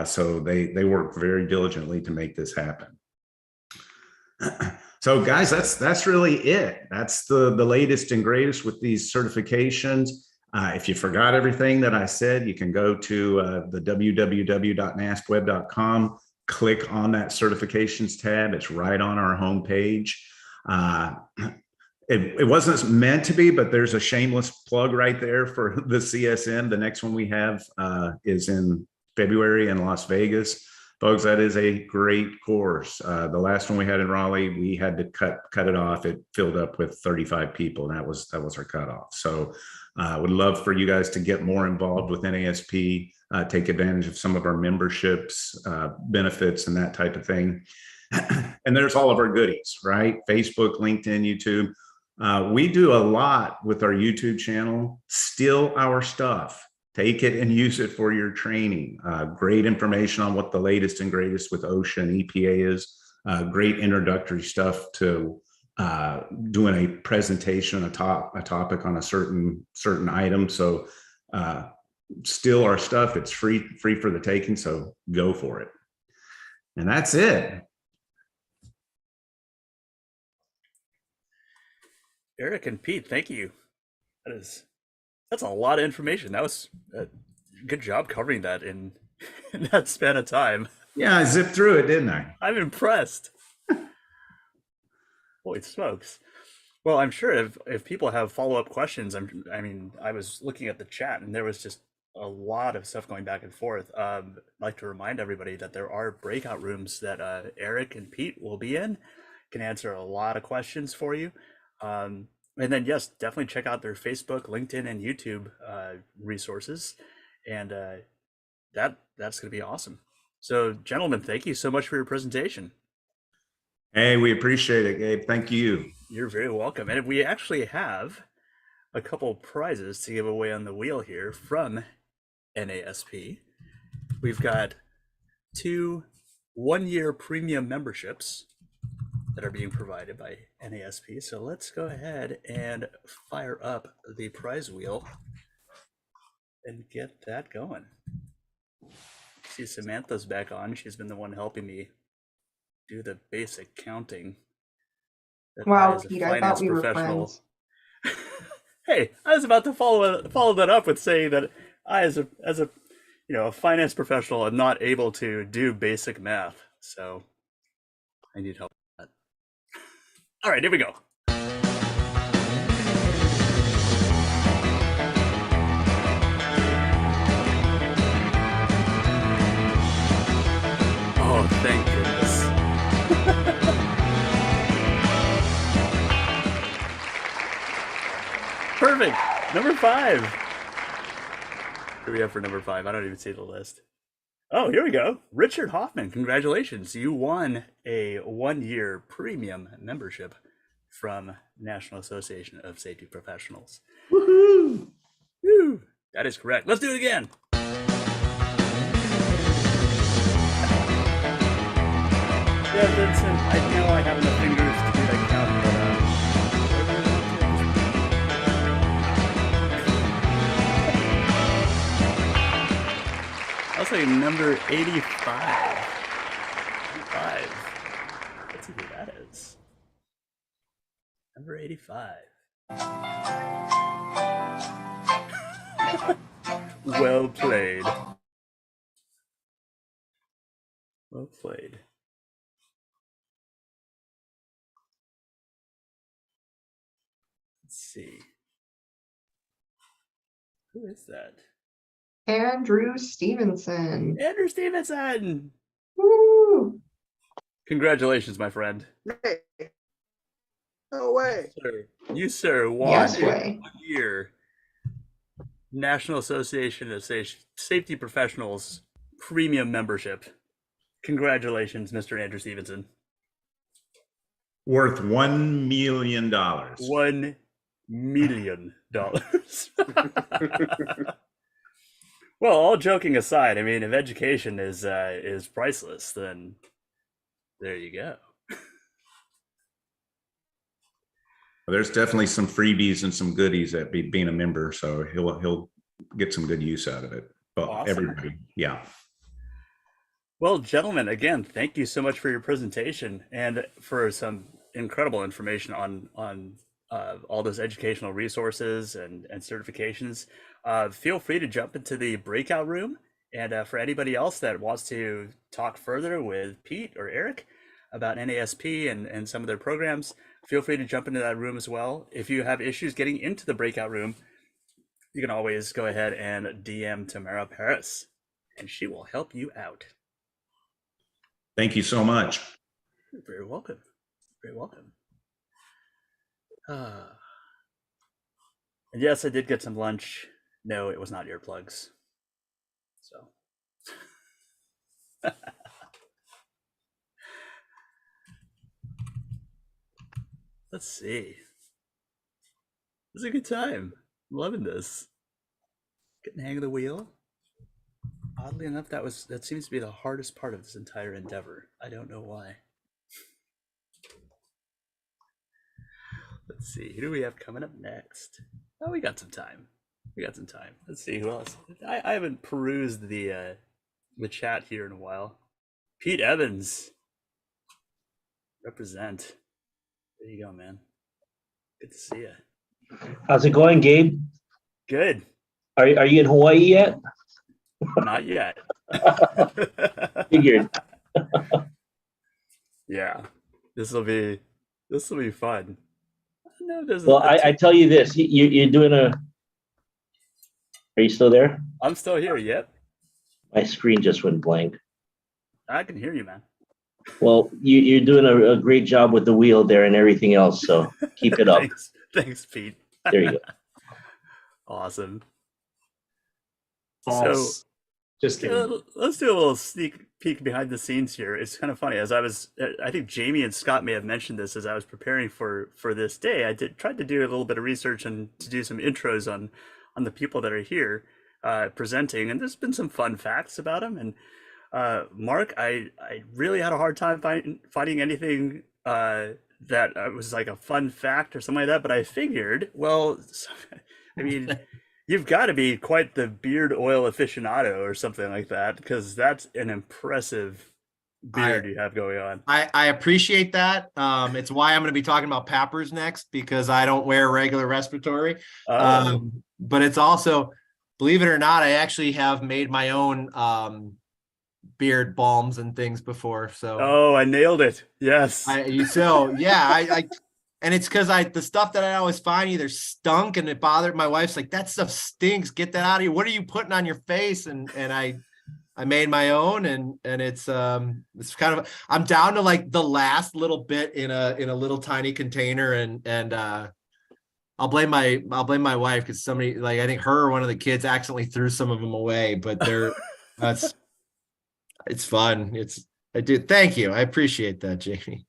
Speaker 16: So they work very diligently to make this happen. So guys, that's really it. That's the latest and greatest with these certifications. If you forgot everything that I said, you can go to the www.naspweb.com, click on that certifications tab. It's right on our homepage. It wasn't meant to be, but there's a shameless plug right there for the CSN. The next one we have is in February in Las Vegas. Folks, that is a great course. The last one we had in Raleigh, we had to cut it off. It filled up with 35 people, and that was our cutoff. So I would love for you guys to get more involved with NASP, take advantage of some of our memberships, benefits, and that type of thing. And there's all of our goodies, right? Facebook, LinkedIn, YouTube. We do a lot with our YouTube channel. Steal our stuff. Take it and use it for your training. Great information on what the latest and greatest with OSHA and EPA is. Great introductory stuff to doing a presentation, a topic on a certain item. So steal our stuff. It's free for the taking. So go for it. And that's it.
Speaker 2: Eric and Pete, thank you. That's a lot of information. That was a good job covering that in that span of time.
Speaker 16: Yeah, I zipped through it, didn't I?
Speaker 2: I'm impressed. Holy smokes. Well, I'm sure if people have follow-up questions, I mean, I was looking at the chat and there was just a lot of stuff going back and forth. I'd like to remind everybody that there are breakout rooms that Eric and Pete will be in, can answer a lot of questions for you. And then, yes, definitely check out their Facebook, LinkedIn, and YouTube resources. And that's going to be awesome. So, gentlemen, thank you so much for your presentation.
Speaker 16: Hey, we appreciate it, Gabe. Thank you.
Speaker 2: You're very welcome. And we actually have a couple prizes to give away on the wheel here from NASP. We've got 2 one-year premium memberships that are being provided by NASP. So let's go ahead and fire up the prize wheel and get that going. See, Samantha's back on. She's been the one helping me do the basic counting.
Speaker 13: Wow, Pete, I thought we were friends.
Speaker 2: Hey, I was about to follow that up with saying that I, as a a finance professional, am not able to do basic math, so I need help. All right, here we go. Oh, thank goodness. Perfect. Number 5. What do we have for number 5? I don't even see the list. Oh, here we go. Richard Hoffman, congratulations. You won a 1-year premium membership from National Association of Safety Professionals.
Speaker 16: Woohoo!
Speaker 2: Woo! That is correct. Let's do it again. Yeah, Vincent, I know I have enough fingers to do that count, but I'll say number 85. 85. Let's see who that is. Number 85. Well played. Well played. Let's see. Who is that?
Speaker 13: Andrew Stevenson.
Speaker 2: Andrew Stevenson!
Speaker 13: Woo!
Speaker 2: Congratulations, my friend.
Speaker 18: Hey. No way.
Speaker 2: You, sir, won
Speaker 13: Yes
Speaker 2: a
Speaker 13: way.
Speaker 2: 1-year National Association of Safety Professionals premium membership. Congratulations, Mr. Andrew Stevenson.
Speaker 16: Worth $1 million.
Speaker 2: $1 million. Well, all joking aside, I mean, if education is priceless, then There you go.
Speaker 16: There's definitely some freebies and some goodies at being a member, so he'll get some good use out of it. But
Speaker 2: Awesome.
Speaker 16: everybody, yeah.
Speaker 2: Well, gentlemen, again, thank you so much for your presentation and for some incredible information on all those educational resources and certifications. Feel free to jump into the breakout room. And for anybody else that wants to talk further with Pete or Eric about NASP and some of their programs, feel free to jump into that room as well. If you have issues getting into the breakout room, you can always go ahead and DM Tamara Paris, and she will help you out.
Speaker 16: Thank you so much.
Speaker 2: You're very welcome. Very welcome. And yes, I did get some lunch. No, it was not earplugs. So. Let's see. This is a good time. I'm loving this. Getting the hang of the wheel. Oddly enough, that seems to be the hardest part of this entire endeavor. I don't know why. Let's see. Who do we have coming up next? Oh, we got some time. Let's see who else. I haven't perused the chat here in a while. Pete Evans. Represent. There you go, man. Good to see you.
Speaker 7: How's it going, Gabe?
Speaker 2: Good.
Speaker 7: Are you in Hawaii yet?
Speaker 2: Not yet.
Speaker 7: Figured.
Speaker 2: Yeah, this will be fun. No,
Speaker 7: well, I tell you this, you're doing a. Are you still there?
Speaker 2: I'm still here. Yep.
Speaker 7: My screen just went blank.
Speaker 2: I can hear you, man.
Speaker 7: Well, you're doing a great job with the wheel there and everything else, so keep it up.
Speaker 2: Thanks, Pete.
Speaker 7: There you go.
Speaker 2: Awesome.
Speaker 1: False.
Speaker 2: So,
Speaker 1: just kidding.
Speaker 2: Let's do a little sneak peek behind the scenes here. It's kind of funny. I think Jamie and Scott may have mentioned this as I was preparing for this day. I tried to do a little bit of research and to do some intros on the people that are here presenting, and there's been some fun facts about them. And Marc, I really had a hard time finding anything that was like a fun fact or something like that. But I figured, well, I mean. You've got to be quite the beard oil aficionado or something like that, because that's an impressive beard you have going on.
Speaker 22: I appreciate that. It's why I'm going to be talking about pappers next, because I don't wear regular respiratory. But it's also, believe it or not, I actually have made my own beard balms and things before. So
Speaker 2: I nailed it. Yes.
Speaker 22: And it's because the stuff that I always find either stunk and it bothered my wife's like, that stuff stinks. Get that out of here. What are you putting on your face? And I made my own and it's kind of, I'm down to like the last little bit in a little tiny container and I'll blame my wife because somebody, like, I think her or one of the kids accidentally threw some of them away, but it's fun. Thank you. I appreciate that, Jamie.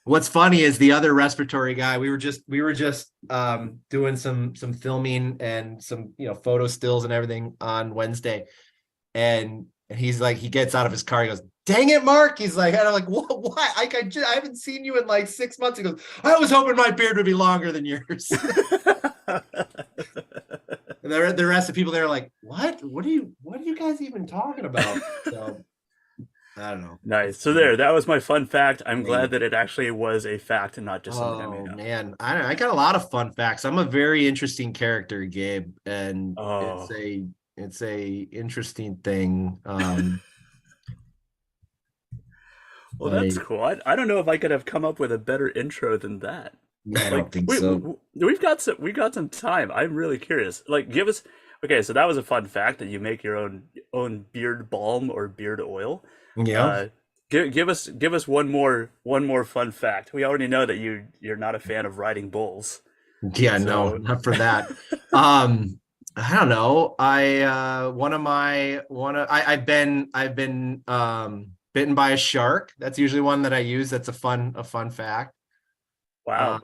Speaker 22: What's funny is the other respiratory guy, we were just doing some filming and some, photo stills and everything on Wednesday. And he's like, he gets out of his car. He goes, "Dang it, Marc." He's like, and I'm like, "What? Why? I haven't seen you in like 6 months." He goes, "I was hoping my beard would be longer than yours." And the rest of the people there are like, "What? What are you guys even talking about?" So I don't know.
Speaker 2: Nice. So that was my fun fact. I'm glad that it actually was a fact and not just something I made up.
Speaker 22: Man, I got a lot of fun facts. I'm a very interesting character, Gabe, and it's a interesting thing.
Speaker 2: Well, that's cool. I don't know if I could have come up with a better intro than that.
Speaker 22: I don't think so.
Speaker 2: We've got some time. I'm really curious. Like, give us. Okay, so that was a fun fact that you make your own beard balm or beard oil.
Speaker 22: Yeah.
Speaker 2: Give us one more fun fact. We already know that you're not a fan of riding bulls.
Speaker 22: Yeah, no, not for that. I don't know. I've been bitten by a shark. That's usually one that I use. That's a fun fact.
Speaker 2: Wow.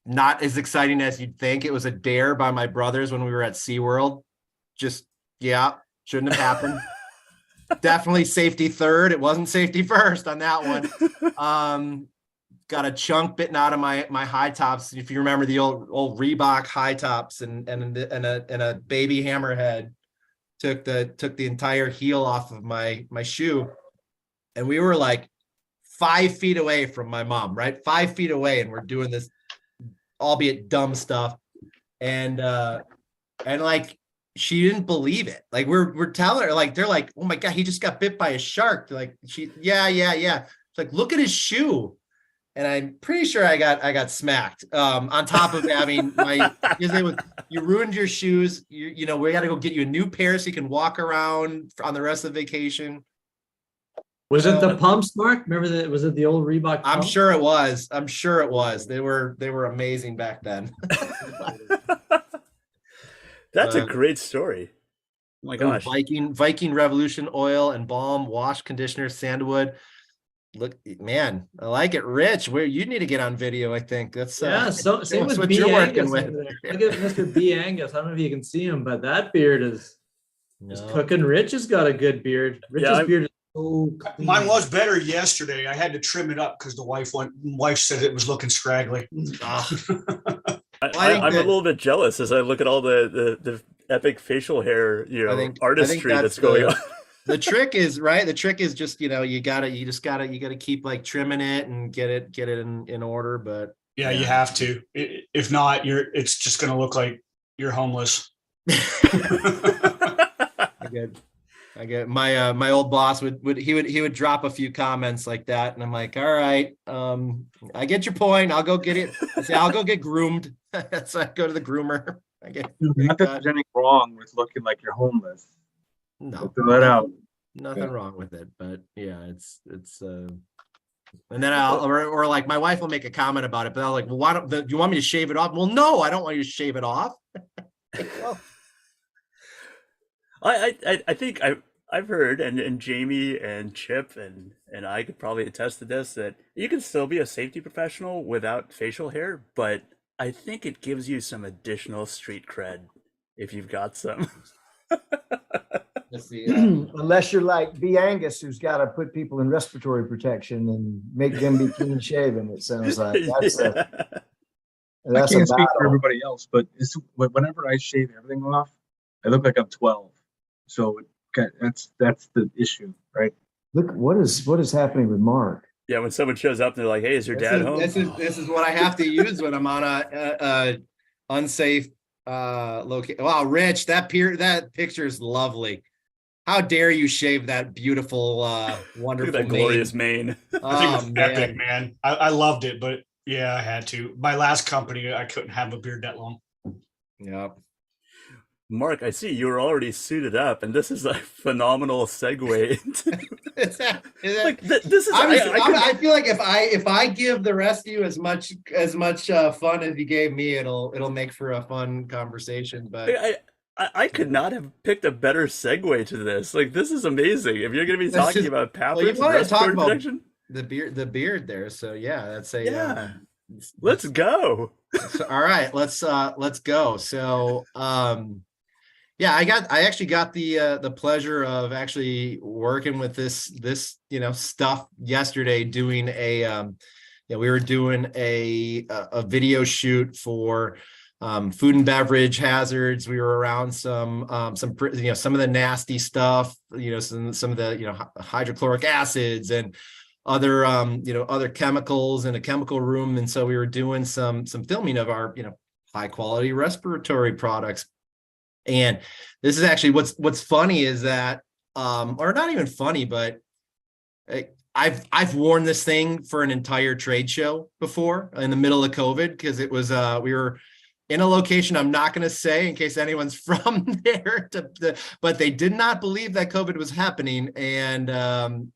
Speaker 22: Not as exciting as you'd think. It was a dare by my brothers when we were at SeaWorld. Shouldn't have happened. definitely safety third. It wasn't safety first on that one. Got a chunk bitten out of my high tops. If you remember the old Reebok high tops and a baby hammerhead took the entire heel off of my shoe. And we were like 5 feet away from my mom, right? 5 feet away. And we're doing this, albeit dumb stuff. And like, she didn't believe it. Like we're telling her, like, they're like, oh my God, he just got bit by a shark. They're like, yeah. It's like, look at his shoe. And I'm pretty sure I got smacked. On top of having you ruined your shoes. You know, we got to go get you a new pair so you can walk around on the rest of the vacation.
Speaker 1: Was it the pumps, Mark? Remember was it the old Reebok pumps?
Speaker 22: I'm sure it was. They were amazing back then.
Speaker 2: That's a great story. Oh my gosh.
Speaker 22: Viking Revolution oil and balm, wash, conditioner, sandalwood. Look, man, I like it. Rich, where you need to get on video, I think. That's
Speaker 1: so same with
Speaker 22: what
Speaker 1: B.
Speaker 22: you're
Speaker 1: Angus
Speaker 22: working with.
Speaker 1: Look at Mr. B. Angus. I don't know if you can see him, but that beard is cooking. Rich has got a good beard. Rich's beard is so clean.
Speaker 15: Mine was better yesterday. I had to trim it up because the wife said it was looking scraggly.
Speaker 2: I'm a little bit jealous as I look at all the epic facial hair, artistry that's going on.
Speaker 22: The trick is right. The trick is just, you gotta keep like trimming it and get it in order. But
Speaker 15: yeah, you have to. If not, it's just going to look like you're homeless.
Speaker 22: I get my old boss would drop a few comments like that, and I'm like, all right, I get your point. I'll go get it. I'll go get groomed. So I go to the groomer.
Speaker 17: Not that there's anything wrong with looking like you're homeless.
Speaker 22: No,
Speaker 17: throw it out.
Speaker 22: Nothing wrong with it, but yeah, it's and then or like my wife will make a comment about it, but I'll like, well, do you want me to shave it off? Well, no, I don't want you to shave it off.
Speaker 2: I think I've heard, and Jamie and Chip and I could probably attest to this, that you can still be a safety professional without facial hair, but I think it gives you some additional street cred if you've got some.
Speaker 23: Unless you're like B. Angus, who's got to put people in respiratory protection and make them be clean shaven. It sounds like that's
Speaker 17: I can't speak for everybody else, but whenever I shave everything off, I look like I'm 12. So that's the issue, right?
Speaker 23: Look, what is happening with Marc?
Speaker 2: Yeah, when someone shows up, they're like, "Hey, is your dad home?"
Speaker 22: This is what I have to use when I'm on a unsafe location. Wow, Rich, that picture is lovely. How dare you shave that beautiful, wonderful,
Speaker 2: that glorious mane?
Speaker 15: I think it was epic, man. I loved it, but yeah, I had to. My last company, I couldn't have a beard that long.
Speaker 22: Yep.
Speaker 2: Marc, I see you're already suited up, and this is a phenomenal segue into.
Speaker 22: I feel like if I give the rest of you as much fun as you gave me, it'll make for a fun conversation. But
Speaker 2: I could not have picked a better segue to this. Like, this is amazing. If you're going to be talking about pampers,
Speaker 22: well, respiratory protection, the beard there. So yeah, that's a
Speaker 2: let's go.
Speaker 22: So, all right, let's go. So yeah, I actually got the pleasure of actually working with this stuff yesterday, doing we were doing a video shoot for food and beverage hazards. We were around some of the nasty stuff, some of the hydrochloric acids and other other chemicals in a chemical room. And so we were doing some filming of our high quality respiratory products. And this is actually what's funny is that or not even funny, but I've worn this thing for an entire trade show before in the middle of COVID, because it was we were in a location I'm not going to say in case anyone's from there, but they did not believe that COVID was happening, and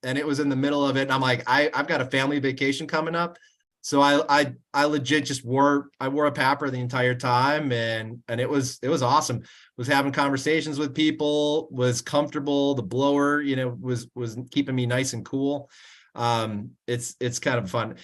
Speaker 22: it was in the middle of it. And I'm like, I've got a family vacation coming up, so I legit just wore a PAPR the entire time, and it was awesome. Was having conversations with people, was comfortable. The blower, was keeping me nice and cool. It's kind of fun.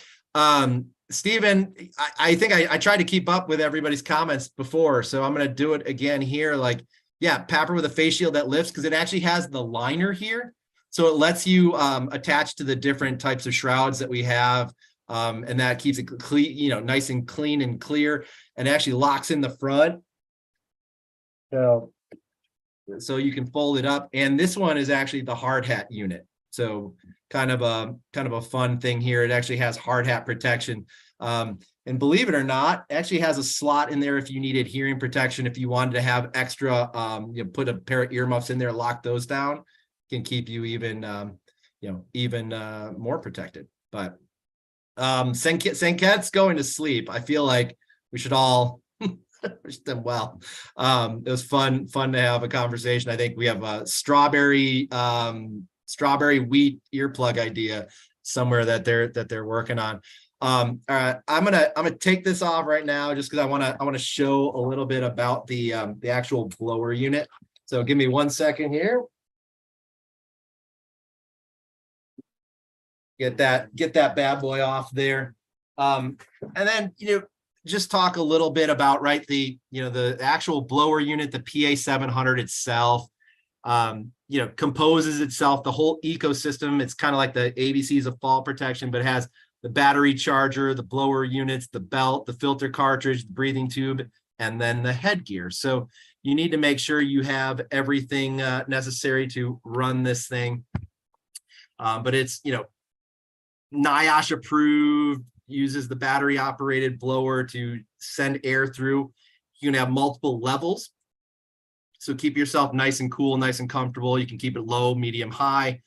Speaker 22: Stephen, I think I tried to keep up with everybody's comments before, so I'm going to do it again here. Like, yeah, PAPR with a face shield that lifts, because it actually has the liner here. So it lets you attach to the different types of shrouds that we have. And that keeps it clean, you know, nice and clean and clear, and actually locks in the front. So you can fold it up. And this one is actually the hard hat unit. So kind of a fun thing here. It actually has hard hat protection. And believe it or not, actually has a slot in there if you needed hearing protection. If you wanted to have extra, you know, put a pair of earmuffs in there, lock those down, can keep you even, you know, even more protected. But Senket's going to sleep. I feel like we should all wish them well. It was fun to have a conversation. I think we have a strawberry wheat earplug idea somewhere that they're working on. All right, I'm gonna take this off right now just because I want to show a little bit about the actual blower unit. So give me 1 second here. Get that bad boy off there. And then, you know, just talk a little bit about, right, the actual blower unit, the PA 700 itself, you know, composes itself, the whole ecosystem. It's kind of like the ABCs of fall protection, but it has the battery charger, the blower units, the belt, the filter cartridge, the breathing tube, and then the headgear. So you need to make sure you have everything necessary to run this thing. But it's, you know, NIOSH approved, uses the battery operated blower to send air through. You can have multiple levels. So keep yourself nice and cool, nice and comfortable. You can keep it low, medium, high.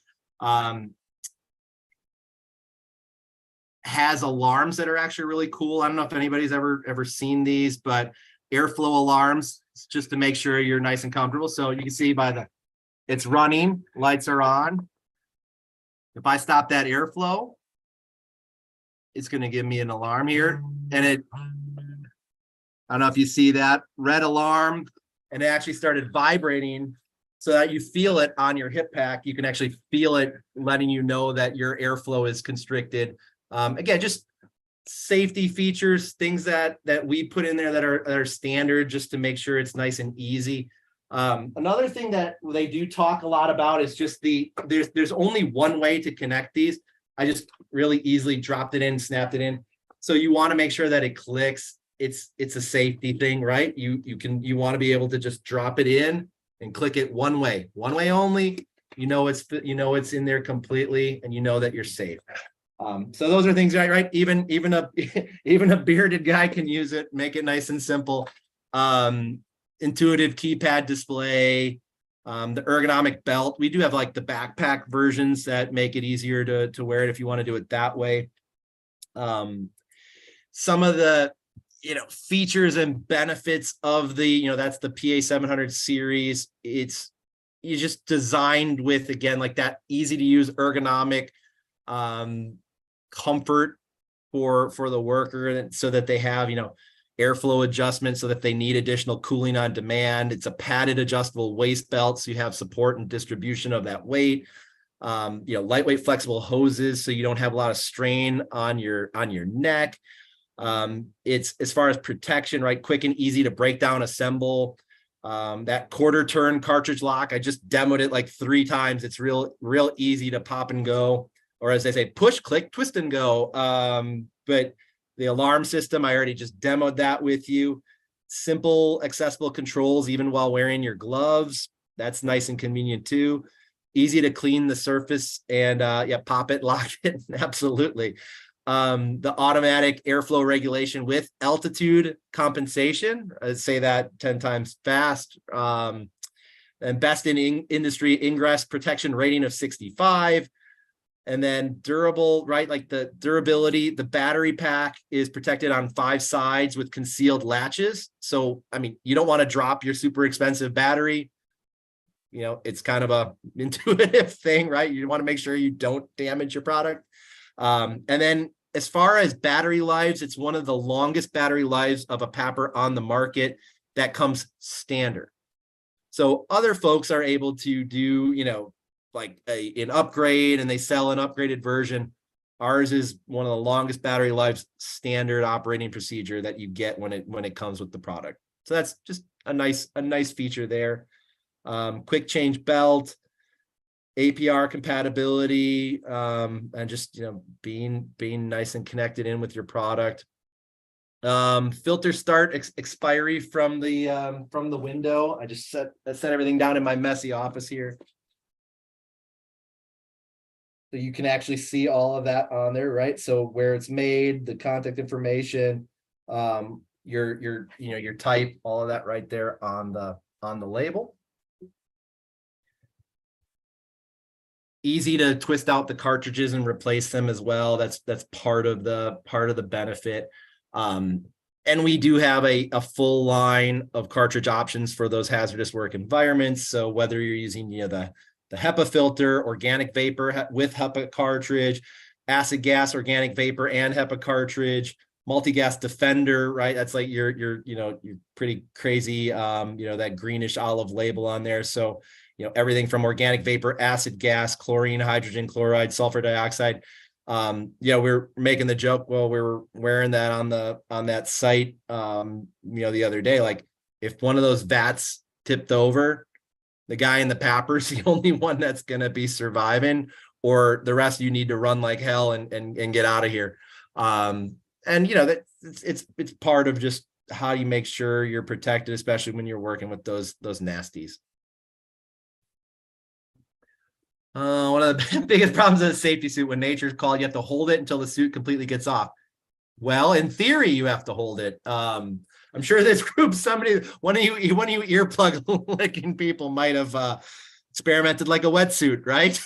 Speaker 22: Has alarms that are actually really cool. I don't know if anybody's ever seen these, but airflow alarms, just to make sure you're nice and comfortable. So you can see it's running, lights are on. If I stop that airflow, it's going to give me an alarm here. And I don't know if you see that red alarm, and it actually started vibrating so that you feel it on your hip pack. You can actually feel it letting you know that your airflow is constricted. Again, just safety features, things that we put in there that are standard, just to make sure it's nice and easy. Another thing that they do talk a lot about is just there's only one way to connect these. I just really easily dropped it in, snapped it in. So you want to make sure that it clicks. It's a safety thing, right? You want to be able to just drop it in and click it one way only. You know it's in there completely, and you know that you're safe. So those are things, right? Even a bearded guy can use it. Make it nice and simple. Intuitive keypad display. The ergonomic belt. We do have like the backpack versions that make it easier to wear it if you want to do it that way. Some of the features and benefits of the that's the PA 700 series. You just designed with, again, like that easy to use ergonomic comfort for the worker, so that they have airflow adjustments, so that they need additional cooling on demand. It's a padded adjustable waist belt, so you have support and distribution of that weight. Lightweight flexible hoses, so you don't have a lot of strain on your neck. It's, as far as protection, right, quick and easy to break down, assemble. That quarter turn cartridge lock, I just demoed it like 3 times. It's real easy to pop and go, or as they say, push, click, twist and go. But the alarm system, I already just demoed that with you. Simple, accessible controls, even while wearing your gloves. That's nice and convenient too. Easy to clean the surface and pop it, lock it. Absolutely. The automatic airflow regulation with altitude compensation. I'd say that 10 times fast. And best in industry ingress protection rating of 65. And then durable, right? Like the durability, the battery pack is protected on 5 sides with concealed latches. So, I mean, you don't want to drop your super expensive battery. It's kind of a intuitive thing, right? You want to make sure you don't damage your product. And then as far as battery lives, it's one of the longest battery lives of a PAPR on the market that comes standard. So other folks are able to do, like an upgrade, and they sell an upgraded version. Ours is one of the longest battery lives standard operating procedure that you get when it comes with the product. So that's just a nice feature there. Quick change belt. APR compatibility, and just, being nice and connected in with your product. Filter start expiry from the window. I just set everything down in my messy office here. So you can actually see all of that on there, right? So where it's made, the contact information, your type, all of that right there on the label. Easy to twist out the cartridges and replace them as well. That's part of the benefit. And we do have a full line of cartridge options for those hazardous work environments. So whether you're using the HEPA filter, organic vapor with HEPA cartridge, acid gas, organic vapor and HEPA cartridge, multi-gas defender, right? That's like your pretty crazy, that greenish olive label on there. So, everything from organic vapor, acid gas, chlorine, hydrogen chloride, sulfur dioxide. We're making the joke, well, we were wearing that on that site, the other day, like if one of those vats tipped over, the guy in the papper's the only one that's going to be surviving, or the rest you need to run like hell and get out of here. That it's part of just how you make sure you're protected, especially when you're working with those nasties. One of the biggest problems of a safety suit, when nature's called, you have to hold it until the suit completely gets off. Well, in theory, you have to hold it. I'm sure this group, one of you earplug licking people might have experimented like a wetsuit, right?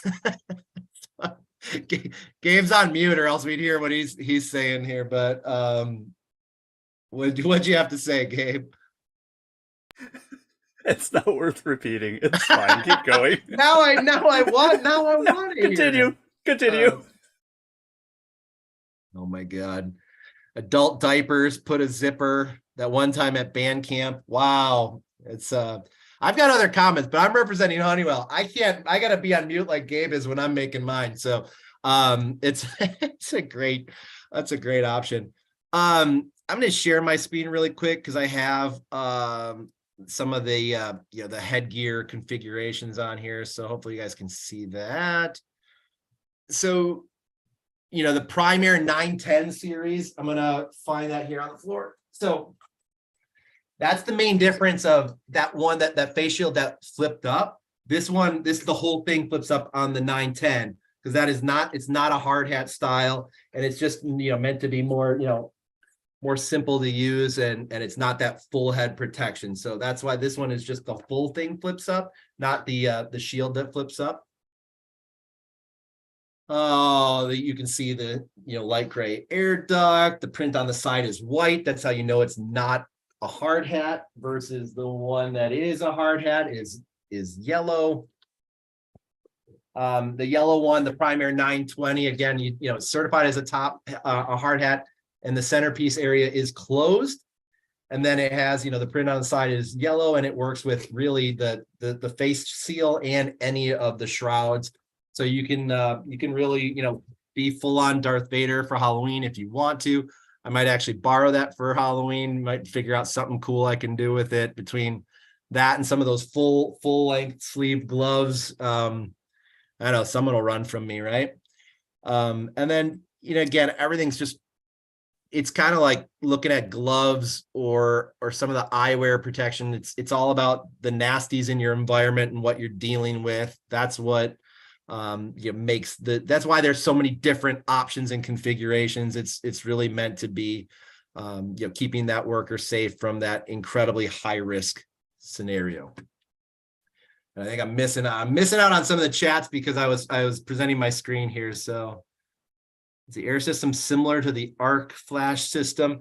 Speaker 22: Gabe's on mute, or else we'd hear what he's saying here. But what'd you have to say, Gabe?
Speaker 2: It's not worth repeating. It's fine. Keep going.
Speaker 22: Now I want to
Speaker 2: continue.
Speaker 22: Oh my God. Adult diapers, put a zipper. That one time at band camp. Wow. It's I've got other comments, but I'm representing Honeywell. I gotta be on mute like Gabe is when I'm making mine. So it's a great option. I'm gonna share my screen really quick because I have some of the the headgear configurations on here. So hopefully you guys can see that. So the Primary 910 series, I'm gonna find that here on the floor. So that's the main difference of that one, that face shield that flipped up. This the whole thing flips up on the 910, because it's not a hard hat style, and it's just meant to be more more simple to use, and it's not that full head protection. So that's why this one is just the full thing flips up, not the shield that flips up. Oh, you can see the light gray air duct. The print on the side is white. That's how you know it's not a hard hat, versus the one that is a hard hat is yellow. The yellow one, the Primary 920, again, certified as a hard hat, and the centerpiece area is closed. And then it has, the print on the side is yellow, and it works with really the face seal and any of the shrouds. So you can really, be full on Darth Vader for Halloween if you want to. I might actually borrow that for Halloween. Might figure out something cool I can do with it, between that and some of those full length sleeve gloves. I don't know, someone will run from me, right? And then, again, everything's just, it's kind of like looking at gloves or some of the eyewear protection. It's all about the nasties in your environment and what you're dealing with. That's what that's why there's so many different options and configurations. It's really meant to be keeping that worker safe from that incredibly high risk scenario. And I think I'm missing out on some of the chats because I was presenting my screen here. So is the air system similar to the arc flash system?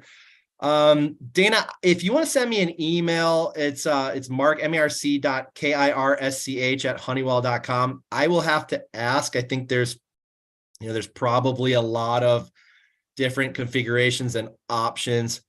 Speaker 22: Dana, if you want to send me an email, it's Marc, marc.kirsch@honeywell.com. I will have to ask. I think there's probably a lot of different configurations and options.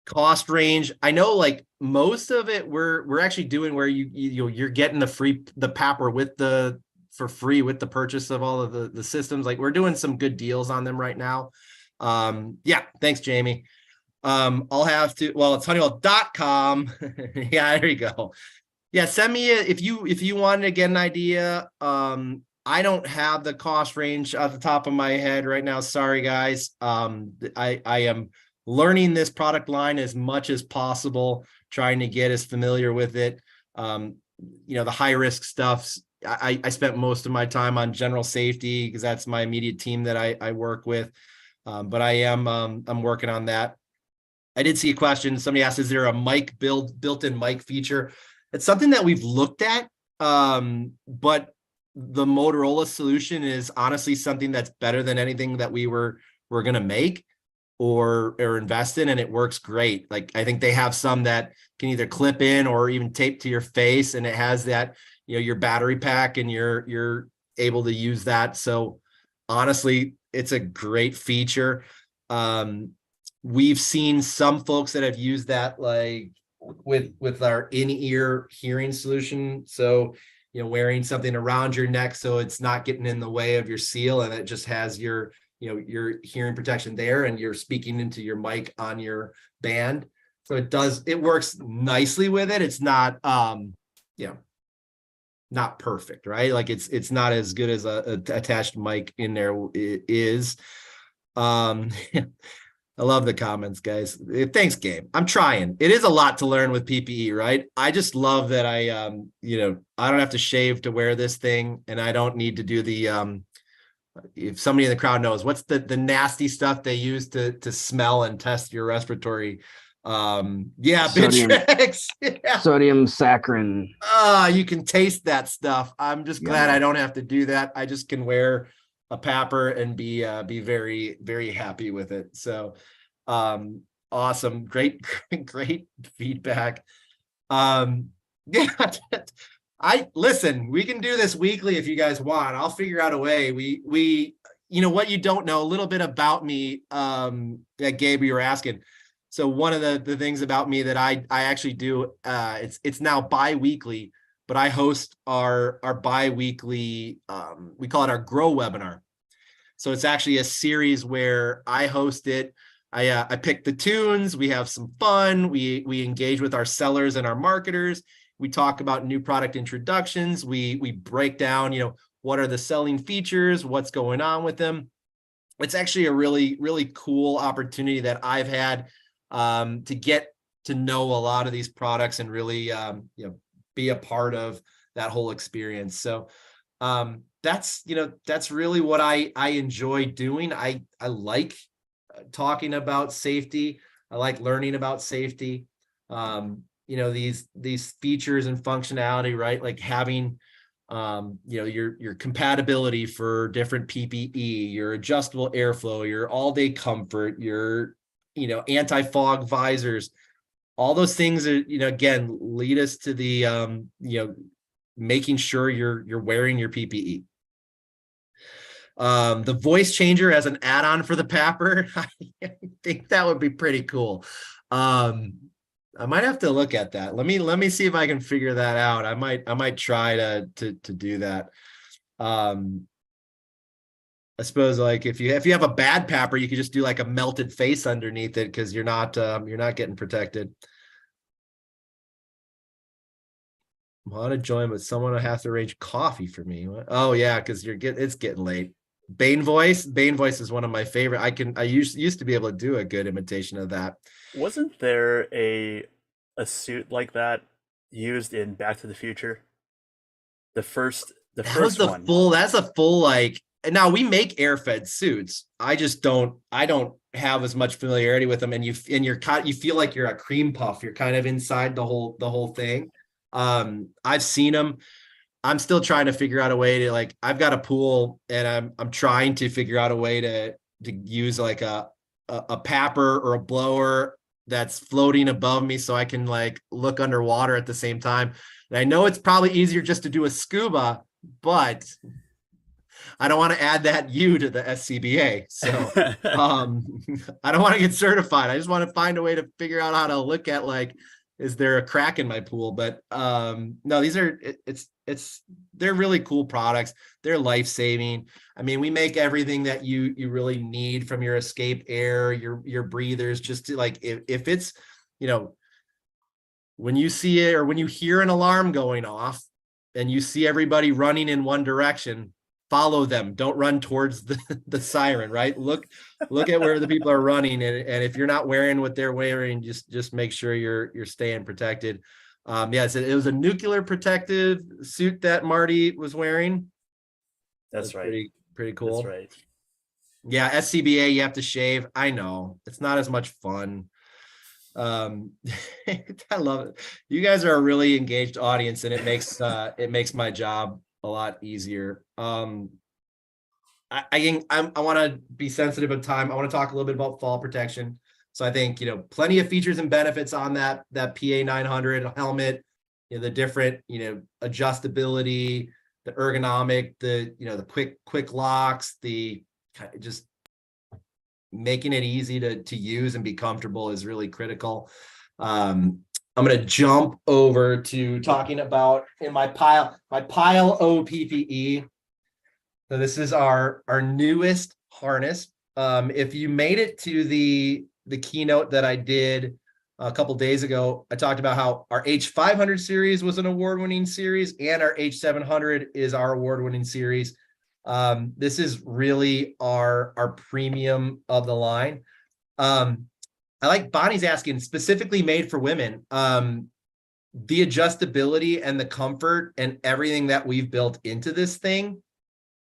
Speaker 22: Cost range, I know, like most of it we're actually doing where you're getting the papper for free with the purchase of all of the systems. Like, we're doing some good deals on them right now. Yeah, thanks, Jamie. I'll have to, well, it's honeywell.com. Yeah, there you go. Yeah, send me if you wanted to get an idea. I don't have the cost range off the top of my head right now. Sorry, guys. I am learning this product line as much as possible, trying to get as familiar with it. The high risk stuff. I spent most of my time on general safety because that's my immediate team that I work with. But I'm working on that. I did see a question. Somebody asked, is there a mic built-in mic feature? It's something that we've looked at, but the Motorola solution is honestly something that's better than anything that we're going to make or invest in, and it works great. Like, I think they have some that can either clip in or even tape to your face, and it has that, your battery pack, and you're able to use that. So honestly, it's a great feature. We've seen some folks that have used that, like with our in-ear hearing solution. So, wearing something around your neck so it's not getting in the way of your seal, and it just has your hearing protection there, and you're speaking into your mic on your band. So it works nicely with it. It's not, not perfect, right? Like it's not as good as a attached mic in there is. I love the comments, guys. Thanks, Gabe. I'm trying. It is a lot to learn with PPE, right? I just love that I don't have to shave to wear this thing, and I don't need to do the, if somebody in the crowd knows, what's the nasty stuff they use to smell and test your respiratory? Sodium
Speaker 10: saccharin.
Speaker 22: You can taste that stuff. I'm just glad I don't have to do that. I just can wear a papper and be very, very happy with it. So awesome. Great feedback. Listen, we can do this weekly if you guys want. I'll figure out a way. We what you don't know, a little bit about me, that Gabe, you were asking. So one of the things about me that I actually do, it's now bi-weekly, but I host our bi-weekly, we call it our Grow webinar. So it's actually a series where I host it. I pick the tunes, we have some fun, we engage with our sellers and our marketers. We talk about new product introductions. We break down, what are the selling features, what's going on with them. It's actually a really, really cool opportunity that I've had to get to know a lot of these products and really, be a part of that whole experience. So that's really what I enjoy doing. I like talking about safety. I like learning about safety. These features and functionality, right? Like having, your compatibility for different PPE, your adjustable airflow, your all-day comfort, your, anti-fog visors, all those things are, again, lead us to the, making sure you're wearing your PPE. The voice changer as an add-on for the Papper, I think that would be pretty cool. I might have to look at that. Let me see if I can figure that out. I might try to do that. I suppose, like, if you have a bad Papper, you could just do like a melted face underneath it because you're not getting protected. I want to join, but someone will have to arrange coffee for me. Oh yeah, because it's getting late. Bane voice is one of my favorite. I used to be able to do a good imitation of that.
Speaker 2: Wasn't there a suit like that used in Back to the Future? That's a full, like, now we make air-fed suits. I don't have as much familiarity with them, and you feel like you're a cream puff. You're kind of inside the whole thing. I've seen them. I'm still trying to figure out a way to, like, I've got a pool and I'm trying to figure out a way to use like a Papper or a blower that's floating above me so I can like look underwater at the same time. And I know it's probably easier just to do a scuba, but I don't want to add that U to the SCBA. So I don't want to get certified. I just want to find a way to figure out how to look at, like, is there a crack in my pool? But no, these are, they're really cool products. They're life-saving. I mean, we make everything that you really need, from your escape air, your breathers, just to, like, if it's,
Speaker 22: when you see it or when you hear an alarm going off and you see everybody running in one direction, follow them. Don't run towards the siren, right? Look at where the people are running. And if you're not wearing what they're wearing, just make sure you're staying protected. Yes, it was a nuclear protective suit that Marty was wearing.
Speaker 2: That's right.
Speaker 22: Pretty cool.
Speaker 2: That's right.
Speaker 22: Yeah, SCBA, you have to shave. I know it's not as much fun. I love it. You guys are a really engaged audience, and it makes my job a lot easier. I want to be sensitive of time. I want to talk a little bit about fall protection. So I think, plenty of features and benefits on that PA 900 helmet, the different, adjustability, the ergonomic, the quick locks, the just making it easy to use and be comfortable is really critical. I'm going to jump over to talking about in my pile O PPE. So this is our newest harness. If you made it to the keynote that I did a couple days ago, I talked about how our H500 series was an award-winning series and our H700 is our award-winning series. This is really our premium of the line. I like Bonnie's asking, specifically made for women. The adjustability and the comfort and everything that we've built into this thing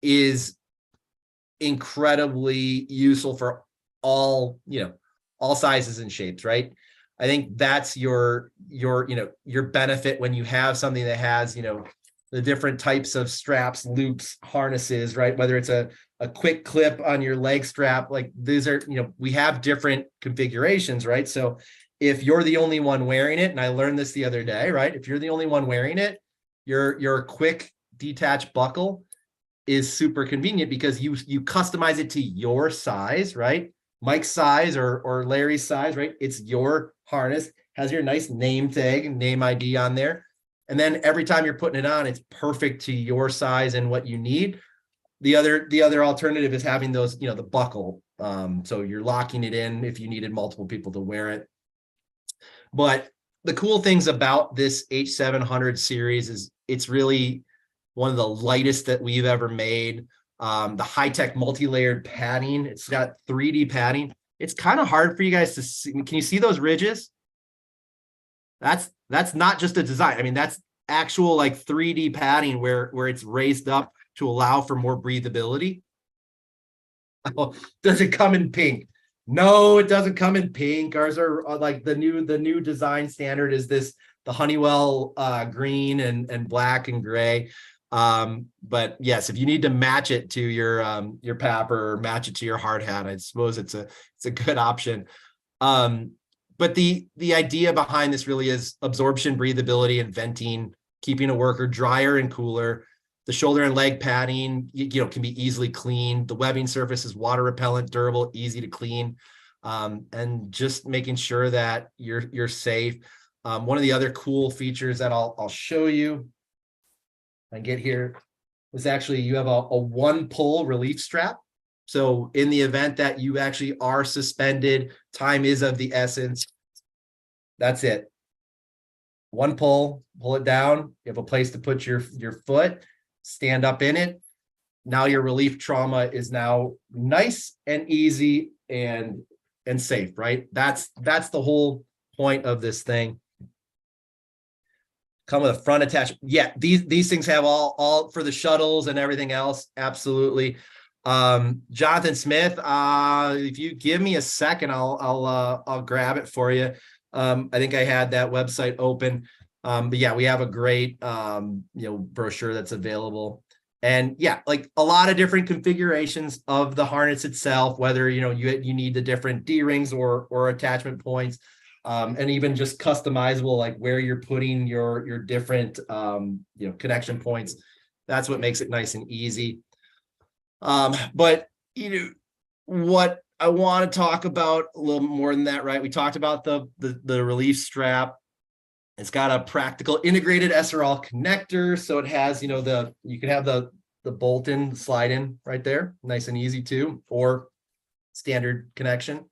Speaker 22: is incredibly useful for all sizes and shapes, right? I think that's your benefit when you have something that has, the different types of straps, loops, harnesses, right? Whether it's a quick clip on your leg strap, like these are, we have different configurations, right? So if you're the only one wearing it, and I learned this the other day, right? If you're the only one wearing it, your quick detached buckle is super convenient because you customize it to your size, right? Mike's size or Larry's size, right? It's your harness, has your nice name tag and name ID on there. And then every time you're putting it on, it's perfect to your size and what you need. The other alternative is having those, the buckle. So you're locking it in if you needed multiple people to wear it. But the cool things about this H700 series is it's really one of the lightest that we've ever made. The high-tech multi-layered padding. It's got 3D padding. It's kind of hard for you guys to see. Can you see those ridges? That's not just a design. I mean, that's actual like 3D padding where it's raised up to allow for more breathability. Oh, does it come in pink? No, it doesn't come in pink. Ours are like the new design standard is the Honeywell green and black and gray. But yes, if you need to match it to your PAPR or match it to your hard hat, I suppose it's a good option. But the idea behind this really is absorption, breathability, and venting, keeping a worker drier and cooler. The shoulder and leg padding, can be easily cleaned. The webbing surface is water repellent, durable, easy to clean, and just making sure that you're safe. One of the other cool features that I'll show you. I get here is actually you have a one pull relief strap. So in the event that you actually are suspended, time is of the essence. That's it. One pull it down. You have a place to put your foot, stand up in it. Now your relief trauma is now nice and easy and safe, right? That's the whole point of this thing. Come with a front attachment. Yeah, these things have all for the shuttles and everything else. Absolutely. Jonathan Smith, if you give me a second, I'll grab it for you. I think I had that website open. But yeah, we have a great brochure that's available. And yeah, like a lot of different configurations of the harness itself, whether you need the different D-rings or attachment points. And even just customizable, like where you're putting your different connection points. That's what makes it nice and easy. But what I want to talk about a little more than that, right? We talked about the relief strap. It's got a practical integrated SRL connector, so it has you can have the bolt in, slide in right there, nice and easy too, or standard connection.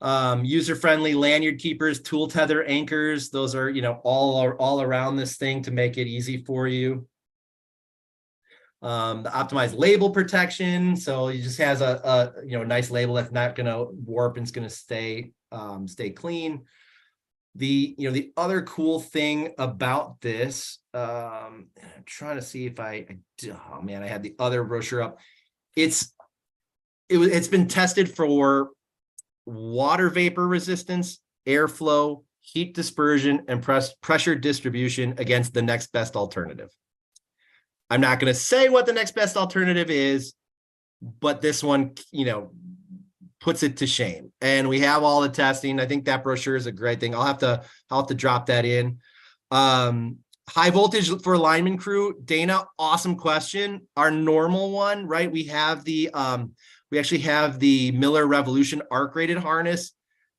Speaker 22: User-friendly lanyard keepers, tool tether anchors. Those are, all around this thing to make it easy for you. The optimized label protection. So it just has a nice label that's not going to warp and it's going to stay clean. The other cool thing about this, I'm trying to see if I had the other brochure up. It's been tested for water vapor resistance, airflow, heat dispersion, and pressure distribution against the next best alternative. I'm not going to say what the next best alternative is, but this one, puts it to shame. And we have all the testing. I think that brochure is a great thing. I'll have to drop that in. High voltage for lineman crew. Dana, awesome question. Our normal one, right? We actually have the Miller Revolution arc rated harness.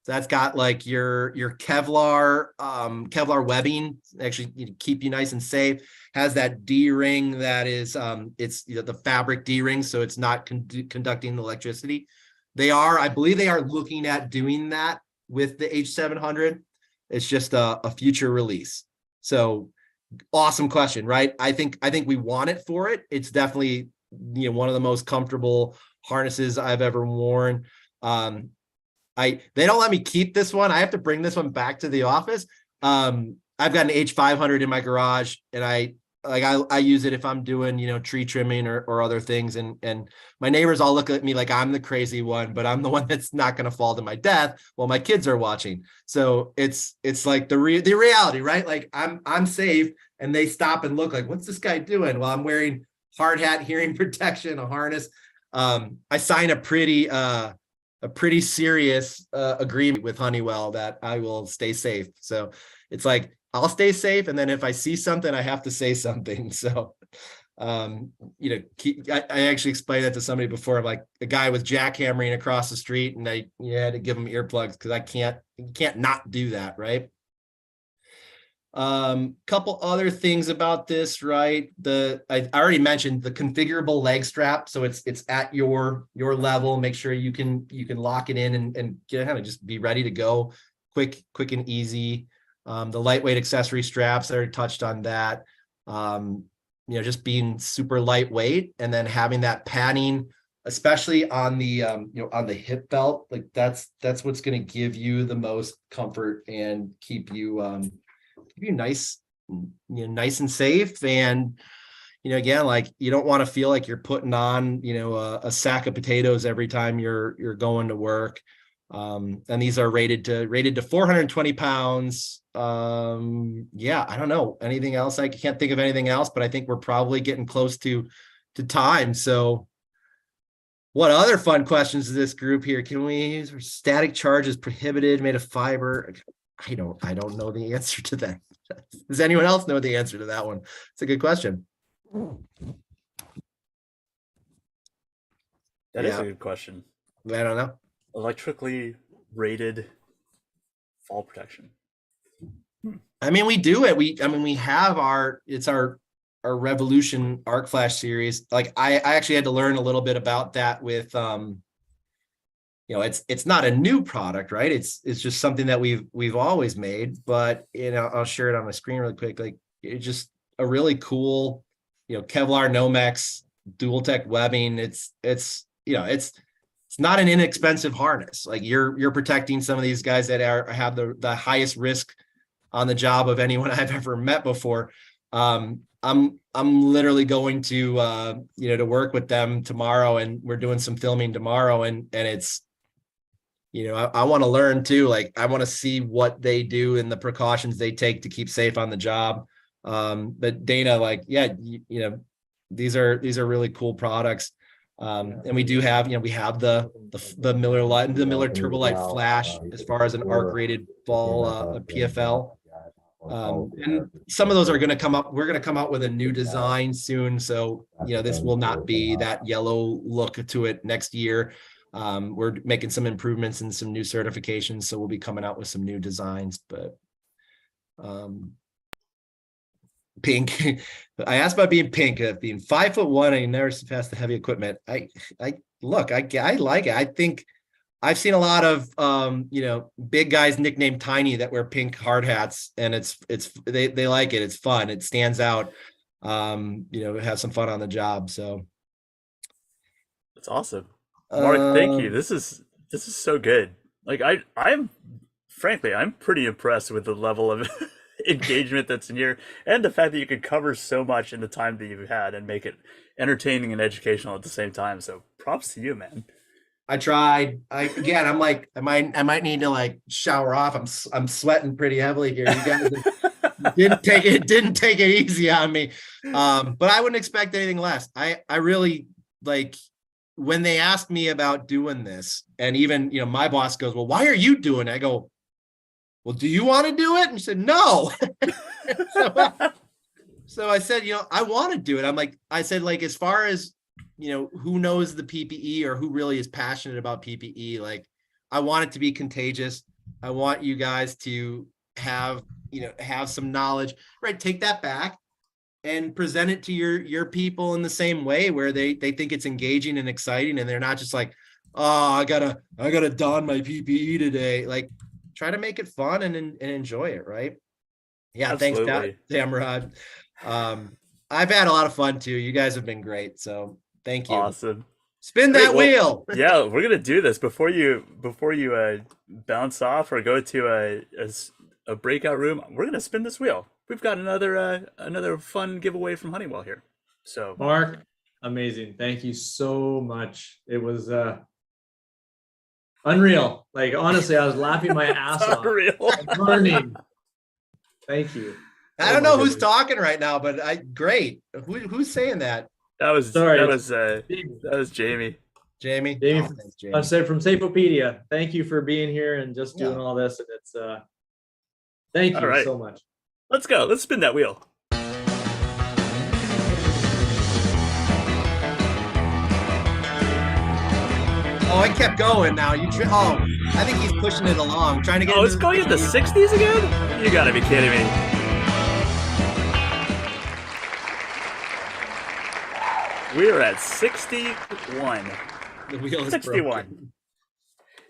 Speaker 22: So that's got like your Kevlar webbing, actually keep you nice and safe. Has that D-ring that is it's the fabric D-ring, so it's not conducting electricity. I believe they are looking at doing that with the H700. It's just a future release. So awesome question, right? I think we want it for it. It's definitely one of the most comfortable harnesses I've ever worn. They don't let me keep this one. I have to bring this one back to the office. I've got an H500 in my garage, and I use it if I'm doing, tree trimming or other things. And my neighbors all look at me like I'm the crazy one, but I'm the one that's not going to fall to my death while my kids are watching. So it's like the reality, right? Like I'm safe, and they stop and look like, what's this guy doing? Well, I'm wearing hard hat, hearing protection, a harness. I signed a pretty serious agreement with Honeywell that I will stay safe. So it's like, I'll stay safe. And then if I see something, I have to say something. So, I actually explained that to somebody before. I'm like, a guy was jackhammering across the street, and I had to give him earplugs because you can't not do that. Right. Couple other things about this, right? I already mentioned the configurable leg strap. So it's at your level. Make sure you can lock it in and kind of just be ready to go quick and easy. The lightweight accessory straps, I already touched on that. Just being super lightweight, and then having that padding, especially on the on the hip belt, like that's what's going to give you the most comfort and keep you nice and safe. And again, like, you don't want to feel like you're putting on a sack of potatoes every time you're going to work. And these are rated to 420 pounds. I don't know anything else. I can't think of anything else, but I think we're probably getting close to time. So what other fun questions is this group here? Can we use static charges prohibited, made of fiber? I don't know the answer to that. Does anyone else know the answer to that one? It's a good question.
Speaker 2: That is a good question.
Speaker 22: I don't know.
Speaker 2: Electrically rated fall protection.
Speaker 22: I mean, we do it. We have our Revolution Arc Flash series. Like I actually had to learn a little bit about that with it's not a new product, right? It's just something that we've always made, but I'll share it on my screen really quick. Like, it's just a really cool, Kevlar Nomex dual tech webbing. It's not an inexpensive harness. Like, you're protecting some of these guys that have the highest risk on the job of anyone I've ever met before. I'm literally going to to work with them tomorrow, and we're doing some filming tomorrow, and it's I want to learn too. Like, I want to see what they do and the precautions they take to keep safe on the job. But Dana, like, these are really cool products. And we do have, we have the Miller Light, the Miller Turbo Light Flash as far as an arc rated ball PFL. And some of those are going to come up. We're going to come out with a new design soon. So, this will not be that yellow look to it next year. We're making some improvements and some new certifications. So we'll be coming out with some new designs, but, pink. I asked about being pink, being 5'1", and never surpassed the heavy equipment. I like it. I think I've seen a lot of big guys nicknamed Tiny that wear pink hard hats, and they like it. It's fun. It stands out. Have some fun on the job. So
Speaker 2: that's awesome. Mark, thank you. This is so good. Like I'm pretty impressed with the level of engagement that's in here, and the fact that you could cover so much in the time that you've had and make it entertaining and educational at the same time. So props to you, man.
Speaker 22: I tried. I'm like, I might need to like shower off. I'm sweating pretty heavily here. You guys didn't take it easy on me. But I wouldn't expect anything less. I really like when they asked me about doing this, and even my boss goes, "Well, why are you doing it?" I go, "Well, do you want to do it?" And she said, "No." So I said, I want to do it. I said, as far as who knows the PPE or who really is passionate about PPE, like I want it to be contagious. I want you guys to have some knowledge, right? Take that back and present it to your people in the same way, where they think it's engaging and exciting, and they're not just like, oh, I gotta don my PPE today. Like, try to make it fun and enjoy it, right? Yeah,
Speaker 2: absolutely.
Speaker 22: Thanks, Damrod. I've had a lot of fun too. You guys have been great, so thank you.
Speaker 2: Awesome.
Speaker 22: Spin that wheel.
Speaker 2: Yeah, we're gonna do this before you bounce off or go to a breakout room. We're gonna spin this wheel. We've got another fun giveaway from Honeywell here. So
Speaker 1: Mark, amazing. Thank you so much. It was unreal. Like, honestly, I was laughing my ass off.
Speaker 2: Unreal.
Speaker 1: Learning. Thank you.
Speaker 22: I don't know who's talking right now, but great. Who's saying that?
Speaker 2: That was Jamie.
Speaker 22: Jamie.
Speaker 1: Jamie from Safeopedia. Thank you for being here and just doing all this. And it's thank you so much.
Speaker 2: Let's go. Let's spin that wheel.
Speaker 22: Oh, I kept going now. I think he's pushing it along, trying to get.
Speaker 2: Oh, it's going into the 60s again? You gotta be kidding me. We are at 61.
Speaker 22: The wheel is
Speaker 2: 61.
Speaker 22: broken.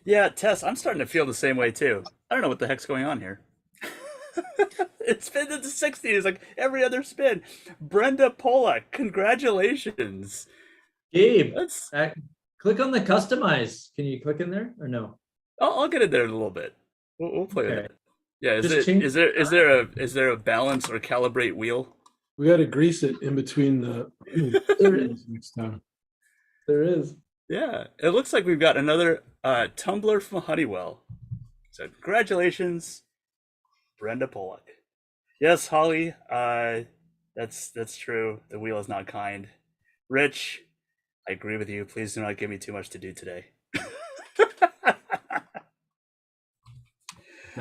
Speaker 2: Yeah, Tess, I'm starting to feel the same way too. I don't know what the heck's going on here. It's been in the 60s, like every other spin. Brenda Polak, congratulations.
Speaker 1: Gabe, click on the customize. Can you click in there or no?
Speaker 2: I'll get it there in a little bit. We'll play with it. Yeah, is there a balance or calibrate wheel?
Speaker 3: We got to grease it in between the next time.
Speaker 1: There is.
Speaker 2: Yeah, it looks like we've got another tumbler from Honeywell. So congratulations, Brenda Polak. Yes, Holly, that's true. The wheel is not kind. Rich, I agree with you. Please do not give me too much to do today.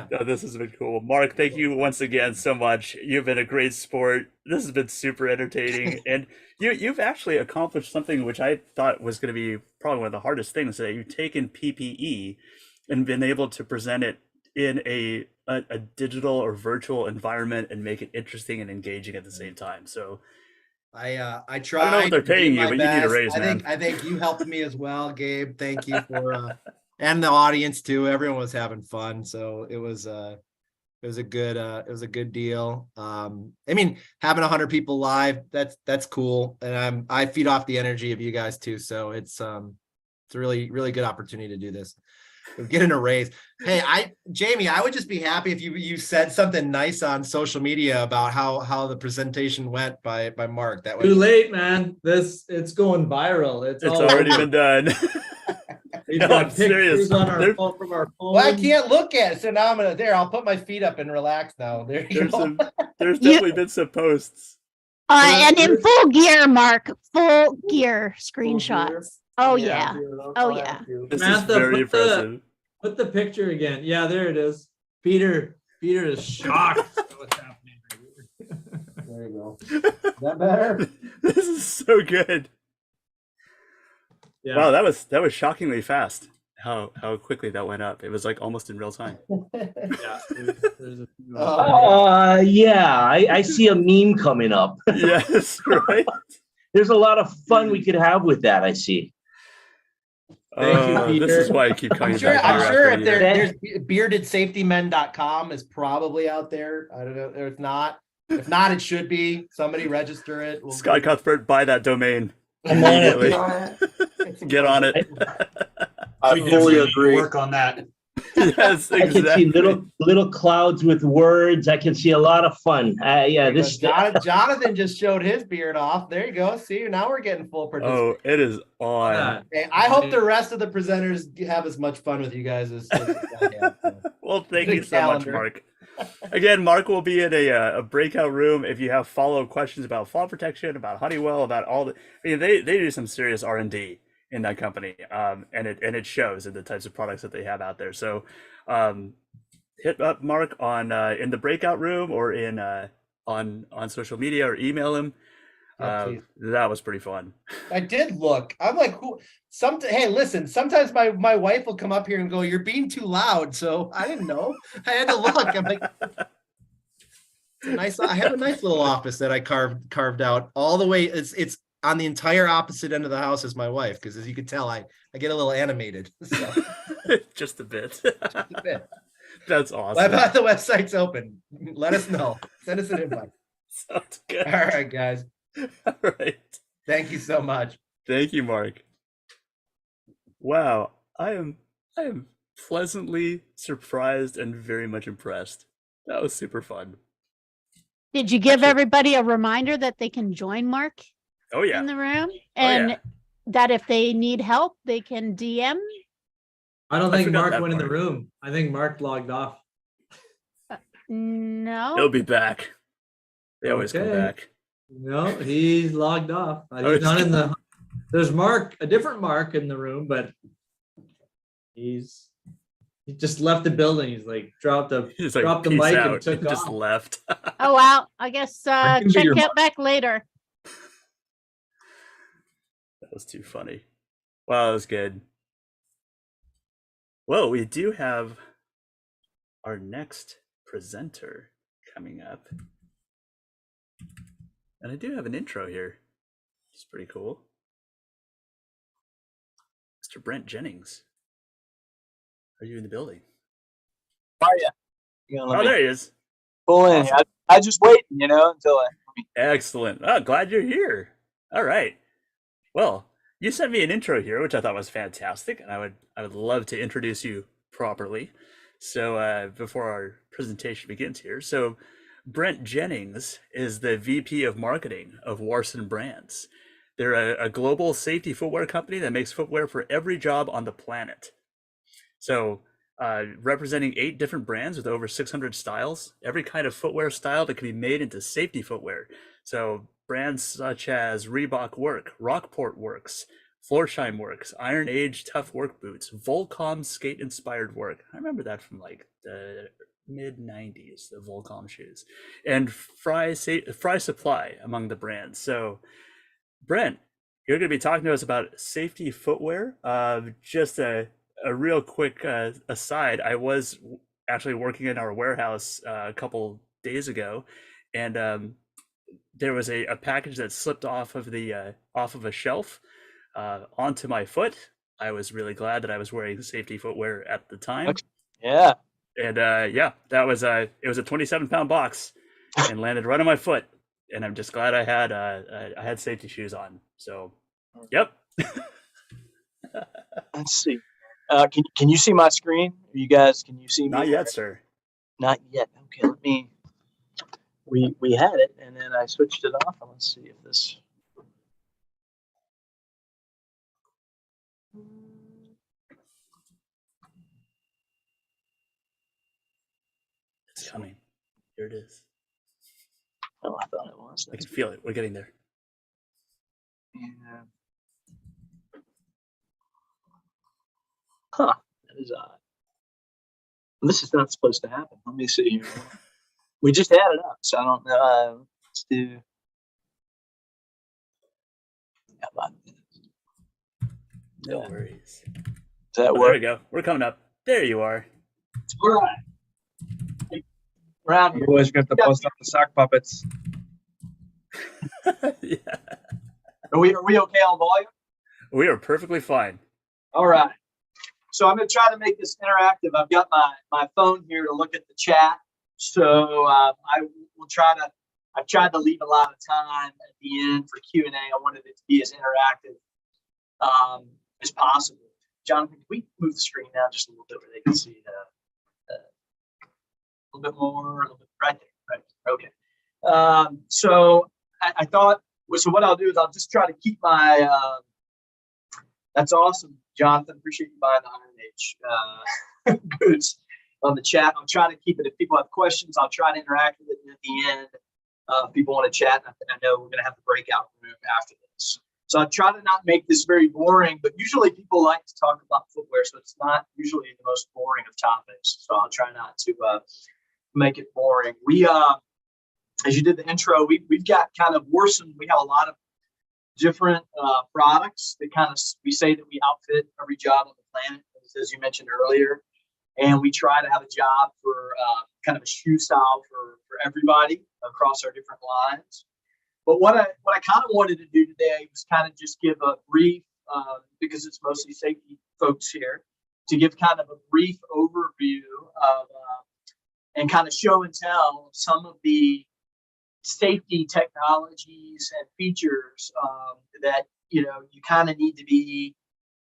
Speaker 2: No, this has been cool. Mark, thank you once again so much. You've been a great sport. This has been super entertaining. And you've actually accomplished something which I thought was going to be probably one of the hardest things, that you've taken PPE and been able to present it in a digital or virtual environment and make it interesting and engaging at the same time. So
Speaker 22: I tried.
Speaker 2: I don't know what they're paying you, but you need a raise, man.
Speaker 22: I think you helped me as well, Gabe. Thank you for and the audience too. Everyone was having fun, so it was a good deal. I mean, having 100 people live, that's cool, and I feed off the energy of you guys too. So it's a really good opportunity to do this. Getting a raise. Hey, Jamie, I would just be happy if you said something nice on social media about how the presentation went by Marc. That was
Speaker 1: too late, man. It's going viral. It's
Speaker 2: already been done.
Speaker 1: We've got pictures on our phone from our phone.
Speaker 22: Well, I can't look at it, so now I'll put my feet up and relax now. There you go.
Speaker 2: There's definitely been some posts.
Speaker 4: And in full gear, Marc. Full gear screenshots. Oh yeah. Oh yeah.
Speaker 2: This
Speaker 1: Samantha,
Speaker 2: is very impressive.
Speaker 1: Put the picture again. Yeah, there it is. Peter is shocked at what's happening.
Speaker 23: There you go. Is that better?
Speaker 2: This is so good.
Speaker 1: Yeah.
Speaker 2: Wow, that was shockingly fast. How quickly that went up. It was like almost in real time.
Speaker 1: Yeah. There's a few
Speaker 7: I see a meme coming up.
Speaker 2: Yes, right.
Speaker 7: There's a lot of fun we could have with that, I see.
Speaker 2: This is why I keep coming
Speaker 22: I'm sure,
Speaker 2: back.
Speaker 22: I'm
Speaker 2: year
Speaker 22: sure
Speaker 2: after
Speaker 22: if
Speaker 2: year.
Speaker 22: there's beardedsafetymen.com is probably out there. I don't know. Or if not, it should be. Somebody register it.
Speaker 2: Scott Cuthbert, buy that domain
Speaker 7: I'm on it.
Speaker 2: immediately. Get on it.
Speaker 18: I fully agree.
Speaker 15: Work on that.
Speaker 2: Yes,
Speaker 7: I can see little clouds with words. I can see a lot of fun. Yeah, this
Speaker 22: Jonathan just showed his beard off. There you go. See, now we're getting full participation.
Speaker 2: Oh, it is on.
Speaker 22: Hey, I hope the rest of the presenters have as much fun with you guys as I have.
Speaker 2: Well, thank
Speaker 22: The
Speaker 2: you so much,
Speaker 22: calendar.
Speaker 2: Mark. Again, Mark will be in a breakout room if you have follow-up questions about fall protection, about Honeywell, about all the. I mean, they do some serious R&D in that company, and it shows in the types of products that they have out there. So, hit up Mark on in the breakout room or in on social media or email him.
Speaker 22: Yeah,
Speaker 2: that was pretty fun.
Speaker 22: I did look. I'm like, who? Hey, listen. Sometimes my wife will come up here and go, "You're being too loud." So I didn't know. I had to look. I'm like, it's a nice. I have a nice little office that I carved out all the way. It's on the entire opposite end of the house as my wife, because as you can tell, I get a little animated. So.
Speaker 2: Just a bit.
Speaker 22: Just a bit.
Speaker 2: That's awesome.
Speaker 22: Well, I thought the website's open. Let us know. Send us an invite.
Speaker 2: Sounds good.
Speaker 22: All right, guys.
Speaker 2: All right.
Speaker 22: Thank you so much.
Speaker 2: Thank you, Mark. Wow, I am pleasantly surprised and very much impressed. That was super fun.
Speaker 4: Did you give everybody a reminder that they can join Mark
Speaker 2: Oh yeah.
Speaker 4: in the room? And that if they need help, they can DM?
Speaker 1: I don't
Speaker 2: I
Speaker 1: think
Speaker 2: forgot
Speaker 1: Mark
Speaker 2: that
Speaker 1: went in the
Speaker 2: part.
Speaker 1: room. I think Mark logged off.
Speaker 4: No.
Speaker 2: He'll be back. They always come
Speaker 1: Okay.
Speaker 2: back.
Speaker 1: No, he's logged off.
Speaker 2: Oh,
Speaker 1: He's not in the. There's Mark, a different Mark in the room, but he just left the building. He's like dropped the
Speaker 2: He's like,
Speaker 1: dropped the
Speaker 2: "Peace
Speaker 1: mic
Speaker 2: out,"
Speaker 1: and took
Speaker 2: and just
Speaker 1: off.
Speaker 2: left.
Speaker 4: Oh, wow. I guess
Speaker 17: can be
Speaker 4: check
Speaker 17: your
Speaker 4: it back later.
Speaker 2: That was too funny. Wow, that was good. Well, we do have our next presenter coming up. And I do have an intro here. It's pretty cool. Mr. Brent Jennings. Are you in the building?
Speaker 17: Oh yeah.
Speaker 2: Oh, there he is.
Speaker 17: Pull in.
Speaker 2: Awesome.
Speaker 17: I just wait, until I.
Speaker 2: Excellent. Oh, glad you're here. All right. Well, you sent me an intro here, which I thought was fantastic, and I would love to introduce you properly. So before our presentation begins here, so Brent Jennings is the VP of Marketing of Warson Brands. They're a global safety footwear company that makes footwear for every job on the planet. So representing 8 different brands with over 600 styles, every kind of footwear style that can be made into safety footwear. So brands such as Reebok Work, Rockport Works, Florsheim Works, Iron Age Tough Work Boots, Volcom Skate Inspired Work. I remember that from like the mid-90s, the Volcom shoes. And Fry Supply among the brands. So Brent, you're going to be talking to us about safety footwear. Just a real quick aside, I was actually working in our warehouse a couple days ago, and there was a package that slipped off of a shelf onto my foot. I was really glad that I was wearing safety footwear at the time.
Speaker 17: Yeah.
Speaker 2: And that was it was a 27-pound box and landed right on my foot. And I'm just glad I had safety shoes on. So, yep.
Speaker 17: Let's see. Can you see my screen? You guys, can you see me?
Speaker 2: Not yet, sir.
Speaker 17: Not yet. Okay, let me. We had it, and then I switched it off. And let's see if this.
Speaker 2: It's coming. Here it is.
Speaker 17: Oh, I thought it was.
Speaker 2: I can feel it. We're getting there.
Speaker 17: Yeah. Huh. That is odd. This is not supposed to happen. Let me see here. We just had it up, so I don't know. Let's do.
Speaker 2: No worries.
Speaker 17: Does that
Speaker 2: work? There we go. We're coming up. There you are.
Speaker 17: All right. Round here.
Speaker 11: Boys, we have to post up the sock puppets.
Speaker 2: Yeah.
Speaker 17: Are we okay on volume?
Speaker 2: We are perfectly fine.
Speaker 9: All right. So I'm going to try to make this interactive. I've got my phone here to look at the chat. So I will try to, I've tried to leave a lot of time at the end for Q&A. I wanted it to be as interactive as possible. Jonathan, can we move the screen now just a little bit where they can see a little bit more, a little bit right there, right? Okay. So I thought, so what I'll do is I'll just try to keep my, that's awesome, Jonathan. Appreciate you buying the Iron Age goods on the chat. I'll try to keep it. If people have questions, I'll try to interact with it. And at the end, if people want to chat, I know we're going to have the breakout room after this. So I'll try to not make this very boring, but usually people like to talk about footwear, so it's not usually the most boring of topics. So I'll try not to make it boring. We, as you did the intro, we've got kind of Warson. We have a lot of different products that kind of, we say that we outfit every job on the planet, as you mentioned earlier. And we try to have a job for kind of a shoe style for everybody across our different lines. But what I kind of wanted to do today was kind of just give a brief, because it's mostly safety folks here, to give kind of a brief overview of and kind of show and tell some of the safety technologies and features that you kind of need to be,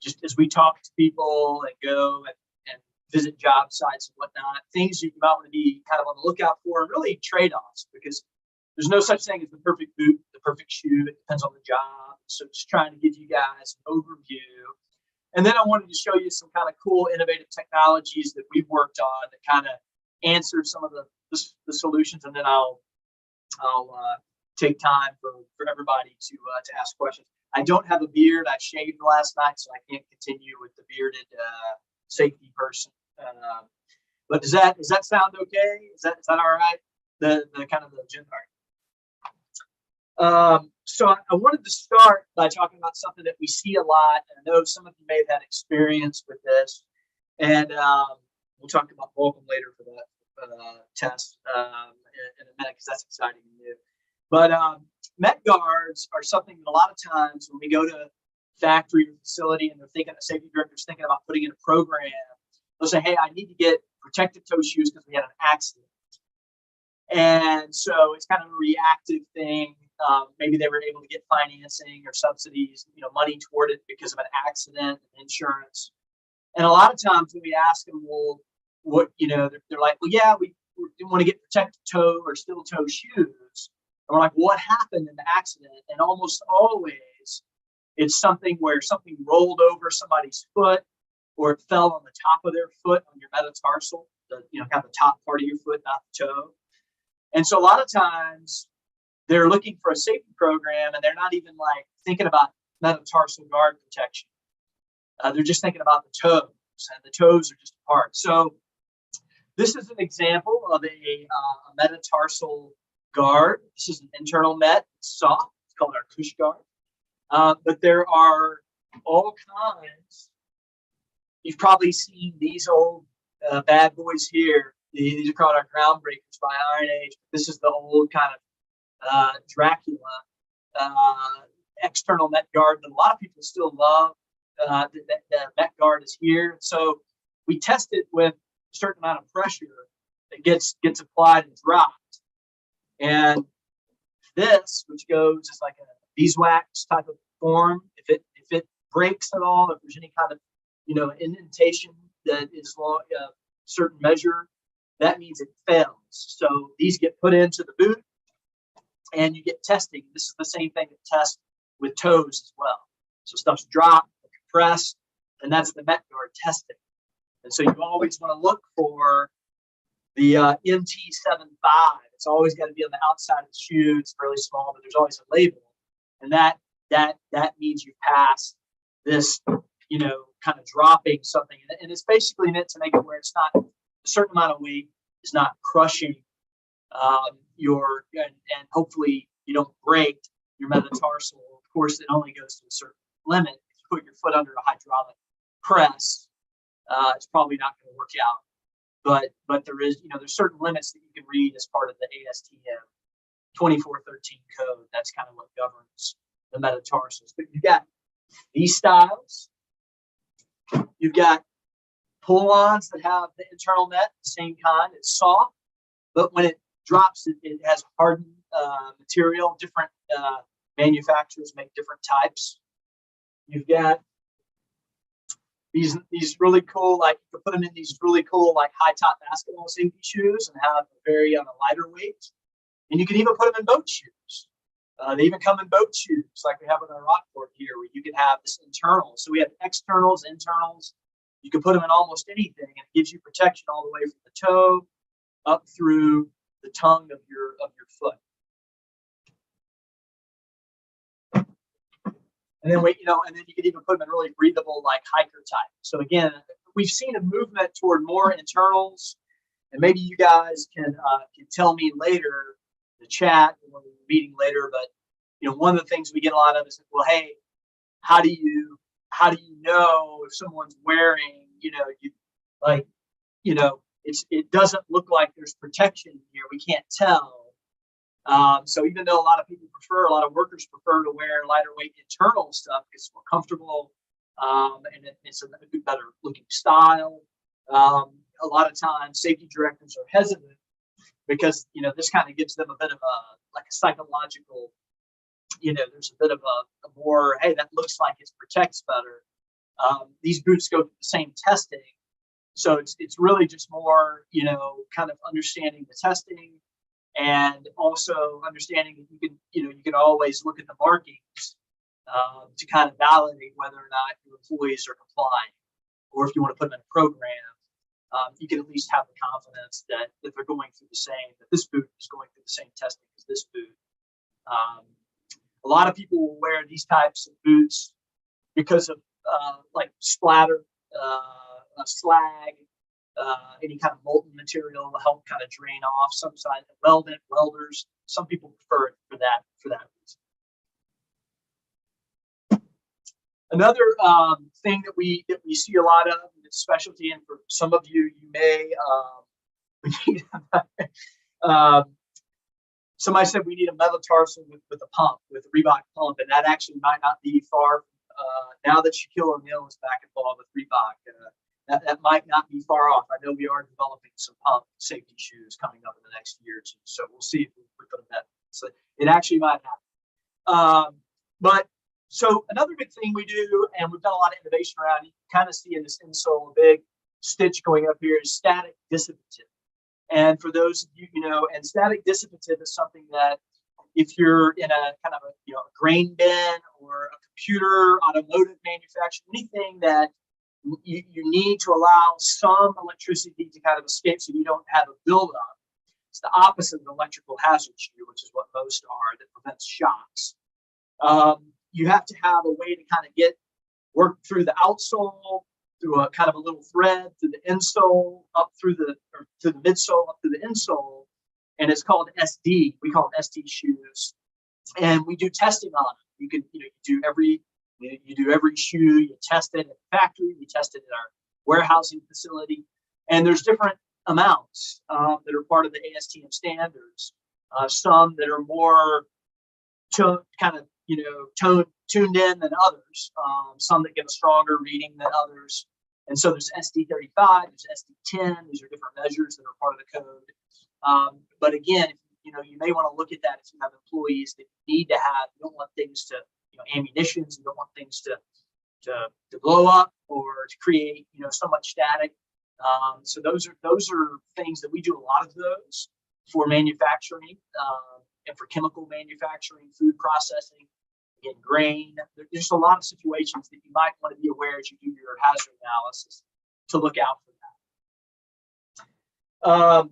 Speaker 9: just as we talk to people and go and visit job sites and whatnot, things you might want to be kind of on the lookout for, and really trade-offs, because there's no such thing as the perfect boot, the perfect shoe. It depends on the job. So just trying to give you guys an overview. And then I wanted to show you some kind of cool, innovative technologies that we've worked on that kind of answer some of the solutions. And then I'll take time for everybody to ask questions. I don't have a beard. I shaved last night, so I can't continue with the bearded safety person. But does that sound okay? Is that all right? The kind of the agenda. So I wanted to start by talking about something that we see a lot, and I know some of you may have had experience with this, and we'll talk about Vulcan later for that test in a minute, because that's exciting and new. But Met guards are something that a lot of times when we go to factory or facility and they're thinking, the safety director's thinking about putting in a program, they'll say, hey, I need to get protective toe shoes because we had an accident. And so it's kind of a reactive thing. Maybe they were able to get financing or subsidies, money toward it because of an accident, insurance. And a lot of times when we ask them, well, what, they're like, well, yeah, we want to get protective toe or steel toe shoes. And we're like, what happened in the accident? And almost always it's something where something rolled over somebody's foot, or it fell on the top of their foot, on your metatarsal, kind of the top part of your foot, not the toe. And so a lot of times they're looking for a safety program, and they're not even like thinking about metatarsal guard protection. They're just thinking about the toes, and the toes are just a part. So this is an example of a metatarsal guard. This is an internal met. It's soft. It's called our Kirsch guard. But there are all kinds. You've probably seen these old bad boys here. These are called our groundbreakers by Iron Age. This is the old kind of Dracula external Met guard that a lot of people still love. The Met guard is here. So we test it with a certain amount of pressure that gets applied and dropped. And this, which goes as like a beeswax type of form, if it breaks at all, if there's any kind of indentation that is a certain measure, that means it fails. So these get put into the boot, and you get testing. This is the same thing that tests with toes as well. So stuff's dropped, compressed, and that's the Met guard testing. And so you always want to look for the MT75. It's always got to be on the outside of the shoe. It's really small, but there's always a label, and that means you pass this, kind of dropping something, and it's basically meant to make it where it's not a certain amount of weight is not crushing and hopefully you don't break your metatarsal. Of course, it only goes to a certain limit. If you put your foot under a hydraulic press, it's probably not going to work out. But there is, there's certain limits that you can read as part of the ASTM 2413 code. That's kind of what governs the metatarsals. But you got these styles, You've got pull-ons that have the internal net, the same kind. It's soft, but when it drops, it has hardened material. Different manufacturers make different types. You've got these really cool, like you can put them in these really cool, like high top basketball safety shoes and have a very on a lighter weight. And you can even put them in boat shoes. They even come in boat shoes, like we have in our Rockport here, where you can have this internal. So we have externals, internals. You can put them in almost anything, and it gives you protection all the way from the toe up through the tongue of your foot. And then and then you can even put them in really breathable, like hiker type. So again, we've seen a movement toward more internals, and maybe you guys can tell me later in the chat when we're meeting later. But one of the things we get a lot of is, well, hey, how do you know if someone's wearing, it doesn't look like there's protection here. We can't tell. So even though a lot of workers prefer to wear lighter weight internal stuff, it's more comfortable, and it's a better looking style. A lot of times safety directors are hesitant because, this kind of gives them a bit of a psychological, there's a bit of a more, hey, that looks like it protects better. These boots go through the same testing. So it's really just more, kind of understanding the testing. And also understanding that you can always look at the markings to kind of validate whether or not your employees are complying, or if you want to put them in a program, you can at least have the confidence that they're going through that this boot is going through the same testing as this boot. A lot of people will wear these types of boots because of like splatter, slag. Any kind of molten material will help kind of drain off some side of welders. Some people prefer it for that reason. Another thing that we see a lot of, and it's specialty, and for some of you may somebody said we need a metatarsal with a pump, with a Reebok pump, and that actually might not be far. Now that Shaquille O'Neal is back involved with Reebok, that might not be far off. I know we are developing some pump safety shoes coming up in the next year or two, so we'll see if we put that. So it actually might happen. But so another big thing we do, and we've done a lot of innovation around, you can kind of see in this insole a big stitch going up here, is static dissipative. And for those of you, and static dissipative is something that if you're in a kind of a grain bin or a computer, automotive manufacturer, anything that you need to allow some electricity to kind of escape so you don't have a buildup. It's the opposite of an electrical hazard shoe, which is what most are, that prevents shocks. You have to have a way to kind of work through the outsole, through a kind of a little thread, through the insole, up through the midsole, up through the insole, and it's called SD. We call them SD shoes, and we do testing on it. You can, you do every shoe, you test it at the factory, we test it at our warehousing facility, and there's different amounts that are part of the ASTM standards. Some that are more tuned in than others. Some that give a stronger reading than others. And so there's SD35, there's SD10. These are different measures that are part of the code. But again, you may want to look at that if you have employees that you need to have. You don't want things to ammunitions. You don't want things to blow up or to create so much static. So those are things that we do a lot of those for manufacturing and for chemical manufacturing, food processing, in grain. There's just a lot of situations that you might want to be aware as you do your hazard analysis to look out for that.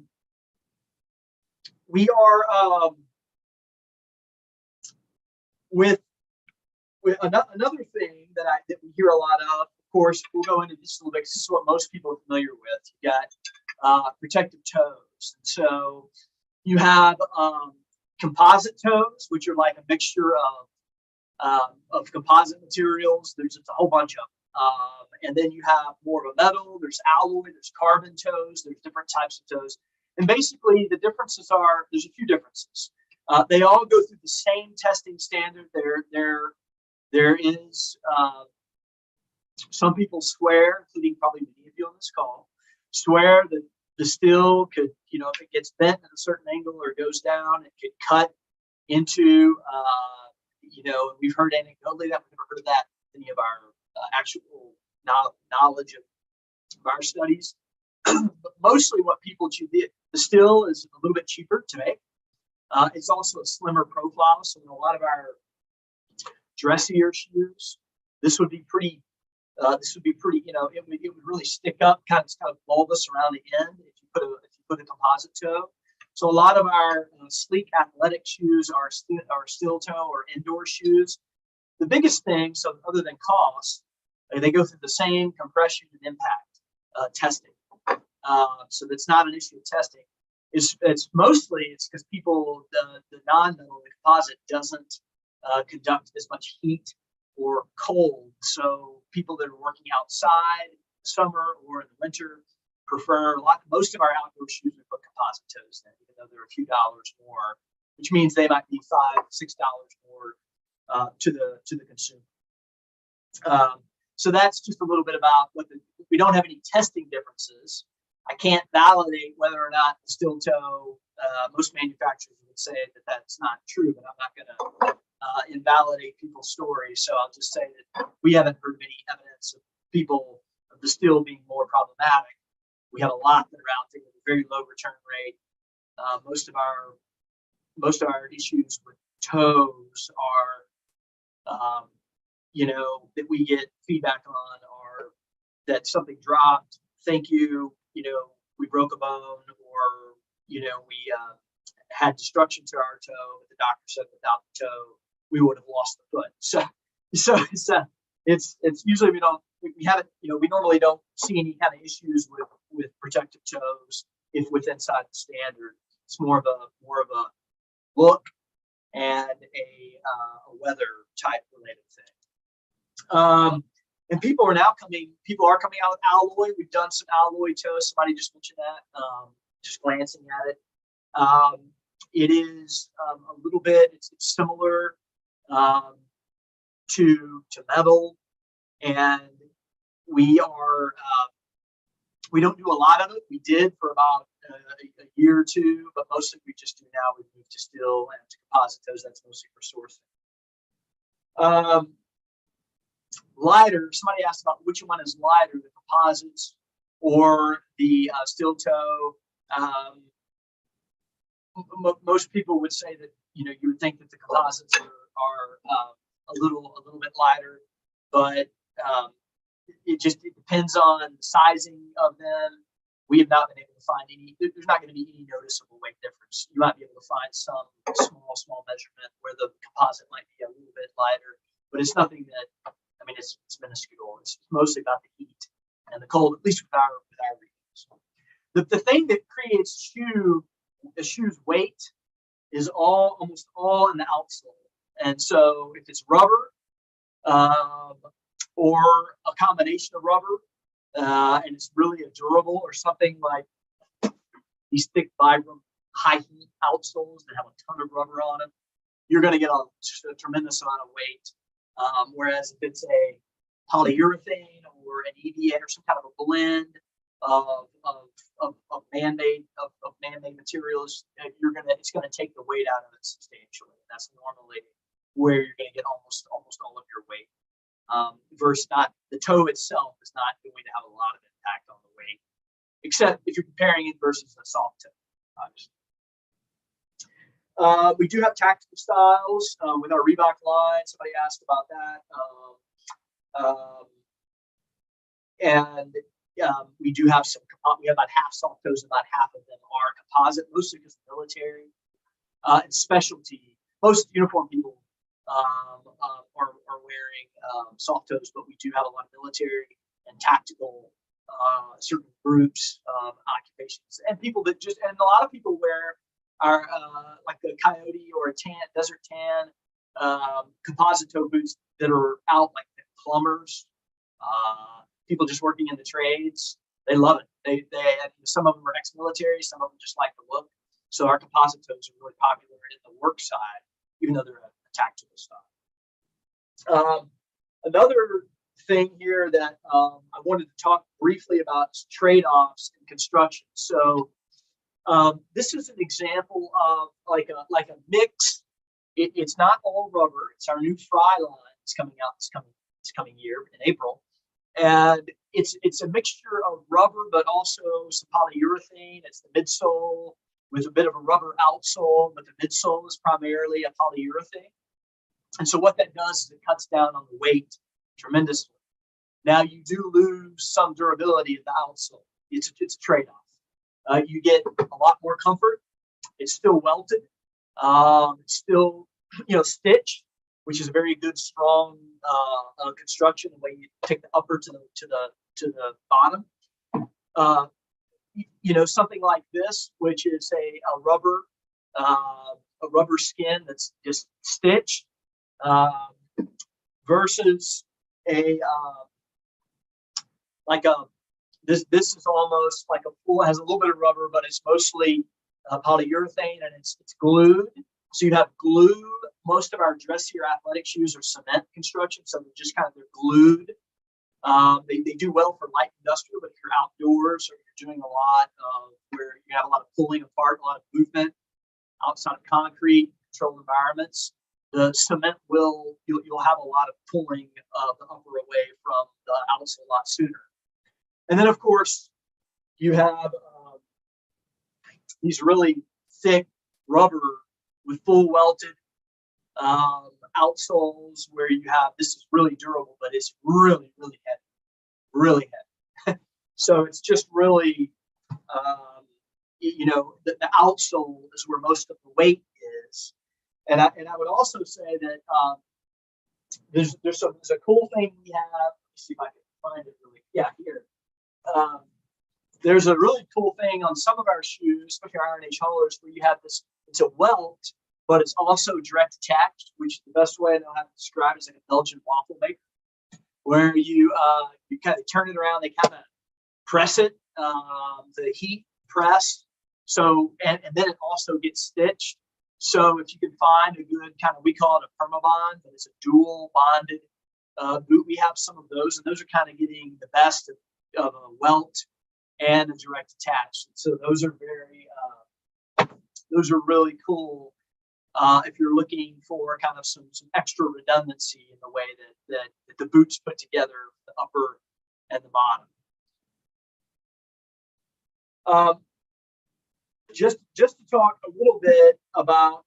Speaker 9: We are with another thing that we hear a lot of course, we'll go into this a little bit. This is what most people are familiar with. You got protective toes. And so you have composite toes, which are like a mixture of composite materials. There's just a whole bunch of them. And then you have more of a metal. There's alloy. There's carbon toes. There's different types of toes. And basically, the differences are there's a few differences. They all go through the same testing standard. There is Some people swear, including probably many of you on this call, swear that the steel could, you know, if it gets bent at a certain angle or goes down, it could cut into, you know, we've heard anecdotally that. We've never heard of that in any of our actual knowledge of our studies. But mostly what people choose, the steel is a little bit cheaper to make. It's also a slimmer profile. So in a lot of our dressier shoes, this would be pretty, you know, it would really stick up, kind of bulbous around the end if you put a composite toe. So a lot of our sleek athletic shoes are steel toe or indoor shoes. The biggest thing, so other than cost, they go through the same compression and impact testing. So that's not an issue of testing. It's mostly because people, the non-metal, the composite doesn't conduct as much heat or cold. So people that are working outside in the summer or in the winter prefer most of our outdoor shoes we put composite toes in, even though they're a few dollars more, which means they might be $5-6 more to the consumer. So that's just a little bit about we don't have any testing differences. I can't validate whether or not the steel toe, most manufacturers would say that that's not true, but I'm not going to invalidate people's stories. So I'll just say that we haven't heard of any evidence of the steel being more problematic. We have a lot that are out there with a very low return rate. Most of our issues with toes are, you know, that we get feedback on are that something dropped. Thank you. You know, we broke a bone, or, you know, we had destruction to our toe, but the doctor said without the toe, we would have lost the foot. So it's usually we haven't, you know, we normally don't see any kind of issues with protective toes if with inside the standard. It's more of a look and a weather type related thing. And people are coming out with alloy. We've done some alloy toes. Somebody just mentioned that, just glancing at it. It is a little bit, it's similar to metal, and we don't do a lot of it. We did for about a year or two, but mostly we just do now. We've moved to steel and to composite toes. That's mostly for sourcing. Lighter, somebody asked about which one is lighter, the composites or the steel toe. Most people would say that, you know, you would think that the composites are a little bit lighter, but it depends on the sizing of them. We have not been able to find there's not going to be any noticeable weight difference. You might be able to find some small measurement where the composite might be a little bit lighter, but it's nothing that, I mean, it's minuscule. It's mostly about the heat and the cold, at least with our readings. The thing that creates the shoe's weight is almost all in the outsole. And so if it's rubber or a combination of rubber, and it's really a durable or something like these thick Vibram high heat outsoles that have a ton of rubber on them, you're going to get just a tremendous amount of weight. Whereas if it's a polyurethane or an EVA or some kind of a blend of man-made materials, it's gonna take the weight out of it substantially. And that's normally where you're going to get almost all of your weight. Versus not the toe itself is not going to have a lot of impact on the weight, except if you're comparing it versus a soft toe, obviously. We do have tactical styles with our Reebok line. Somebody asked about that. We do have we have about half soft toes, about half of them are composite, mostly because of the military and specialty. Most uniform people are wearing soft toes, but we do have a lot of military and tactical certain groups, occupations, and people that and a lot of people wear are like the Coyote or a desert tan composite toe boots that are out, like the plumbers, people just working in the trades. They love it. They some of them are ex-military, some of them just like the look. So our composite toes are really popular in the work side, even though they're a tactical style. Another thing here that I wanted to talk briefly about is trade-offs in construction. So this is an example of like a mix. It's not all rubber. It's our new fry line. It's coming out this coming year in April, and it's a mixture of rubber, but also some polyurethane. It's the midsole with a bit of a rubber outsole, but the midsole is primarily a polyurethane. And so what that does is it cuts down on the weight tremendously. Now you do lose some durability in the outsole. It's a trade-off. You get a lot more comfort. It's still welted. It's still stitched, which is a very good strong construction when you take the upper to the bottom. Something like this, which is a rubber skin that's just stitched, versus this is almost like a full, has a little bit of rubber, but it's mostly polyurethane, and it's glued. So you have glue. Most of our dressier athletic shoes are cement construction, so they're glued. They do well for light industrial, but if you're outdoors or you're doing a lot where you have a lot of pulling apart, a lot of movement outside of concrete, controlled environments, the cement you'll have a lot of pulling of the upper away from the outsole a lot sooner. And then, of course, you have these really thick rubber with full welted outsoles where you have, this is really durable, but it's really, really heavy, so it's just really, the outsole is where most of the weight is. And I would also say that there's a cool thing we have. Let me see if I can find it really. Yeah, here. There's a really cool thing on some of our shoes, especially our Iron Age haulers, where you have this. It's a welt, but it's also direct attached, which the best way I know how to describe it is like a Belgian waffle maker, where you kind of turn it around. They kind of press it, the heat press. So and then it also gets stitched. So if you can find a good kind of, we call it a permabond, but it's a dual bonded boot. We have some of those, and those are kind of getting the best of a welt and a direct attach. So those are those are really cool if you're looking for kind of some extra redundancy in the way that the boot's put together, the upper and the bottom. Just to talk a little bit about,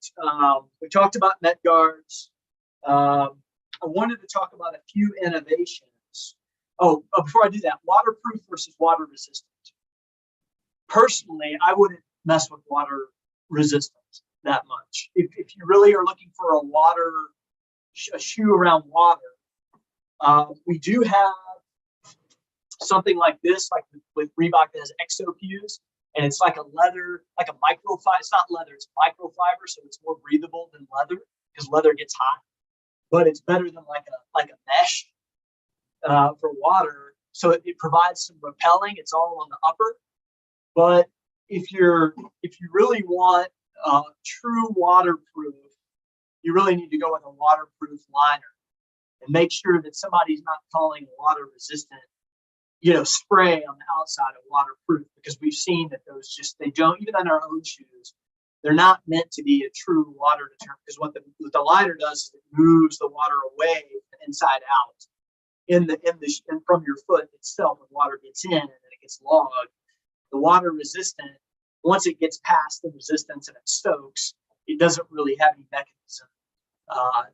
Speaker 9: we talked about net guards. I wanted to talk about a few innovations. Before I do that, waterproof versus water resistant. Personally, I wouldn't mess with water resistant that much. If you really are looking for a shoe around water, we do have something like this, like with Reebok that has exo-fuse. And it's like a leather, like a microfiber. It's not leather, it's microfiber, so it's more breathable than leather because leather gets hot. But it's better than like a mesh for water. So it provides some repelling. It's all on the upper. But if you really want true waterproof, you really need to go with a waterproof liner and make sure that somebody's not calling water resistant spray on the outside of waterproof, because we've seen that they don't, even on our own shoes, they're not meant to be a true water deterrent, because what the liner does is it moves the water away from inside out from your foot itself. When water gets in and then it gets logged, the water resistant, once it gets past the resistance and it soaks, it doesn't really have any mechanism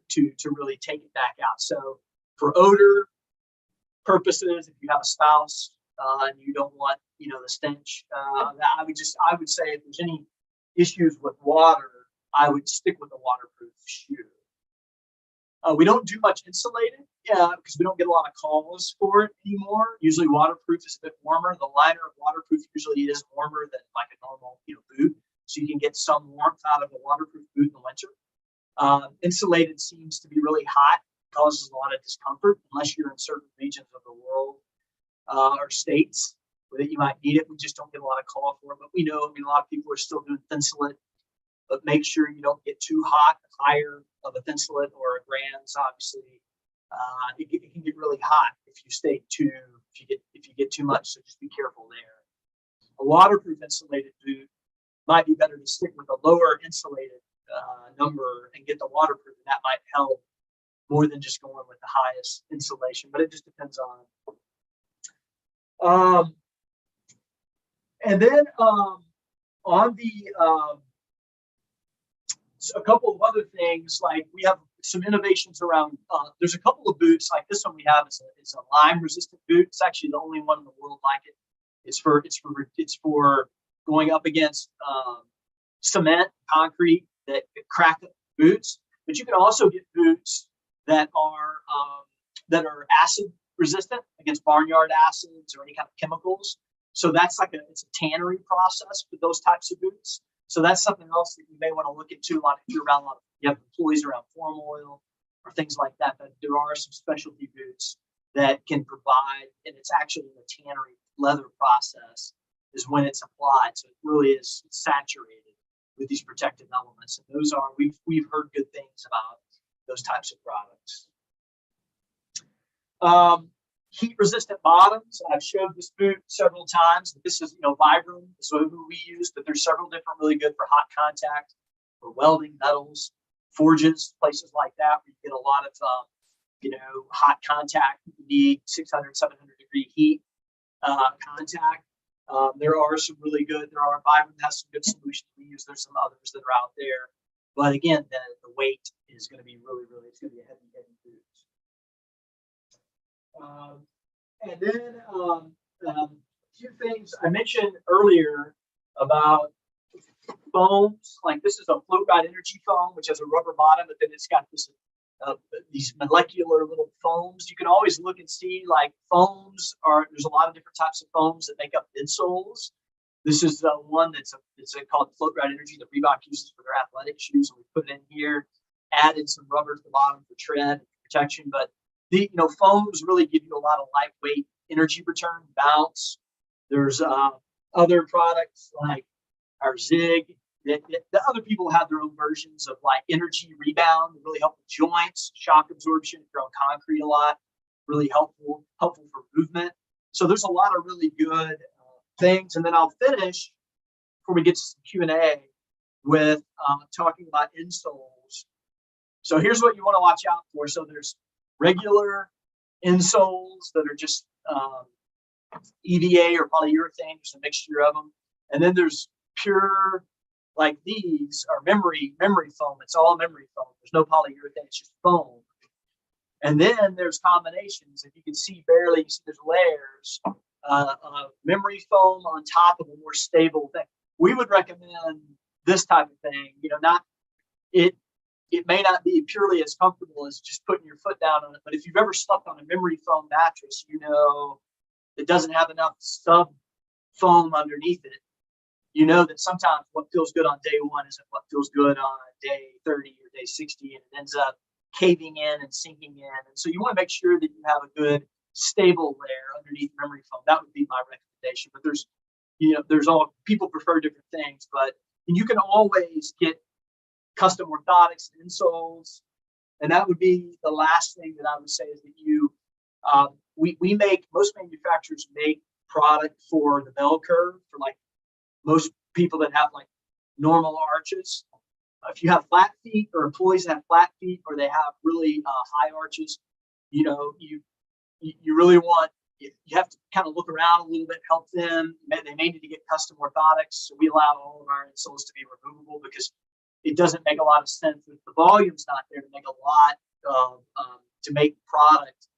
Speaker 9: to really take it back out. So for odor purposes, if you have a spouse and you don't want the stench, I would say if there's any issues with water, I would stick with a waterproof shoe. We don't do much insulated because we don't get a lot of calls for it anymore. Usually waterproof is a bit warmer. The liner of waterproof usually is warmer than like a normal boot, so you can get some warmth out of a waterproof boot in the winter. Insulated seems to be really hot, causes a lot of discomfort unless you're in certain regions of the world or states that you might need it. We just don't get a lot of call for it, but we know, a lot of people are still doing thinsulate, but make sure you don't get too hot. Higher of a thinsulate or a grams, obviously, it can get really hot if you get too much. So just be careful there. A waterproof insulated boot might be better to stick with a lower insulated number and get the waterproof, and that might help more than just going with the highest insulation. But it just depends on. And then on the a couple of other things, like we have some innovations around. There's a couple of boots like this one we have. It's a lime resistant boot. It's actually the only one in the world like it. It's for going up against cement, concrete that crack up boots. But you can also get boots that are acid resistant against barnyard acids or any kind of chemicals. So that's it's a tannery process for those types of boots. So that's something else that you may want to look into. You have employees around form oil or things like that. But there are some specialty boots that can provide, and it's actually in the tannery leather process is when it's applied. So it really is saturated with these protective elements. And those are, we've heard good things about those types of products. Heat resistant bottoms. I've showed this boot several times. This is, Vibram, so who we use, but there's several different really good for hot contact, for welding, metals, forges, places like that, where you get a lot of, hot contact. You need 600, 700 degree heat contact. There are some really good, Vibram has some good solutions we use. There's some others that are out there. But again, the weight is going to be really, it's going to be a heavy boot. And then a few things I mentioned earlier about foams. Like this is a float ride energy foam, which has a rubber bottom, but then it's got these molecular little foams. You can always look and see foams there's a lot of different types of foams that make up insoles. This is one it's called Float Ride Energy that Reebok uses for their athletic shoes. And we put it in here, added some rubber to the bottom for tread and protection. But the foams really give you a lot of lightweight energy return, bounce. There's other products like our Zig. The other people have their own versions of energy rebound, really help with joints, shock absorption if you're on concrete a lot, really helpful for movement. So there's a lot of really good things. And then I'll finish before we get to some Q&A with talking about insoles. So here's what you want to watch out for. So there's regular insoles that are just EVA or polyurethane, just a mixture of them. And then there's pure, like these are memory foam. It's all memory foam. There's no polyurethane, it's just foam. And then there's combinations. If you can see barely, you see there's layers of memory foam on top of a more stable thing. We would recommend this type of thing. It may not be purely as comfortable as just putting your foot down on it, but if you've ever slept on a memory foam mattress, it doesn't have enough sub foam underneath it. You know that sometimes what feels good on day one isn't what feels good on day 30 or day 60, and it ends up caving in and sinking in. And so you want to make sure that you have a good stable layer underneath memory foam. That would be my recommendation. But there's all people prefer different things, but you can always get custom orthotics and insoles. And that would be the last thing that I would say is that most manufacturers make product for the bell curve for most people that have normal arches. If you have flat feet or employees that have flat feet or they have really high arches, you really want, you have to kind of look around a little bit, help them. They may need to get custom orthotics. So we allow all of our insoles to be removable because it doesn't make a lot of sense if the volume's not there to make a lot to make product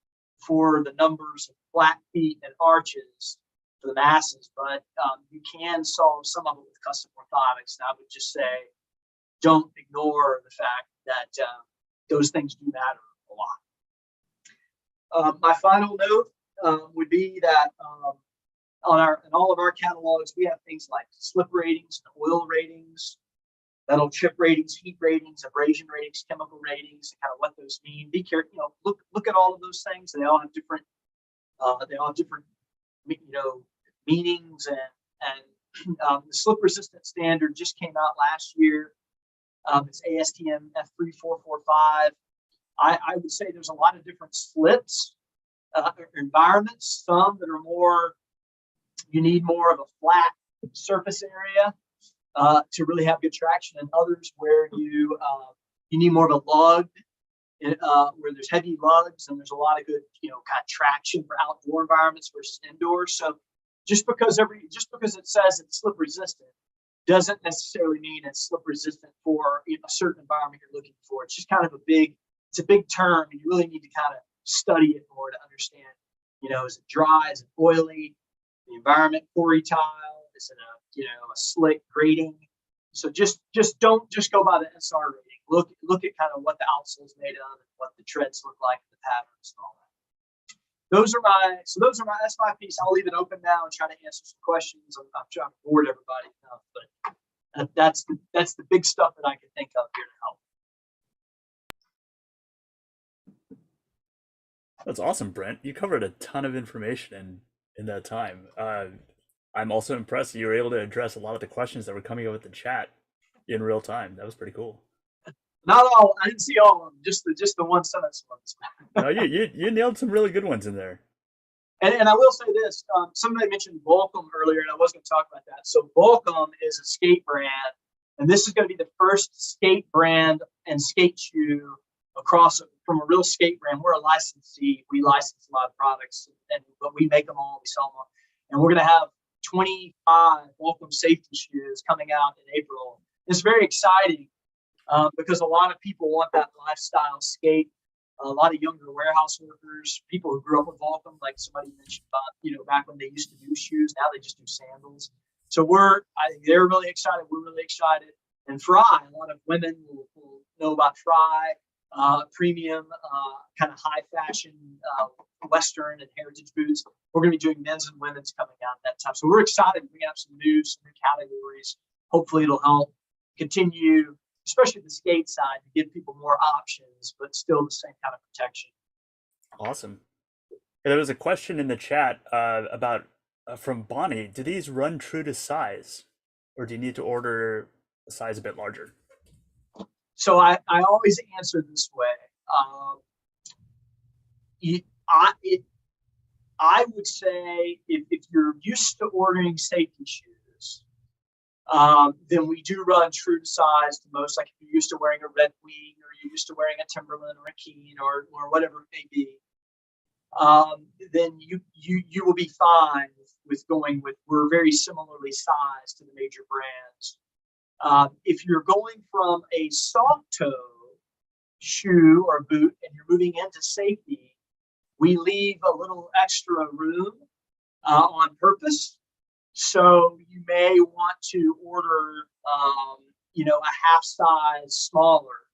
Speaker 9: for the numbers of flat feet and arches for the masses. But you can solve some of it with custom orthotics. And I would just say, don't ignore the fact that those things do matter a lot. My final note would be that in all of our catalogs, we have things like slip ratings, oil ratings, metal chip ratings, heat ratings, abrasion ratings, chemical ratings, kind of what those mean. Be careful, look at all of those things. They all have different meanings. And the slip resistant standard just came out last year. It's ASTM F3445. I would say there's a lot of different slips, environments, some that are more, you need more of a flat surface area to really have good traction, and others where you need more of a lug, where there's heavy lugs and there's a lot of good, kind of traction for outdoor environments versus indoors. So just because it says it's slip resistant doesn't necessarily mean it's slip resistant for a certain environment you're looking for. It's just kind of a big term, and you really need to kind of study it more to understand, is it dry, is it oily, the environment, Corrie tile, is it a slick grading? So just don't just go by the SR rating. Look at kind of what the outsole is made of and what the treads look like, the patterns and all that. That's my piece. I'll leave it open now and try to answer some questions. I'm trying to board everybody enough, but that's the big stuff that I can think of here to help.
Speaker 2: That's awesome, Brent. You covered a ton of information in that time. I'm also impressed that you were able to address a lot of the questions that were coming up with the chat in real time. That was pretty cool.
Speaker 9: Not all. I didn't see all of them. Just the one sentence ones.
Speaker 2: No, you nailed some really good ones in there.
Speaker 9: And I will say this. Somebody mentioned Volcom earlier, and I was going to talk about that. So Volcom is a skate brand, and this is going to be the first skate brand and skate shoe from a real skate brand. We're a licensee. We license a lot of products, but we make them all. We sell them all. And we're going to have 25 Volcom safety shoes coming out in April. It's very exciting because a lot of people want that lifestyle skate. A lot of younger warehouse workers, people who grew up with Volcom, like somebody mentioned about, back when they used to do shoes, now they just do sandals. So they're really excited. We're really excited. And Fry, a lot of women will know about Fry, premium, kind of high fashion, Western and heritage boots. We're going to be doing men's and women's coming out at that time. So we're excited. We have some new categories. Hopefully it'll help continue, especially the skate side, to give people more options, but still the same kind of protection.
Speaker 2: Awesome. There was a question in the chat about from Bonnie. Do these run true to size, or do you need to order a size a bit larger?
Speaker 9: So I always answer this way. I would say if you're used to ordering safety shoes, then we do run true to size to most. Like if you're used to wearing a Red Wing, or you're used to wearing a Timberland or a Keen or whatever it may be, then you will be fine with going with. We're very similarly sized to the major brands. If you're going from a soft toe shoe or boot and you're moving into safety, we leave a little extra room on purpose. So you may want to order, a half size smaller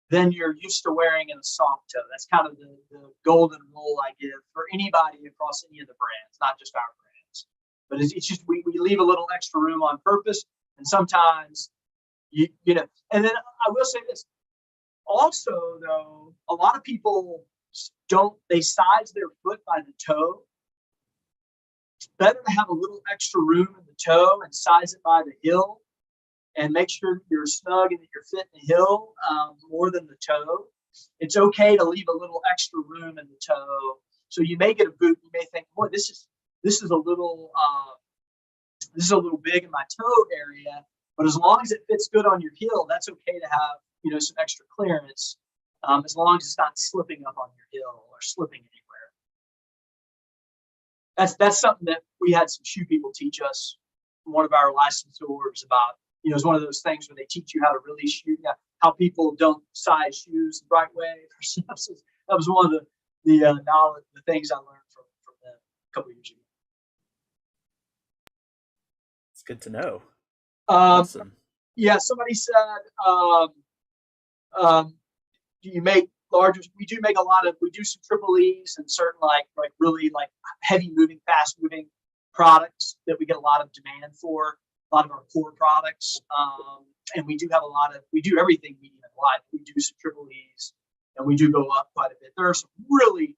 Speaker 9: than you're used to wearing in a soft toe. That's kind of the golden rule I give for anybody across any of the brands, not just our brands. But it's just we leave a little extra room on purpose. And sometimes, and then I will say this. Also, though, a lot of people they size their foot by the toe. It's better to have a little extra room in the toe and size it by the heel and make sure that you're snug and that you're fitting the heel more than the toe. It's okay to leave a little extra room in the toe. So you may get a boot, you may think, boy, this is a little big in my toe area, but as long as it fits good on your heel, that's okay to have, some extra clearance, as long as it's not slipping up on your heel or slipping anywhere. That's something that we had some shoe people teach us. One of our licensors about, it's one of those things where they teach you how to really shoot, how people don't size shoes the right way. That was one of the knowledge, the things I learned from them a couple of years ago.
Speaker 2: It's good to know.
Speaker 9: Awesome. Yeah, somebody said, do you make larger? We do make we do some triple E's and certain like really like heavy moving, fast moving products that we get a lot of demand for, a lot of our core products. And we do have we do everything medium and wide. We do some triple E's and we do go up quite a bit. There are some really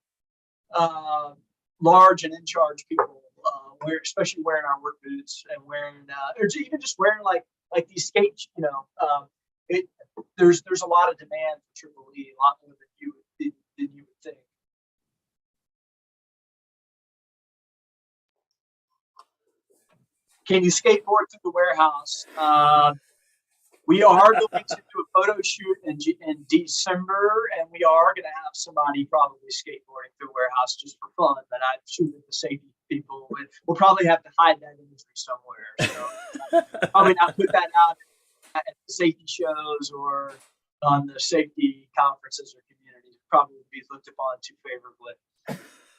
Speaker 9: large and in charge people, especially wearing our work boots and wearing, or even just wearing like these skates, there's a lot of demand for triple E, a lot more than you would can you skateboard through the warehouse? We are going to do a photo shoot in December, and we are going to have somebody probably skateboarding through the warehouse just for fun. But I'm shooting the safety people. We'll probably have to hide that imagery somewhere. So probably not put that out at the safety shows or on the safety conferences or communities. Probably would be looked upon too favorably.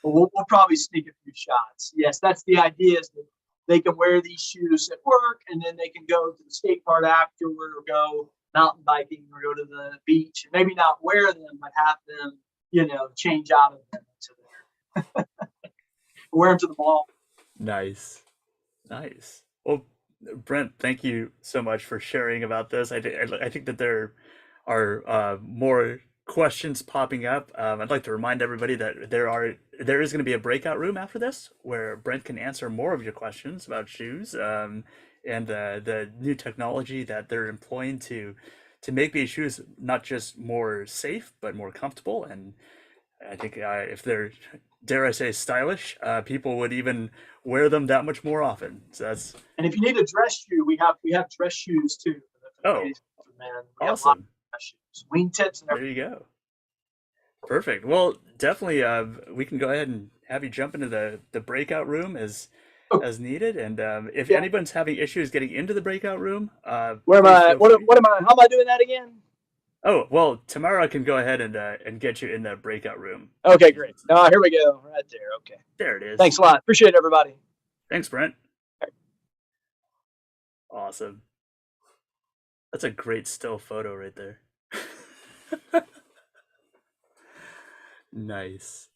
Speaker 9: But we'll probably sneak a few shots. Yes, that's the idea, is that they can wear these shoes at work, and then they can go to the skate park afterward, or go mountain biking, or go to the beach, and maybe not wear them, but have them, change out of them to their wear them to the mall.
Speaker 2: Nice. Well, Brent, thank you so much for sharing about this. I think that there are more questions popping up. I'd like to remind everybody that there is going to be a breakout room after this where Brent can answer more of your questions about shoes and the new technology that they're employing to make these shoes not just more safe but more comfortable. And I think if they're, dare I say, stylish, people would even wear them that much more often. So that's.
Speaker 9: And if you need a dress shoe, we have dress shoes too.
Speaker 2: Oh,
Speaker 9: man,
Speaker 2: awesome.
Speaker 9: Wingtips and
Speaker 2: everything. There you go. Perfect. Well, definitely we can go ahead and have you jump into the breakout room as needed. And if anyone's having issues getting into the breakout room,
Speaker 9: where am I? What am I? How am I doing that again?
Speaker 2: Oh, well, tomorrow I can go ahead and get you in the breakout room.
Speaker 9: Okay, great. Here we go. Right there. Okay.
Speaker 2: There it is.
Speaker 9: Thanks a lot. Appreciate it, everybody.
Speaker 2: Thanks, Brent. Awesome. That's a great still photo right there. Nice.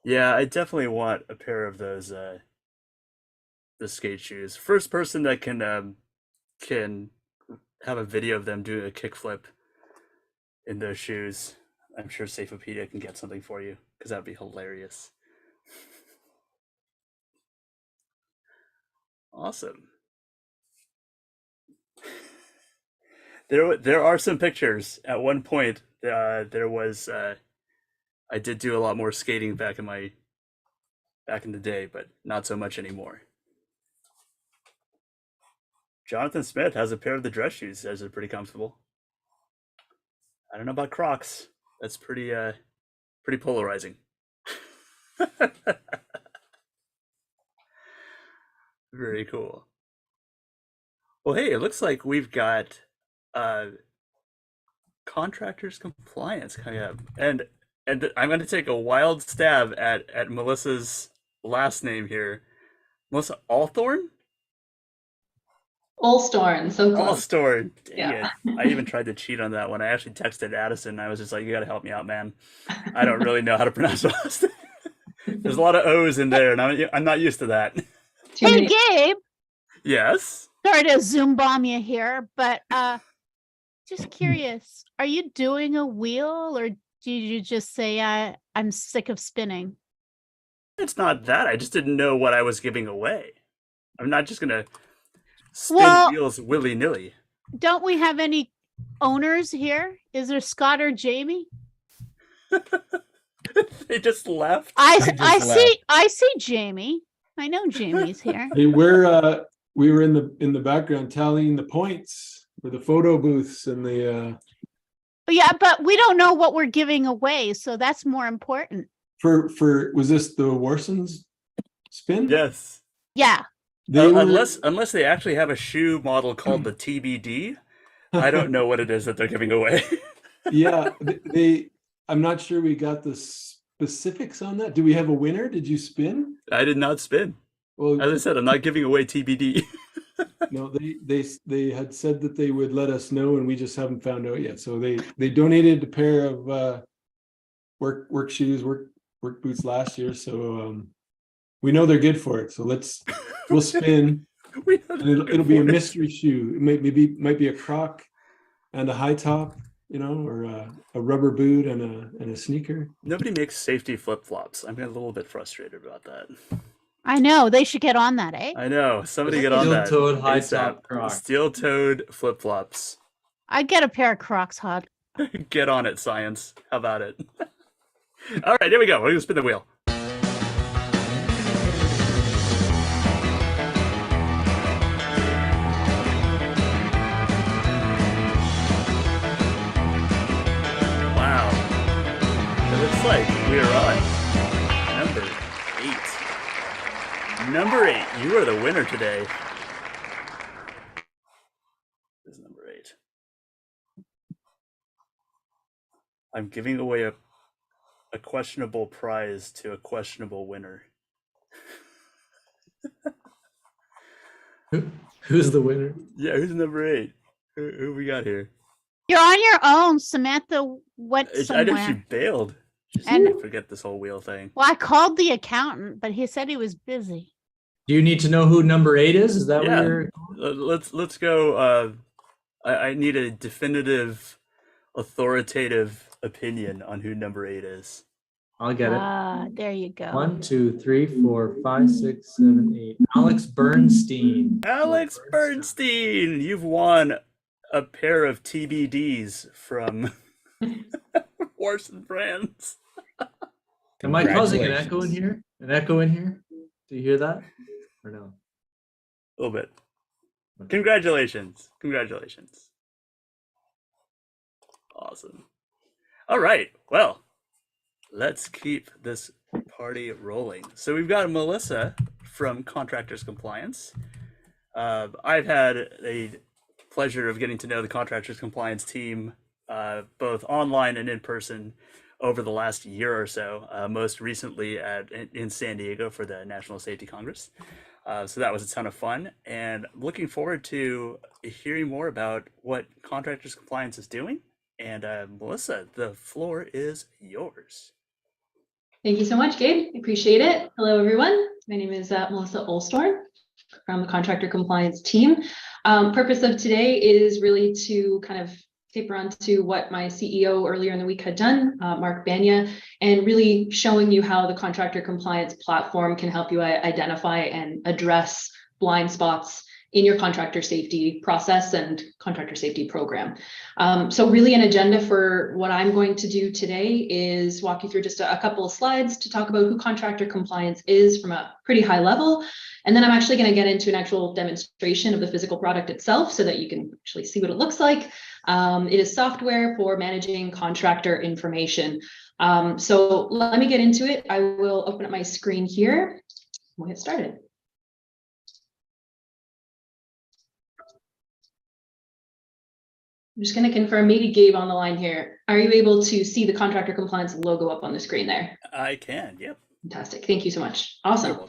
Speaker 2: Yeah, I definitely want a pair of those the skate shoes. First person that can have a video of them doing a kickflip in those shoes. I'm sure Safepedia can get something for you, because that would be hilarious. Awesome. There are some pictures. At one point, there was I did do a lot more skating back in the day, but not so much anymore. Jonathan Smith has a pair of the dress shoes. Those are pretty comfortable. I don't know about Crocs. That's pretty polarizing. Very cool. Well, hey, it looks like we've got contractors compliance coming up, and I'm going to take a wild stab at Melissa's last name here. Melissa Olsthoorn?
Speaker 8: Olsthoorn, so close.
Speaker 2: Olsthoorn. Dang it. I even tried to cheat on that one. I actually texted Addison. I was just like, you got to help me out, man. I don't really know how to pronounce the last name. There's a lot of O's in there, and I'm not used to that.
Speaker 4: Hey, Gabe.
Speaker 2: Yes?
Speaker 4: Sorry to Zoom bomb you here, but just curious, are you doing a wheel, or did you just say I'm sick of spinning?
Speaker 2: It's not that. I just didn't know what I was giving away. I'm not just going to spin wheels willy-nilly.
Speaker 4: Don't we have any owners here? Is there Scott or Jamie?
Speaker 2: They just left.
Speaker 4: I see Jamie. I know Jamie's here.
Speaker 3: Hey, we were in the background tallying the points for the photo booths and the
Speaker 4: Yeah, but we don't know what we're giving away, so that's more important.
Speaker 3: for was this the Warson's spin?
Speaker 2: Yes.
Speaker 4: Yeah.
Speaker 2: Unless they actually have a shoe model called the TBD, I don't know what it is that they're giving away.
Speaker 3: Yeah, I'm not sure we got the specifics on that. Do we have a winner? Did you spin?
Speaker 2: I did not spin. Well, as I said, I'm not giving away TBD.
Speaker 3: No, they had said that they would let us know, and we just haven't found out yet. So they donated a pair of work boots last year. So we know they're good for it. So we'll spin. And it'll be a mystery shoe. It might be a Croc and a high top, or a rubber boot and a sneaker.
Speaker 2: Nobody makes safety flip-flops. I'm a little bit frustrated about that.
Speaker 4: I know, they should get on that, eh?
Speaker 2: I know, somebody get on that.
Speaker 1: Steel-toed high top Crocs.
Speaker 2: Steel-toed flip-flops.
Speaker 4: I'd get a pair of Crocs, Hog.
Speaker 2: Get on it, science. How about it? All right, here we go. We're gonna spin the wheel. We are on number 8. Number 8, you are the winner today. This is number 8. I'm giving away a questionable prize to a questionable winner.
Speaker 1: Who's the winner?
Speaker 2: Yeah, who's number 8? Who we got here?
Speaker 4: You're on your own. Samantha went
Speaker 2: I know she
Speaker 4: somewhere.
Speaker 2: bailed.
Speaker 4: And-
Speaker 2: And forget this whole wheel thing.
Speaker 4: Well, I called the accountant, but he said he was busy.
Speaker 1: Do you need to know who number 8 is? Is that
Speaker 2: Yeah.
Speaker 1: what you're?
Speaker 2: Let's go. I need a definitive, authoritative opinion on who number 8 is.
Speaker 1: I'll get it.
Speaker 4: There you go.
Speaker 1: 1, 2, 3, 4, 5, 6, 7, 8. Alex Bernstein.
Speaker 2: Alex Bernstein, you've won a pair of TBDs from Warson Brands.
Speaker 1: Am I causing an echo in here? An echo in here? Do you hear that? Or no?
Speaker 2: A little bit. Congratulations. Congratulations. Awesome. All right. Well, let's keep this party rolling. So we've got Melissa from Contractors Compliance. I've had a pleasure of getting to know the Contractors Compliance team, both online and in person, over the last year or so, most recently in San Diego for the National Safety Congress. So that was a ton of fun, and looking forward to hearing more about what Contractors Compliance is doing. And Melissa, the floor is yours.
Speaker 8: Thank you so much, Gabe. I appreciate it. Hello, everyone. My name is Melissa Olsthoorn from the Contractor Compliance team. Purpose of today is really to kind of taper onto what my CEO earlier in the week had done, Marc, and really showing you how the Contractor Compliance platform can help you identify and address blind spots in your contractor safety process and contractor safety program. So really an agenda for what I'm going to do today is walk you through just a couple of slides to talk about who Contractor Compliance is from a pretty high level. And then I'm actually going to get into an actual demonstration of the physical product itself so that you can actually see what it looks like. It is software for managing contractor information. So let me get into it. I will open up my screen here. We'll get started. I'm just going to confirm, maybe Gabe on the line here. Are you able to see the Contractor Compliance logo up on the screen there?
Speaker 2: I can, yep.
Speaker 8: Fantastic. Thank you so much. Awesome.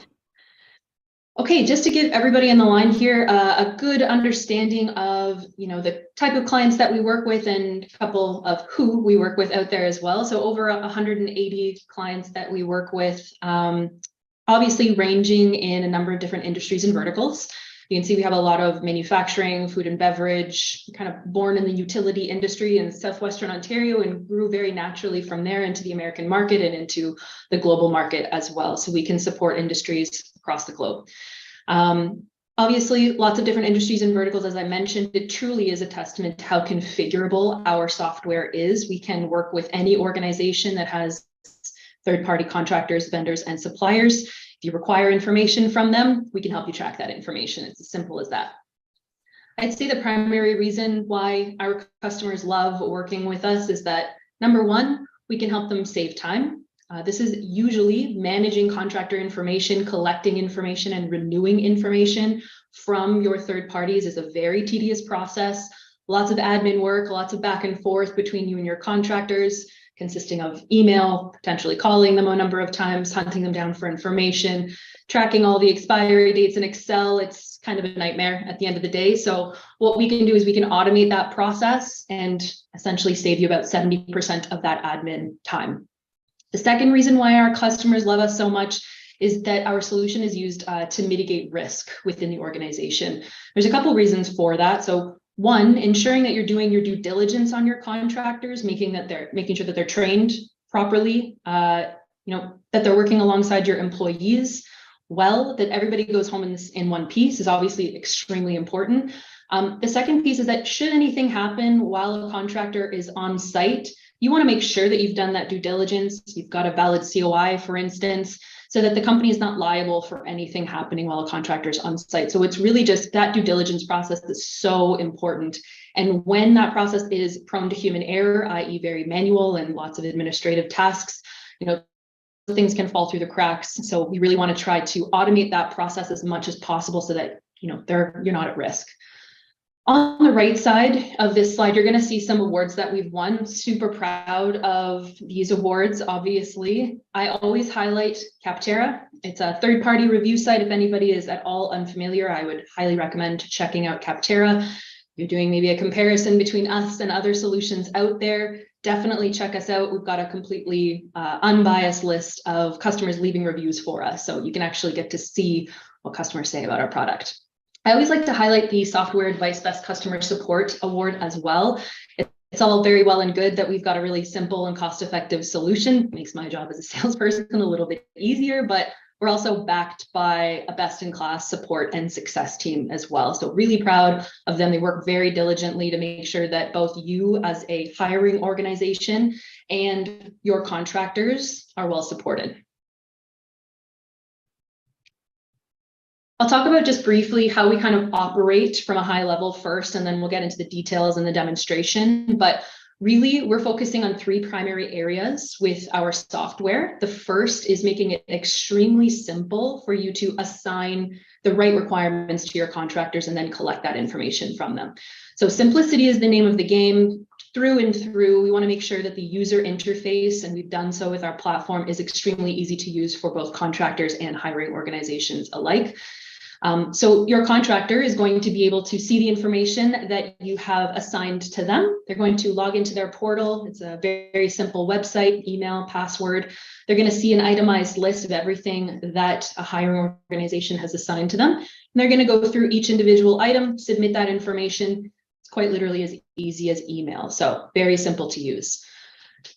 Speaker 8: Okay, just to give everybody on the line here a good understanding of, the type of clients that we work with and a couple of who we work with out there as well. So over 180 clients that we work with, obviously ranging in a number of different industries and verticals. You can see we have a lot of manufacturing, food and beverage, kind of born in the utility industry in Southwestern Ontario and grew very naturally from there into the American market and into the global market as well. So we can support industries across the globe. Obviously, lots of different industries and verticals, as I mentioned. It truly is a testament to how configurable our software is. We can work with any organization that has third-party contractors, vendors, and suppliers. If you require information from them, we can help you track that information. It's as simple as that. I'd say the primary reason why our customers love working with us is that, number one, we can help them save time. This is usually managing contractor information, collecting information, and renewing information from your third parties is a very tedious process. Lots of admin work, lots of back and forth between you and your contractors, consisting of email, potentially calling them a number of times, hunting them down for information, tracking all the expiry dates in Excel. It's kind of a nightmare at the end of the day. So what we can do is we can automate that process and essentially save you about 70% of that admin time. The second reason why our customers love us so much is that our solution is used to mitigate risk within the organization. There's a couple reasons for that. So one, ensuring that you're doing your due diligence on your contractors, making sure that they're trained properly, that they're working alongside your employees well, that everybody goes home in one piece is obviously extremely important. The second piece is that should anything happen while a contractor is on site, you want to make sure that you've done that due diligence. You've got a valid COI, for instance, so that the company is not liable for anything happening while a contractor is on site. So it's really just that due diligence process that's so important. And when that process is prone to human error, i.e. very manual and lots of administrative tasks, you know, things can fall through the cracks. So we really want to try to automate that process as much as possible so that, you know, you're not at risk. On the right side of this slide, you're going to see some awards that we've won. Super proud of these awards, obviously. I always highlight Capterra. It's a third-party review site. If anybody is at all unfamiliar, I would highly recommend checking out Capterra. If you're doing maybe a comparison between us and other solutions out there, definitely check us out. We've got a completely unbiased list of customers leaving reviews for us, so you can actually get to see what customers say about our product. I always like to highlight the Software Advice Best Customer Support Award as well. It's all very well and good that we've got a really simple and cost-effective solution. It makes my job as a salesperson a little bit easier, but we're also backed by a best-in-class support and success team as well. So really proud of them. They work very diligently to make sure that both you as a hiring organization and your contractors are well supported. I'll talk about just briefly how we kind of operate from a high level first, and then we'll get into the details in the demonstration. But really, we're focusing on three primary areas with our software. The first is making it extremely simple for you to assign the right requirements to your contractors and then collect that information from them. So simplicity is the name of the game. Through and through, we want to make sure that the user interface, and we've done so with our platform, is extremely easy to use for both contractors and hiring organizations alike. So your contractor is going to be able to see the information that you have assigned to them. They're going to log into their portal. It's a very, very simple website, email, password. They're going to see an itemized list of everything that a hiring organization has assigned to them. And they're going to go through each individual item, submit that information. It's quite literally as easy as email. So very simple to use.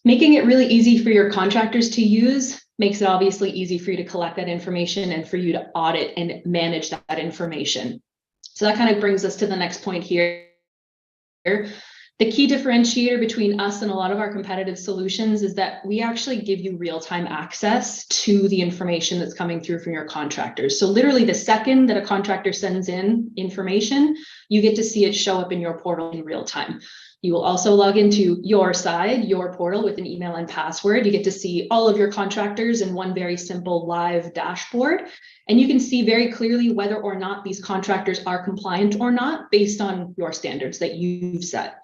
Speaker 8: Making it really easy for your contractors to use makes it obviously easy for you to collect that information and for you to audit and manage that information. So that kind of brings us to the next point here. The key differentiator between us and a lot of our competitive solutions is that we actually give you real-time access to the information that's coming through from your contractors. So literally the second that a contractor sends in information, you get to see it show up in your portal in real time. You will also log into your side, your portal, with an email and password. You get to see all of your contractors in one very simple live dashboard. And you can see very clearly whether or not these contractors are compliant or not based on your standards that you've set.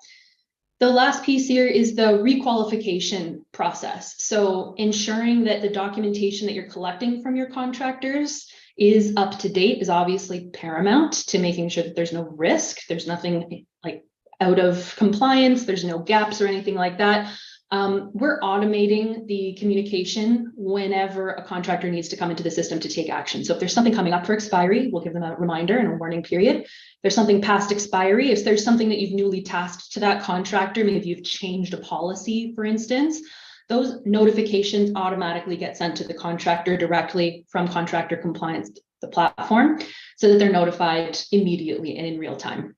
Speaker 8: The last piece here is the requalification process. So ensuring that the documentation that you're collecting from your contractors is up to date is obviously paramount to making sure that there's no risk. There's nothing like out of compliance, there's no gaps or anything like that. We're automating the communication whenever a contractor needs to come into the system to take action. So if there's something coming up for expiry, we'll give them a reminder and a warning period. If there's something past expiry, if there's something that you've newly tasked to that contractor, maybe you've changed a policy, for instance, those notifications automatically get sent to the contractor directly from Contractor Compliance, the platform, so that they're notified immediately and in real time.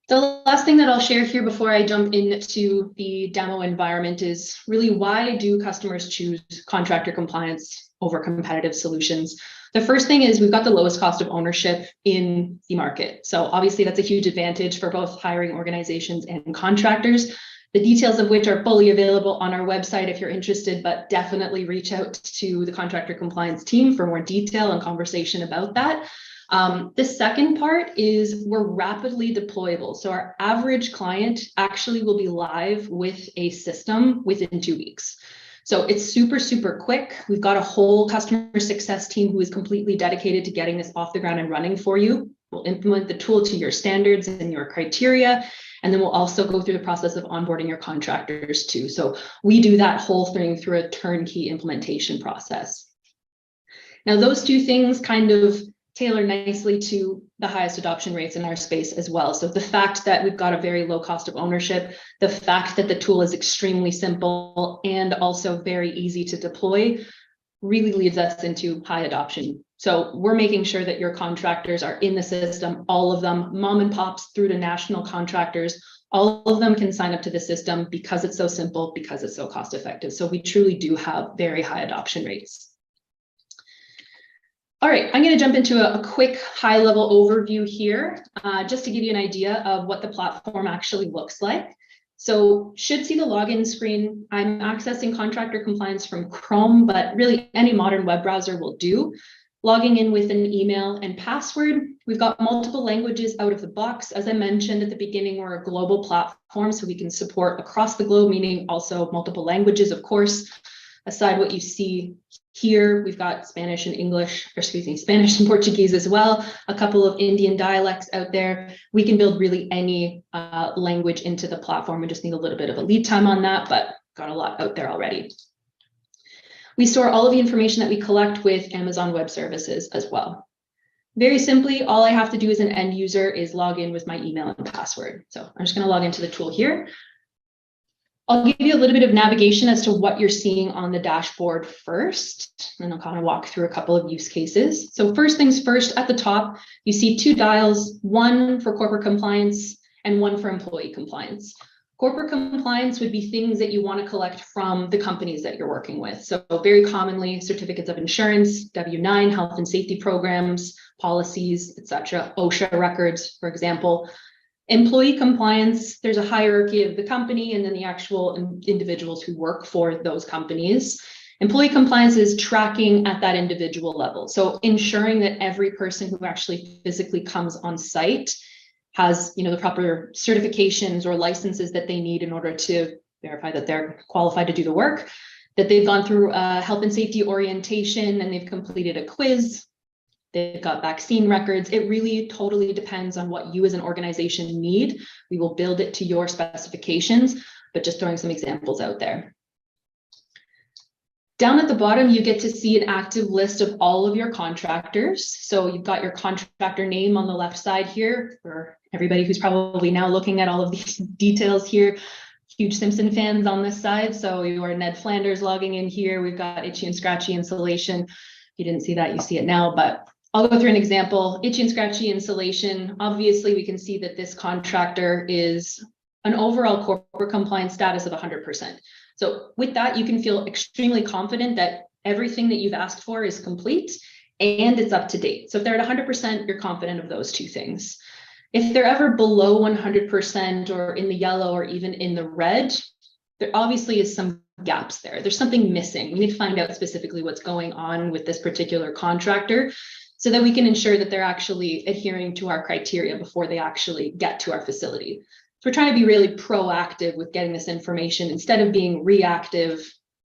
Speaker 8: The last thing that I'll share here before I jump into the demo environment is really, why do customers choose Contractor Compliance over competitive solutions? The first thing is we've got the lowest cost of ownership in the market. So obviously that's a huge advantage for both hiring organizations and contractors, the details of which are fully available on our website if you're interested, but definitely reach out to the Contractor Compliance team for more detail and conversation about that. The second part is we're rapidly deployable. So our average client actually will be live with a system within 2 weeks. So it's super, super quick. We've got a whole customer success team who is completely dedicated to getting this off the ground and running for you. We'll implement the tool to your standards and your criteria. And then we'll also go through the process of onboarding your contractors too. So we do that whole thing through a turnkey implementation process. Now, those two things kind of tailor nicely to the highest adoption rates in our space as well. So the fact that we've got a very low cost of ownership, the fact that the tool is extremely simple and also very easy to deploy really leads us into high adoption. So we're making sure that your contractors are in the system, all of them, mom and pops through to national contractors, all of them can sign up to the system because it's so simple, because it's so cost effective. So we truly do have very high adoption rates. All right, I'm going to jump into a quick high-level overview here, just to give you an idea of what the platform actually looks like. So should see the login screen. I'm accessing contractor compliance from Chrome, but really any modern web browser will do. Logging in with an email and password. We've got multiple languages out of the box. As I mentioned at the beginning, we're a global platform, so we can support across the globe, meaning also multiple languages, of course. Aside what you see here, we've got Spanish and English, or excuse me, Spanish and Portuguese as well, a couple of Indian dialects out there. We can build really any language into the platform. We just need a little bit of a lead time on that, but got a lot out there already. We store all of the information that we collect with Amazon Web Services as well. Very simply, all I have to do as an end user is log in with my email and password. So I'm just going to log into the tool here. I'll give you a little bit of navigation as to what you're seeing on the dashboard first, and I'll kind of walk through a couple of use cases. So first things first, at the top, you see two dials, one for corporate compliance and one for employee compliance. Corporate compliance would be things that you want to collect from the companies that you're working with. So very commonly, certificates of insurance, W-9, health and safety programs, policies, etc., OSHA records, for example. Employee compliance, there's a hierarchy of the company and then the actual individuals who work for those companies. Employee compliance is tracking at that individual level. So ensuring that every person who actually physically comes on site has, the proper certifications or licenses that they need in order to verify that they're qualified to do the work, that they've gone through a health and safety orientation and they've completed a quiz, they've got vaccine records. It really totally depends on what you as an organization need. We will build it to your specifications, but just throwing some examples out there. Down at the bottom, you get to see an active list of all of your contractors. So you've got your contractor name on the left side here for everybody who's probably now looking at all of these details here. Huge Simpson fans on this side. So your Ned Flanders logging in here. We've got Itchy and Scratchy Insulation. If you didn't see that, you see it now, but I'll go through an example. Itchy and Scratchy Insulation. Obviously, we can see that this contractor is an overall corporate compliance status of 100%. So with that, you can feel extremely confident that everything that you've asked for is complete and it's up to date. So if they're at 100%, you're confident of those two things. If they're ever below 100% or in the yellow or even in the red, there obviously is some gaps there. There's something missing. We need to find out specifically what's going on with this particular contractor so that we can ensure that they're actually adhering to our criteria before they actually get to our facility. So we're trying to be really proactive with getting this information instead of being reactive.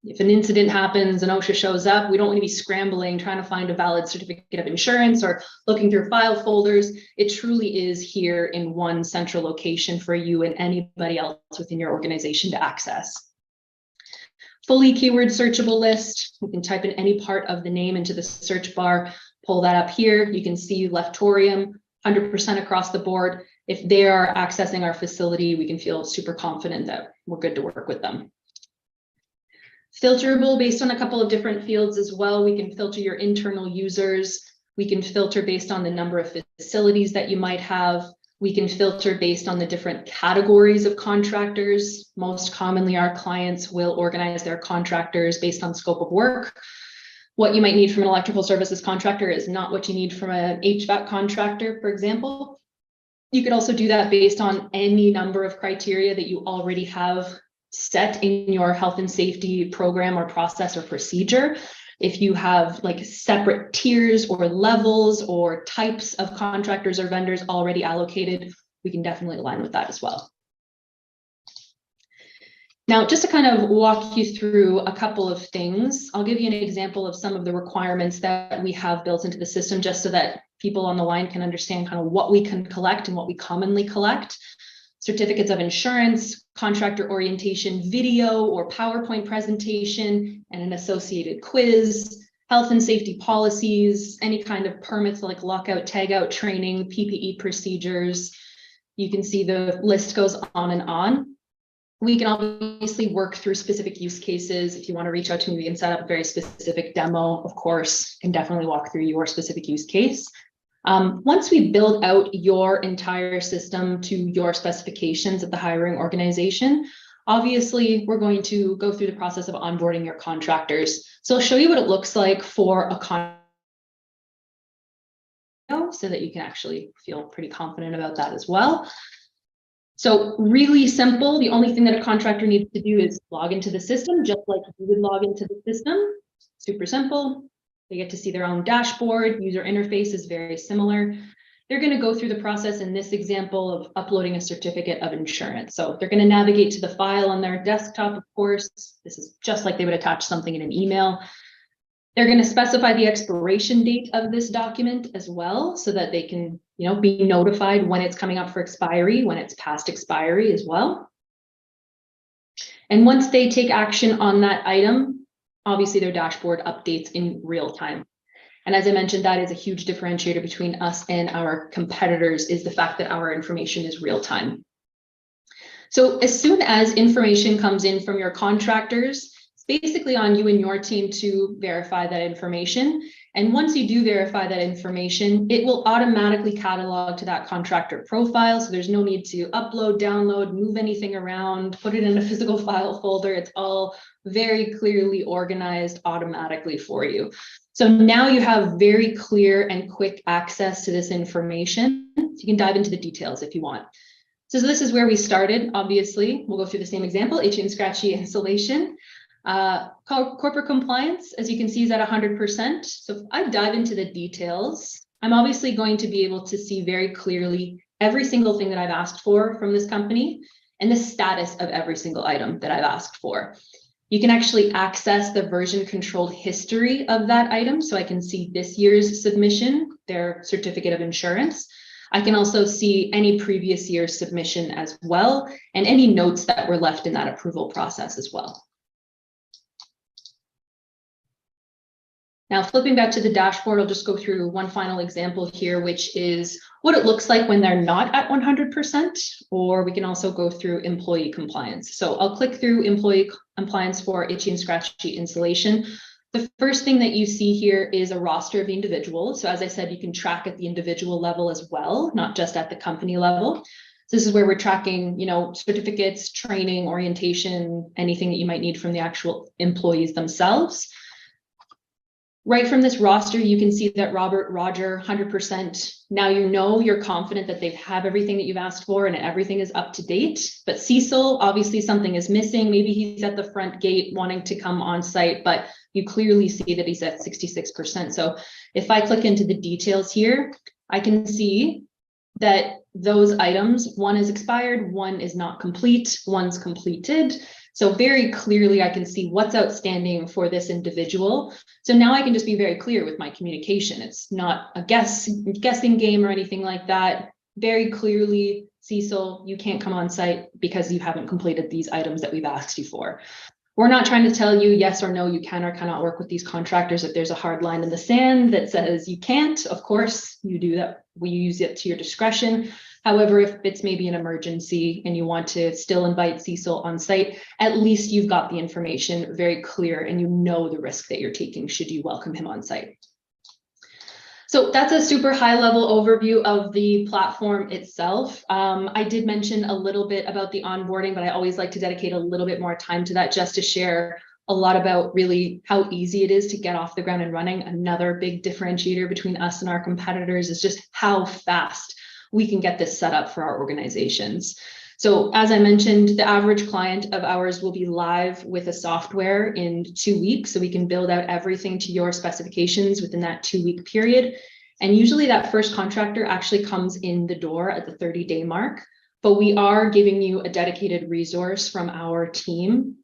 Speaker 8: If an incident happens and OSHA shows up, we don't want to be scrambling, trying to find a valid certificate of insurance or looking through file folders. It truly is here in one central location for you and anybody else within your organization to access. Fully keyword searchable list. You can type in any part of the name into the search bar, pull that up here. You can see Leftorium, 100% across the board. If they are accessing our facility, we can feel super confident that we're good to work with them. Filterable based on a couple of different fields as well. We can filter your internal users. We can filter based on the number of facilities that you might have. We can filter based on the different categories of contractors. Most commonly, our clients will organize their contractors based on scope of work. What you might need from an electrical services contractor is not what you need from an HVAC contractor, for example. You could also do that based on any number of criteria that you already have set in your health and safety program or process or procedure. If you have like separate tiers or levels or types of contractors or vendors already allocated, we can definitely align with that as well. Now, just to kind of walk you through a couple of things, I'll give you an example of some of the requirements that we have built into the system, just so that people on the line can understand kind of what we can collect and what we commonly collect. Certificates of insurance, contractor orientation video or PowerPoint presentation, and an associated quiz, health and safety policies, any kind of permits like lockout, tagout training, PPE procedures. You can see the list goes on and on. We can obviously work through specific use cases. If you want to reach out to me, we can set up a very specific demo, of course, and definitely walk through your specific use case. Once we build out your entire system to your specifications at the hiring organization, obviously we're going to go through the process of onboarding your contractors. So I'll show you what it looks like for a contractor so that you can actually feel pretty confident about that as well. So really simple. The only thing that a contractor needs to do is log into the system, just like you would log into the system. Super simple. They get to see their own dashboard. User interface is very similar. They're going to go through the process in this example of uploading a certificate of insurance. So they're going to navigate to the file on their desktop, of course. This is just like they would attach something in an email. They're going to specify the expiration date of this document as well, so that they can, be notified when it's coming up for expiry, when it's past expiry as well. And once they take action on that item, obviously their dashboard updates in real time. And as I mentioned, that is a huge differentiator between us and our competitors, is the fact that our information is real time. So as soon as information comes in from your contractors, it's basically on you and your team to verify that information. And once you do verify that information, it will automatically catalog to that contractor profile. So there's no need to upload, download, move anything around, put it in a physical file folder. It's all very clearly organized automatically for you. So now you have very clear and quick access to this information. So you can dive into the details if you want. So this is where we started. Obviously, we'll go through the same example, itchy and scratchy installation. Corporate compliance, as you can see, is at 100%. So if I dive into the details, I'm obviously going to be able to see very clearly every single thing that I've asked for from this company and the status of every single item that I've asked for. You can actually access the version controlled history of that item. So I can see this year's submission, their certificate of insurance. I can also see any previous year's submission as well, and any notes that were left in that approval process as well. Now, flipping back to the dashboard, I'll just go through one final example here, which is what it looks like when they're not at 100%, or we can also go through employee compliance. So I'll click through employee compliance for itchy and scratchy installation. The first thing that you see here is a roster of individuals. So as I said, you can track at the individual level as well, not just at the company level. So this is where we're tracking, certificates, training, orientation, anything that you might need from the actual employees themselves. Right from this roster, you can see that Robert, Roger, 100%. Now you're confident that they have everything that you've asked for and everything is up to date. But Cecil, obviously something is missing. Maybe he's at the front gate wanting to come on site, but you clearly see that he's at 66%. So if I click into the details here, I can see that those items, one is expired, one is not complete, one's completed. So very clearly, I can see what's outstanding for this individual. So now I can just be very clear with my communication. It's not a guessing game or anything like that. Very clearly, Cecil, you can't come on site because you haven't completed these items that we've asked you for. We're not trying to tell you yes or no, you can or cannot work with these contractors. If there's a hard line in the sand that says you can't, of course, you do that. We use it to your discretion. However, if it's maybe an emergency and you want to still invite Cecil on site, at least you've got the information very clear and you know the risk that you're taking should you welcome him on site. So that's a super high level overview of the platform itself. I did mention a little bit about the onboarding, but I always like to dedicate a little bit more time to that just to share a lot about really how easy it is to get off the ground and running. Another big differentiator between us and our competitors is just how fast we can get this set up for our organizations. So as I mentioned, the average client of ours will be live with a software in 2 weeks. So we can build out everything to your specifications within that 2-week period. And usually that first contractor actually comes in the door at the 30-day mark, but we are giving you a dedicated resource from our team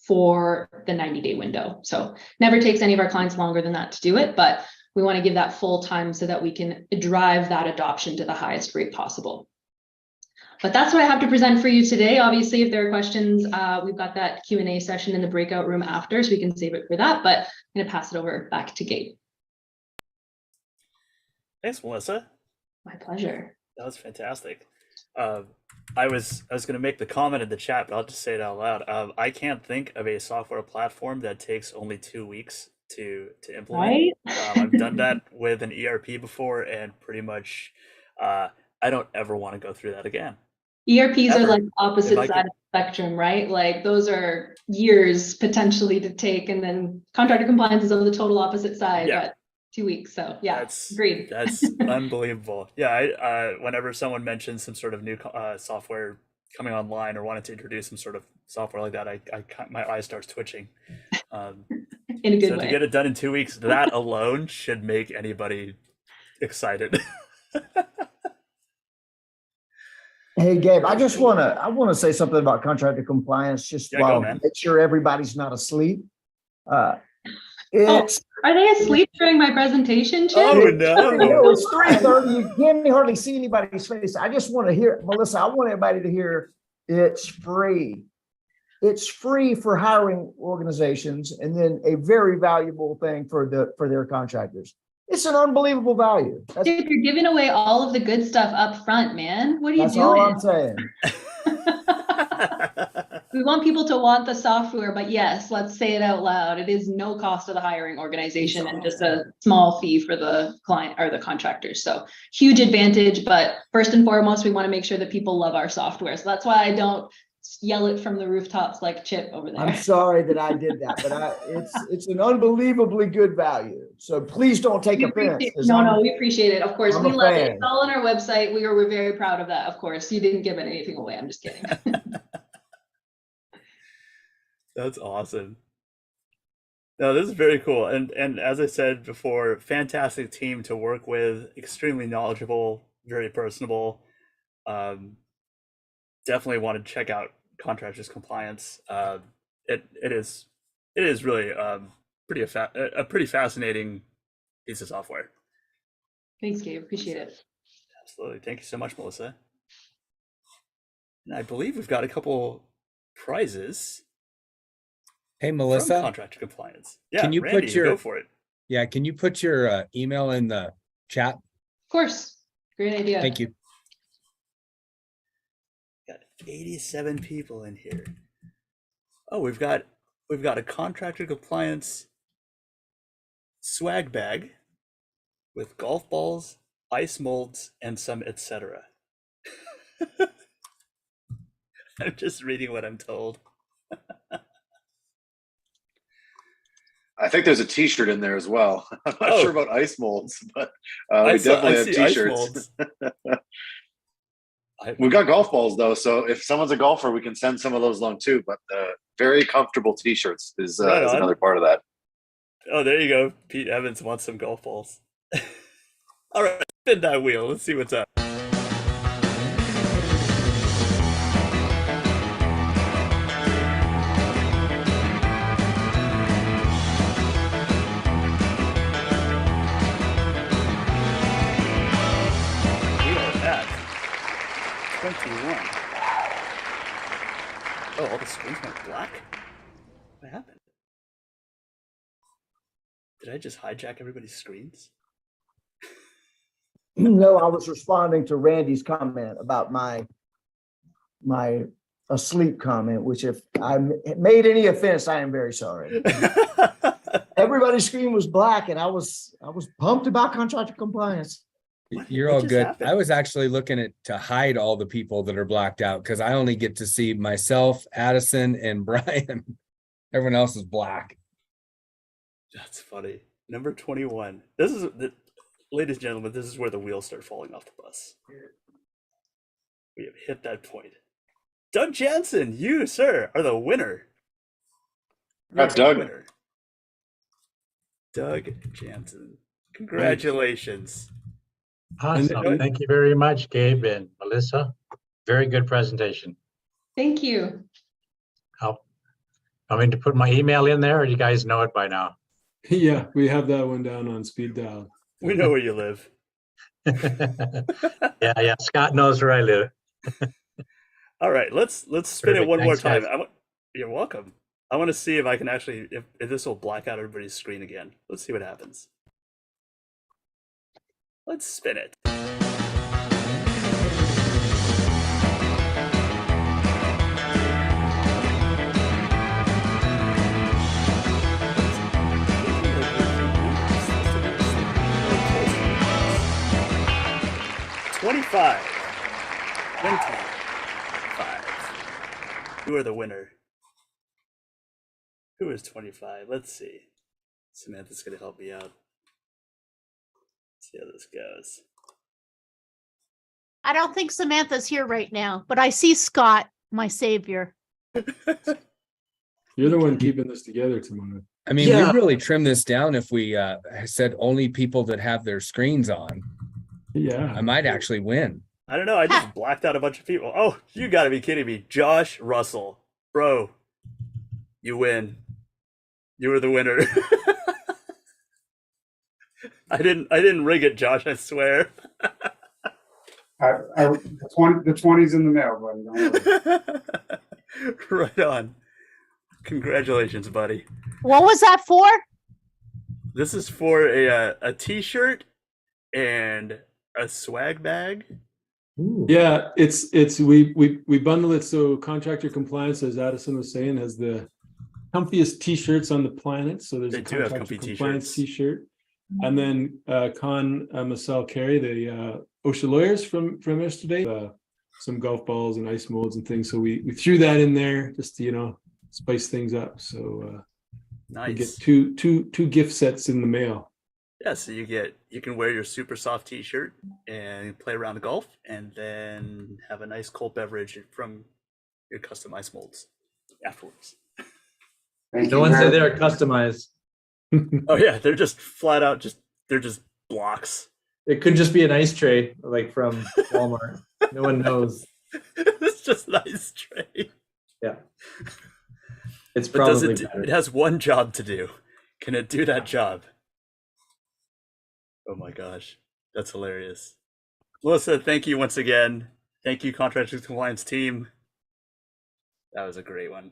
Speaker 8: for the 90-day window. So never takes any of our clients longer than that to do it, but we want to give that full time so that we can drive that adoption to the highest rate possible. But that's what I have to present for you today. Obviously, if there are questions, we've got that Q&A session in the breakout room after, so we can save it for that. But I'm going to pass it over back to Gabe.
Speaker 2: Thanks, Melissa.
Speaker 8: My pleasure.
Speaker 2: That was fantastic. I was going to make the comment in the chat, but I'll just say it out loud. I can't think of a software platform that takes only 2 weeks to implement.
Speaker 8: Right?
Speaker 2: I've done that with an ERP before, and pretty much I don't ever want to go through that again.
Speaker 8: ERPs are like opposite side of the spectrum, right? Like those are years potentially to take, and then contractor compliance is on the total opposite side.
Speaker 2: Yeah.
Speaker 8: But 2 weeks. So yeah,
Speaker 2: That's
Speaker 8: agreed.
Speaker 2: That's unbelievable. Yeah, whenever someone mentions some sort of new software coming online or wanted to introduce some sort of software like that, my eye starts twitching.
Speaker 8: In a good
Speaker 2: so
Speaker 8: way.
Speaker 2: to get it done in 2 weeks, that alone should make anybody excited.
Speaker 23: Hey, Gabe, I want to say something about contractor compliance, just
Speaker 2: Yeah, go,
Speaker 23: while
Speaker 2: man.
Speaker 23: make sure everybody's not asleep.
Speaker 8: Are they asleep during my presentation, Chip?
Speaker 2: Oh no!
Speaker 23: No, it's 3:30. You can't hardly see anybody's face. I just want to hear, Melissa, I want everybody to hear it's free. It's free for hiring organizations, and then a very valuable thing for their contractors. It's an unbelievable value.
Speaker 8: Chip, you're giving away all of the good stuff up front, man. What are you
Speaker 23: That's
Speaker 8: doing?
Speaker 23: all I'm saying.
Speaker 8: We want people to want the software, but yes, let's say it out loud. It is no cost to the hiring organization and just a small fee for the client or the contractors. So huge advantage, but first and foremost, we want to make sure that people love our software. So that's why I don't yell it from the rooftops like Chip over there.
Speaker 23: I'm sorry that I did that, but it's an unbelievably good value. So please don't take offense.
Speaker 8: No, we appreciate it. Of course,
Speaker 23: I'm
Speaker 8: we
Speaker 23: a
Speaker 8: love it.
Speaker 23: fan.
Speaker 8: It's all on our website. We're very proud of that. Of course, you didn't give anything away. I'm just kidding.
Speaker 2: That's awesome. No, this is very cool. And as I said before, fantastic team to work with, extremely knowledgeable, very personable. Definitely want to check out Contractors Compliance. It is really a pretty fascinating piece of software.
Speaker 8: Thanks, Gabe. Appreciate it.
Speaker 2: Absolutely. Thank you so much, Melissa. And I believe we've got a couple prizes.
Speaker 12: Hey, Melissa.
Speaker 2: From Contractor Compliance. Yeah,
Speaker 12: can you
Speaker 2: Randy,
Speaker 12: put your
Speaker 2: go for it.
Speaker 12: Yeah, can you put your email in the chat?
Speaker 8: Of course. Great idea.
Speaker 12: Thank you.
Speaker 2: Got 87 people in here. Oh, we've got a Contractor Compliance swag bag with golf balls, ice molds, and some etc. I'm just reading what I'm told.
Speaker 6: I think there's a T-shirt in there as well. I'm not sure about ice molds, but we definitely have T-shirts. We've got golf balls though, so if someone's a golfer, we can send some of those along too. But very comfortable T-shirts is another part of that.
Speaker 2: Oh, there you go. Pete Evans wants some golf balls. All right, spin that wheel. Let's see what's up. Oh, all the screens went black? What happened? Did I just hijack everybody's screens?
Speaker 23: No, I was responding to Randy's comment about my asleep comment, which if I made any offense, I am very sorry. Everybody's screen was black and I was pumped about contractor compliance.
Speaker 12: You're all good. I was actually looking to hide all the people that are blacked out because I only get to see myself, Addison, and Brian. Everyone else is black.
Speaker 2: That's funny. Number 21. This is, ladies and gentlemen, this is where the wheels start falling off the bus. We have hit that point. Doug Jansen, you, sir, are the winner.
Speaker 6: Doug.
Speaker 2: Winner. Doug Jansen. Congratulations.
Speaker 20: Awesome. Thank you very much, Gabe and Melissa. Very good presentation.
Speaker 8: Thank you.
Speaker 20: I mean to put my email in there, or do you guys know it by now?
Speaker 3: Yeah, we have that one down on speed dial.
Speaker 2: We know where you live.
Speaker 20: Yeah, Scott knows where I live.
Speaker 2: All right, let's spin it one more
Speaker 20: Thanks,
Speaker 2: time. You're welcome. I want to see if I can actually, if this will black out everybody's screen again. Let's see what happens. Let's spin it. $25. Who are the winner? Who is 25? Let's see. Samantha's going to help me out. see how this goes.
Speaker 4: I don't think Samantha's here right now, but I see Scott, my savior.
Speaker 3: You're the one keeping this together, Timona.
Speaker 12: I mean,
Speaker 1: Yeah.
Speaker 12: we really trim this down if we said only people that have their screens on.
Speaker 3: Yeah.
Speaker 12: I might actually win.
Speaker 2: I don't know. I just blacked out a bunch of people. Oh, you got to be kidding me. Josh Russell. Bro, you win. You were the winner. I didn't rig it, Josh, I swear.
Speaker 11: The 20's in the mail, buddy. Don't worry.
Speaker 2: Right on. Congratulations, buddy.
Speaker 4: What was that for?
Speaker 2: This is for a t-shirt and a swag bag.
Speaker 3: Yeah, it's we bundle it so contractor compliance, as Addison was saying, has the comfiest t-shirts on the planet. So there's
Speaker 2: They
Speaker 3: a
Speaker 2: do have
Speaker 3: contractor
Speaker 2: comfy
Speaker 3: compliance
Speaker 2: t-shirts.
Speaker 3: t-shirt, and then Marcel Carey, the OSHA lawyers from yesterday, some golf balls and ice molds and things. So we threw that in there just to spice things up. So
Speaker 2: Nice.
Speaker 3: you get two gift sets in the mail.
Speaker 2: Yeah, so you can wear your super soft t-shirt and play around the golf, and then have a nice cold beverage from your custom ice molds afterwards.
Speaker 1: No one said they're customized.
Speaker 2: Oh yeah, they're just flat out they're just blocks.
Speaker 1: It could just be an ice tray, like from Walmart. No one knows.
Speaker 2: It's just an ice tray.
Speaker 1: Yeah. It's
Speaker 2: But does
Speaker 1: probably
Speaker 2: it,
Speaker 1: better.
Speaker 2: it has one job to do. Can it do that job? Oh my gosh, that's hilarious. Melissa, thank you once again. Thank you, Contractor Compliance team. That was a great one.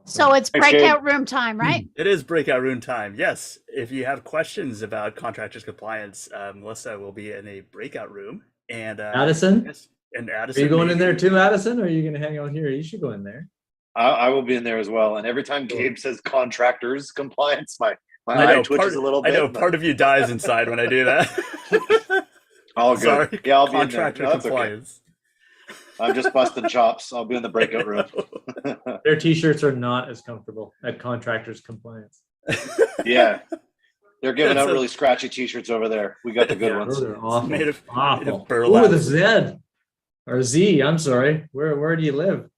Speaker 4: So it's
Speaker 2: Thanks,
Speaker 4: breakout
Speaker 2: Gabe.
Speaker 4: room time, right?
Speaker 2: It is breakout room time. Yes. If you have questions about contractors compliance, Melissa will be in a breakout room. And
Speaker 1: Addison?
Speaker 2: Yes, and
Speaker 1: Are
Speaker 2: Addison.
Speaker 1: you going in
Speaker 2: maybe.
Speaker 1: there too, Addison, or are you going to hang out here? You should go in there.
Speaker 6: I will be in there as well. And every time Gabe says contractors compliance, my
Speaker 2: I
Speaker 6: eye
Speaker 2: know,
Speaker 6: twitches a little bit.
Speaker 2: I know
Speaker 6: but-
Speaker 2: part of you dies inside when I do that.
Speaker 6: All good.
Speaker 2: Sorry,
Speaker 6: Yeah, I'll be
Speaker 2: contractor
Speaker 6: in there. No, that's okay.
Speaker 2: compliance.
Speaker 6: I'm just busting chops. I'll be in the breakout room.
Speaker 1: Their t-shirts are not as comfortable at contractors compliance.
Speaker 6: Yeah. They're giving
Speaker 2: It's
Speaker 6: out
Speaker 2: a-
Speaker 6: really scratchy t-shirts over there. We got the good ones.
Speaker 1: Those are awful.
Speaker 2: Made of
Speaker 1: awful.
Speaker 2: burlap.
Speaker 1: Ooh, the Z or Z. I'm sorry. Where do you live?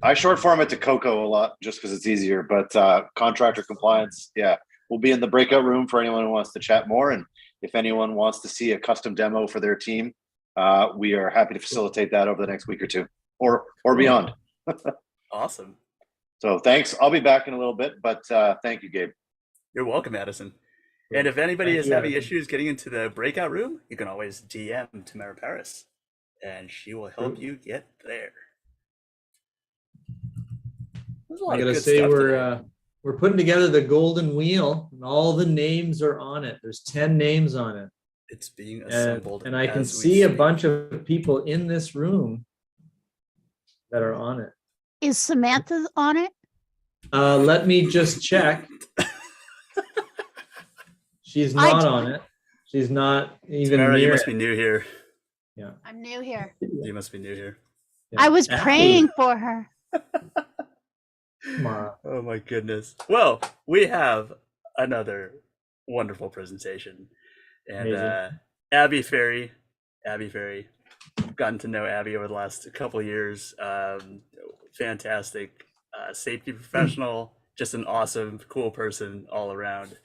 Speaker 6: I short form it to Coco a lot just because it's easier, but contractor compliance, yeah. We'll be in the breakout room for anyone who wants to chat more. And if anyone wants to see a custom demo for their team, we are happy to facilitate that over the next week or two or beyond.
Speaker 2: Awesome.
Speaker 6: So thanks. I'll be back in a little bit, but thank you, Gabe.
Speaker 2: You're welcome, Addison. And if anybody
Speaker 6: Thank
Speaker 2: is
Speaker 6: you,
Speaker 2: having
Speaker 6: Addison.
Speaker 2: issues getting into the breakout room, you can always DM Tamara Paris, and she will help you get there. There's a lot
Speaker 1: I
Speaker 2: of
Speaker 1: gotta
Speaker 2: good
Speaker 1: say
Speaker 2: stuff today.
Speaker 1: we're putting together the golden wheel, and all the names are on it. There's 10 names on it.
Speaker 2: It's being
Speaker 1: And,
Speaker 2: assembled.
Speaker 1: and I can
Speaker 2: as we
Speaker 1: see a
Speaker 2: speak.
Speaker 1: bunch of people in this room that are on it.
Speaker 4: Is Samantha on it?
Speaker 1: Let me just check. She's not on it. She's not even
Speaker 2: Tamara, you
Speaker 1: near
Speaker 2: must
Speaker 1: it.
Speaker 2: be new here.
Speaker 1: Yeah.
Speaker 4: I'm new here.
Speaker 2: You must be new here.
Speaker 4: I was praying for her.
Speaker 1: Come on.
Speaker 2: Oh my goodness. Well, we have another wonderful presentation. And
Speaker 1: Amazing.
Speaker 2: Abby Ferri. I've gotten to know Abby over the last couple of years. Fantastic safety professional, just an awesome, cool person all around.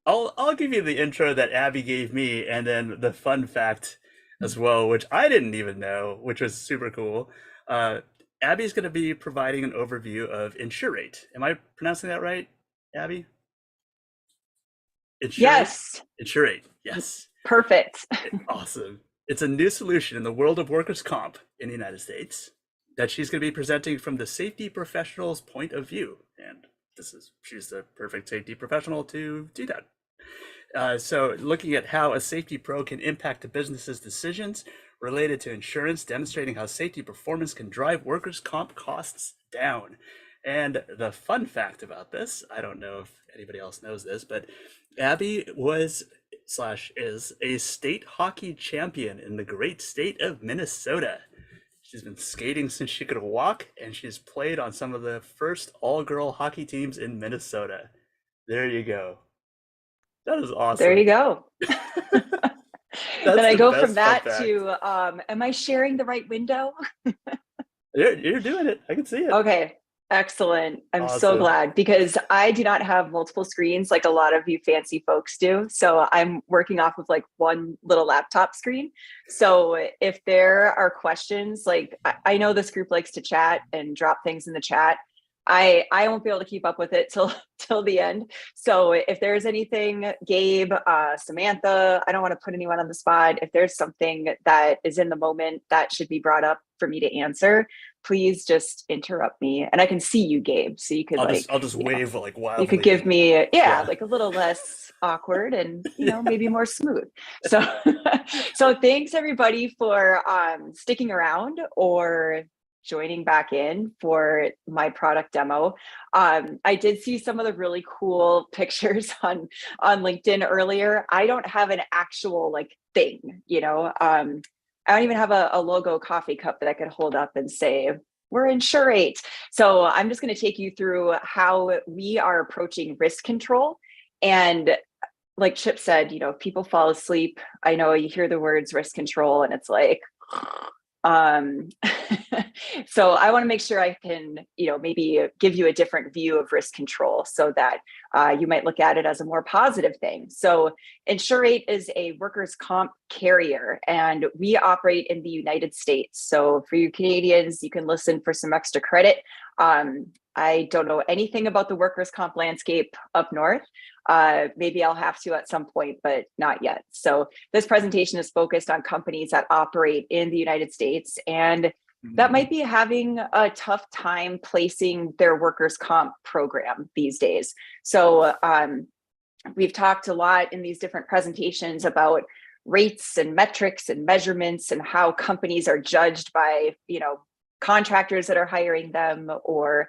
Speaker 2: I'll give you the intro that Abby gave me, and then the fun fact as well, which I didn't even know, which was super cool. Abby's going to be providing an overview of Insurate. Am I pronouncing that right, Abby? Insurate?
Speaker 5: Yes.
Speaker 2: Insurate, yes.
Speaker 5: Perfect.
Speaker 2: Awesome. It's a new solution in the world of workers' comp in the United States that she's going to be presenting from the safety professional's point of view. And she's the perfect safety professional to do that. So looking at how a safety pro can impact a business's decisions related to insurance, demonstrating how safety performance can drive workers' comp costs down. And the fun fact about this, I don't know if anybody else knows this, but Abby was / is a state hockey champion in the great state of Minnesota. She's been skating since she could walk, and she's played on some of the first all-girl hockey teams in Minnesota. There you go. That is awesome.
Speaker 5: There you go. Then I
Speaker 2: the
Speaker 5: go
Speaker 2: best
Speaker 5: from that
Speaker 2: fun fact.
Speaker 5: to, am I sharing the right window?
Speaker 2: You're doing it. I can see it.
Speaker 5: Okay, excellent. I'm so
Speaker 2: Awesome.
Speaker 5: glad because I do not have multiple screens like a lot of you fancy folks do. So I'm working off of like one little laptop screen. So if there are questions, like I know this group likes to chat and drop things in the chat. I won't be able to keep up with it till the end. So if there's anything, Gabe, Samantha, I don't want to put anyone on the spot. If there's something that is in the moment that should be brought up for me to answer, please just interrupt me. And I can see you, Gabe. So you could
Speaker 2: I'll just wave like wildly.
Speaker 5: You could give me, like a little less awkward and, maybe more smooth. So, so thanks everybody for sticking around or joining back in for my product demo. I did see some of the really cool pictures on LinkedIn earlier. I don't have an actual thing, I don't even have a logo coffee cup that I could hold up and say, we're Insurate. So I'm just going to take you through how we are approaching risk control. And like Chip said, if people fall asleep, I know you hear the words risk control and it's like, so I want to make sure I can, maybe give you a different view of risk control so that you might look at it as a more positive thing. So Insurate is a workers' comp carrier and we operate in the United States. So for you Canadians, you can listen for some extra credit. I don't know anything about the workers' comp landscape up north. Maybe I'll have to at some point, but not yet. So this presentation is focused on companies that operate in the United States and that might be having a tough time placing their workers' comp program these days. So we've talked a lot in these different presentations about rates and metrics and measurements and how companies are judged by, contractors that are hiring them, or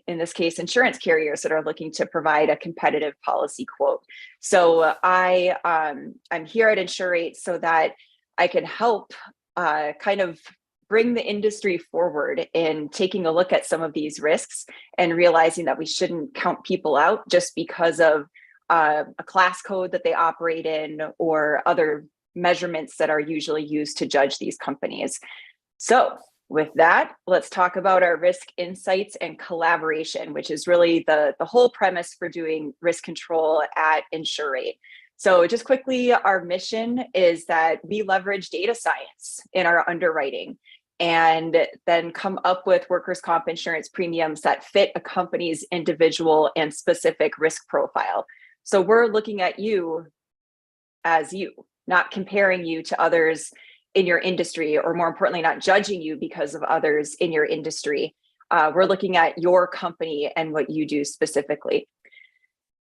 Speaker 5: in this case, insurance carriers that are looking to provide a competitive policy quote. So I'm here at Insurate so that I can help kind of bring the industry forward in taking a look at some of these risks and realizing that we shouldn't count people out just because of a class code that they operate in or other measurements that are usually used to judge these companies. So with that, let's talk about our risk insights and collaboration, which is really the whole premise for doing risk control at Insurate. So just quickly, our mission is that we leverage data science in our underwriting and then come up with workers' comp insurance premiums that fit a company's individual and specific risk profile. So we're looking at you as you, not comparing you to others in your industry, or more importantly, not judging you because of others in your industry. We're looking at your company and what you do specifically.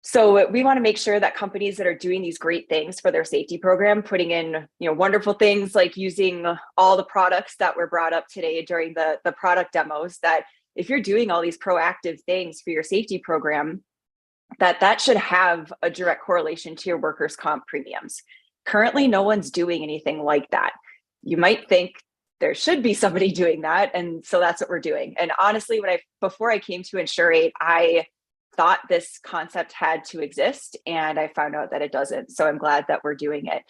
Speaker 5: So we want to make sure that companies that are doing these great things for their safety program, putting in wonderful things like using all the products that were brought up today during the product demos, that if you're doing all these proactive things for your safety program, that should have a direct correlation to your workers' comp premiums. Currently, no one's doing anything like that. You might think there should be somebody doing that, and so that's what we're doing. And honestly, before I came to Insurate, I thought this concept had to exist, and I found out that it doesn't. So I'm glad that we're doing it.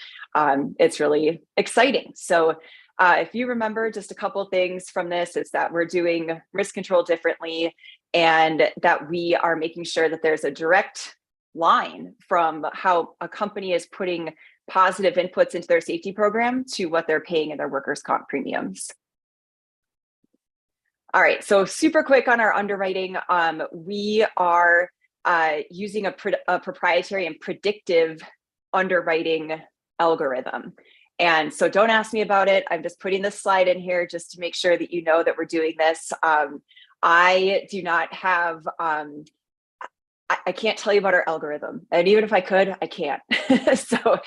Speaker 5: It's really exciting. So if you remember just a couple of things from this, is that we're doing risk control differently, and that we are making sure that there's a direct line from how a company is putting positive inputs into their safety program to what they're paying in their workers' comp premiums. All right, so super quick on our underwriting. We are using a proprietary and predictive underwriting algorithm. And so don't ask me about it. I'm just putting this slide in here just to make sure that you know that we're doing this. I do not have, I can't tell you about our algorithm. And even if I could, I can't. So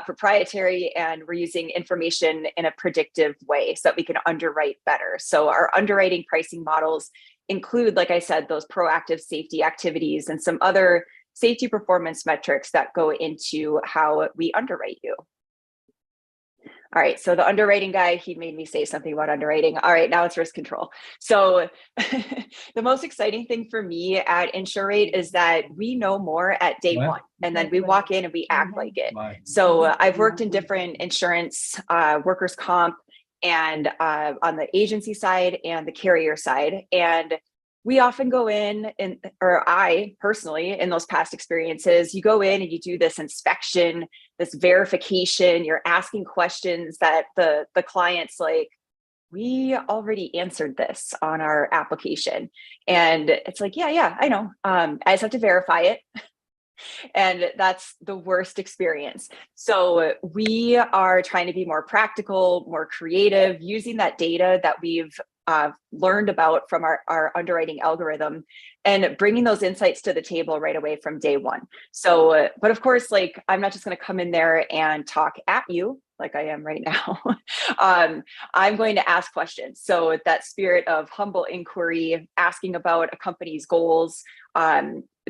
Speaker 5: proprietary, and we're using information in a predictive way so that we can underwrite better. So our underwriting pricing models include, like I said, those proactive safety activities and some other safety performance metrics that go into how we underwrite you. All right, so the underwriting guy, he made me say something about underwriting. All right, now it's risk control. So the most exciting thing for me at Insurate is that we know more at day one, and then we walk in and we act like it. So I've worked in different insurance, workers' comp, and on the agency side and the carrier side. And we often go in, or I personally, in those past experiences, you go in and you do this inspection, this verification, you're asking questions that the client's like, we already answered this on our application. And it's like, yeah, I know. I just have to verify it. And that's the worst experience. So we are trying to be more practical, more creative, using that data that we've learned about from our underwriting algorithm and bringing those insights to the table right away from day one. So, but of course, like, I'm not just going to come in there and talk at you like I am right now. I'm going to ask questions. So that spirit of humble inquiry, asking about a company's goals.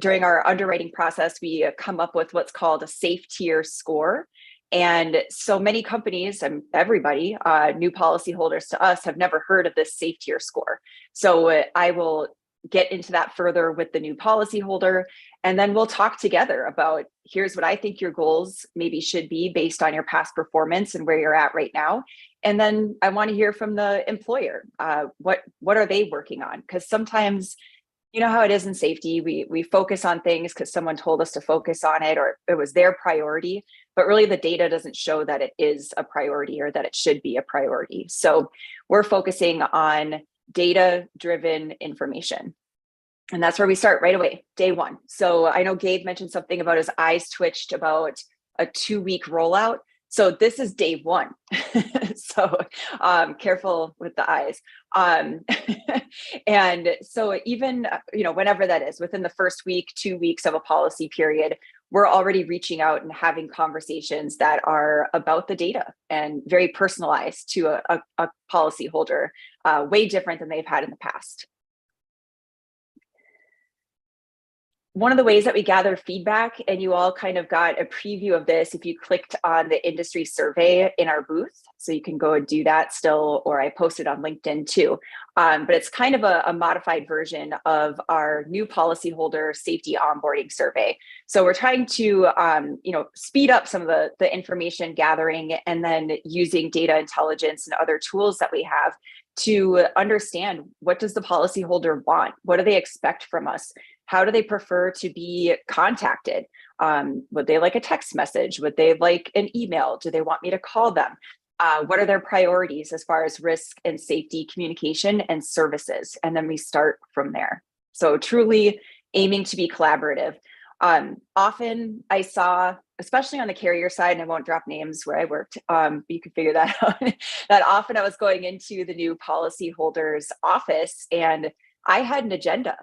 Speaker 5: During our underwriting process, we come up with what's called a safe tier score. And so many companies and everybody, new policyholders to us, have never heard of this safe tier score. So I will get into that further with the new policyholder, and then we'll talk together about, here's what I think your goals maybe should be based on your past performance and where you're at right now. And then I want to hear from the employer. What are they working on? Because sometimes, you know how it is in safety, we focus on things because someone told us to focus on it, or it was their priority, but really the data doesn't show that it is a priority or that it should be a priority. So we're focusing on data-driven information. And that's where we start right away, day one. So I know Gabe mentioned something about his eyes twitched about a 2-week rollout. So this is day one. So careful with the eyes. And so even, whenever that is, within the first week, 2 weeks of a policy period, we're already reaching out and having conversations that are about the data and very personalized to a policyholder, way different than they've had in the past. One of the ways that we gather feedback, and you all kind of got a preview of this if you clicked on the industry survey in our booth. So you can go and do that still, or I posted on LinkedIn too. But it's kind of a modified version of our new policyholder safety onboarding survey. So we're trying to speed up some of the information gathering, and then using data intelligence and other tools that we have to understand, what does the policyholder want? What do they expect from us? How do they prefer to be contacted? Would they like a text message? Would they like an email? Do they want me to call them? What are their priorities as far as risk and safety communication and services? And then we start from there. So truly aiming to be collaborative. Often I saw, especially on the carrier side, and I won't drop names where I worked, you can figure that out, that often I was going into the new policyholder's office and I had an agenda.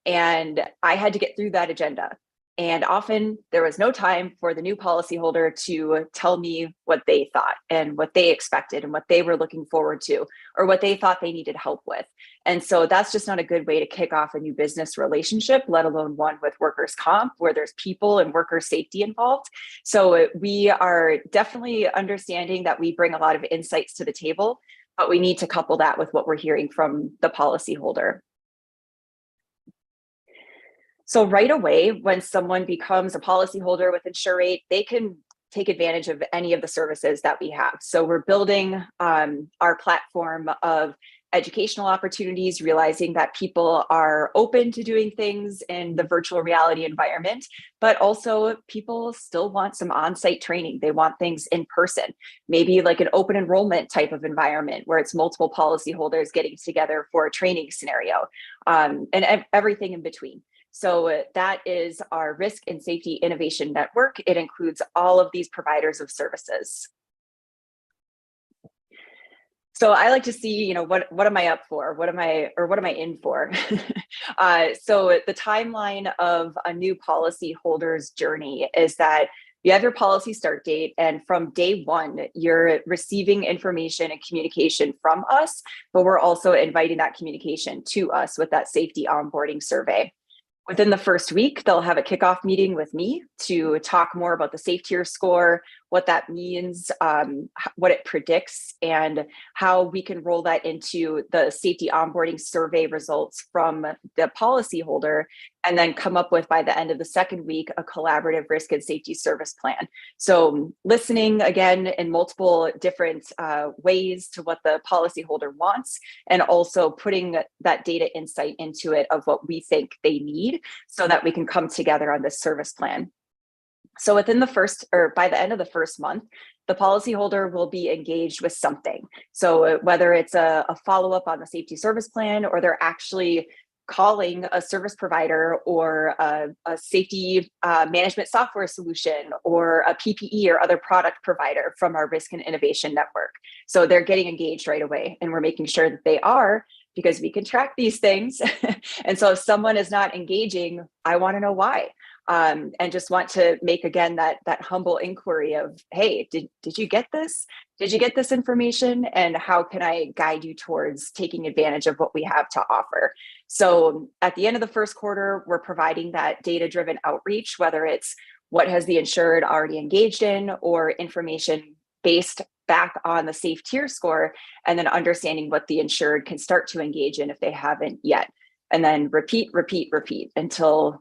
Speaker 5: And I had to get through that agenda. And often there was no time for the new policyholder to tell me what they thought and what they expected and what they were looking forward to, or what they thought they needed help with. And so that's just not a good way to kick off a new business relationship, let alone one with workers' comp, where there's people and worker safety involved. So we are definitely understanding that we bring a lot of insights to the table, but we need to couple that with what we're hearing from the policyholder. So right away, when someone becomes a policyholder with Insurate, they can take advantage of any of the services that we have. So we're building our platform of educational opportunities, realizing that people are open to doing things in the virtual reality environment, but also people still want some on-site training. They want things in person, maybe like an open enrollment type of environment where it's multiple policyholders getting together for a training scenario, and everything in between. So that is our Risk and Safety Innovation Network. It includes all of these providers of services. So I like to see, what am I up for? What am I in for? So the timeline of a new policyholder's journey is that you have your policy start date, and from day one, you're receiving information and communication from us, but we're also inviting that communication to us with that safety onboarding survey. Within the first week, they'll have a kickoff meeting with me to talk more about the safe tier score, what that means, what it predicts, and how we can roll that into the safety onboarding survey results from the policyholder, and then come up with, by the end of the second week, a collaborative risk and safety service plan. So listening again in multiple different ways to what the policyholder wants, and also putting that data insight into it of what we think they need so that we can come together on this service plan. So within the first, or by the end of the first month, the policyholder will be engaged with something. So whether it's a follow-up on the safety service plan, or they're actually calling a service provider, or a safety management software solution, or a PPE or other product provider from our risk and innovation network. So they're getting engaged right away, and we're making sure that they are, because we can track these things. And so if someone is not engaging, I want to know why. And just want to make, again, that humble inquiry of, hey, did you get this? Did you get this information? And how can I guide you towards taking advantage of what we have to offer? So at the end of the first quarter, we're providing that data-driven outreach, whether it's what has the insured already engaged in, or information based back on the safe tier score, and then understanding what the insured can start to engage in if they haven't yet. And then repeat until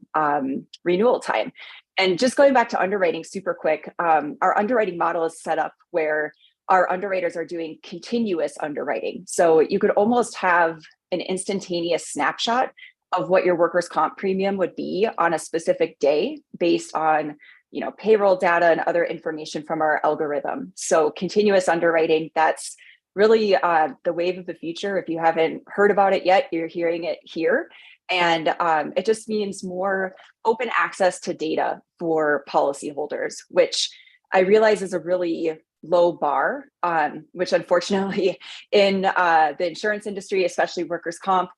Speaker 5: renewal time. And just going back to underwriting super quick, our underwriting model is set up where our underwriters are doing continuous underwriting. So you could almost have an instantaneous snapshot of what your workers' comp premium would be on a specific day based on, you know, payroll data and other information from our algorithm. So continuous underwriting, that's really the wave of the future. If you haven't heard about it yet, you're hearing it here. And it just means more open access to data for policyholders, which I realize is a really low bar, which unfortunately in the insurance industry, especially workers' comp,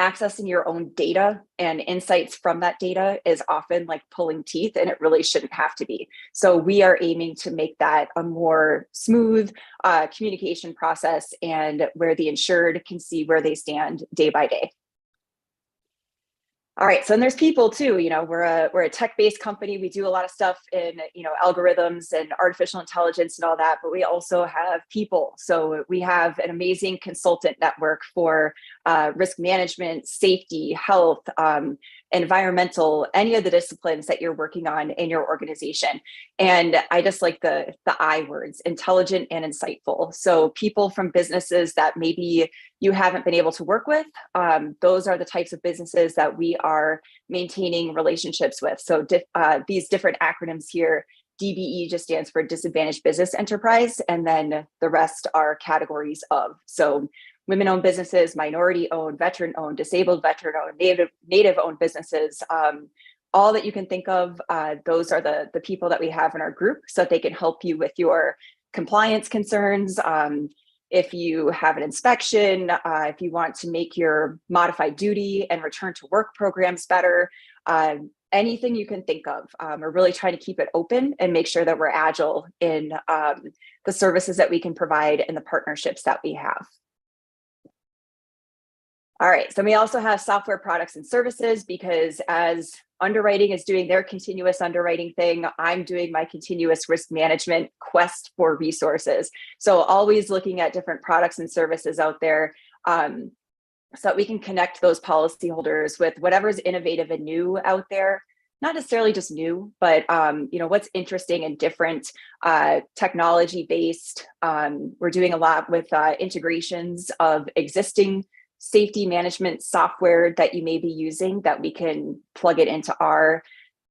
Speaker 5: accessing your own data and insights from that data is often like pulling teeth, and it really shouldn't have to be. So we are aiming to make that a more smooth communication process, and where the insured can see where they stand day by day. All right, so then there's people too. You know, we're a tech-based company. We do a lot of stuff in, you know, algorithms and artificial intelligence and all that, but we also have people. So we have an amazing consultant network for risk management, safety, health, environmental, any of the disciplines that you're working on in your organization. And I just like the I words, intelligent and insightful. So people from businesses that maybe you haven't been able to work with, those are the types of businesses that we are maintaining relationships with. So these different acronyms here, DBE just stands for Disadvantaged Business Enterprise, and then the rest are categories of. So women-owned businesses, minority-owned, veteran-owned, disabled veteran-owned, native-owned businesses, all that you can think of, those are the people that we have in our group, so that they can help you with your compliance concerns. If you have an inspection, if you want to make your modified duty and return to work programs better, anything you can think of. We're really trying to keep it open and make sure that we're agile in the services that we can provide and the partnerships that we have. All right, so we also have software products and services, because as underwriting is doing their continuous underwriting thing, I'm doing my continuous risk management quest for resources. So always looking at different products and services out there, so that we can connect those policyholders with whatever's innovative and new out there. Not necessarily just new, but you know, what's interesting and different, technology based. We're doing a lot with integrations of existing safety management software that you may be using, that we can plug it into our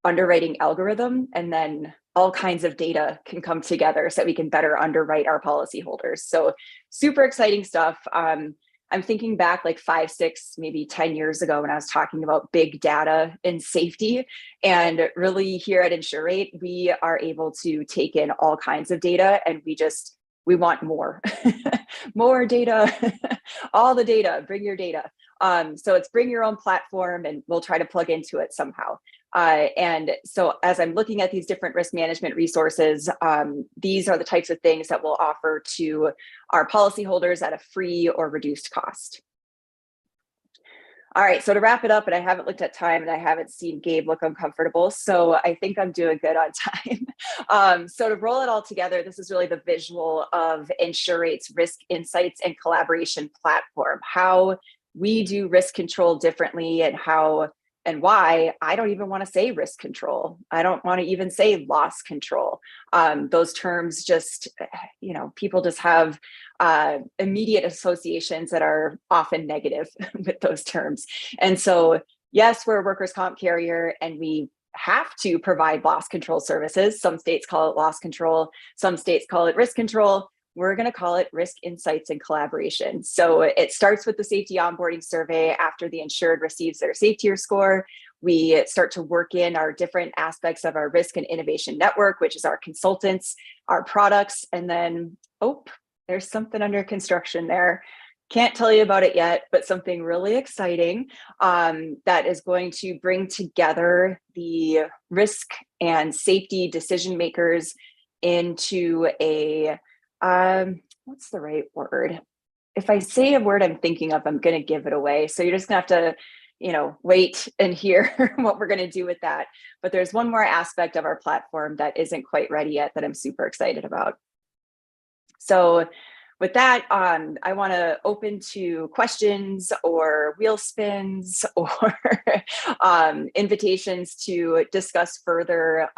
Speaker 5: underwriting algorithm, and then all kinds of data can come together so that we can better underwrite our policyholders. So super exciting stuff. I'm thinking back like 5, 6, maybe 10 years ago when I was talking about big data and safety, and really here at Insurate, we are able to take in all kinds of data, and we want more, more data, all the data, bring your data. So it's bring your own platform, and we'll try to plug into it somehow. And so as I'm looking at these different risk management resources, these are the types of things that we'll offer to our policyholders at a free or reduced cost. All right, so to wrap it up, and I haven't looked at time and I haven't seen Gabe look uncomfortable, so I think I'm doing good on time. So to roll it all together, this is really the visual of Insurate's risk insights and collaboration platform, how we do risk control differently and how and why. I don't even want to say risk control. I don't want to even say loss control. Those terms just, people just have immediate associations that are often negative with those terms. And so, yes, we're a workers' comp carrier and we have to provide loss control services. Some states call it loss control. Some states call it risk control. We're going to call it risk insights and collaboration. So it starts with the safety onboarding survey. After the insured receives their safety score, we start to work in our different aspects of our risk and innovation network, which is our consultants, our products, and then, there's something under construction there. Can't tell you about it yet, but something really exciting that is going to bring together the risk and safety decision makers into a, what's the right word? If I say a word I'm thinking of, I'm going to give it away. So you're just going to have to, wait and hear what we're going to do with that. But there's one more aspect of our platform that isn't quite ready yet that I'm super excited about. So with that, I want to open to questions or wheel spins or invitations to discuss further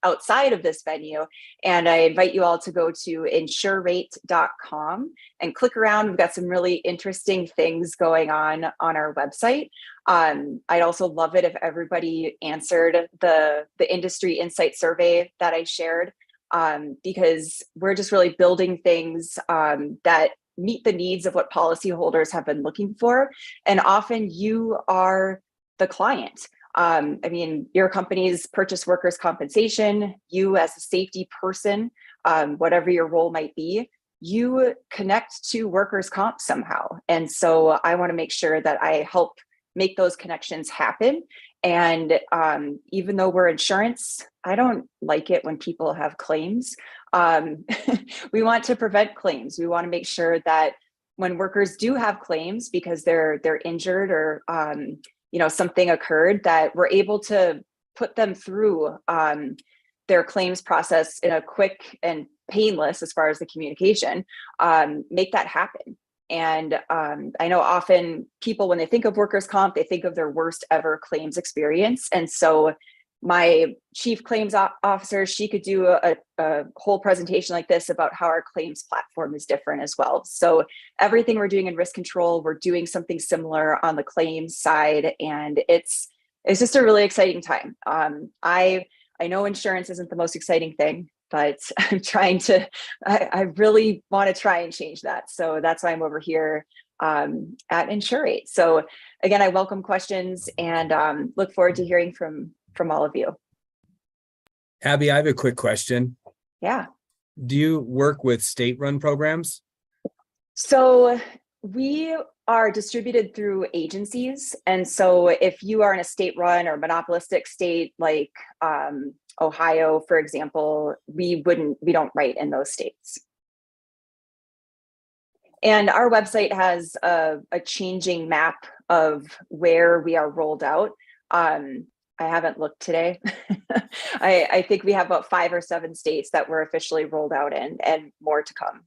Speaker 5: outside of this venue. And I invite you all to go to insurate.com and click around. We've got some really interesting things going on our website. I'd also love it if everybody answered the industry insight survey that I shared. Because we're just really building things that meet the needs of what policyholders have been looking for. And often you are the client. Your companies purchase workers' compensation. You as a safety person, whatever your role might be, you connect to workers' comp somehow. And so I want to make sure that I help make those connections happen. And even though we're insurance, I don't like it when people have claims. We want to prevent claims. We want to make sure that when workers do have claims because they're injured or something occurred, that we're able to put them through their claims process in a quick and painless, as far as the communication, make that happen. And I know often people, when they think of workers' comp, they think of their worst ever claims experience. And so my chief claims officer, she could do a whole presentation like this about how our claims platform is different as well. So everything we're doing in risk control, we're doing something similar on the claims side. And it's just a really exciting time. I know insurance isn't the most exciting thing, but I really want to try and change that. So that's why I'm over here at Insurate. So again, I welcome questions and look forward to hearing from all of you.
Speaker 12: Abby, I have a quick question.
Speaker 5: Yeah.
Speaker 12: Do you work with state-run programs?
Speaker 5: So we are distributed through agencies. And so if you are in a state-run or monopolistic state like Ohio, for example, we don't write in those states. And our website has a changing map of where we are rolled out. I haven't looked today. I think we have about 5 or 7 states that we're officially rolled out in, and more to come.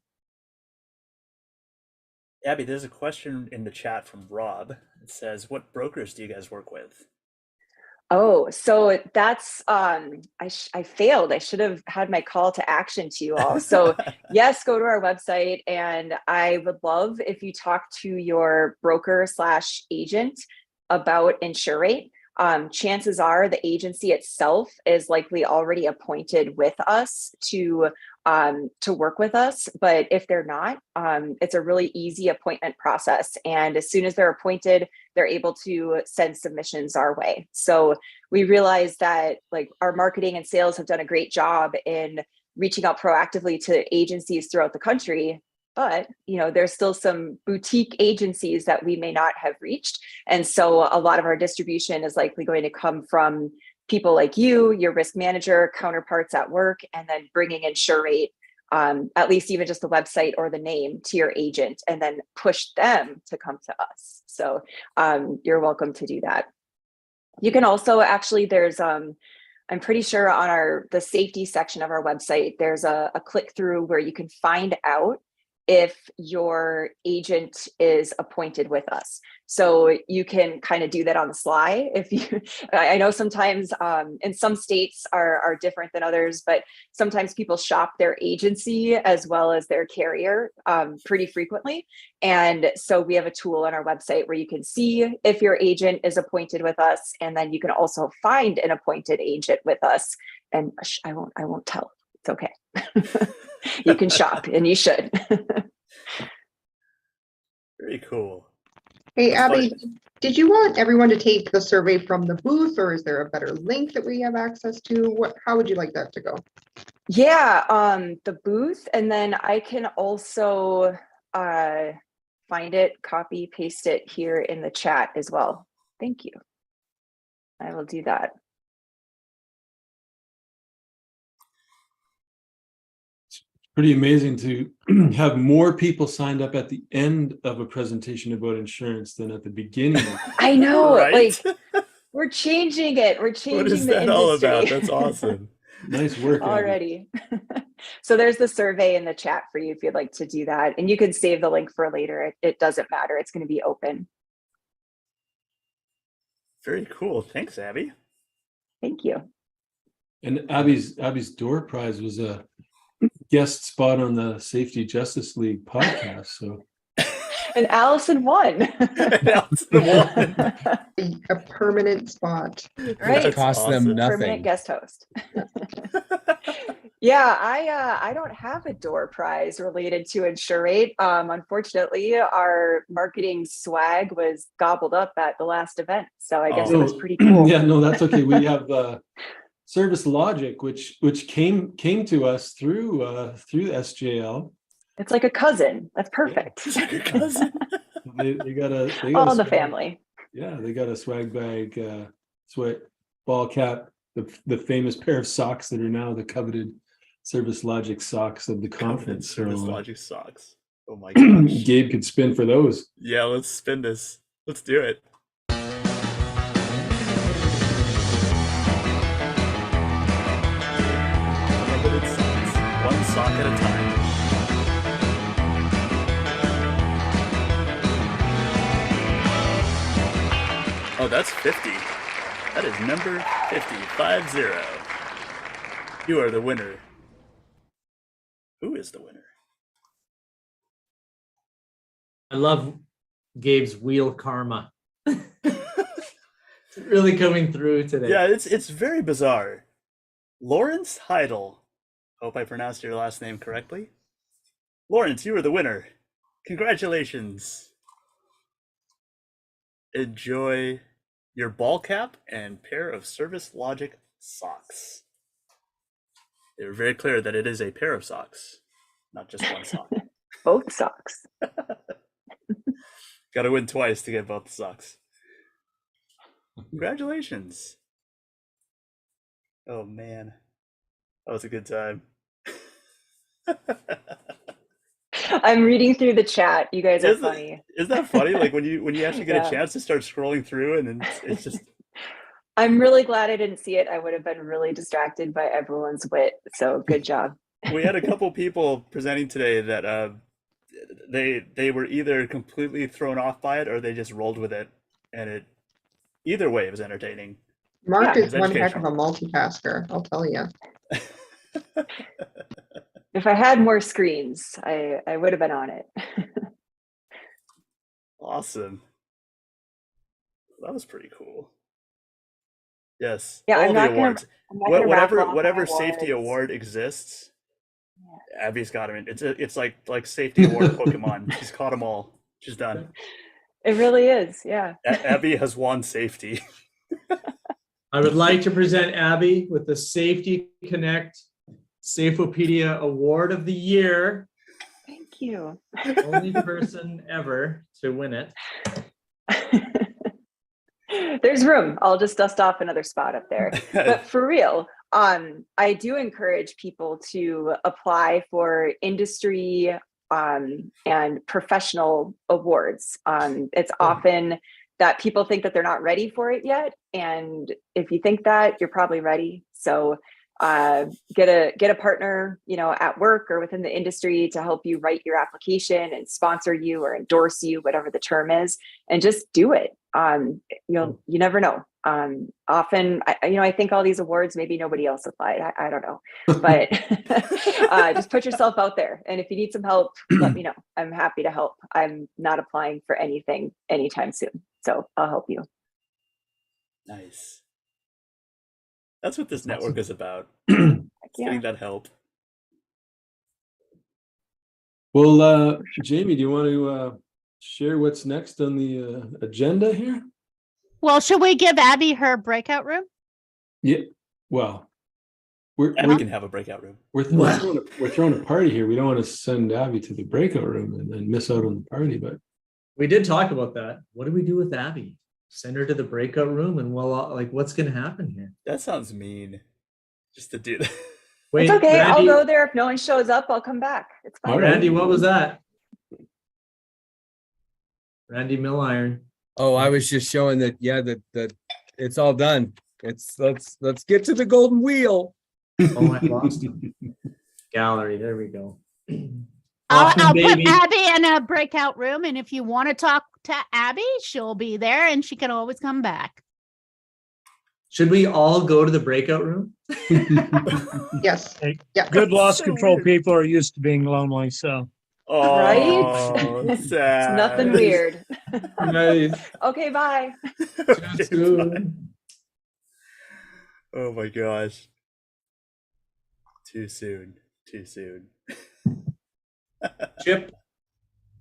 Speaker 2: Abby, there's a question in the chat from Rob. It says, what brokers do you guys work with?
Speaker 5: Oh, so that's, I failed. I should have had my call to action to you all. So yes, go to our website, and I would love if you talk to your broker/agent about Insurate. Chances are the agency itself is likely already appointed with us to work with us. But if they're not, it's a really easy appointment process. And as soon as they're appointed, they're able to send submissions our way. So we realize that our marketing and sales have done a great job in reaching out proactively to agencies throughout the country. But, there's still some boutique agencies that we may not have reached. And so a lot of our distribution is likely going to come from people like you, your risk manager, counterparts at work, and then bringing Insurate at least even just the website or the name to your agent, and then push them to come to us. So you're welcome to do that. You can also actually, there's I'm pretty sure on the safety section of our website, there's a click through where you can find out if your agent is appointed with us. So you can kind of do that on the sly. I know sometimes in some states are different than others, but sometimes people shop their agency as well as their carrier pretty frequently. And so we have a tool on our website where you can see if your agent is appointed with us, and then you can also find an appointed agent with us. And I won't tell. It's okay. You can shop, and you should.
Speaker 2: Very cool.
Speaker 13: Hey,
Speaker 2: That's
Speaker 13: Abby,
Speaker 2: fun.
Speaker 13: did you want everyone to take the survey from the booth, or is there a better link that we have access to? How would you like that to go?
Speaker 5: Yeah, the booth, and then I can also find it, copy, paste it here in the chat as well. Thank you. I will do that.
Speaker 3: Pretty amazing to have more people signed up at the end of a presentation about insurance than at the beginning.
Speaker 5: I know,
Speaker 2: Right?
Speaker 5: like we're changing it. We're changing
Speaker 2: What is
Speaker 5: the
Speaker 2: that
Speaker 5: industry.
Speaker 2: all about? That's awesome.
Speaker 3: Nice work, Abby.
Speaker 5: Already. So there's the survey in the chat for you if you'd like to do that, and you can save the link for later. It doesn't matter. It's going to be open.
Speaker 2: Very cool. Thanks, Abby.
Speaker 5: Thank you.
Speaker 3: And Abby's door prize was a guest spot on the Safety Justice League podcast. So,
Speaker 5: And Allison won.
Speaker 13: A permanent spot.
Speaker 5: Right.
Speaker 12: It cost them
Speaker 5: Permanent
Speaker 12: nothing.
Speaker 5: guest host. Yeah, I don't have a door prize related to Insurate. Unfortunately, our marketing swag was gobbled up at the last event, so I guess it was pretty cool.
Speaker 3: Yeah, no, that's okay. We have Service Logic, which came to us through SJL.
Speaker 5: It's like a cousin. That's perfect.
Speaker 2: It's like a cousin.
Speaker 3: They got
Speaker 5: All
Speaker 3: a
Speaker 5: in the
Speaker 3: swag-
Speaker 5: family.
Speaker 3: Yeah, they got a swag bag, sweat ball cap, the famous pair of socks that are now the coveted Service Logic socks of the conference.
Speaker 2: Service
Speaker 3: So,
Speaker 2: Logic socks. Oh my gosh.
Speaker 3: Gabe could spin for those.
Speaker 2: Yeah, let's spin this. Let's do it. It's one sock at a time. Oh, that's 50. That is number 50, 50. You are the winner. Who is the winner?
Speaker 1: I love Gabe's wheel karma. It's really coming through today.
Speaker 2: Yeah, it's very bizarre. Lawrence Heidel. Hope I pronounced your last name correctly. Lawrence, you are the winner. Congratulations. Enjoy your ball cap and pair of Service Logic socks. They were very clear that it is a pair of socks, not just one sock.
Speaker 5: Both socks.
Speaker 2: Got to win twice to get both socks. Congratulations. Oh man, that was a good time.
Speaker 5: I'm reading through the chat. You guys are
Speaker 2: Isn't that-
Speaker 5: funny.
Speaker 2: Isn't that funny? Like when you actually get
Speaker 5: Yeah.
Speaker 2: a chance to start scrolling through, and then it's just
Speaker 5: I'm really glad I didn't see it. I would have been really distracted by everyone's wit. So good job.
Speaker 2: we had a couple people presenting today that they were either completely thrown off by it or they just rolled with it, and it either way it was entertaining.
Speaker 13: Marc
Speaker 2: Yeah,
Speaker 13: is
Speaker 2: it's
Speaker 13: one heck of
Speaker 2: educational.
Speaker 13: a multitasker, I'll tell you.
Speaker 5: If I had more screens, I would have been on it.
Speaker 2: Awesome. That was pretty cool. Yes.
Speaker 5: Yeah,
Speaker 2: all
Speaker 5: I'm
Speaker 2: the
Speaker 5: not gonna-
Speaker 2: awards.
Speaker 5: I'm not gonna
Speaker 2: Whatever
Speaker 5: rattle off
Speaker 2: whatever
Speaker 5: my
Speaker 2: safety
Speaker 5: awards.
Speaker 2: award exists, Abby's got him. It's like safety award Pokemon. She's caught them all. She's done.
Speaker 5: It really is. Yeah.
Speaker 2: Abby has won safety.
Speaker 1: I would like to present Abby with the Safety Connect Safeopedia Award of the Year.
Speaker 5: Thank you.
Speaker 1: Only person ever to win it.
Speaker 5: There's room. I'll just dust off another spot up there. But for real, I do encourage people to apply for industry and professional awards. It's often that people think that they're not ready for it yet. And if you think that, you're probably ready. So get a partner, at work or within the industry to help you write your application and sponsor you or endorse you, whatever the term is, and just do it. You never know. Often, I think all these awards, maybe nobody else applied. I don't know, but just put yourself out there. And if you need some help, let me know. I'm happy to help. I'm not applying for anything anytime soon, so I'll help you.
Speaker 2: Nice. That's what this network is about.
Speaker 5: Yeah.
Speaker 2: Getting that help.
Speaker 3: Well, Jamie, do you want to share what's next on the agenda here?
Speaker 4: Well, should we give Abby her breakout room?
Speaker 3: Yeah. Well, we
Speaker 2: can have a breakout room.
Speaker 3: We're throwing a party here. We don't want to send Abby to the breakout room and then miss out on the party. But
Speaker 1: we did talk about that. What do we do with Abby? Send her to the breakout room, and what's going to happen here?
Speaker 2: That sounds mean. Just to do that.
Speaker 5: Wait, it's okay. Randy, I'll go there. If no one shows up, I'll come back. It's fine.
Speaker 1: Randy, what was that? Randy Milliron.
Speaker 12: Oh, I was just showing that. Yeah, that it's all done. Let's get to the golden wheel.
Speaker 1: Oh, I lost it. Gallery. There we go.
Speaker 4: I'll put Abby in a breakout room, and if you want to talk to Abby, she'll be there, and she can always come back.
Speaker 1: Should we all go to the breakout room?
Speaker 13: Yes.
Speaker 14: Hey,
Speaker 13: yeah.
Speaker 14: Good loss control people are used to being lonely, so.
Speaker 2: Oh,
Speaker 5: right? It's nothing weird.
Speaker 1: Nice.
Speaker 5: Okay, bye.
Speaker 2: Oh my gosh. Too soon. Too soon.
Speaker 1: Chip,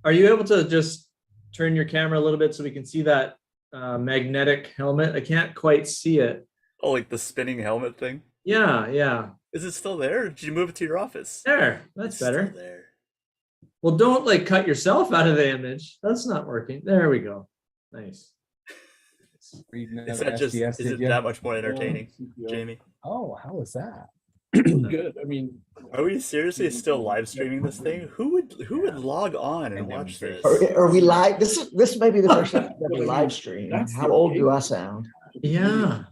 Speaker 1: are you able to just turn your camera a little bit so we can see that magnetic helmet? I can't quite see it.
Speaker 2: Oh, like the spinning helmet thing?
Speaker 1: Yeah.
Speaker 2: Is it still there? Or did you move it to your office?
Speaker 1: There, that's better.
Speaker 2: Still there.
Speaker 1: Well, don't cut yourself out of the image. That's not working. There we go. Nice.
Speaker 2: Is it that much more entertaining, Jamie?
Speaker 12: Oh, how was that?
Speaker 14: Good. I mean,
Speaker 2: are we seriously still live streaming this thing? Who would log on and watch this?
Speaker 23: Are we live? This may be the first time I've ever live stream. How old do I sound?
Speaker 1: Yeah.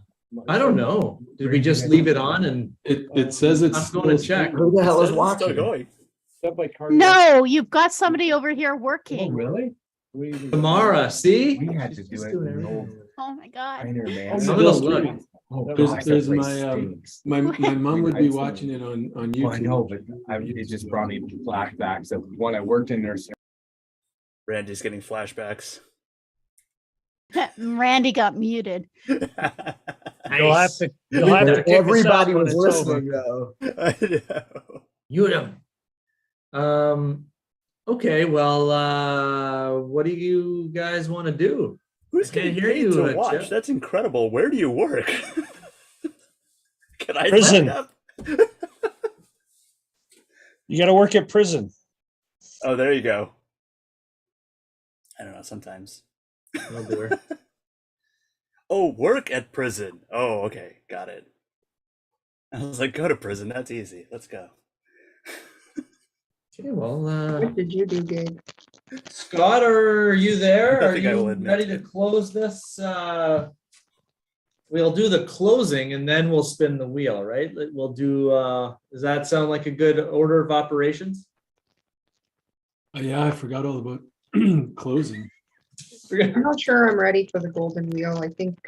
Speaker 1: I don't know. Did we just leave it on and
Speaker 3: it says it's
Speaker 1: I'm going to check.
Speaker 23: Who the hell is watching?
Speaker 2: Still going.
Speaker 4: No, you've got somebody over here working.
Speaker 12: Oh, really?
Speaker 1: Tamara, see?
Speaker 12: We had to do it.
Speaker 4: Oh my God.
Speaker 1: I'm gonna look.
Speaker 3: There's my mom would be watching it on YouTube.
Speaker 12: Well, I know, but it just brought me flashbacks of when I worked in nursing.
Speaker 2: Randy's getting flashbacks.
Speaker 4: Randy got muted.
Speaker 14: You'll have to kick us
Speaker 23: Everybody
Speaker 14: out when
Speaker 23: was
Speaker 14: it's
Speaker 23: listening
Speaker 14: over.
Speaker 23: though.
Speaker 2: I know.
Speaker 1: Okay, well, what do you guys want to do?
Speaker 2: Who's
Speaker 1: can't
Speaker 2: getting
Speaker 1: hear
Speaker 2: paid
Speaker 1: you,
Speaker 2: to watch?
Speaker 1: Chip.
Speaker 2: That's incredible. Where do you work? Can I
Speaker 14: Prison.
Speaker 2: sign up?
Speaker 14: You got to work at prison.
Speaker 2: Oh, there you go. I don't know, sometimes.
Speaker 1: I'll do her.
Speaker 2: Oh, work at prison. Oh, okay. Got it. I was like, go to prison. That's easy. Let's go.
Speaker 1: Okay, well,
Speaker 13: What did you do, Gabe?
Speaker 1: Scott, are you there?
Speaker 2: I
Speaker 1: Are
Speaker 2: think I
Speaker 1: you
Speaker 2: will admit
Speaker 1: ready to close this? We'll do the closing and then we'll spin the wheel, right? We'll do, does that sound like a good order of operations?
Speaker 3: Yeah, I forgot all about closing.
Speaker 13: I'm not sure I'm ready for the golden wheel. I think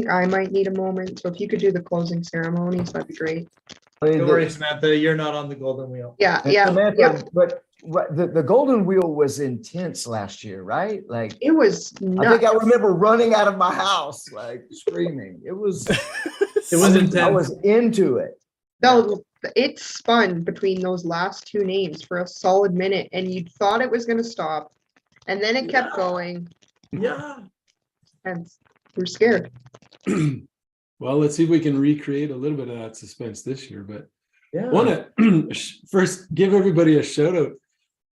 Speaker 13: I might need a moment. So if you could do the closing ceremonies, that'd be great.
Speaker 1: Don't worry, Samantha, you're not on the golden wheel.
Speaker 13: Yeah.
Speaker 23: Samantha, but the golden wheel was intense last year, right? Like
Speaker 13: It was
Speaker 23: I think I
Speaker 13: nuts.
Speaker 23: remember running out of my house, like screaming. It was
Speaker 1: intense.
Speaker 23: I was into it.
Speaker 13: No, it spun between those last two names for a solid minute, and you thought it was going to stop, and then it kept going,
Speaker 1: Yeah.
Speaker 13: and we're scared.
Speaker 3: Well, let's see if we can recreate a little bit of that suspense this year. But
Speaker 1: Yeah.
Speaker 3: I want to first give everybody a shout out.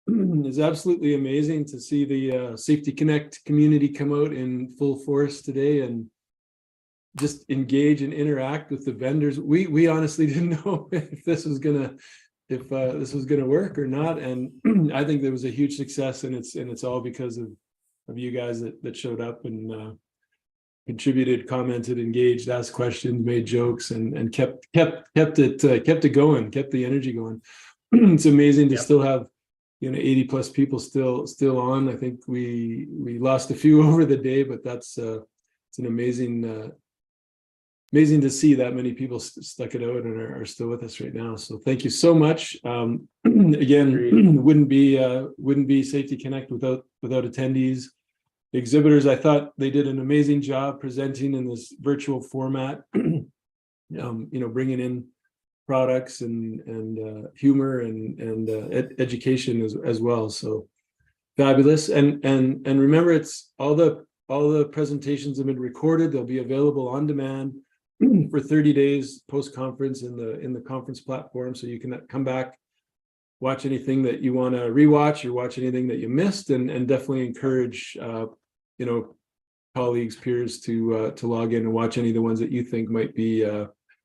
Speaker 3: It's absolutely amazing to see the Safety Connect community come out in full force today and just engage and interact with the vendors. We honestly didn't know if this was gonna work or not, and I think there was a huge success, and it's all because of you guys that showed up and contributed, commented, engaged, asked questions, made jokes, and kept it going, kept the energy going. It's amazing to still have 80 plus people still on. I think we lost a few over the day, but that's it's an amazing to see that many people stuck it out and are still with us right now. So thank you so much. Again, wouldn't be Safety Connect without attendees. The exhibitors, I thought they did an amazing job presenting in this virtual format. Bringing in products and humor and education as well. So fabulous. And remember, it's all the presentations have been recorded. They'll be available on demand for 30 days post-conference in the conference platform. So you can come back, watch anything that you want to rewatch or watch anything that you missed, and definitely encourage colleagues, peers to log in and watch any of the ones that you think might be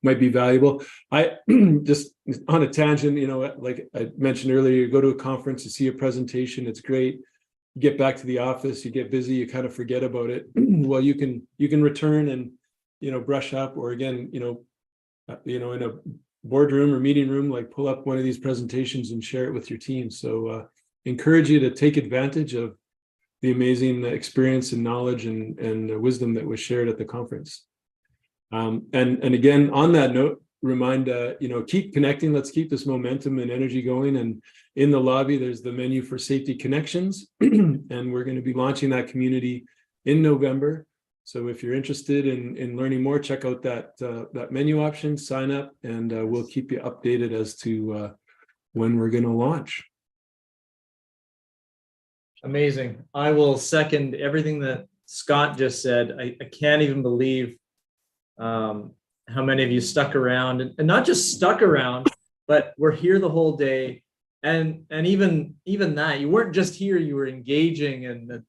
Speaker 3: valuable. I just on a tangent, like I mentioned earlier, you go to a conference to see a presentation, it's great. You get back to the office, you get busy, you kind of forget about it. Well, you can return and brush up, or again, in a boardroom or meeting room, like pull up one of these presentations and share it with your team. So encourage you to take advantage of the amazing experience and knowledge and wisdom that was shared at the conference. And again, on that note, remind, keep connecting. Let's keep this momentum and energy going. And in the lobby, there's the menu for Safety Connections. And we're going to be launching that community in November. So if you're interested in learning more, check out that menu option, sign up, and we'll keep you updated as to when we're going to launch.
Speaker 1: Amazing. I will second everything that Scott just said. I can't even believe how many of you stuck around, and not just stuck around, but we're here the whole day. And even that, you weren't just here, you were engaging. And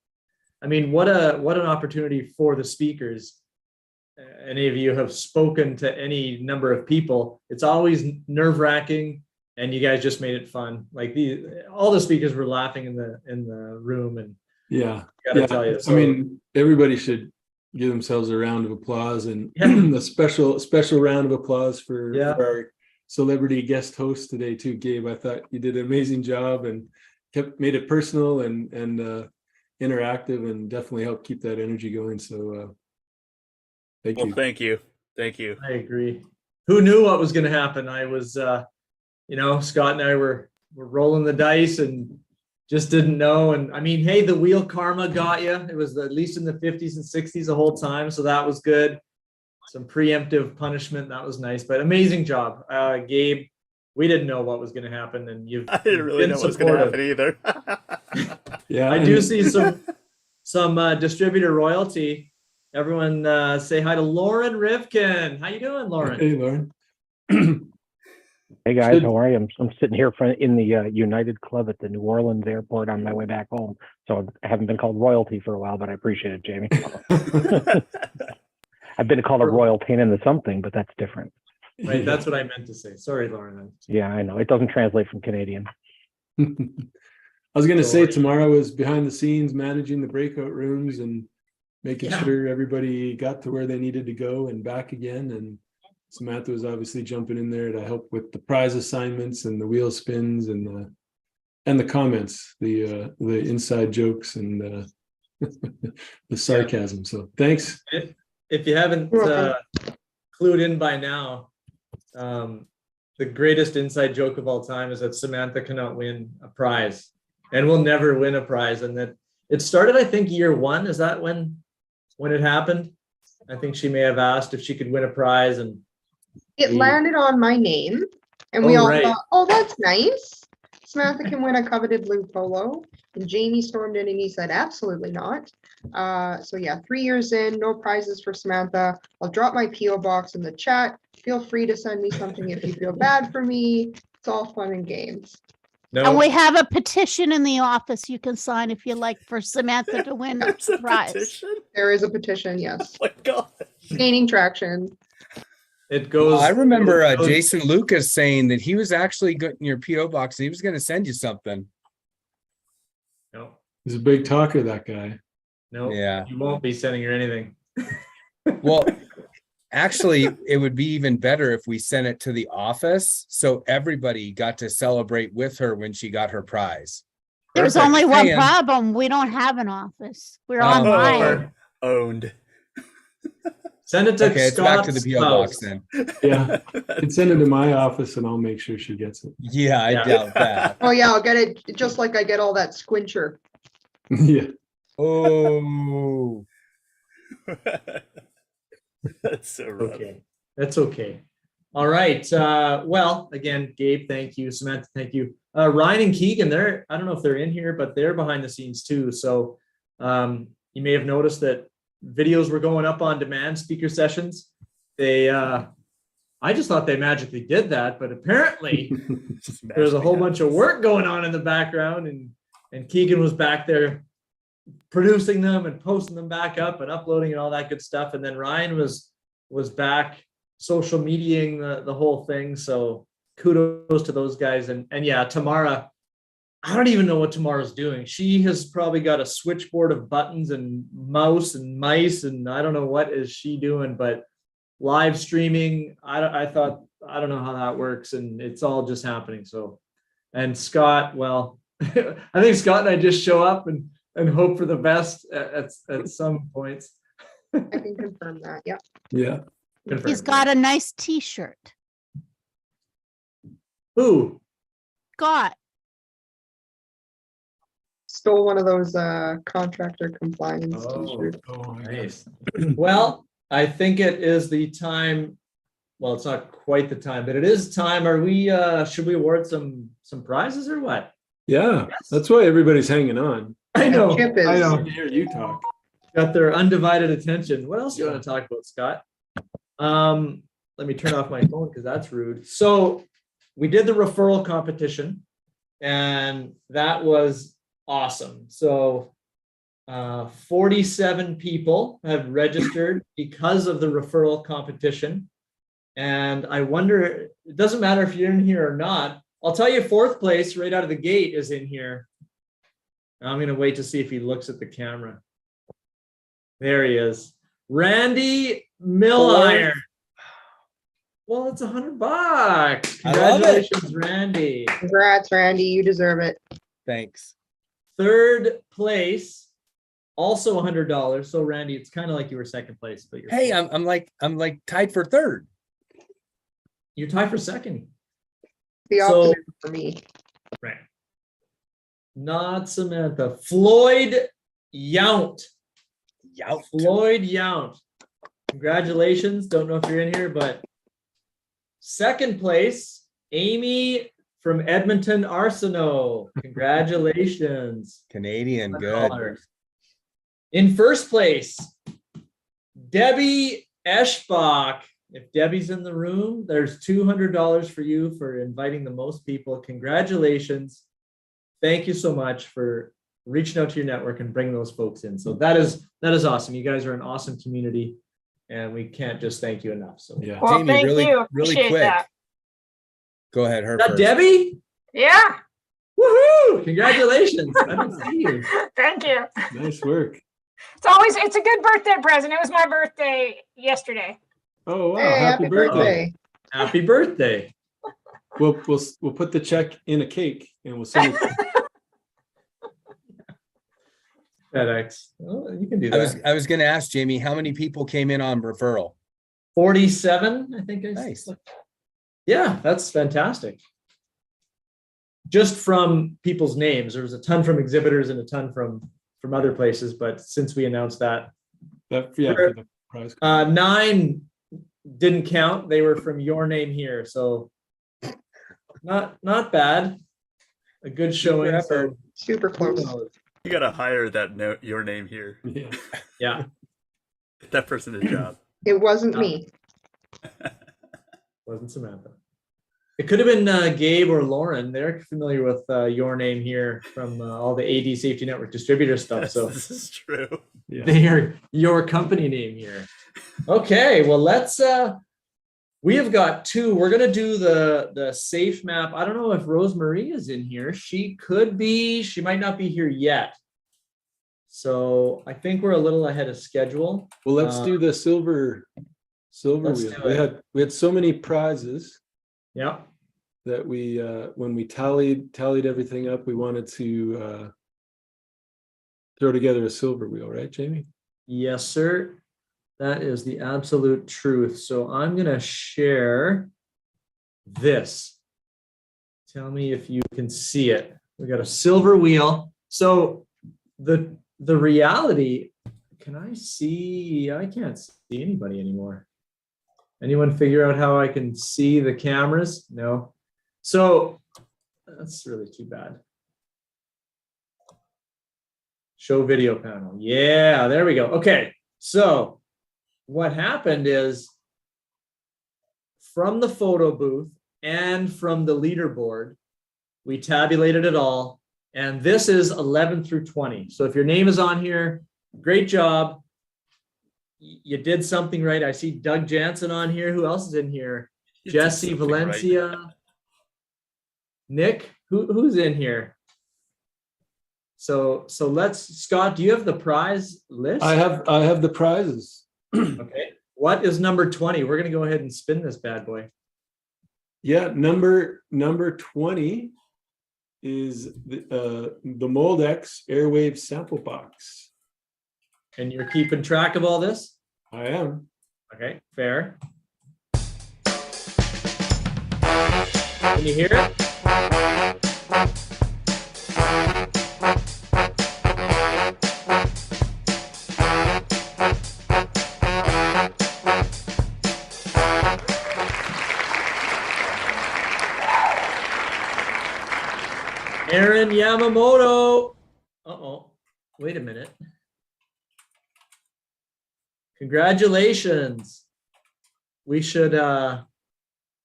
Speaker 1: I mean, what an opportunity for the speakers. Any of you have spoken to any number of people. It's always nerve-wracking, and you guys just made it fun. Like all the speakers were laughing in the room, and gotta tell you. So,
Speaker 3: I mean, everybody should give themselves a round of applause, and a special round of applause for our celebrity guest host today too, Gabe. I thought you did an amazing job and made it personal and interactive, and definitely helped keep that energy going. So thank you.
Speaker 2: Thank you.
Speaker 1: I agree. Who knew what was going to happen? I was, Scott and I were rolling the dice and just didn't know. And I mean, hey, the wheel karma got you. It was at least in the 50s and 60s the whole time. So that was good. Some preemptive punishment. That was nice, but amazing job. Gabe, we didn't know what was going to happen. And I
Speaker 2: didn't really know what was going to happen either.
Speaker 1: I do see some distributor royalty. Everyone say hi to Lauren Rivkin. How you doing, Lauren?
Speaker 3: Hey, Lauren.
Speaker 10: Hey guys, how are you? I'm sitting here in the United Club at the New Orleans airport on my way back home. So I haven't been called royalty for a while, but I appreciate it, Jamie. I've been called a royal pain in the something, but that's different.
Speaker 1: Right, that's what I meant to say. Sorry, Lauren.
Speaker 10: Yeah, I know. It doesn't translate from Canadian.
Speaker 3: I was going to say tomorrow is behind the scenes managing the breakout rooms and making sure everybody got to where they needed to go and back again. And Samantha was obviously jumping in there to help with the prize assignments and the wheel spins and the comments, the inside jokes and the sarcasm. So thanks.
Speaker 1: If you haven't clued in by now, the greatest inside joke of all time is that Samantha cannot win a prize and will never win a prize. And that it started, I think, year one. Is that when it happened? I think she may have asked if she could win a prize, and
Speaker 13: it landed on my name, and we all thought, oh, that's nice. Samantha can win a coveted blue polo. And Jamie stormed in and he said, absolutely not. So yeah, 3 years in, no prizes for Samantha. I'll drop my PO box in the chat. Feel free to send me something if you feel bad for me. It's all fun and games.
Speaker 4: No. And we have a petition in the office you can sign if you like for Samantha to win a prize.
Speaker 13: There is a petition, yes.
Speaker 2: Oh my God.
Speaker 13: Gaining traction.
Speaker 1: It goes.
Speaker 12: I remember
Speaker 1: it goes-
Speaker 12: Jason Lucas saying that he was actually getting your PO box and he was going to send you something.
Speaker 1: No,
Speaker 3: He's a big talker, that guy.
Speaker 1: no,
Speaker 12: Yeah.
Speaker 1: you won't be sending her anything.
Speaker 12: Well, actually, it would be even better if we sent it to the office so everybody got to celebrate with her when she got her prize.
Speaker 4: There's
Speaker 12: Perfect.
Speaker 4: only one
Speaker 12: And-
Speaker 4: problem. We don't have an office. We're
Speaker 12: Oh.
Speaker 4: online.
Speaker 2: Owned.
Speaker 1: Send it to
Speaker 12: Okay, it's back to the
Speaker 1: Scott's
Speaker 12: PO box
Speaker 1: house.
Speaker 12: then.
Speaker 3: Yeah. And send it to my office and I'll make sure she gets it.
Speaker 12: Yeah, I doubt that.
Speaker 13: Oh yeah, I'll get it just like I get all that Sqwincher.
Speaker 3: Yeah.
Speaker 12: Oh.
Speaker 2: That's so rough.
Speaker 1: Okay, that's okay. All right. Well, again, Gabe, thank you. Samantha, thank you. Ryan and Keegan, I don't know if they're in here, but they're behind the scenes too. So you may have noticed that videos were going up on demand, speaker sessions. I just thought they magically did that, but apparently there's a whole bunch of work going on in the background, and Keegan was back there producing them and posting them back up and uploading and all that good stuff. And then Ryan was back social mediaing the whole thing. So kudos to those guys. And yeah, Tamara, I don't even know what Tamara's doing. She has probably got a switchboard of buttons and mouse and mice, and I don't know what is she doing, but live streaming, I don't know how that works, and it's all just happening. So, and Scott, well, I think Scott and I just show up and hope for the best at some points.
Speaker 13: I can confirm that. Yeah.
Speaker 3: Yeah.
Speaker 4: He's got a nice T-shirt.
Speaker 1: Who?
Speaker 4: Scott.
Speaker 13: Stole one of those contractor compliance t-shirts.
Speaker 1: Nice. Well, I think it is the time. Well, it's not quite the time, but it is time. Are we? Should we award some prizes or what?
Speaker 3: Yeah. That's why everybody's hanging on.
Speaker 1: I know.
Speaker 13: Chip is.
Speaker 1: I know.
Speaker 3: I hear you talk.
Speaker 1: Got their undivided attention. What else do you want to talk about, Scott? Let me turn off my phone because that's rude. So we did the referral competition, and that was awesome. So 47 people have registered because of the referral competition. And I wonder, it doesn't matter if you're in here or not. I'll tell you, fourth place right out of the gate is in here. I'm going to wait to see if he looks at the camera. There he is. Randy Milliron. Well, it's $100. Congratulations, Randy.
Speaker 13: Congrats, Randy. You deserve it.
Speaker 12: Thanks.
Speaker 1: Third place, also $100. So Randy, it's kind of like you were second place, but you're
Speaker 12: Hey, I'm like tied for third.
Speaker 1: You're tied for second.
Speaker 13: The
Speaker 1: So-
Speaker 13: opposite for me.
Speaker 1: Right. Not Samantha. Floyd Yount. Floyd Yount. Congratulations. Don't know if you're in here, but second place, Amy from Edmonton Arsenault. Congratulations.
Speaker 12: Canadian, good.
Speaker 1: $100. In first place, Debbie Eschbach. If Debbie's in the room, there's $200 for you for inviting the most people. Congratulations. Thank you so much for reaching out to your network and bringing those folks in. So that is awesome. You guys are an awesome community, and we can't just thank you enough. So
Speaker 3: yeah,
Speaker 16: Well,
Speaker 12: Jamie,
Speaker 16: thank
Speaker 12: really,
Speaker 16: you.
Speaker 12: really
Speaker 16: Appreciate
Speaker 12: quick.
Speaker 16: that.
Speaker 12: Go ahead, her
Speaker 1: is that
Speaker 12: first.
Speaker 1: Debbie?
Speaker 16: Yeah.
Speaker 1: Woohoo! Congratulations. I didn't see you.
Speaker 16: Thank you.
Speaker 3: nice work.
Speaker 16: It's a good birthday present. It was my birthday yesterday.
Speaker 3: Oh wow!
Speaker 13: Hey,
Speaker 3: happy birthday.
Speaker 1: Happy birthday.
Speaker 3: We'll put the check in a cake and we'll send it.
Speaker 1: FedEx. Oh, you can do that.
Speaker 12: I was going to ask Jamie, how many people came in on referral?
Speaker 1: 47, I think.
Speaker 12: Nice.
Speaker 1: Yeah, that's fantastic. Just from people's names. There was a ton from exhibitors and a ton from other places, but since we announced that,
Speaker 3: for the prize.
Speaker 1: 9 didn't count. They were from your name here, so not bad. A good showing. So
Speaker 13: Super close.
Speaker 2: You gotta hire that note, your name here.
Speaker 3: Yeah.
Speaker 1: Yeah.
Speaker 2: Get that person a job.
Speaker 13: It wasn't me.
Speaker 1: Wasn't Samantha. It could have been Gabe or Lauren. They're familiar with your name here from all the AD Safety Network distributor stuff. So
Speaker 2: This is true.
Speaker 3: Yeah.
Speaker 1: they are your company name here. Okay, well, let's we have got two. We're gonna do the Safemap. I don't know if Rosemarie is in here. She could be, she might not be here yet. So I think we're a little ahead of schedule.
Speaker 3: Well, let's do the silver
Speaker 1: let's
Speaker 3: wheel.
Speaker 1: do it.
Speaker 3: We had so many prizes.
Speaker 1: Yeah.
Speaker 3: That we when we tallied everything up, we wanted to throw together a silver wheel, right, Jamie?
Speaker 1: Yes, sir. That is the absolute truth. So I'm gonna share this. Tell me if you can see it. We got a silver wheel. So the reality, can I see? I can't see anybody anymore. Anyone figure out how I can see the cameras? No. So that's really too bad. Show video panel. Yeah, there we go. Okay, so what happened is from the photo booth and from the leaderboard, we tabulated it all. And this is 11 through 20. So if your name is on here, great job. You did something right. I see Doug Jansen on here. Who else is in here? Jesse Valencia. Right. Nick, who's in here? So let's, Scott, do you have the prize list?
Speaker 3: I have the prizes.
Speaker 1: Okay. What is number 20? We're going to go ahead and spin this bad boy.
Speaker 3: Yeah, number 20 is the Moldex Airwave sample box.
Speaker 1: And you're keeping track of all this?
Speaker 3: I am.
Speaker 1: Okay, fair. Can you hear it? Aaron Yamamoto. Uh-oh. Wait a minute. Congratulations. We should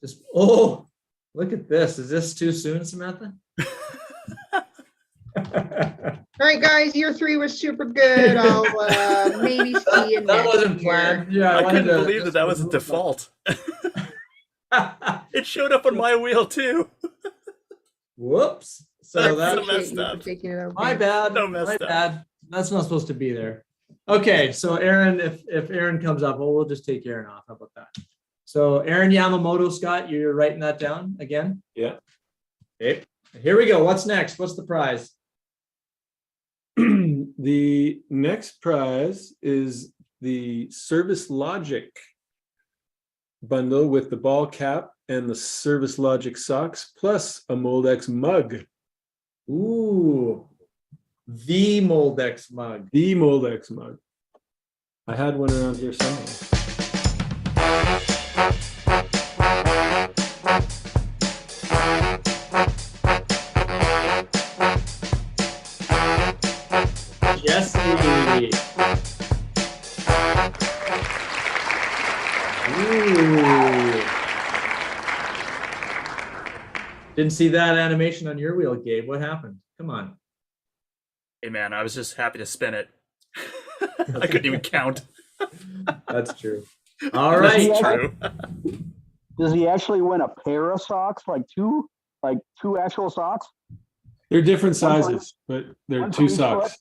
Speaker 1: just, oh, look at this. Is this too soon, Samantha?
Speaker 13: All right, guys, year 3 was super good. I'll maybe see you
Speaker 1: That
Speaker 13: next
Speaker 1: wasn't
Speaker 13: year.
Speaker 1: planned. Yeah,
Speaker 2: I couldn't believe that was a default. It showed up on my wheel too.
Speaker 1: Whoops. So
Speaker 2: That's
Speaker 1: that's
Speaker 2: so messed up.
Speaker 1: my bad.
Speaker 2: So messed
Speaker 1: My
Speaker 2: up.
Speaker 1: bad. That's not supposed to be there. Okay, so Aaron, if Aaron comes up, well, we'll just take Aaron off. How about that? So Aaron Yamamoto, Scott, you're writing that down again?
Speaker 3: Yeah.
Speaker 1: Okay. Here we go. What's next? What's the prize?
Speaker 3: The next prize is the Service Logic bundle with the ball cap and the Service Logic socks, plus a Moldex mug.
Speaker 1: Ooh, the Moldex mug.
Speaker 3: The Moldex mug. I had one around here somewhere.
Speaker 1: Yes, Ooh. Didn't see that animation on your wheel, Gabe. What happened? Come on.
Speaker 2: Hey man, I was just happy to spin it. I couldn't even count.
Speaker 1: That's true. All right.
Speaker 2: True.
Speaker 18: Does he actually win a pair of socks, like two actual socks?
Speaker 3: They're different sizes, but they're two socks.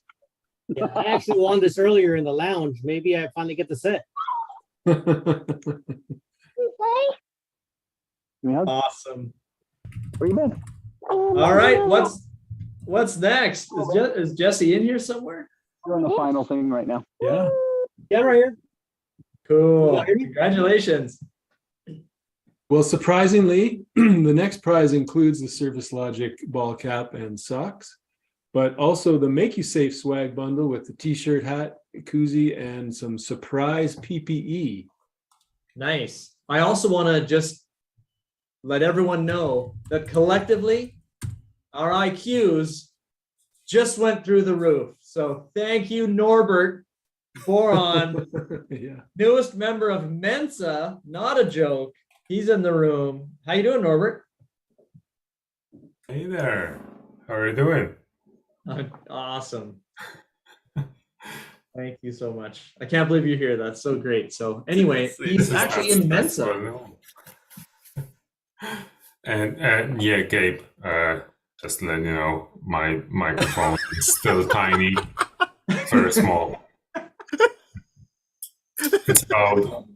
Speaker 19: Yeah, I actually won this earlier in the lounge. Maybe I finally get the set.
Speaker 1: Awesome.
Speaker 18: Where you been?
Speaker 1: All right. What's next? Is Jesse in here somewhere?
Speaker 18: We're on the final thing right now.
Speaker 3: Yeah.
Speaker 19: Yeah, right here.
Speaker 1: Cool. Congratulations.
Speaker 3: Well, surprisingly, the next prize includes the Service Logic ball cap and socks, but also the Make You Safe swag bundle with the t-shirt, hat, koozie, and some surprise PPE.
Speaker 1: Nice. I also want to just let everyone know that collectively, our IQs just went through the roof. So thank you, Norbert Boron,
Speaker 3: Yeah.
Speaker 1: newest member of Mensa. Not a joke. He's in the room. How you doing, Norbert?
Speaker 21: Hey there. How are you doing?
Speaker 1: Awesome. Thank you so much. I can't believe you're here. That's so great. So anyway, he's actually in Mensa.
Speaker 21: And yeah, Gabe, just to let you know, my microphone is still tiny, very small. It's about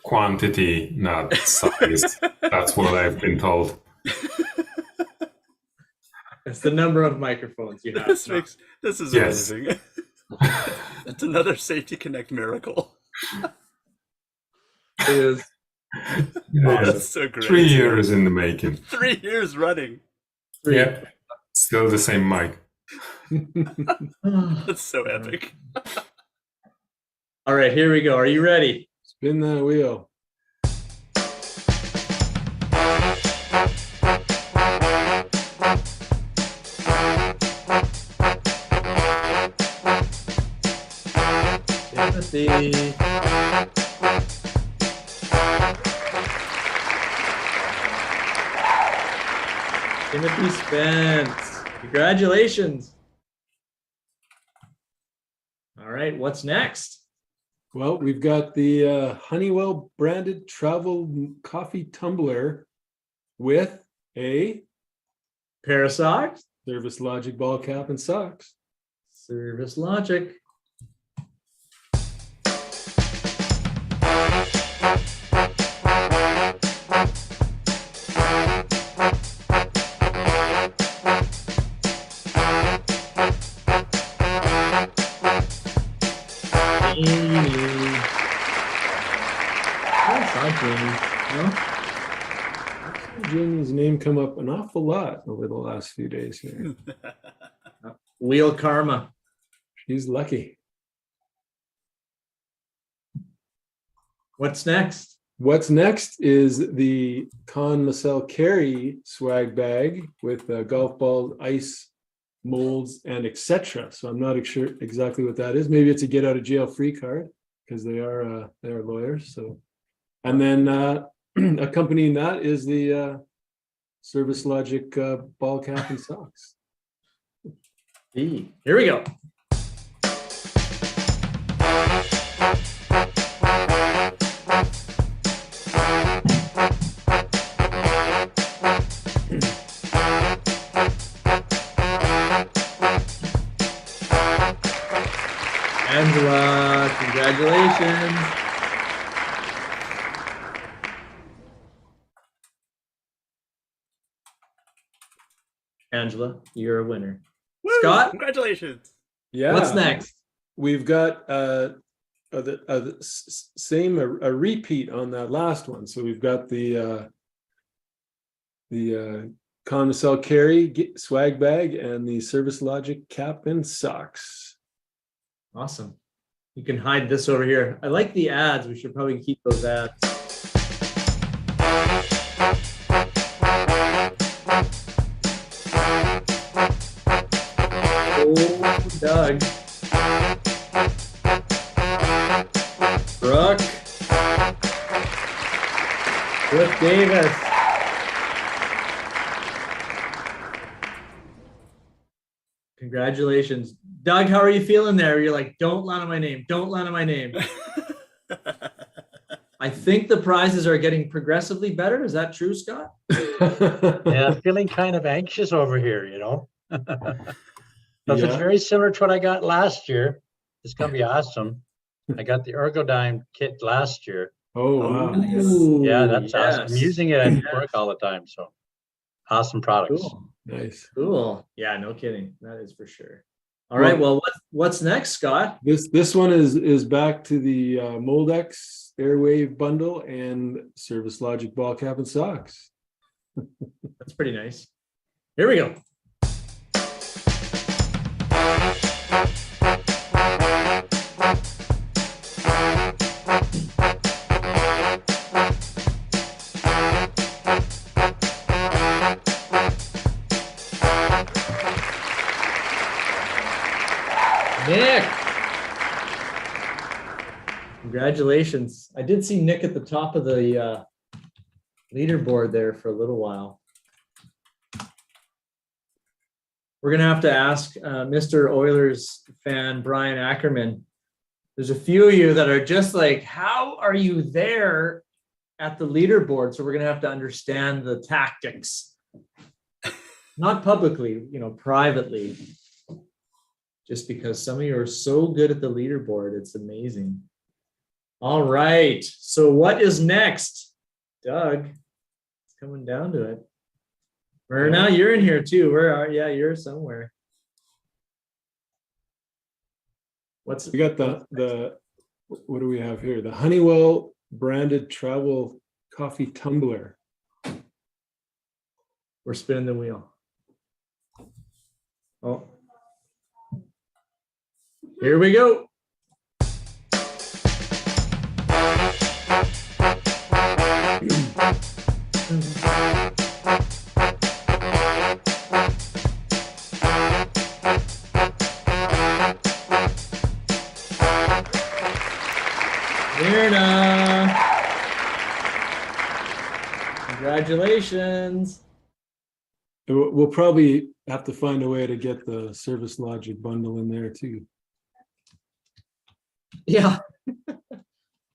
Speaker 21: quantity, not size. That's what I've been told.
Speaker 1: It's the number of microphones you have.
Speaker 2: This is
Speaker 21: Yes.
Speaker 2: amazing. It's another Safety Connect miracle.
Speaker 1: It is.
Speaker 21: Yeah,
Speaker 2: That's so great.
Speaker 21: 3 years in the making.
Speaker 2: 3 years running.
Speaker 21: Yeah, still the same mic.
Speaker 2: That's so epic.
Speaker 1: All right, here we go. Are you ready?
Speaker 3: Spin that wheel.
Speaker 1: Timothy. Timothy Spence. Congratulations. All right, what's next?
Speaker 3: Well, we've got the Honeywell branded travel coffee tumbler with a
Speaker 1: pair of socks,
Speaker 3: Service Logic ball cap and socks.
Speaker 1: Service Logic.
Speaker 3: Jamie's name come up an awful lot over the last few days here.
Speaker 1: Wheel karma.
Speaker 3: She's lucky.
Speaker 1: What's next?
Speaker 3: What's next is the Con Marcel Carey swag bag with golf balls, ice molds, and etc. So I'm not sure exactly what that is. Maybe it's a get out of jail free card because they are lawyers. So, and then accompanying that is the Service Logic ball cap and socks.
Speaker 1: Here we go. Angela, congratulations. Angela, you're a winner.
Speaker 2: Woo!
Speaker 1: Scott,
Speaker 2: congratulations.
Speaker 3: Yeah.
Speaker 1: What's next?
Speaker 3: We've got same a repeat on that last one. So we've got the Con Marcel Carey swag bag and the Service Logic cap and socks.
Speaker 1: Awesome. You can hide this over here. I like the ads. We should probably keep those ads. Oh, Doug. Brooke. Brooke Davis. Congratulations. Doug, how are you feeling there? You're like, don't lie on my name. Don't lie on my name. I think the prizes are getting progressively better. Is that true, Scott?
Speaker 20: Yeah, I'm feeling kind of anxious over here, you know. Because it's very similar to what I got last year. It's going to be awesome. I got the Ergodyne kit last year.
Speaker 3: Oh, wow.
Speaker 20: Yeah, that's awesome. I'm using it at work all the time. So awesome products.
Speaker 1: Cool.
Speaker 3: Nice.
Speaker 1: Cool. Yeah, no kidding. That is for sure. All right. Well, what's next, Scott?
Speaker 3: This one is back to the Moldex Airwave bundle and Service Logic ball cap and socks.
Speaker 1: That's pretty nice. Here we go. Nick, congratulations. I did see Nick at the top of the leaderboard there for a little while. we're gonna have to ask Mr. Oilers fan Brian Ackerman. There's a few of you that are just like, how are you there at the leaderboard? So we're gonna have to understand the tactics, not publicly, privately. Just because some of you are so good at the leaderboard, it's amazing. All right, so what is next? Doug, it's coming down to it. Now you're in here too. Where are you? Yeah, you're somewhere.
Speaker 3: We got the what do we have here? The Honeywell branded travel coffee tumbler.
Speaker 1: We're spinning the wheel. Oh. Here we go. Mirna. Congratulations.
Speaker 3: We'll probably have to find a way to get the Service Logic bundle in there too.
Speaker 1: Yeah.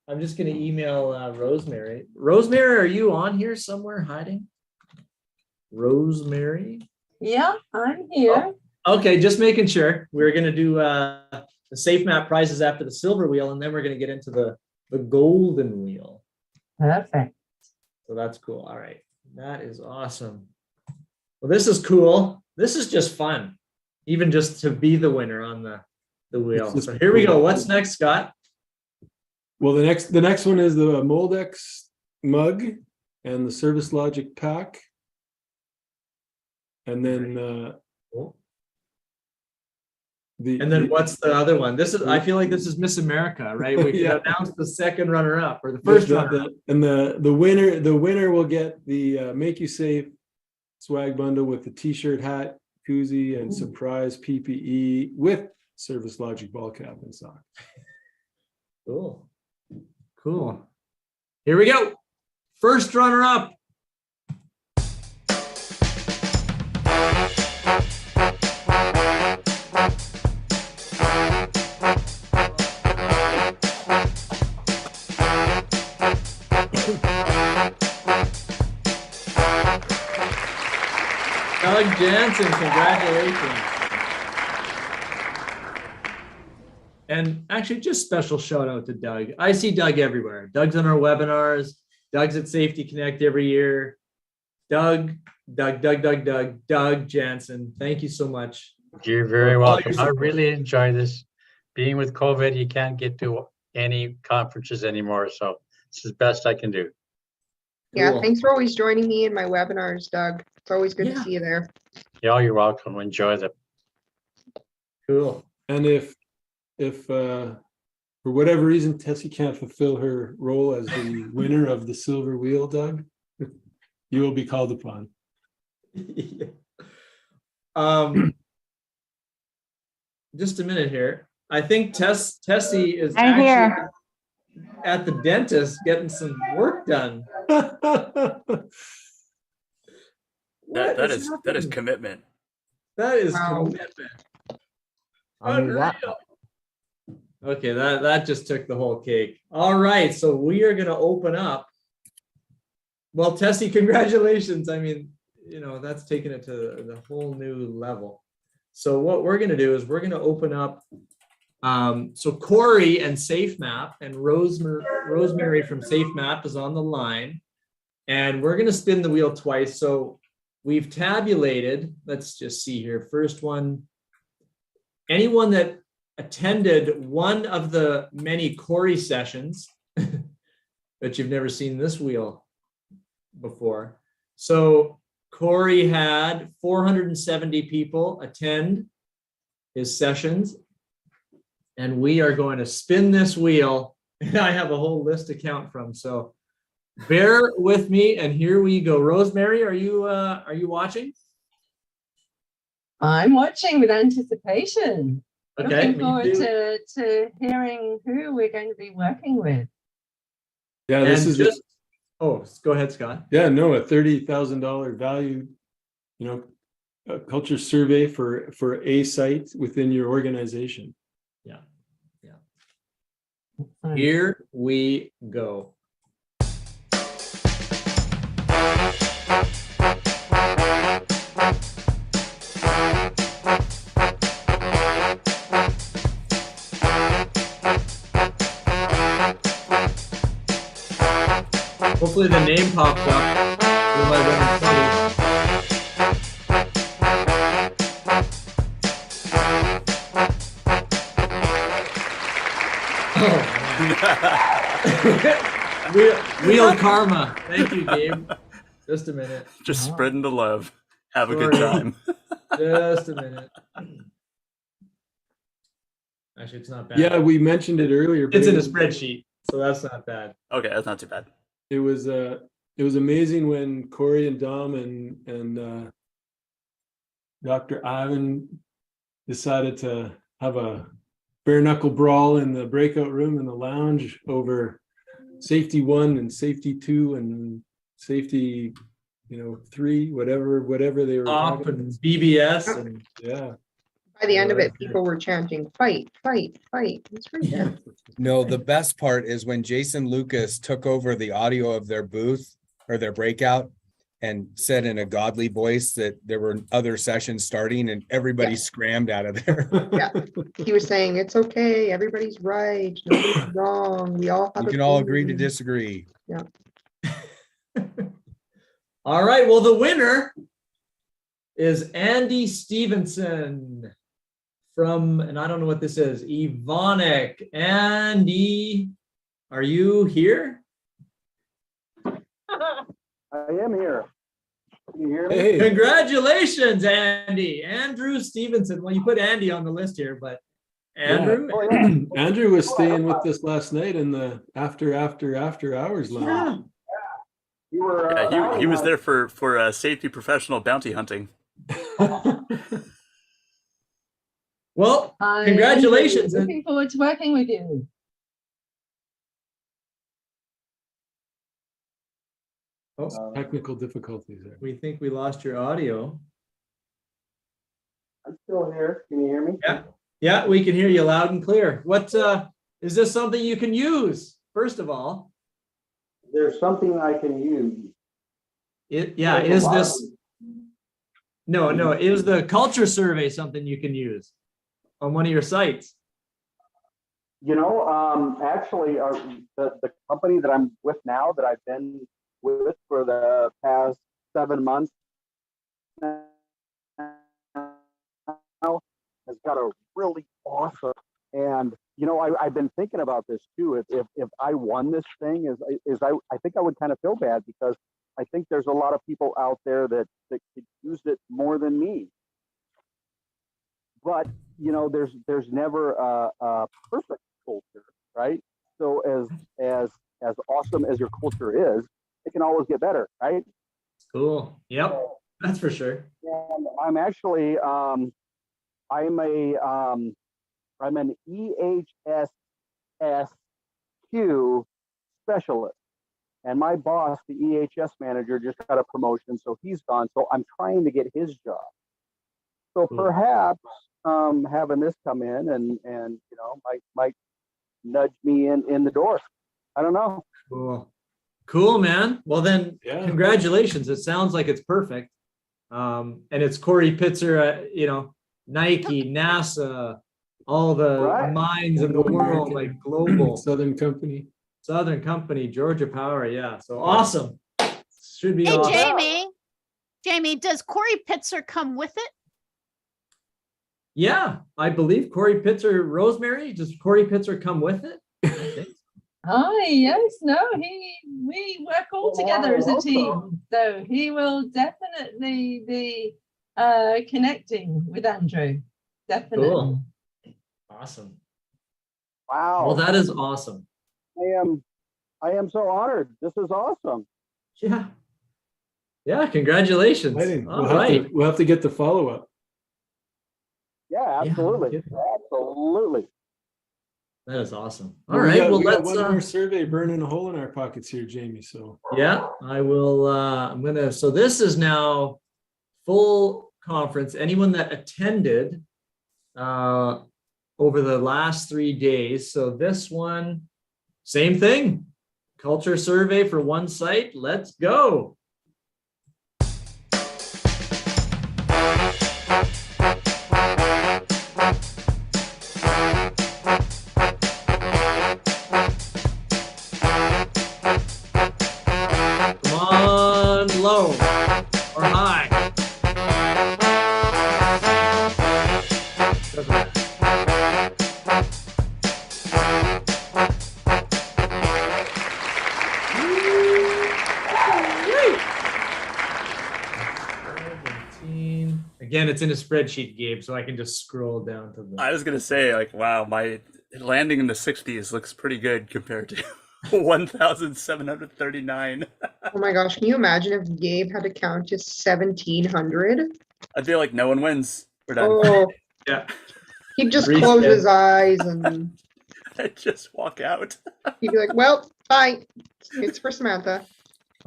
Speaker 1: I'm just going to email Rosemary. Rosemary, are you on here somewhere hiding? Rosemary?
Speaker 7: Yeah, I'm here.
Speaker 1: Oh, okay, just making sure. We're going to do the Safemap prizes after the silver wheel, and then we're going to get into the golden wheel.
Speaker 7: Perfect.
Speaker 1: So that's cool. All right. That is awesome. Well, this is cool. This is just fun, even just to be the winner on the wheel. So here we go. What's next, Scott?
Speaker 3: Well, the next one is the Moldex mug and the Service Logic pack. And then
Speaker 1: and then what's the other one? This is, I feel like this is Miss America, right? We can announce the second runner-up or the first runner-up.
Speaker 3: And the winner will get the Make You Safe swag bundle with the t-shirt, hat, koozie, and surprise PPE with Service Logic ball cap and sock.
Speaker 1: Cool. Cool. Here we go. First runner-up. Doug Jansen, congratulations. And actually, just special shout out to Doug. I see Doug everywhere. Doug's on our webinars. Doug's at Safety Connect every year. Doug Jansen. Thank you so much.
Speaker 20: You're very welcome. I really enjoy this. Being with COVID, you can't get to any conferences anymore. So this is the best I can do.
Speaker 13: Yeah,
Speaker 1: Cool.
Speaker 13: thanks for always joining me in my webinars, Doug. It's always good to see you there.
Speaker 20: Yeah, you're welcome. Enjoy them.
Speaker 1: Cool.
Speaker 3: And if for whatever reason Tessie can't fulfill her role as the winner of the silver wheel, Doug, you will be called upon.
Speaker 1: Just a minute here. I think Tessie is
Speaker 7: I'm
Speaker 1: actually
Speaker 7: here.
Speaker 1: at the dentist getting some work done.
Speaker 2: That is commitment.
Speaker 1: That is
Speaker 13: Wow.
Speaker 1: commitment.
Speaker 23: I mean, that-
Speaker 1: Unreal. Okay, that just took the whole cake. All right, so we are going to open up. Well, Tessie, congratulations. I mean, that's taking it to the whole new level. So what we're going to do is we're going to open up. So Corrie and Safemap and Rosemary from Safemap is on the line. And we're going to spin the wheel twice. So we've tabulated, let's just see here. First one, anyone that attended one of the many Corrie sessions, but you've never seen this wheel before. So Corrie had 470 people attend his sessions, and we are going to spin this wheel. And I have a whole list to count from, so bear with me. And here we go. Rosemary, are you watching?
Speaker 7: I'm watching with anticipation.
Speaker 1: Okay,
Speaker 7: Looking forward to hearing who we're going to be working with.
Speaker 3: Yeah, this is
Speaker 1: just. Oh, go ahead, Scott.
Speaker 3: Yeah, no, a $30,000 value, culture survey for a site within your organization.
Speaker 1: Yeah. Here we go. Hopefully the name pops up. Who am I running Real karma. Thank you, Gabe. Just a minute.
Speaker 2: Just spreading the love. Have a good
Speaker 1: Sorry.
Speaker 2: time.
Speaker 1: Just a minute. Actually, it's not bad.
Speaker 3: Yeah, we mentioned it earlier. but
Speaker 1: It's in
Speaker 3: it
Speaker 1: a
Speaker 3: was-
Speaker 1: spreadsheet, so that's not bad.
Speaker 2: Okay, that's not too bad.
Speaker 3: It was amazing when Corrie and Dom and Dr. Ivan decided to have a bare knuckle brawl in the breakout room in the lounge over safety 1 and safety 2 and safety 3, whatever they were
Speaker 1: Op
Speaker 3: talking
Speaker 1: and BBS and
Speaker 3: yeah.
Speaker 13: By the end of it, people were chanting, fight, fight, fight. It's pretty good.
Speaker 12: No, the best part is when Jason Lucas took over the audio of their booth or their breakout and said in a godly voice that there were other sessions starting and everybody scrammed out of there.
Speaker 13: Yeah, he was saying, it's okay, everybody's right, nobody's wrong, we all have
Speaker 12: You
Speaker 13: a
Speaker 12: can all agree to
Speaker 13: opinion."
Speaker 12: disagree.
Speaker 13: Yeah.
Speaker 1: All right. Well, the winner is Andy Stevenson from, and I don't know what this is, Evonik. Andy, are you here?
Speaker 18: I am here. Can you hear me?
Speaker 3: Hey.
Speaker 1: Congratulations, Andy. Andrew Stevenson. Well, you put Andy on the list here, but Andrew?
Speaker 18: Oh, yeah.
Speaker 3: Andrew was staying with us last night in the after hours lounge.
Speaker 18: You were.
Speaker 2: Yeah, he was there for safety professional bounty hunting.
Speaker 1: Well,
Speaker 7: I'm
Speaker 1: congratulations.
Speaker 7: looking forward to working with you.
Speaker 1: Oh,
Speaker 3: Technical difficulties there.
Speaker 1: we think we lost your audio.
Speaker 18: I'm still here. Can you hear me?
Speaker 1: Yeah, we can hear you loud and clear. What is this something you can use, first of all?
Speaker 18: There's something I can use.
Speaker 1: Is this no, is the culture survey something you can use on one of your sites?
Speaker 18: Actually, the company that I'm with now, that I've been with for the past 7 months now, has got a really awesome. And I've been thinking about this too. If I won this thing, I think I would kind of feel bad, because I think there's a lot of people out there that could use it more than me. But there's never a perfect culture, right? So as awesome as your culture is, it can always get better, right?
Speaker 1: Cool. Yep, that's for sure.
Speaker 18: And I'm actually I'm an EHSSQ specialist. And my boss, the EHS manager, just got a promotion, so he's gone. So I'm trying to get his job. So perhaps having this come in and might nudge me in the door. I don't know.
Speaker 1: Cool, man. Well then, congratulations. It sounds like it's perfect. And it's Corrie Pitzer, Nike, NASA, all the mines in the world, like global.
Speaker 3: Southern Company,
Speaker 1: Georgia Power. Yeah. So awesome. Should be
Speaker 4: Hey,
Speaker 1: awesome.
Speaker 4: Jamie, does Corrie Pitzer come with it?
Speaker 1: Yeah, I believe Corrie Pitzer, Rosemary, does Corrie Pitzer come with it?
Speaker 7: Hi, yes, no, we work all together as a team. So he will definitely be connecting with Andrew. Definitely.
Speaker 1: Cool. Awesome.
Speaker 18: Wow.
Speaker 1: Well, that is awesome.
Speaker 18: I am so honored. This is awesome.
Speaker 1: Yeah. Yeah, congratulations.
Speaker 3: We'll have to get the follow-up.
Speaker 18: Yeah, absolutely. Absolutely.
Speaker 1: That is awesome.
Speaker 3: Well,
Speaker 1: All right.
Speaker 3: we got
Speaker 1: Let's
Speaker 3: one more survey burning a hole in our pockets here, Jamie. So
Speaker 1: yeah, I will. So this is now full conference, anyone that attended over the last 3 days. So this one, same thing. Culture survey for one site. Let's go. Come on, low or high. Doesn't matter. Again, it's in a spreadsheet, Gabe, so I can just scroll down to the.
Speaker 2: I was gonna say, like, wow, my landing in the 60s looks pretty good compared to 1,739.
Speaker 13: Oh my gosh, can you imagine if Gabe had to count to 1,700?
Speaker 2: I'd be like, no one wins. We're done.
Speaker 13: Oh,
Speaker 1: yeah.
Speaker 13: He'd just close his eyes and
Speaker 2: I'd just walk out.
Speaker 13: he'd be like, well, bye. It's for Samantha.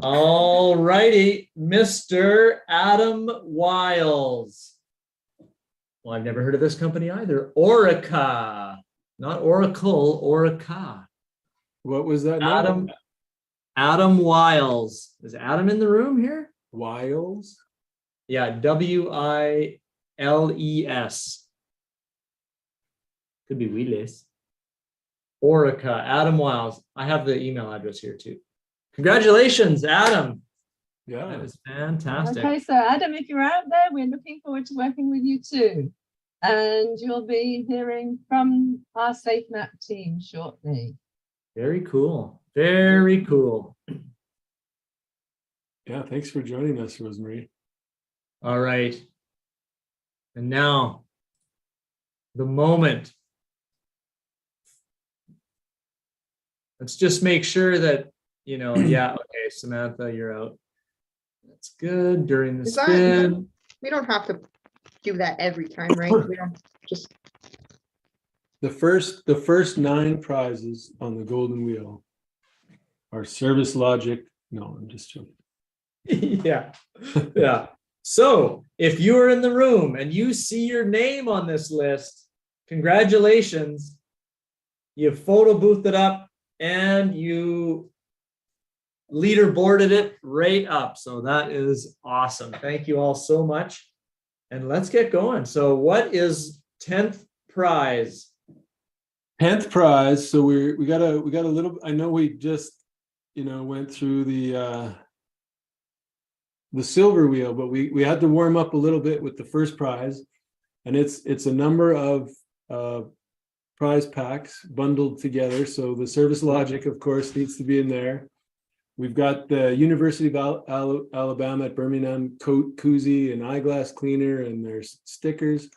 Speaker 1: All righty, Mr. Adam Wiles. Well, I've never heard of this company either. Orica, not Oracle, Orica.
Speaker 3: What was that name?
Speaker 1: Adam Wiles. Is Adam in the room here?
Speaker 3: Wiles?
Speaker 1: Yeah, W-I-L-E-S. Could be Wiles. Orica, Adam Wiles. I have the email address here too. Congratulations, Adam.
Speaker 3: Yeah.
Speaker 1: That is fantastic.
Speaker 7: Okay, so Adam, if you're out there, we're looking forward to working with you too. And you'll be hearing from our Safemap team shortly.
Speaker 1: Very cool. Very cool.
Speaker 3: Yeah, thanks for joining us, Rosemary.
Speaker 1: All right. And now, the moment. Let's just make sure that, yeah, okay, Samantha, you're out. That's good. During the spin.
Speaker 13: We don't have to do that every time, right? We don't just.
Speaker 3: The first 9 prizes on the golden wheel are service logic. No, I'm just joking.
Speaker 1: Yeah. Yeah. So if you are in the room and you see your name on this list, congratulations. You've photo boothed it up and you leaderboarded it right up. So that is awesome. Thank you all so much. And let's get going. So what is 10th prize?
Speaker 3: 10th prize. So we got a little. I know we just went through the silver wheel, but we had to warm up a little bit with the first prize, and it's a number of prize packs bundled together. So the service logic, of course, needs to be in there. We've got the University of Alabama at Birmingham coat koozie and eyeglass cleaner, and there's stickers.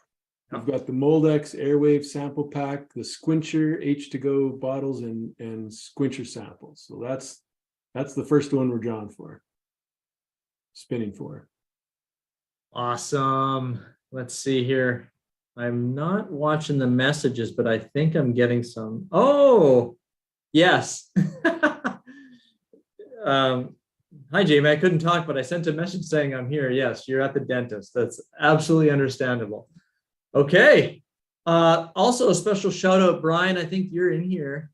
Speaker 3: We've got the Moldex Airwave sample pack, the Sqwincher H2Go bottles, and Sqwincher samples. So that's the first one we're drawing for, spinning for.
Speaker 1: Awesome. Let's see here. I'm not watching the messages, but I think I'm getting some. Oh, yes. Hi, Jamie. I couldn't talk, but I sent a message saying I'm here. Yes, you're at the dentist. That's absolutely understandable. Okay. Also, a special shout out, Brian. I think you're in here.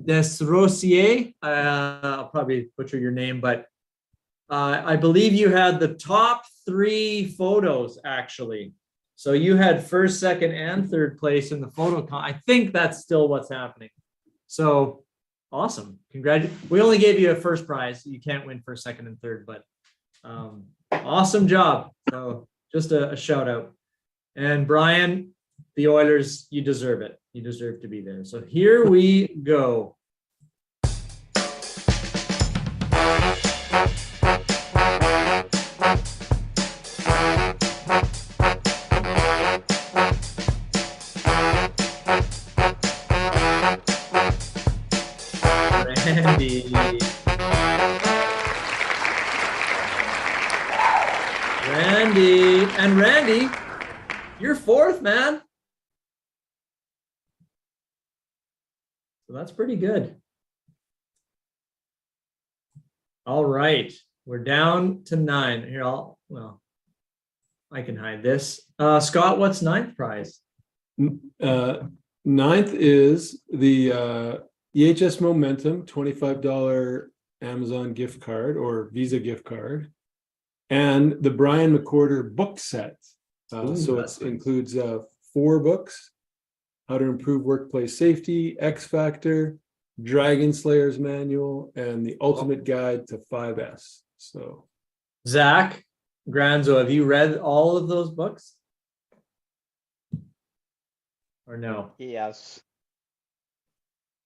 Speaker 1: Desrosier. I'll probably butcher your name, but I believe you had the top 3 photos, actually. So you had first, second, and third place in the photo. I think that's still what's happening. So awesome. Congratulations. We only gave you a first prize. You can't win first, second, and third, but awesome job. So just a shout out. And Brian, the Oilers, you deserve it. You deserve to be there. So here we go. Randy, you're 4th, man. So that's pretty good. All right, we're down to 9. Here, I'll I can hide this. Scott, what's ninth prize?
Speaker 3: Ninth is the EHS Momentum $25 Amazon gift card or Visa gift card, and the Brian McCorder book set. So it includes 4 books: How to Improve Workplace Safety, X Factor, Dragon Slayer's Manual, and the Ultimate Guide to 5S. So,
Speaker 1: Zach Granzo, have you read all of those books? Or no?
Speaker 15: Yes.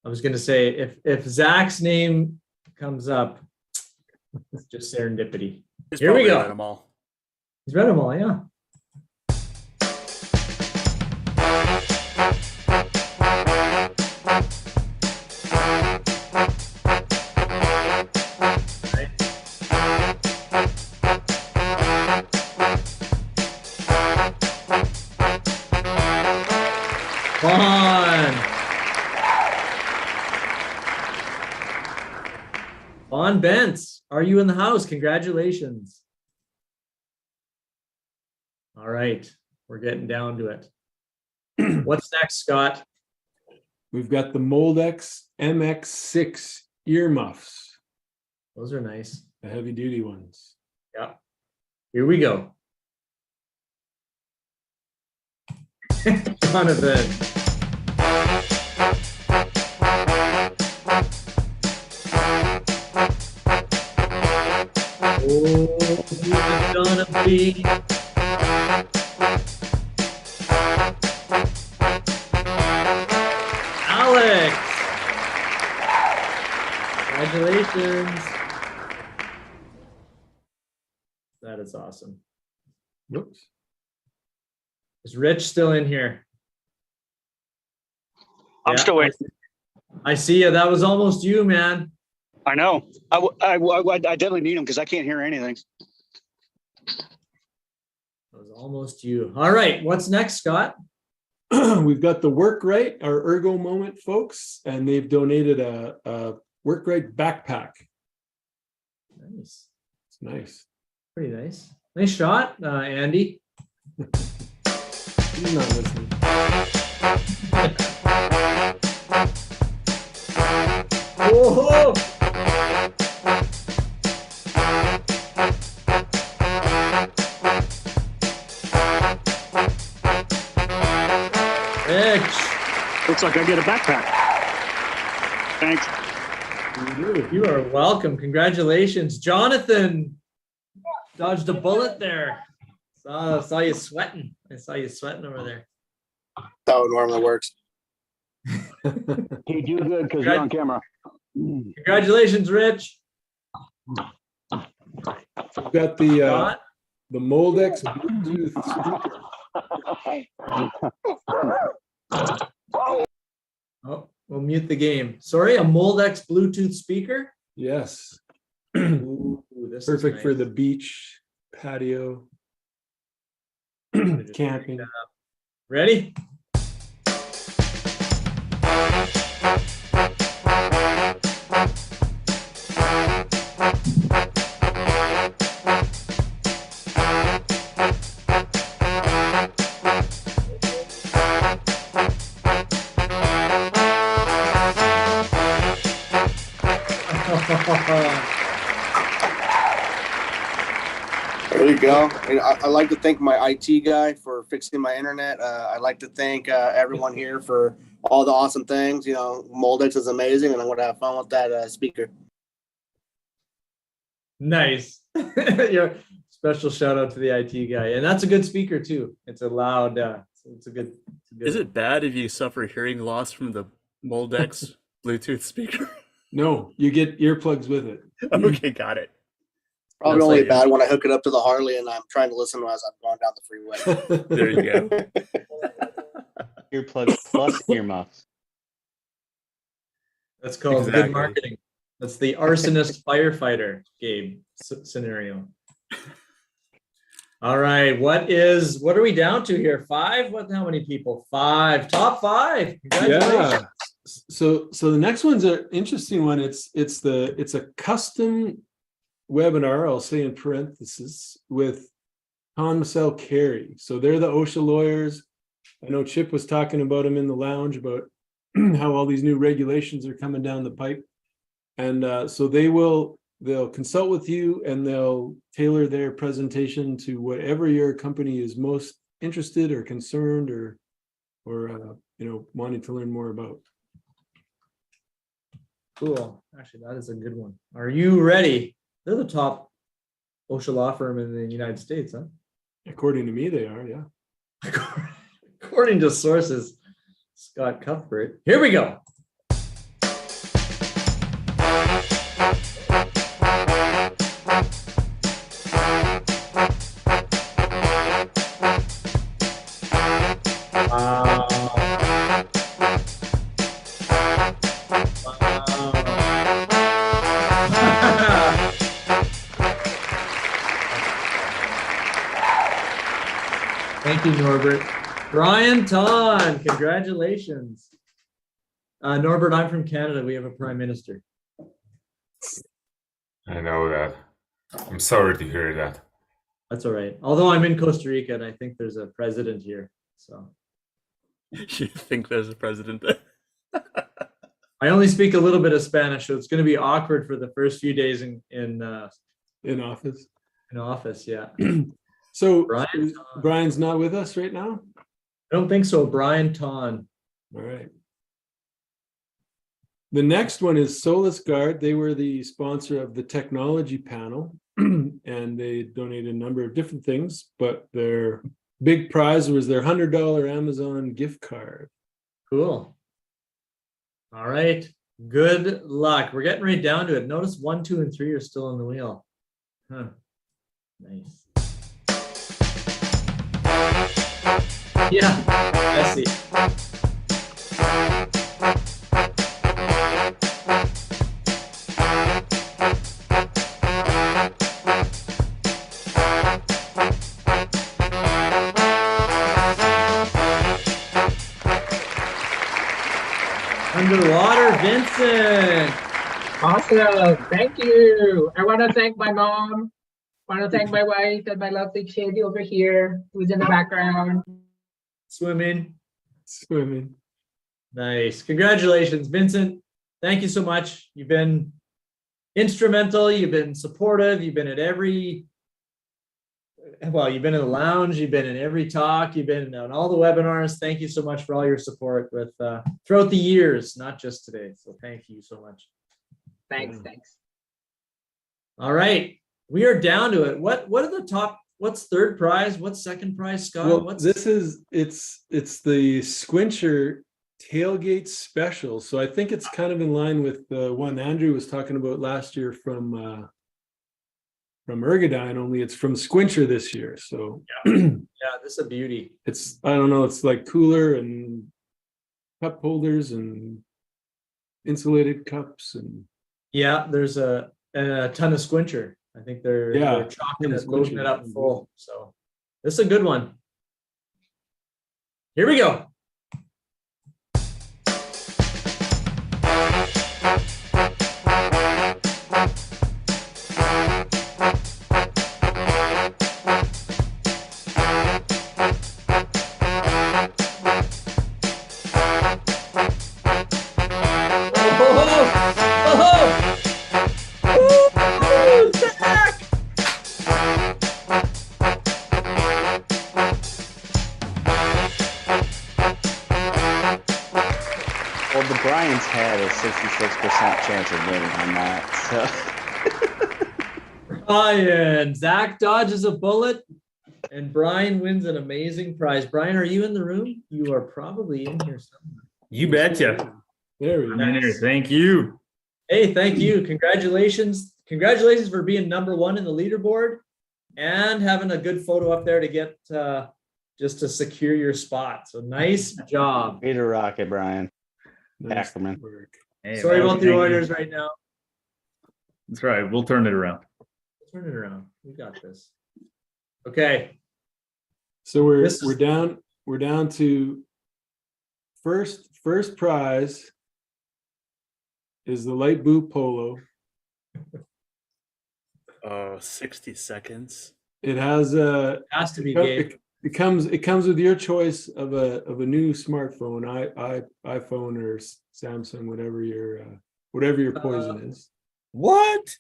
Speaker 1: I was going to say, if Zach's name comes up, it's just serendipity. Here we go.
Speaker 2: Read them all.
Speaker 1: He's read them all, yeah. Vaughn Bentz, are you in the house? Congratulations. All right, we're getting down to it. What's next, Scott?
Speaker 3: We've got the Moldex MX6 earmuffs.
Speaker 1: Those are nice.
Speaker 3: The heavy duty ones.
Speaker 1: Yeah. Here we go. Jonathan. Oh, who's it gonna be? Alex! Congratulations. That is awesome.
Speaker 3: Whoops.
Speaker 1: Is Rich still in here?
Speaker 17: I'm still in.
Speaker 1: I see you. That was almost you, man.
Speaker 17: I know. I definitely need him because I can't hear anything.
Speaker 1: That was almost you. All right. What's next, Scott?
Speaker 3: We've got the Workrite, our Ergo Moment folks, and they've donated a Workrite backpack.
Speaker 1: Nice.
Speaker 3: It's nice.
Speaker 1: Pretty nice. Nice shot, Andy.
Speaker 3: He's not listening.
Speaker 1: Whoa! Rich.
Speaker 17: Looks like I get a backpack. Thanks.
Speaker 1: You are welcome. Congratulations. Jonathan dodged a bullet there. Saw you sweating. I saw you sweating over there.
Speaker 22: That's how it normally works.
Speaker 18: You do good because you're on camera.
Speaker 1: Congratulations, Rich.
Speaker 3: We've got the Moldex Bluetooth speaker.
Speaker 1: Oh, we'll mute the game. Sorry, a Moldex Bluetooth speaker?
Speaker 3: Yes.
Speaker 1: Ooh, this is
Speaker 3: Perfect for
Speaker 1: nice.
Speaker 3: the beach, patio, camping.
Speaker 1: Ready?
Speaker 22: There you go. And I like to thank my IT guy for fixing my internet. I'd like to thank everyone here for all the awesome things. You know, Moldex is amazing, and I'm going to have fun with that speaker.
Speaker 1: Nice. Your special shout out to the IT guy. And that's a good speaker too. It's a loud, it's a good.
Speaker 2: Is it bad if you suffer hearing loss from the Moldex Bluetooth speaker?
Speaker 3: No, you get earplugs with it.
Speaker 2: Okay, got it.
Speaker 22: Probably
Speaker 2: That's
Speaker 22: only
Speaker 2: like-
Speaker 22: bad when I hook it up to the Harley and I'm trying to listen as I'm going down the freeway.
Speaker 2: There you go.
Speaker 15: Earplugs plus earmuffs.
Speaker 1: That's called good
Speaker 2: Exactly.
Speaker 1: marketing. That's the arsonist firefighter, Gabe, scenario. All right, what are we down to here? 5? How many people? 5. Top 5. Congratulations.
Speaker 3: Yeah. So the next one's an interesting one. It's a custom webinar, I'll say in parentheses, with Carrie. So they're the OSHA lawyers. I know Chip was talking about them in the lounge about how all these new regulations are coming down the pipe. And so they'll consult with you and they'll tailor their presentation to whatever your company is most interested or concerned or wanting to learn more about.
Speaker 1: Cool. Actually, that is a good one. Are you ready? They're the top OSHA law firm in the United States, huh?
Speaker 3: According to me, they are, yeah.
Speaker 1: According to sources, Scott Cuthbert. Here we go. Thank you, Norbert. Brian Ton, congratulations. Norbert, I'm from Canada. We have a prime minister.
Speaker 21: I know that. I'm sorry to hear that.
Speaker 1: That's all right. Although I'm in Costa Rica and I think there's a president here. So
Speaker 2: You think there's a president there?
Speaker 1: I only speak a little bit of Spanish, so it's going to be awkward for the first few days in
Speaker 3: office.
Speaker 1: In office, yeah.
Speaker 3: So Brian's not with us right now?
Speaker 1: I don't think so. Brian Ton.
Speaker 3: All right. The next one is Solus Guard. They were the sponsor of the technology panel, and they donated a number of different things, but their big prize was their $100 Amazon gift card.
Speaker 1: Cool. All right. Good luck. We're getting right down to it. Notice 1, 2, and 3 are still on the wheel. Huh. Nice. Yeah, I see. Underwater, Vincent.
Speaker 8: Awesome. Thank you. I want to thank my mom. I want to thank my wife and my lovely Shady over here, who's in the background.
Speaker 1: Swimming.
Speaker 3: Swimming.
Speaker 1: Nice. Congratulations, Vincent. Thank you so much. You've been instrumental. You've been supportive. You've been at every, well, you've been in the lounge. You've been in every talk. You've been on all the webinars. Thank you so much for all your support with throughout the years, not just today. So thank you so much.
Speaker 8: Thanks.
Speaker 1: All right. We are down to it. What are the top? What's third prize? What's second prize, Scott?
Speaker 3: Well, it's the Sqwincher tailgate special. So I think it's kind of in line with the one Andrew was talking about last year from Ergodyne, only it's from Sqwincher this year. So
Speaker 1: yeah, this is a beauty.
Speaker 3: It's, I don't know, it's like cooler and cup holders and insulated cups and
Speaker 1: yeah, there's a ton of Sqwincher. I think they're chopping it, loading it up full. So this is a good one. Here we go.
Speaker 15: Had a 66% chance of winning on that. So
Speaker 1: Brian, Zach dodges a bullet, and Brian wins an amazing prize. Brian, are you in the room? You are probably in here somewhere.
Speaker 9: You betcha.
Speaker 3: There we
Speaker 9: go. Thank you.
Speaker 1: Hey, thank you. Congratulations. Congratulations for being #1 in the leaderboard and having a good photo up there to get just to secure your spot. So nice job.
Speaker 15: Way to rock it, Brian.
Speaker 3: Nice
Speaker 15: Ackerman.
Speaker 9: Hey,
Speaker 1: sorry
Speaker 9: man,
Speaker 1: about the orders right now.
Speaker 9: That's right. We'll turn it around.
Speaker 1: Turn it around. We got this. Okay.
Speaker 3: So we're down to first prize is the light blue polo.
Speaker 2: 60 seconds.
Speaker 3: It has a.
Speaker 1: Has to be
Speaker 3: it,
Speaker 1: Gabe.
Speaker 3: it comes with your choice of a new smartphone, iPhone or Samsung, whatever your poison is.
Speaker 12: What?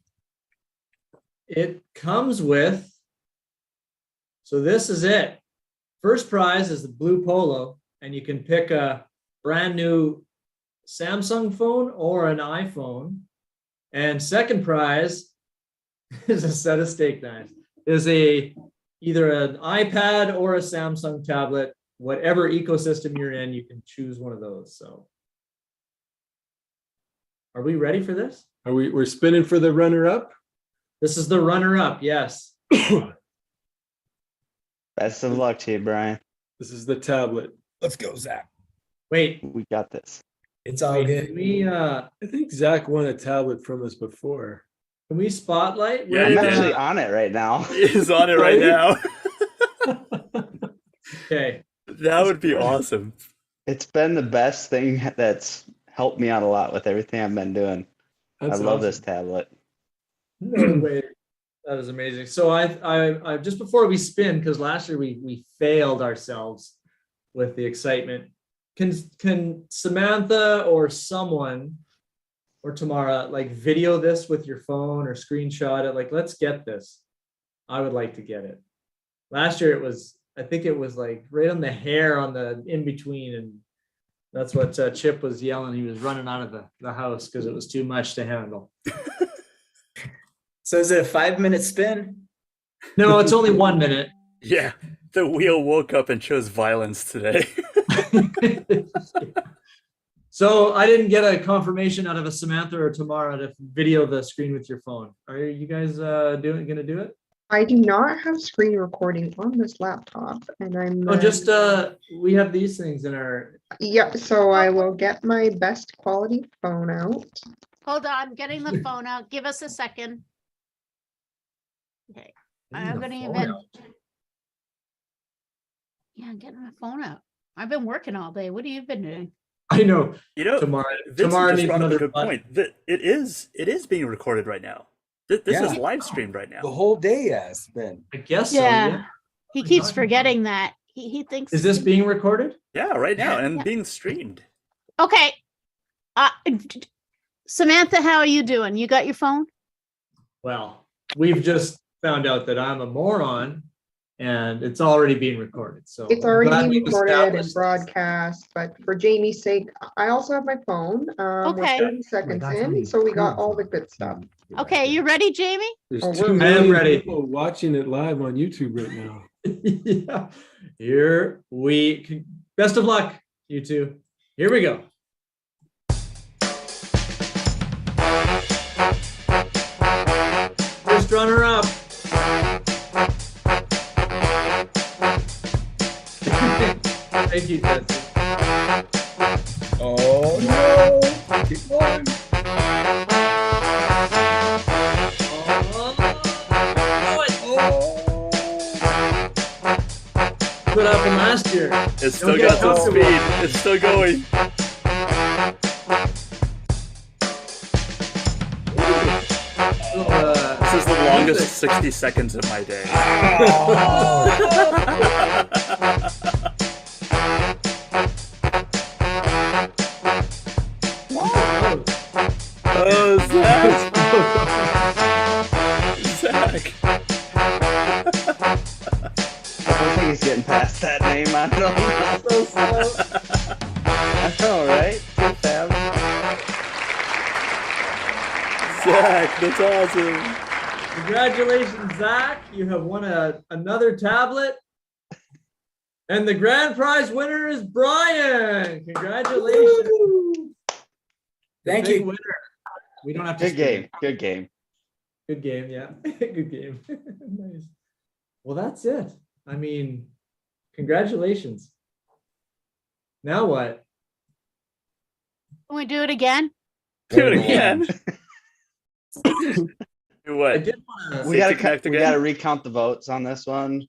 Speaker 1: It comes with. So this is it. First prize is the blue polo, and you can pick a brand new Samsung phone or an iPhone. And second prize is a set of steak knives. Is either an iPad or a Samsung tablet, whatever ecosystem you're in, you can choose one of those. So are we ready for this?
Speaker 3: We're spinning for the runner-up?
Speaker 1: This is the runner-up, yes.
Speaker 15: Best of luck to you, Brian.
Speaker 3: This is the tablet.
Speaker 12: Let's go, Zach.
Speaker 1: Wait.
Speaker 15: We got this.
Speaker 12: It's all good.
Speaker 3: I think Zach won a tablet from us before.
Speaker 1: Can we spotlight?
Speaker 15: Yeah, I'm actually on it right now.
Speaker 2: He's on it right now.
Speaker 1: Okay.
Speaker 2: That would be awesome.
Speaker 15: It's been the best thing that's helped me out a lot with everything I've been doing.
Speaker 3: That's
Speaker 15: I love
Speaker 3: awesome.
Speaker 15: this tablet.
Speaker 1: No way. That is amazing. So I just before we spin, because last year we failed ourselves with the excitement. Can Samantha or someone or Tamara like video this with your phone or screenshot it? Like, let's get this. I would like to get it. Last year I think it was like right on the hair on the in between, and that's what Chip was yelling. He was running out of the house because it was too much to handle.
Speaker 5: So is it a 5-minute spin?
Speaker 1: No, it's only 1 minute.
Speaker 2: Yeah, the wheel woke up and chose violence today.
Speaker 1: So I didn't get a confirmation out of a Samantha or Tamara to video the screen with your phone. Are you guys gonna do it?
Speaker 13: I do not have screen recording on this laptop, and I'm.
Speaker 1: Oh, just we have these things in our.
Speaker 13: Yeah, so I will get my best quality phone out.
Speaker 4: Hold on, I'm getting the phone out. Give us a second. Okay, I'm gonna even. Yeah, I'm getting my phone out. I've been working all day. What have you been doing?
Speaker 1: I know.
Speaker 2: You know,
Speaker 1: Tamara
Speaker 2: Vincent just
Speaker 1: needs
Speaker 2: brought up a
Speaker 1: another
Speaker 2: good
Speaker 1: button.
Speaker 2: point. That it is being recorded right now. This
Speaker 12: Yeah.
Speaker 2: is live streamed right now.
Speaker 12: The whole day has been.
Speaker 1: I guess
Speaker 4: Yeah.
Speaker 1: so. Yeah.
Speaker 4: He keeps forgetting that. He thinks.
Speaker 1: Is this being recorded?
Speaker 2: Yeah, right now, and
Speaker 4: Yeah.
Speaker 2: being streamed.
Speaker 4: Okay. Samantha, how are you doing? You got your phone?
Speaker 1: Well, we've just found out that I'm a moron, and it's already being recorded. So
Speaker 13: It's
Speaker 1: I'm
Speaker 13: already
Speaker 1: glad
Speaker 13: being
Speaker 1: we've
Speaker 13: recorded and
Speaker 1: established-
Speaker 13: broadcast, but for Jamie's sake, I also have my phone. We're
Speaker 4: Okay.
Speaker 13: 30 seconds in, so we got all the good stuff.
Speaker 4: Okay, you ready, Jamie?
Speaker 3: There's
Speaker 13: Oh,
Speaker 3: 2
Speaker 13: we're-
Speaker 1: I am
Speaker 3: million
Speaker 1: ready.
Speaker 3: people watching it live on YouTube right now.
Speaker 1: Yeah. Here we best of luck, you two. Here we go. First runner up. Thank you, Betsy.
Speaker 12: Oh no! Keep going.
Speaker 1: What happened last year?
Speaker 2: It's
Speaker 1: Don't
Speaker 2: still
Speaker 1: get
Speaker 2: got some
Speaker 1: comfortable.
Speaker 2: speed. It's still going. This is the longest 60 seconds of my day. Oh, Zach! Zach!
Speaker 15: I don't think he's getting past that name. I don't know. I know, right? Good tab.
Speaker 2: Zach, that's awesome.
Speaker 1: Congratulations, Zach. You have won another tablet. And the grand prize winner is Brian. Congratulations.
Speaker 5: Thank
Speaker 1: Big
Speaker 5: you.
Speaker 1: winner. We don't have to
Speaker 15: Good
Speaker 1: spin.
Speaker 15: game. Good game.
Speaker 1: Good game, yeah. Good game. Nice. Well, that's it. I mean, congratulations. Now what?
Speaker 4: Can we do it again?
Speaker 2: Do it again. Do what?
Speaker 1: I did want to.
Speaker 15: We gotta recount the votes on this one.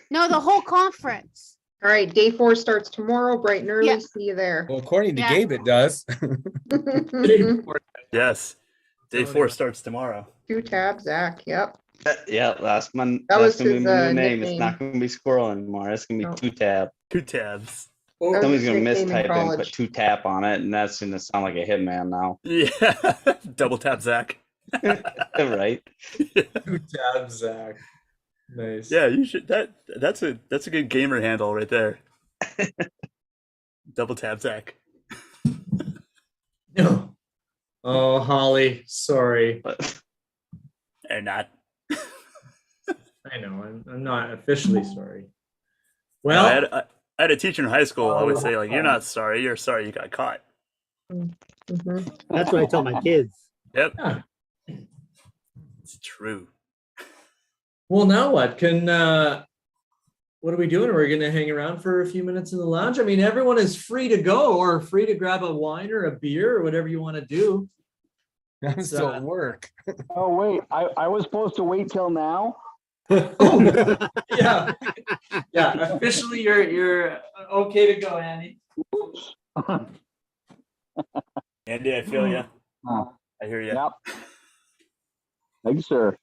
Speaker 4: No, the whole conference.
Speaker 13: All right, day 4 starts tomorrow, bright and early.
Speaker 4: Yeah.
Speaker 13: See you there.
Speaker 12: Well, according to
Speaker 4: Yeah.
Speaker 12: Gabe, it does.
Speaker 2: Yes. Day 4 starts tomorrow.
Speaker 13: 2 tabs, Zach. Yep.
Speaker 15: Yeah, last month.
Speaker 13: That
Speaker 15: That's
Speaker 13: was
Speaker 15: gonna be
Speaker 13: his,
Speaker 15: my new name. It's
Speaker 13: nickname.
Speaker 15: not gonna be Squirrel anymore. It's gonna be
Speaker 13: Oh.
Speaker 15: Two Tab.
Speaker 2: Two tabs.
Speaker 13: That was
Speaker 15: Somebody's
Speaker 13: his
Speaker 15: gonna
Speaker 13: nickname in
Speaker 15: mistype it and put
Speaker 13: college.
Speaker 15: Two Tap on it, and that's gonna sound like a hitman now.
Speaker 2: Yeah, double tap Zach.
Speaker 15: Right?
Speaker 1: Two tab Zach. Nice.
Speaker 2: Yeah, you should. That's a good gamer handle right there. Double tap Zach.
Speaker 1: No. Oh, Holly, sorry.
Speaker 2: Or not.
Speaker 1: I know. I'm not officially sorry.
Speaker 2: Well,
Speaker 1: Well,
Speaker 2: I had a teacher in high school always say, like, "You're not sorry. You're sorry you got caught."
Speaker 19: That's what I tell my kids.
Speaker 2: Yep.
Speaker 1: Yeah.
Speaker 2: It's true.
Speaker 1: well, now what? What are we doing? Are we going to hang around for a few minutes in the lounge? I mean, everyone is free to go or free to grab a wine or a beer or whatever you want to do.
Speaker 12: I'm still at work.
Speaker 18: Oh, wait, I was supposed to wait till now?
Speaker 1: Yeah. Yeah. Officially, you're okay to go, Andy.
Speaker 2: Andy, I feel you. I hear you.
Speaker 18: Yep. Thank you, sir.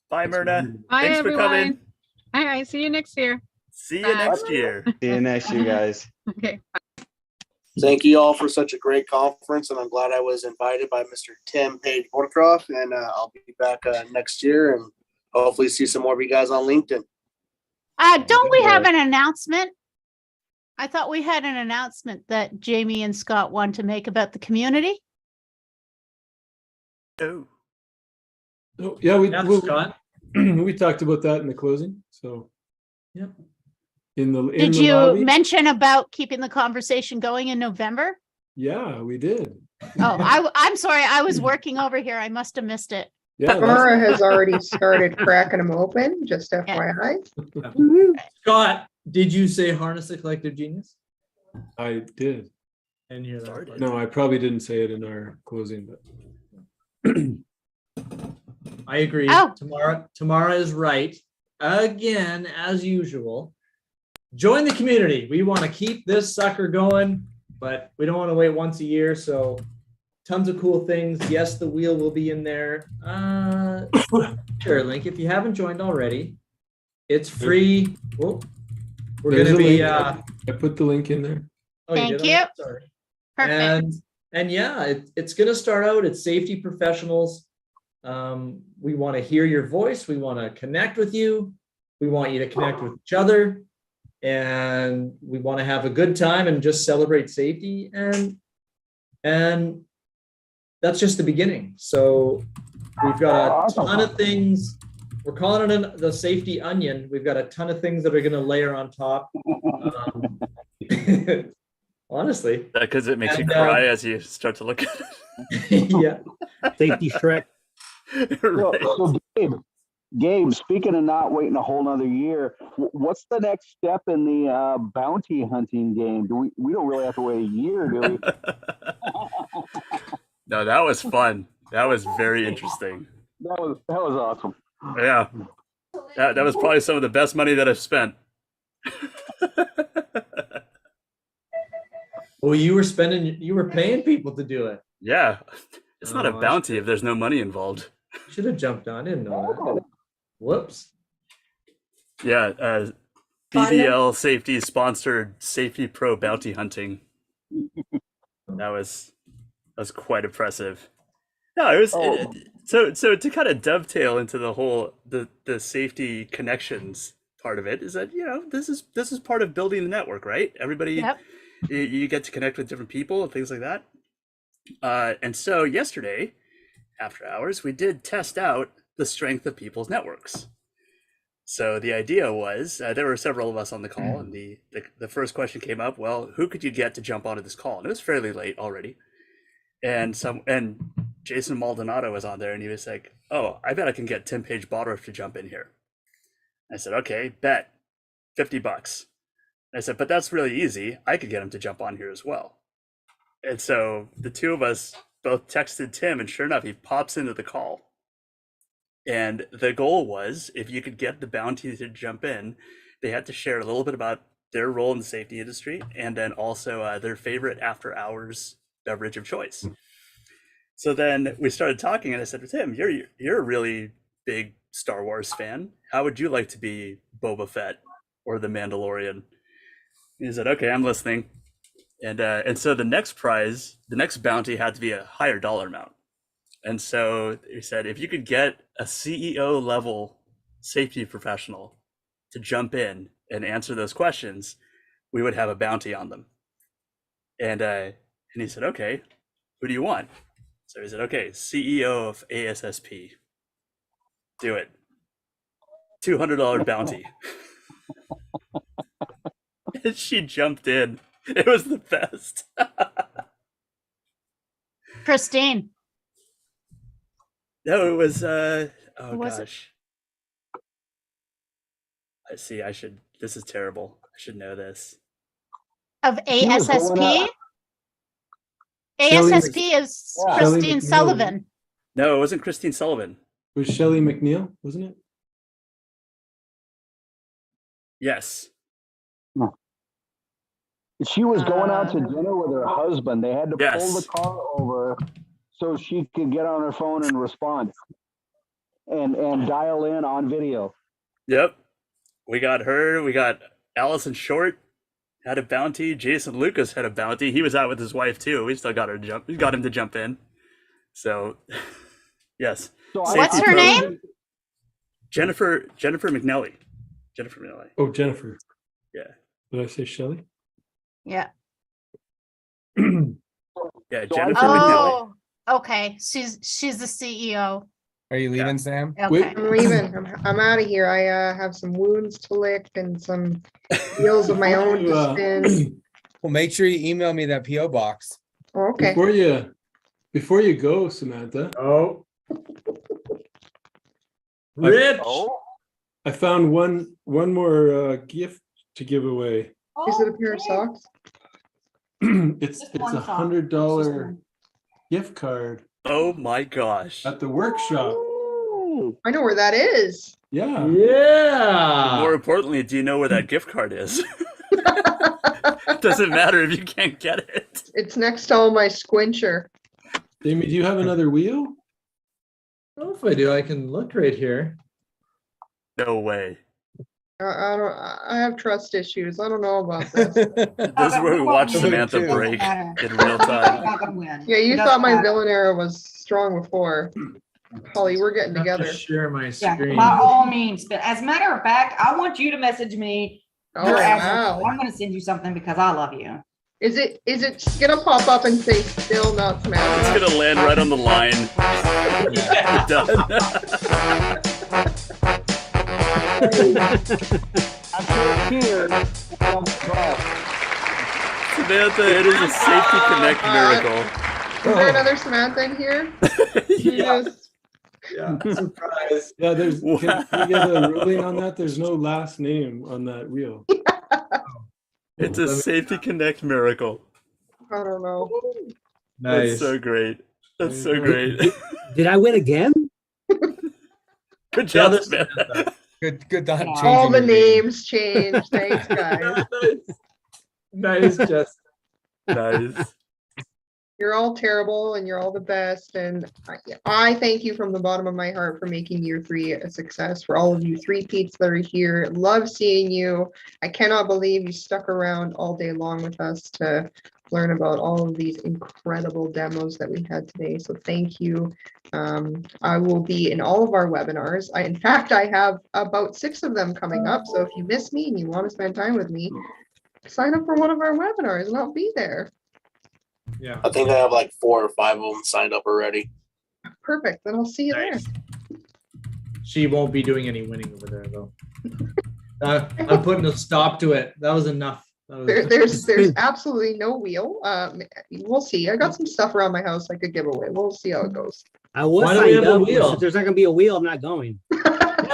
Speaker 2: Bye, Myrna.
Speaker 6: Bye,
Speaker 2: Thanks
Speaker 6: everyone.
Speaker 2: for coming.
Speaker 6: All right, see you next year.
Speaker 2: See you
Speaker 6: Bye.
Speaker 2: next year.
Speaker 15: See you next year, guys.
Speaker 6: Okay.
Speaker 22: Thank you all for such a great conference, and I'm glad I was invited by Mr. Tim Page Bordercroft, and I'll be back next year and hopefully see some more of you guys on LinkedIn.
Speaker 4: Don't we have an announcement? I thought we had an announcement that Jamie and Scott want to make about the community.
Speaker 2: Oh.
Speaker 3: Oh, yeah, we
Speaker 1: Scott.
Speaker 3: we talked about that in the closing. So,
Speaker 1: yep.
Speaker 3: In the
Speaker 4: Did
Speaker 3: the
Speaker 4: you
Speaker 3: lobby.
Speaker 4: mention about keeping the conversation going in November?
Speaker 3: Yeah, we did.
Speaker 4: Oh, I'm sorry. I was working over here. I must have missed it.
Speaker 3: Yeah,
Speaker 13: Laura has already started cracking them open, just FYI.
Speaker 1: Scott, did you say harness the collective genius?
Speaker 3: I did.
Speaker 1: And hear that part.
Speaker 3: No, I probably didn't say it in our closing, but
Speaker 1: I agree.
Speaker 4: Oh.
Speaker 1: Tamara is right. Again, as usual. Join the community. We want to keep this sucker going, but we don't want to wait once a year. So tons of cool things. Yes, the wheel will be in there. Sure, link. If you haven't joined already, it's free. Oh, we're
Speaker 3: There's
Speaker 1: going to
Speaker 3: a
Speaker 1: be.
Speaker 3: link. I put the link in there.
Speaker 1: Oh,
Speaker 4: Thank
Speaker 1: did?
Speaker 4: you.
Speaker 1: Oh, sorry.
Speaker 4: Perfect.
Speaker 1: And yeah, it's going to start out. It's safety professionals. We want to hear your voice. We want to connect with you. We want you to connect with each other. And we want to have a good time and just celebrate safety. And that's just the beginning. So we've got a ton of things. We're calling it the safety onion. We've got a ton of things that are going to layer on top. Honestly.
Speaker 2: Because it makes you cry as you start to look at it.
Speaker 1: Yeah.
Speaker 19: Safety Shrek.
Speaker 2: Right.
Speaker 18: So Gabe, speaking of not waiting a whole nother year, what's the next step in the bounty hunting game? We don't really have to wait a year, do we?
Speaker 2: No, that was fun. That was very interesting.
Speaker 18: That was awesome.
Speaker 2: Yeah. That was probably some of the best money that I've spent.
Speaker 1: Well, you were paying people to do it.
Speaker 2: Yeah. It's not a
Speaker 1: Oh, I
Speaker 2: bounty if there's no money involved.
Speaker 1: Should have jumped on. I didn't know that. Whoops.
Speaker 2: Yeah. BDL Safety sponsored Safety Pro bounty hunting. That was quite impressive. No, it was so to kind of dovetail into the whole the safety connections part of it is that, you know, this is part of building the network, right? Everybody,
Speaker 4: Yep.
Speaker 2: you get to connect with different people and things like that. And so yesterday, after hours, we did test out the strength of people's networks. So the idea was, there were several of us on the call, and the first question came up, well, who could you get to jump onto this call? And it was fairly late already. And Jason Maldonado was on there, and he was like, oh, I bet I can get Tim Page Baldorf to jump in here. I said, okay, bet, $50. I said, but that's really easy. I could get him to jump on here as well. And so the two of us both texted Tim, and sure enough, he pops into the call. And the goal was, if you could get the bounty to jump in, they had to share a little bit about their role in the safety industry, and then also their favorite after hours beverage of choice. So then we started talking, and I said to him, "You're a really big Star Wars fan. How would you like to be Boba Fett or the Mandalorian?" He said, "Okay, I'm listening." And so the next prize, the next bounty had to be a higher dollar amount. And so he said, if you could get a CEO level safety professional to jump in and answer those questions, we would have a bounty on them. And he said, okay, who do you want? So he said, okay, CEO of ASSP. Do it. $200 bounty. And she jumped in. It was the best.
Speaker 4: Christine.
Speaker 2: No, it was oh
Speaker 4: Was it?
Speaker 2: gosh. I see, this is terrible. I should know this.
Speaker 4: Of
Speaker 18: was going
Speaker 4: ASSP?
Speaker 18: out.
Speaker 4: ASSP is
Speaker 3: Yeah.
Speaker 4: Christine
Speaker 3: Shelley McNeil.
Speaker 4: Sullivan.
Speaker 2: No, it wasn't Christine Sullivan.
Speaker 3: It was Shelley McNeil, wasn't it?
Speaker 2: Yes.
Speaker 18: She was going out to dinner with her husband. They had to pull
Speaker 2: Yes.
Speaker 18: the car over so she could get on her phone and respond and dial in on video.
Speaker 2: Yep. We got her. We got Allison Short had a bounty. Jason Lucas had a bounty. He was out with his wife too. We still got we got him to jump in. So yes.
Speaker 18: So
Speaker 4: What's her name?
Speaker 2: Jennifer McNelly. Jennifer McNelly.
Speaker 3: Oh, Jennifer.
Speaker 2: Yeah.
Speaker 3: Did I say Shelley?
Speaker 4: Yeah.
Speaker 2: Yeah,
Speaker 18: So
Speaker 2: Jennifer McNelly.
Speaker 4: Oh, okay. She's the CEO.
Speaker 12: Are you leaving, Sam?
Speaker 4: Okay.
Speaker 13: I'm leaving. I'm out of here. I have some wounds to lick and some wheels of my own to spin.
Speaker 12: Well, make sure you email me that PO box.
Speaker 13: Oh, okay.
Speaker 3: Before you go, Samantha.
Speaker 1: Oh. Rich.
Speaker 3: I found one more gift to give away.
Speaker 13: Is it a pair of socks?
Speaker 3: It's $100 gift card
Speaker 2: Oh my gosh.
Speaker 3: at the workshop.
Speaker 13: I know where that is.
Speaker 3: Yeah.
Speaker 1: Yeah.
Speaker 2: More importantly, do you know where that gift card is? Doesn't matter if you can't get it.
Speaker 13: It's next to all my Sqwincher.
Speaker 3: Jamie, do you have another wheel?
Speaker 1: I don't know if I do. I can look right here.
Speaker 2: No way.
Speaker 13: I have trust issues. I don't know about this.
Speaker 2: This is where we watch Samantha break in real time.
Speaker 13: Yeah, you thought my villain era was strong before. Holly, we're getting
Speaker 1: I have to
Speaker 13: together.
Speaker 1: share my
Speaker 10: Yeah,
Speaker 1: screen.
Speaker 10: by all means. But as a matter of fact, I want you to message me.
Speaker 13: Oh,
Speaker 10: your address.
Speaker 13: wow.
Speaker 10: I'm going to send you something because I love you.
Speaker 13: Is it gonna pop up and say still not Samantha?
Speaker 2: It's gonna land right on the line. Done.
Speaker 18: I'm sure here.
Speaker 2: Samantha, it is a safety connect miracle.
Speaker 13: Is there another Samantha in here? Yes.
Speaker 1: Yeah, surprise.
Speaker 3: Yeah, can we get a ruling on that? There's no last name on that wheel.
Speaker 2: It's a safety connect miracle.
Speaker 13: I don't know.
Speaker 1: Nice.
Speaker 2: That's so great. That's so great.
Speaker 19: Did I win again?
Speaker 2: Good job, Samantha.
Speaker 12: Good thought.
Speaker 13: All the names changed. Thanks, guys.
Speaker 1: Nice, Jess.
Speaker 2: Nice.
Speaker 13: You're all terrible and you're all the best. And I thank you from the bottom of my heart for making year 3 a success. For all of you 3-peats that are here, love seeing you. I cannot believe you stuck around all day long with us to learn about all of these incredible demos that we had today. So thank you. I will be in all of our webinars. In fact, I have about 6 of them coming up. So if you miss me and you want to spend time with me, sign up for one of our webinars and I'll be there.
Speaker 1: Yeah.
Speaker 22: I think I have like 4 or 5 of them signed up already.
Speaker 13: Perfect. Then I'll see you there.
Speaker 1: She won't be doing any winning over there, though. I'm putting a stop to it. That was enough.
Speaker 13: There's absolutely no wheel. We'll see. I got some stuff around my house I could give away. We'll see how it goes.
Speaker 19: I was
Speaker 1: Why don't we have
Speaker 19: signed
Speaker 1: a
Speaker 19: up.
Speaker 1: wheel?
Speaker 19: If there's not going to be a wheel, I'm not going.